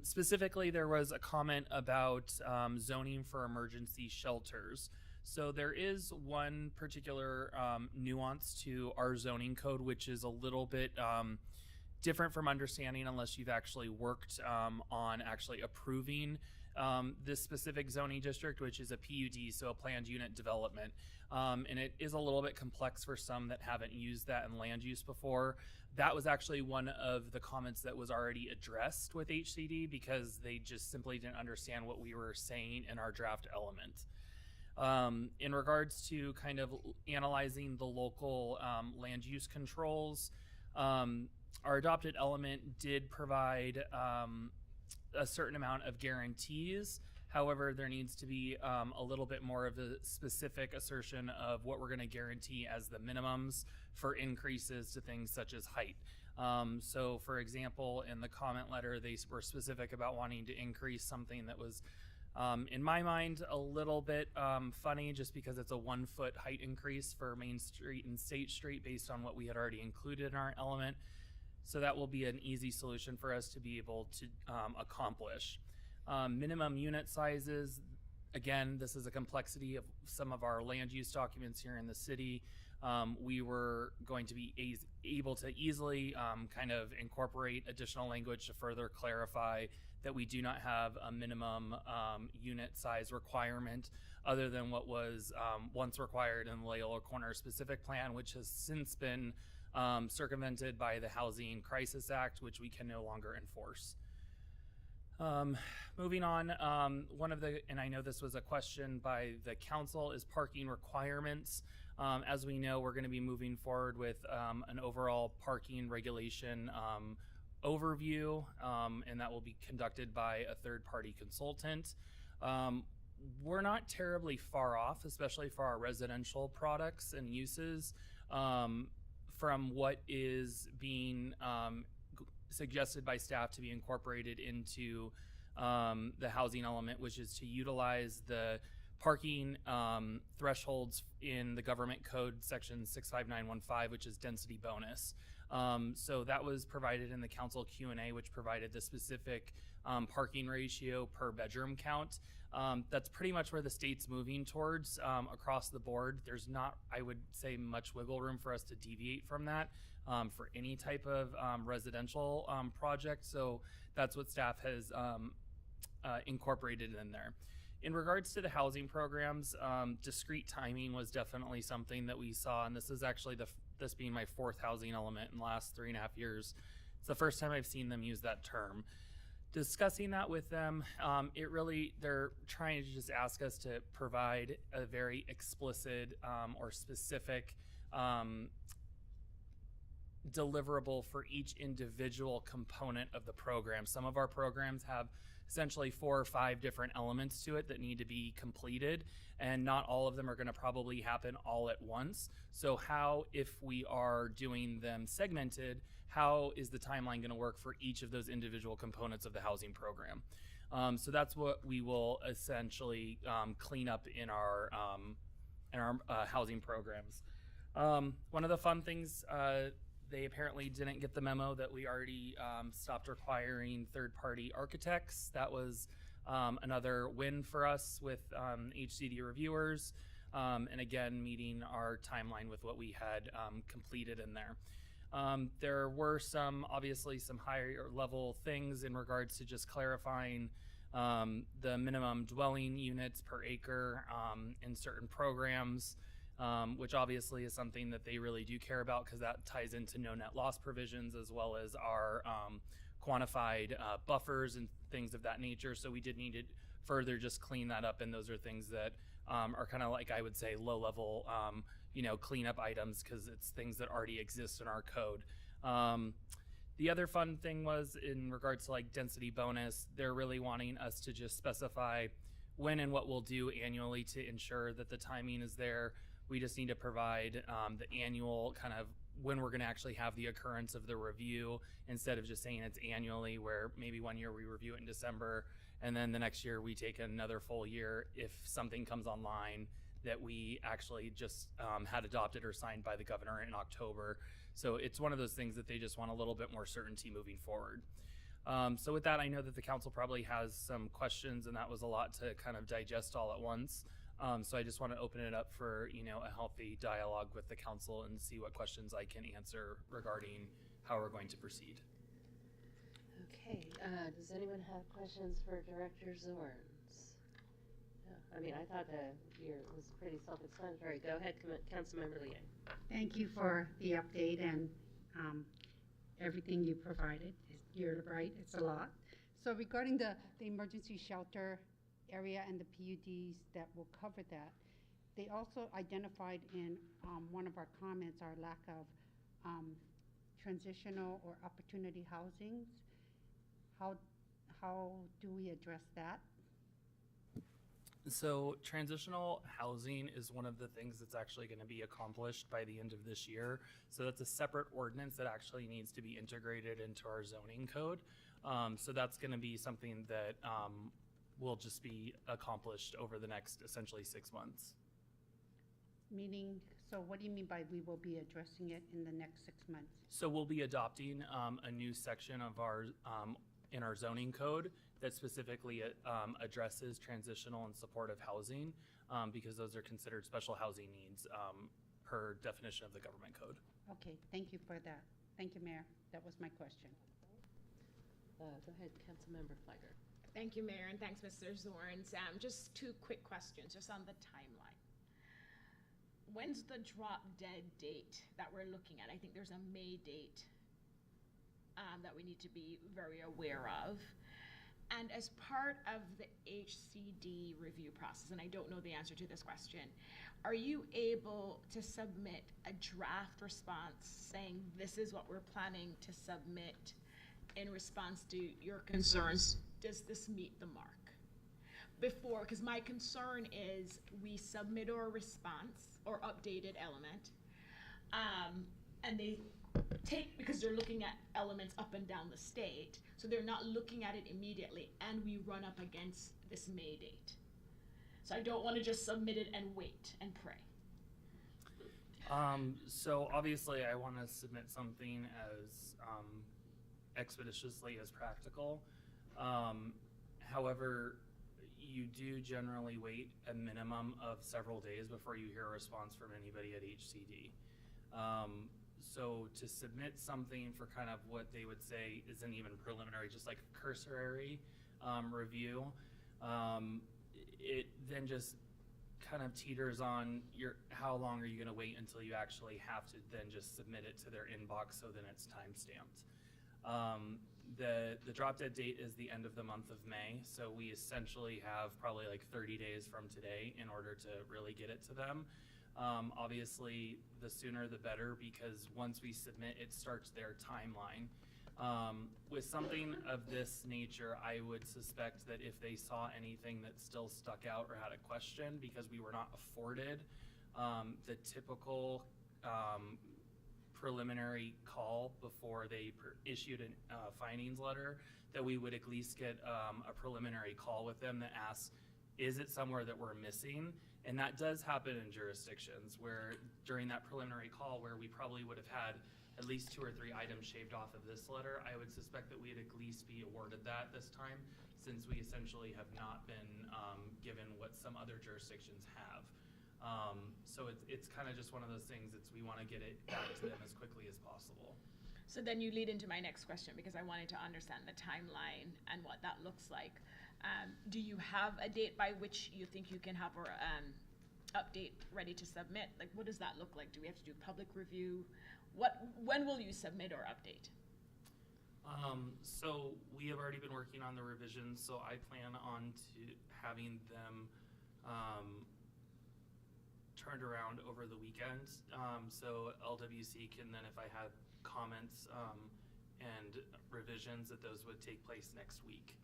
Specifically, there was a comment about zoning for emergency shelters. So there is one particular nuance to our zoning code, which is a little bit different from understanding unless you've actually worked on actually approving this specific zoning district, which is a PUD, so a planned unit development. And it is a little bit complex for some that haven't used that in land use before. That was actually one of the comments that was already addressed with HCD because they just simply didn't understand what we were saying in our draft element. In regards to kind of analyzing the local land use controls, our adopted element did provide a certain amount of guarantees. However, there needs to be a little bit more of a specific assertion of what we're going to guarantee as the minimums for increases to things such as height. So, for example, in the comment letter, they were specific about wanting to increase something that was, in my mind, a little bit funny, just because it's a 1 foot height increase for Main Street and State Street based on what we had already included in our element. So that will be an easy solution for us to be able to accomplish. Minimum unit sizes, again, this is a complexity of some of our land use documents here in the city. We were going to be able to easily kind of incorporate additional language to further clarify that we do not have a minimum unit size requirement other than what was once required in the Loyola Corner specific plan, which has since been circumvented by the Housing Crisis Act, which we can no longer enforce. Moving on, and I know this was a question by the council, is parking requirements. As we know, we're going to be moving forward with an overall parking regulation overview, and that will be conducted by a third-party consultant. We're not terribly far off, especially for our residential products and uses, from what is being suggested by staff to be incorporated into the housing element, which is to utilize the parking thresholds in the government code section 65915, which is density bonus. So that was provided in the council Q&A, which provided the specific parking ratio per bedroom count. That's pretty much where the state's moving towards across the board. There's not, I would say, much wiggle room for us to deviate from that for any type of residential project. So that's what staff has incorporated in there. In regards to the housing programs, discrete timing was definitely something that we saw, and this is actually this being my 4th housing element in the last 3.5 years. It's the first time I've seen them use that term. Discussing that with them, they're trying to just ask us to provide a very explicit or specific deliverable for each individual component of the program. Some of our programs have essentially 4 or 5 different elements to it that need to be completed, and not all of them are going to probably happen all at once. So how, if we are doing them segmented, how is the timeline going to work for each of those individual components of the housing program? So that's what we will essentially clean up in our housing programs. One of the fun things, they apparently didn't get the memo that we already stopped requiring third-party architects. That was another win for us with HCD reviewers, and again, meeting our timeline with what we had completed in there. There were obviously some higher level things in regards to just clarifying the minimum dwelling units per acre in certain programs. Which obviously is something that they really do care about, because that ties into no net loss provisions as well as our quantified buffers and things of that nature. So we did need to further just clean that up, and those are things that are kind of like, I would say, low level cleanup items, because it's things that already exist in our code. The other fun thing was in regards to like density bonus, they're really wanting us to just specify when and what we'll do annually to ensure that the timing is there. We just need to provide the annual kind of when we're going to actually have the occurrence of the review, instead of just saying it's annually, where maybe one year we review it in December and then the next year we take another full year if something comes online that we actually just had adopted or signed by the governor in October. So it's one of those things that they just want a little bit more certainty moving forward. So with that, I know that the council probably has some questions, and that was a lot to kind of digest all at once. So I just want to open it up for, a healthy dialogue with the council and see what questions I can answer regarding how we're going to proceed. Okay, does anyone have questions for Director Zorns? No, I mean, I thought it was pretty self-explanatory. Go ahead, Councilmember Liang. Thank you for the update and everything you provided. You're right, it's a lot. So regarding the emergency shelter area and the PUDs that will cover that, they also identified in one of our comments our lack of transitional or opportunity housings. How do we address that? So transitional housing is one of the things that's actually going to be accomplished by the end of this year. So that's a separate ordinance that actually needs to be integrated into our zoning code. So that's going to be something that will just be accomplished over the next essentially 6 months. Meaning, so what do you mean by we will be addressing it in the next 6 months? So we'll be adopting a new section of our in our zoning code that specifically addresses transitional and supportive housing because those are considered special housing needs per definition of the government code. Okay, thank you for that. Thank you, Mayor. That was my question. Go ahead, Councilmember Fliger. Thank you, Mayor, and thanks, Mr. Zorns. Just 2 quick questions, just on the timeline. When's the drop dead date that we're looking at? I think there's a May date that we need to be very aware of. And as part of the HCD review process, and I don't know the answer to this question, are you able to submit a draft response saying this is what we're planning to submit in response to your concerns? Does this meet the mark? Before, because my concern is we submit our response or updated element, and they take, because they're looking at elements up and down the state, so they're not looking at it immediately, and we run up against this May date. So I don't want to just submit it and wait and pray. So obviously I want to submit something as expeditiously as practical. However, you do generally wait a minimum of several days before you hear a response from anybody at HCD. So to submit something for kind of what they would say isn't even preliminary, just like a cursory review, it then just kind of teeters on how long are you going to wait until you actually have to then just submit it to their inbox, so then it's time stamped. The drop dead date is the end of the month of May, so we essentially have probably like 30 days from today in order to really get it to them. Obviously, the sooner the better, because once we submit, it starts their timeline. With something of this nature, I would suspect that if they saw anything that still stuck out or had a question, because we were not afforded the typical preliminary call before they issued a findings letter, that we would at least get a preliminary call with them that asks, is it somewhere that we're missing? And that does happen in jurisdictions where during that preliminary call where we probably would have had at least 2 or 3 items shaved off of this letter, I would suspect that we'd at least be awarded that this time, since we essentially have not been given what some other jurisdictions have. So it's kind of just one of those things we want to get it back to them as quickly as possible. So then you lead into my next question, because I wanted to understand the timeline and what that looks like. Do you have a date by which you think you can have our update ready to submit? Like, what does that look like? Do we have to do public review? When will you submit or update? So we have already been working on the revisions, so I plan on having them turned around over the weekend. So LWC can then, if I have comments and revisions, that those would take place next week.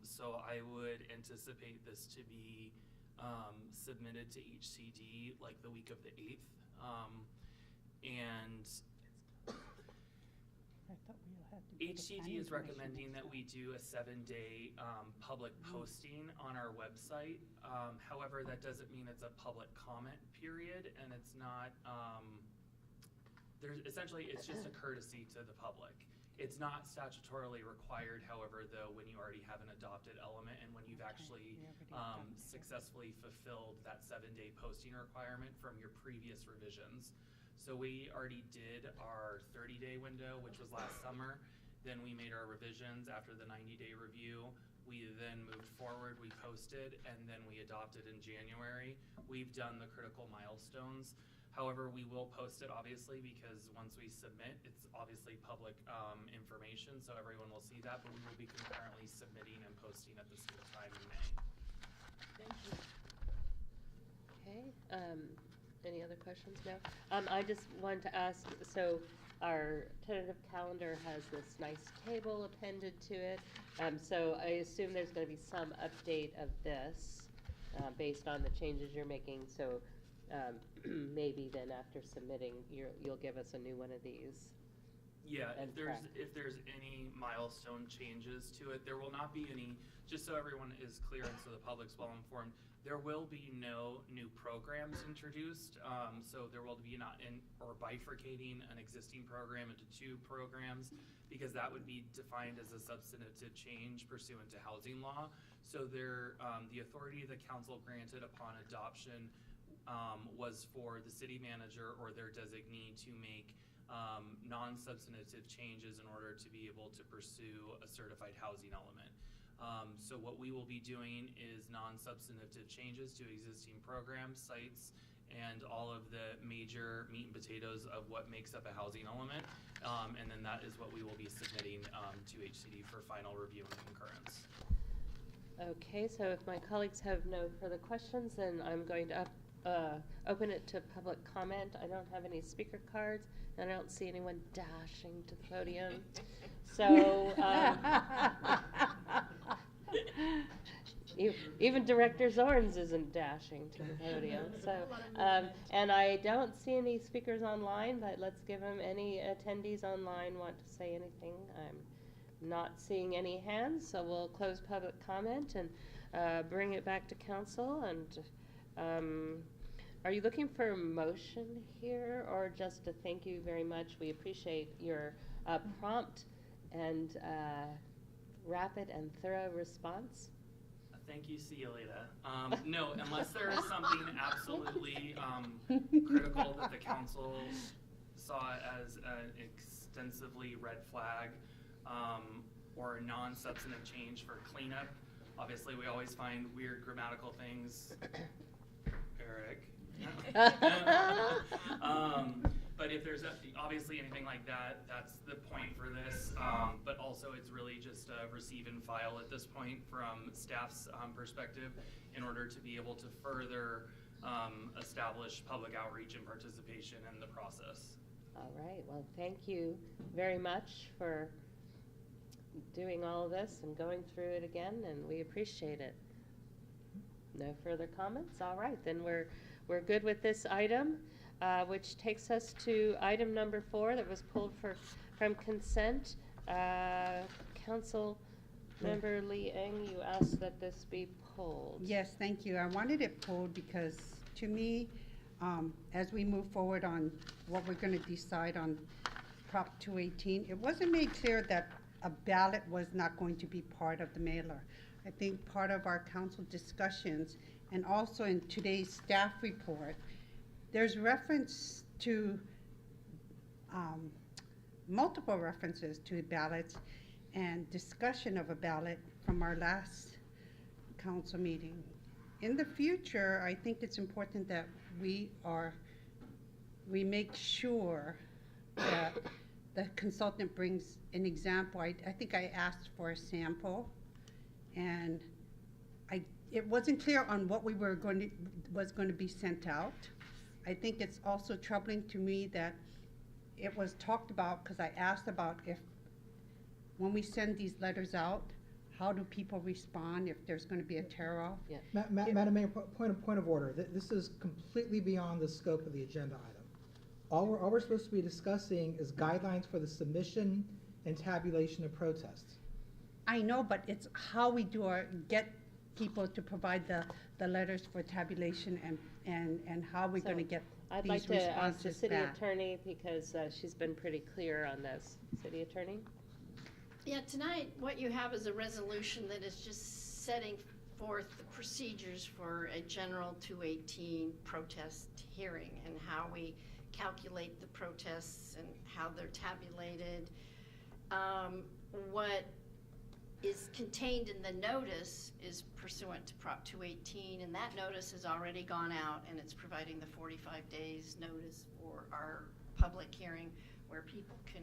So I would anticipate this to be submitted to HCD like the week of the 8th. And HCD is recommending that we do a 7-day public posting on our website. However, that doesn't mean it's a public comment period, and it's not, it's just a courtesy to the public. It's not statutorily required, however, though, when you already have an adopted element and when you've actually successfully fulfilled that 7-day posting requirement from your previous revisions. So we already did our 30-day window, which was last summer. Then we made our revisions after the 90-day review. We then moved forward, we posted, and then we adopted in January. We've done the critical milestones. However, we will post it, obviously, because once we submit, it's obviously public information, so everyone will see that, but we will be concurrently submitting and posting at the same time in May. Thank you. Okay, any other questions now? I just wanted to ask, so our tentative calendar has this nice table appended to it, so I assume there's going to be some update of this. based on the changes you're making. So maybe then after submitting, you'll give us a new one of these. Yeah, And if there's any milestone changes to it, there will not be any, just so everyone is clear and so the public's well informed, there will be no new programs introduced. So there will be not or bifurcating an existing program into 2 programs, because that would be defined as a substantive change pursuant to housing law. So there, the authority the council granted upon adoption was for the city manager or their designee to make non-substantive changes in order to be able to pursue a certified housing element. So what we will be doing is non-substantive changes to existing programs, sites, and all of the major meat and potatoes of what makes up a housing element. And then that is what we will be submitting to HCD for final review and concurrence. Okay, so if my colleagues have no further questions, then I'm going to open it to public comment. I don't have any speaker cards, and I don't see anyone dashing to the podium. So even Director Zorns isn't dashing to the podium. So and I don't see any speakers online, but let's give them any attendees online want to say anything. I'm not seeing any hands, so we'll close public comment and bring it back to council. And are you looking for a motion here, or just a thank you very much? We appreciate your prompt and rapid and thorough response. Thank you, see you later. No, unless there is something absolutely critical that the council saw as an extensively red flag or a non-substantive change for cleanup. Obviously, we always find weird grammatical things. Eric. But if there's obviously anything like that, that's the point for this. But also it's really just a receive and file at this point from staff's perspective in order to be able to further establish public outreach and participation in the process. All right, well, thank you very much for doing all of this and going through it again, and we appreciate it. No further comments? All right, then we're good with this item, which takes us to item number 4 that was pulled from consent. Council Member Lee Eng, you asked that this be pulled. Yes, thank you. I wanted it pulled because, to me, as we move forward on what we're going to decide on Prop 218, it wasn't made clear that a ballot was not going to be part of the mailer. I think part of our council discussions, and also in today's staff report, there's reference to multiple references to ballots and discussion of a ballot from our last council meeting. In the future, I think it's important that we make sure that the consultant brings an example. I think I asked for a sample, and it wasn't clear on what was going to be sent out. I think it's also troubling to me that it was talked about, because I asked about if when we send these letters out, how do people respond if there's going to be a tear-off? Yeah. Madam Mayor, point of order. This is completely beyond the scope of the agenda item. All we're supposed to be discussing is guidelines for the submission and tabulation of protests. I know, but it's how we get people to provide the letters for tabulation and how we're going to get I'd these like to ask the responses city back. attorney, because she's been pretty clear on this. City attorney? Yeah, tonight what you have is a resolution that is just setting forth the procedures for a general 218 protest hearing and how we calculate the protests and how they're tabulated. What is contained in the notice is pursuant to Prop 218, and that notice has already gone out, and it's providing the 45 days notice for our public hearing where people can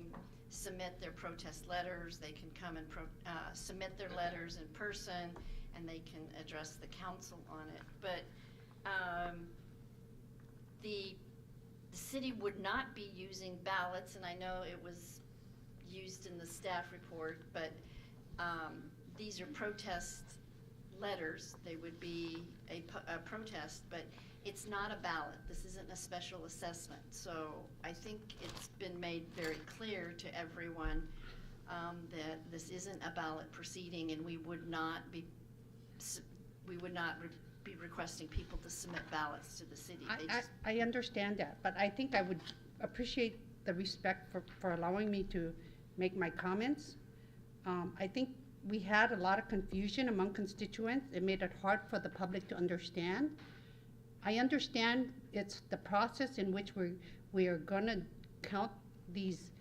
submit their protest letters. They can come and submit their letters in person, and they can address the council on it. But the city would not be using ballots, and I know it was used in the staff report, but these are protest letters. They would be a protest, but it's not a ballot. This isn't a special assessment. So I think it's been made very clear to everyone that this isn't a ballot proceeding, and we would not be requesting people to submit ballots to the city. I understand that, but I think I would appreciate the respect for allowing me to make my comments. I think we had a lot of confusion among constituents. It made it hard for the public to understand. I understand it's the process in which we are going to count these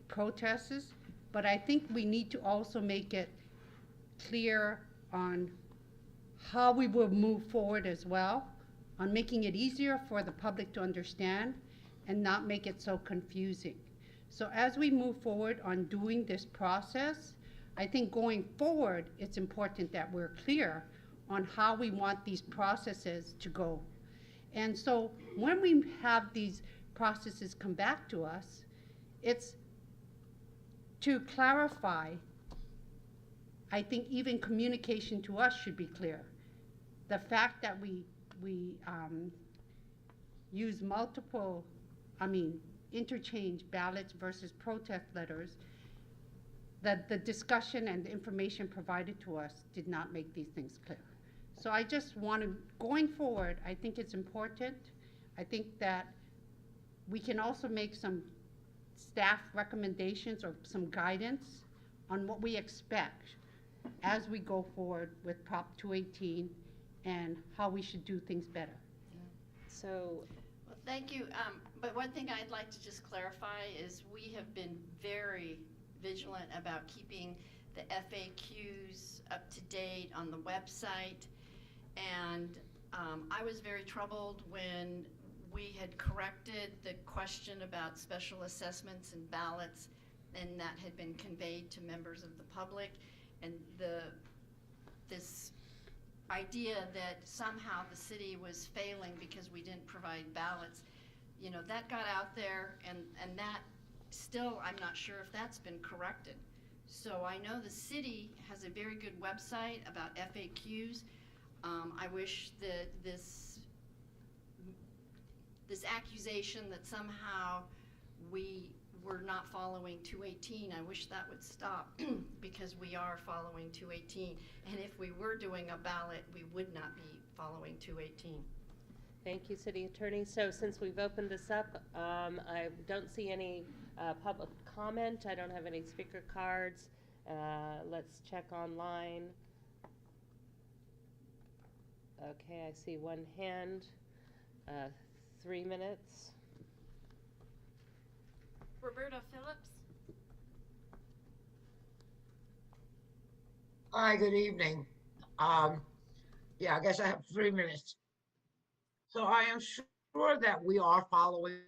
protests, but I think we need to also make it clear on how we will move forward as well, on making it easier for the public to understand and not make it so confusing. So as we move forward on doing this process, I think going forward, it's important that we're clear on how we want these processes to go. And so when we have these processes come back to us, it's to clarify. I think even communication to us should be clear. The fact that we use interchange ballots versus protest letters, that the discussion and the information provided to us did not make these things clear. So I just want to, going forward, I think it's important. I think that we can also make some staff recommendations or some guidance on what we expect as we go forward with Prop 218 and how we should do things better. So, well, thank you. But one thing I'd like to just clarify is we have been very vigilant about keeping the FAQs up to date on the website. And I was very troubled when we had corrected the question about special assessments and ballots, and that had been conveyed to members of the public. And this idea that somehow the city was failing because we didn't provide ballots, that got out there, and that still, I'm not sure if that's been corrected. So I know the city has a very good website about FAQs. I wish that this accusation that somehow we were not following 218, I wish that would stop because we are following 218. And if we were doing a ballot, we would not be following 218. thank you, City Attorney. So since we've opened this up, I don't see any public comment. I don't have any speaker cards. Let's check online. Okay, I see one hand. 3 minutes. Roberta Phillips. Hi, good evening. Yeah, I guess I have 3 minutes. So I am sure that we are following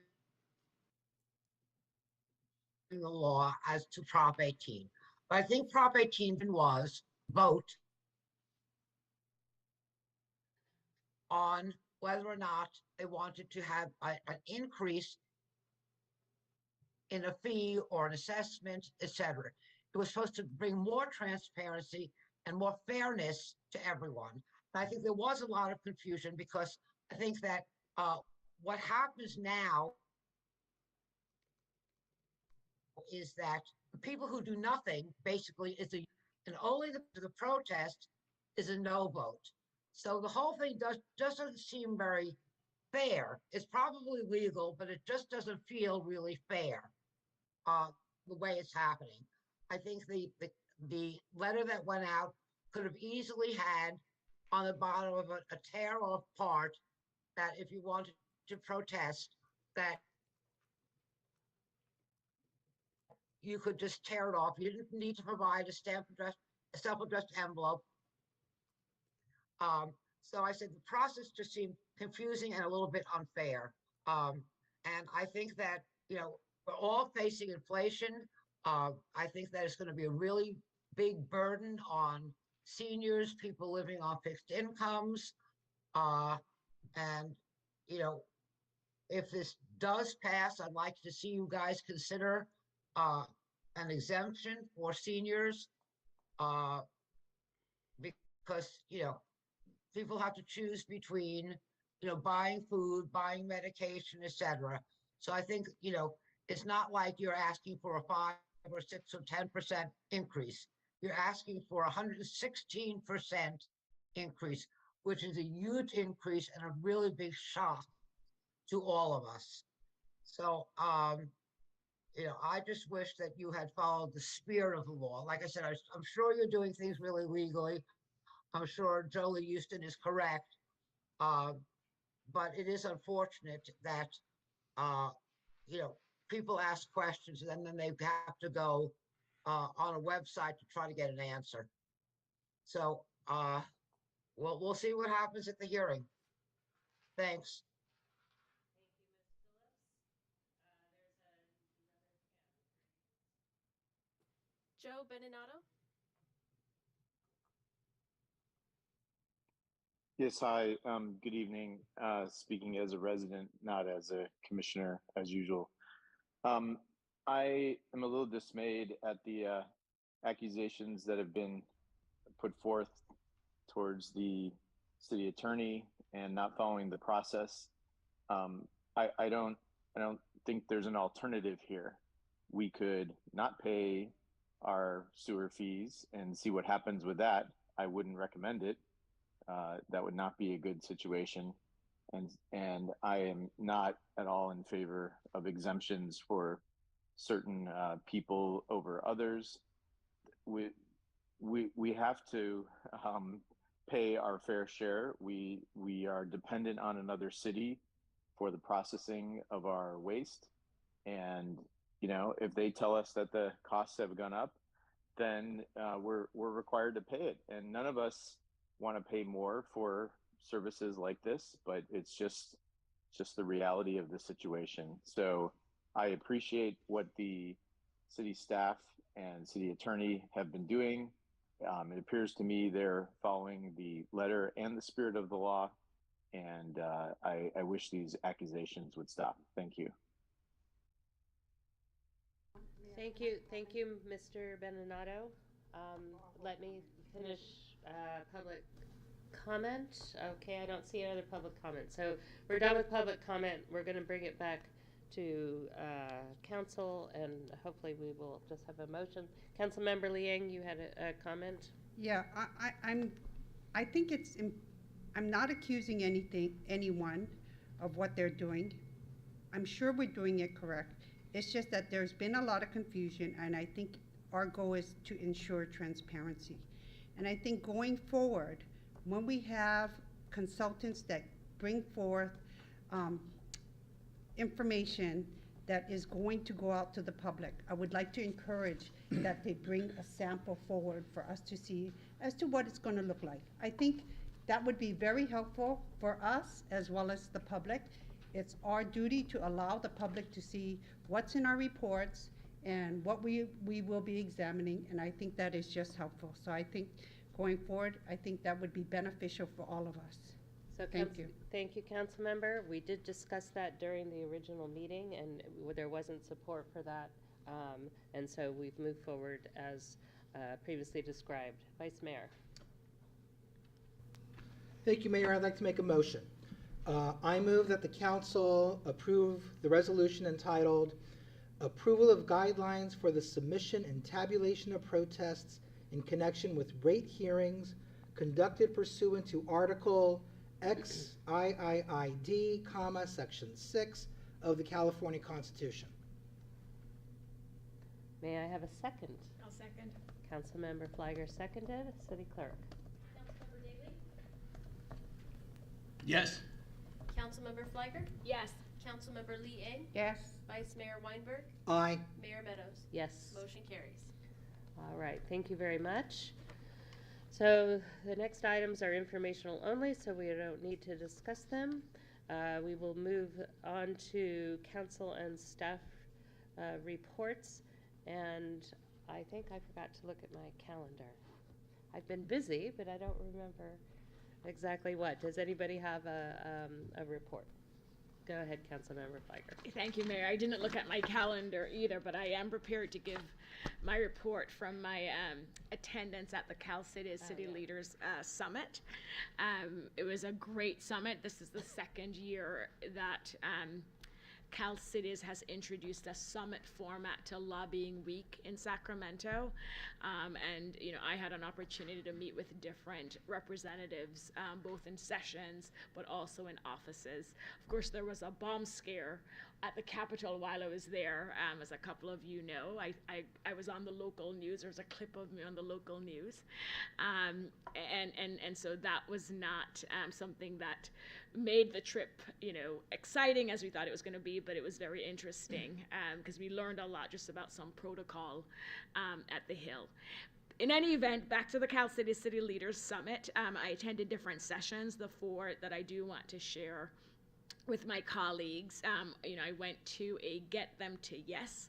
the law as to Prop 18. But I think Prop 18 was vote on whether or not they wanted to have an increase in a fee or an assessment, etc. It was supposed to bring more transparency and more fairness to everyone. And I think there was a lot of confusion because I think that what happens now is that the people who do nothing basically and only the protest is a no vote. So the whole thing just doesn't seem very fair. It's probably legal, but it just doesn't feel really fair. The way it's happening. I think the letter that went out could have easily had on the bottom of a tear off part that if you wanted to protest, that you could just tear it off. You didn't need to provide a self-addressed envelope. So I said the process just seemed confusing and a little bit unfair. And I think that, we're all facing inflation. I think that it's going to be a really big burden on seniors, people living on fixed incomes. And, if this does pass, I'd like to see you guys consider an exemption for seniors because, people have to choose between, buying food, buying medication, etc. So I think, it's not like you're asking for a 5 or 6 or 10% increase. You're asking for 116% increase, which is a huge increase and a really big shock to all of us. So, I just wish that you had followed the spirit of the law. Like I said, I'm sure you're doing things really legally. I'm sure Jolie Houston is correct. But it is unfortunate that, people ask questions and then they have to go on a website to try to get an answer. So we'll see what happens at the hearing. Thanks. Joe Beninato? Yes, hi. Good evening. Speaking as a resident, not as a commissioner, as usual. I am a little dismayed at the accusations that have been put forth towards the city attorney and not following the process. I don't think there's an alternative here. We could not pay our sewer fees and see what happens with that. I wouldn't recommend it. That would not be a good situation. And I am not at all in favor of exemptions for certain people over others. We have to pay our fair share. We are dependent on another city for the processing of our waste. And if they tell us that the costs have gone up, then we're required to pay it. And none of us want to pay more for services like this, but it's just the reality of the situation. So I appreciate what the city staff and city attorney have been doing. It appears to me they're following the letter and the spirit of the law. And I wish these accusations would stop. Thank you. Thank you, Mr. Beninato. Let me finish public comment. Okay, I don't see any other public comment. So we're done with public comment. We're going to bring it back to council, and hopefully we will just have a motion. Councilmember Liang, you had a comment? Yeah, I think I'm not accusing anyone of what they're doing. I'm sure we're doing it correct. It's just that there's been a lot of confusion, and I think our goal is to ensure transparency. And I think going forward, when we have consultants that bring forth information that is going to go out to the public, I would like to encourage that they bring a sample forward for us to see as to what it's going to look like. I think that would be very helpful for us as well as the public. It's our duty to allow the public to see what's in our reports and what we will be examining, and I think that is just helpful. So I think going forward, I think that would be beneficial for all of us. So thank you. Thank you, Councilmember. We did discuss that during the original meeting, and there wasn't support for that. And so we've moved forward as previously described. Vice Mayor. Thank you, Mayor. I'd like to make a motion. I move that the council approve the resolution entitled Approval of Guidelines for the Submission and Tabulation of Protests in Connection with Rate Hearings conducted pursuant to Article XIIID, Section 6 of the California Constitution. May I have a second? I'll second. Councilmember Flagger seconded. City Clerk. Councilmember Daly? Yes. Councilmember Flagger? Yes. Councilmember Lee Eng? Yes. Vice Mayor Weinberg? Aye. Mayor Meadows? Yes. Motion carries. All right, thank you very much. So the next items are informational only, so we don't need to discuss them. We will move on to council and staff reports, and I think I forgot to look at my calendar. I've been busy, but I don't remember exactly what. Does anybody have a report? Go ahead, Councilmember Fliger. Thank you, Mayor. I didn't look at my calendar either, but I am prepared to give my report from my attendance at the Cal Cities City Leaders Summit. It was a great summit. This is the second year that Cal Cities has introduced a summit format to Lobbying Week in Sacramento. And, you know, I had an opportunity to meet with different representatives, both in sessions, but also in offices. Of course, there was a bomb scare at the Capitol while I was there, as a couple of you know. I was on the local news. There was a clip of me on the local news. And so that was not something that made the trip, you know, exciting as we thought it was going to be, but it was very interesting because we learned a lot just about some protocol at the Hill. In any event, back to the Cal City City Leaders Summit. I attended different sessions, the 4 that I do want to share with my colleagues. You know, I went to a Get Them to Yes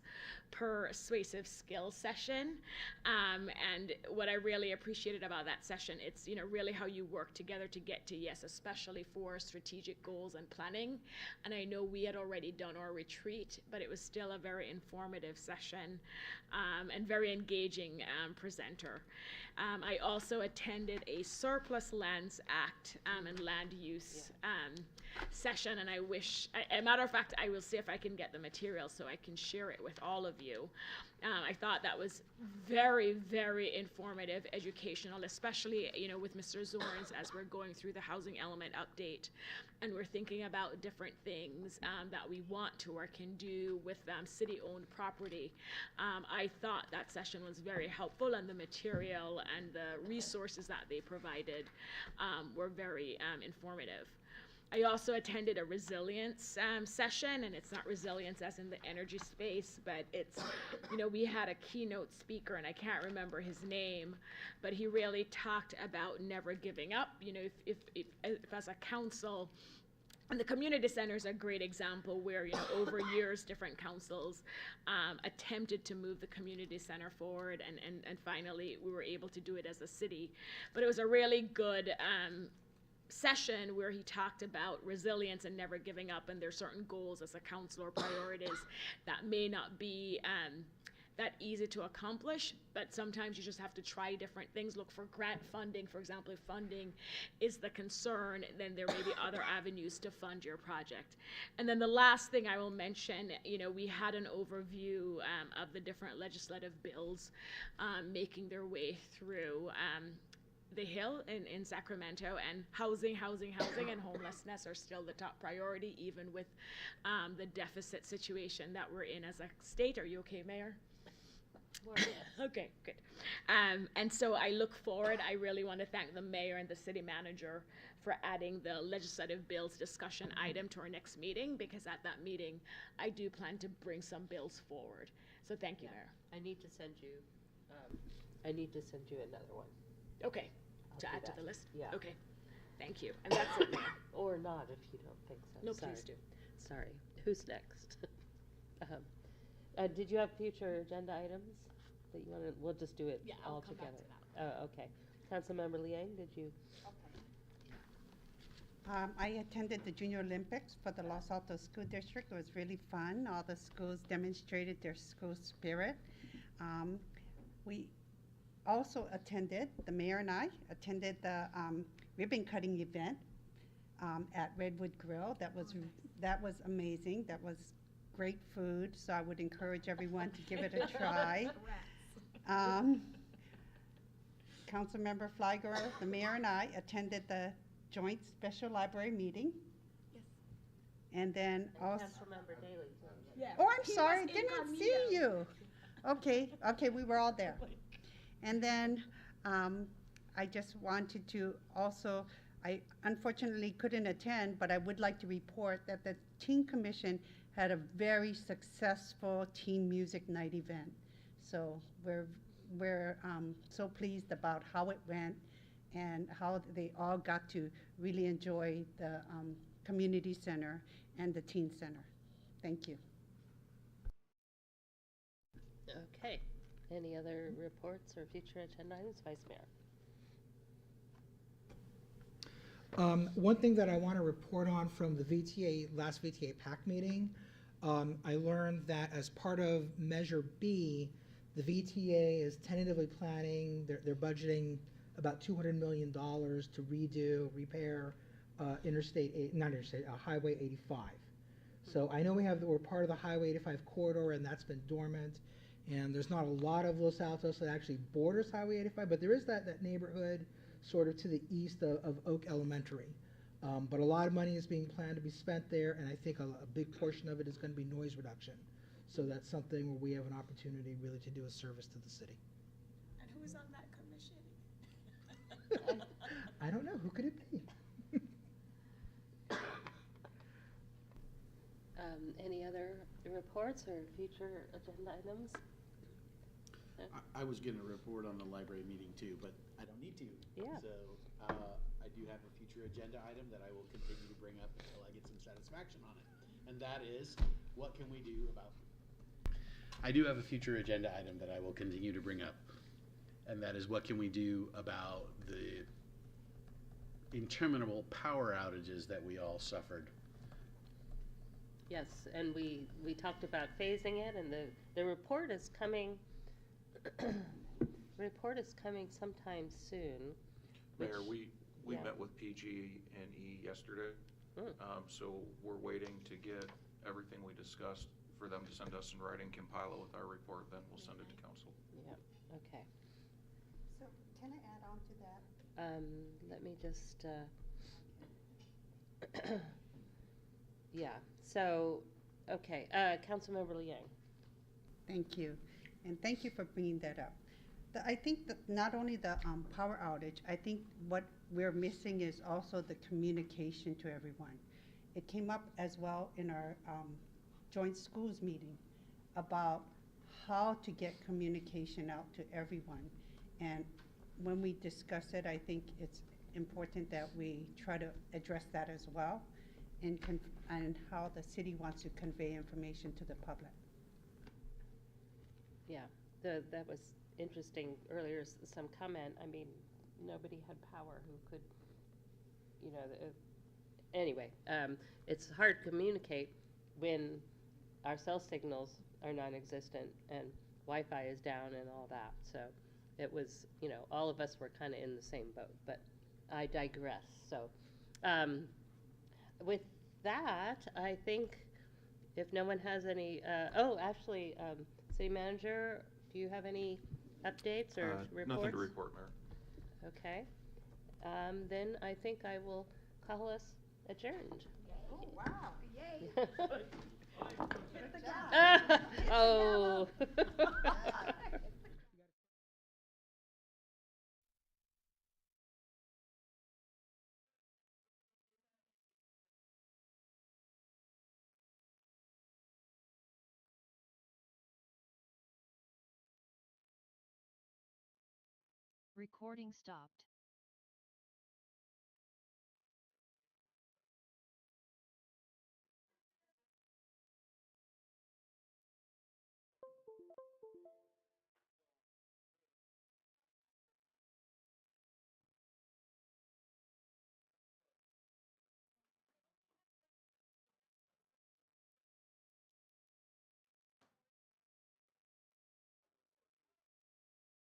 persuasive skills session, and what I really appreciated about that session, it's, you know, really how you work together to get to yes, especially for strategic goals and planning. And I know we had already done our retreat, but it was still a very informative session and very engaging presenter. I also attended a Surplus Lands Act and land use session, and I wish, a matter of fact, I will see if I can get the material so I can share it with all of you. I thought that was very, very informative, educational, especially, you know, with Mr. Zorns as we're going through the housing element update, and we're thinking about different things that we want to or can do with city-owned property. I thought that session was very helpful, and the material and the resources that they provided were very informative. I also attended a resilience session, and it's not resilience as in the energy space, but it's, you know, we had a keynote speaker, and I can't remember his name, but he really talked about never giving up. You know, if as a council, and the community center is a great example where, you know, over years, different councils attempted to move the community center forward, and finally we were able to do it as a city. But it was a really good session where he talked about resilience and never giving up, and there's certain goals as a council or priorities that may not be that easy to accomplish, but sometimes you just have to try different things. Look for grant funding, for example. If funding is the concern, then there may be other avenues to fund your project. And then the last thing I will mention, you know, we had an overview of the different legislative bills making their way through the Hill in Sacramento, and housing and homelessness are still the top priority, even with the deficit situation that we're in as a state. Are you okay, Mayor? Okay, good. And so I look forward. I really want to thank the mayor and the city manager for adding the legislative bills discussion item to our next meeting, because at that meeting I do plan to bring some bills forward. So thank you, Mayor. I need to send you another one. Okay, to do add to that. the list? Yeah. Okay, thank you. And that's it, Mayor. Or not, if you don't think so. No, Sorry. please do. Sorry. Who's next? Did you have future agenda items that you want to, we'll just do it I'll all come back together. to that. Oh, okay. Councilmember Liang, did you? I attended the Junior Olympics for the Los Altos School District. It was really fun. All the schools demonstrated their school spirit. We also attended, the mayor and I attended the ribbon cutting event at Redwood Grill. That was amazing. That was great food, so I would encourage everyone to give it a try. Councilmember Fliger, the mayor and I attended the joint special library meeting. Yes. And then also. Councilmember Daley. Yeah. Oh, I'm sorry, didn't see you. Okay, we were all there. And then I just wanted to also, I unfortunately couldn't attend, but I would like to report that the Teen Commission had a very successful teen music night event. So we're so pleased about how it went and how they all got to really enjoy the community center and the teen center. Thank you. Okay. Any other reports or future agenda items, Vice Mayor? One thing that I want to report on from the last VTA PAC meeting, I learned that as part of Measure B, the VTA is tentatively planning, they're budgeting about $200 million to repair Highway 85. So I know we're part of the Highway 85 corridor, and that's been dormant. And there's not a lot of Los Altos that actually borders Highway 85, but there is that neighborhood sort of to the east of Oak Elementary. But a lot of money is being planned to be spent there, and I think a big portion of it is going to be noise reduction. So that's something where we have an opportunity really to do a service to the city. And who's on that commission? I don't know. Who could it be? Any other reports or future agenda items? I was going to report on the library meeting too, but I don't need to. Yeah. So I do have a future agenda item that I will continue to bring up until I get some satisfaction on it. And that is, what can we do about... I do have a future agenda item that I will continue to bring up. And that is, what can we do about the interminable power outages that we all suffered? Yes, and we talked about phasing it, and the report is coming. Report is coming sometime soon. Mayor, we yeah. met with PG&E yesterday, so we're waiting to get everything we discussed for them to send us in writing, compile it with our report, then we'll send it to council. Yeah. Okay. So can I add on to that? Let me just. Yeah. So, okay. Councilmember Liang. Thank you, and thank you for bringing that up. I think that not only the power outage, I think what we're missing is also the communication to everyone. It came up as well in our joint schools meeting about how to get communication out to everyone. And when we discuss it, I think it's important that we try to address that as well, and how the city wants to convey information to the public. Yeah, that was interesting earlier, some comment. I mean, nobody had power who could, anyway, it's hard to communicate when our cell signals are non-existent and Wi-Fi is down and all that. So it was, all of us were kind of in the same boat, but I digress. So with that, I think if no one has any, actually, City Manager, do you have any updates or reports? Nothing to report, Mayor. Okay. Then I think I will call us adjourned. Oh, wow. Yay. Oh. Recording stopped.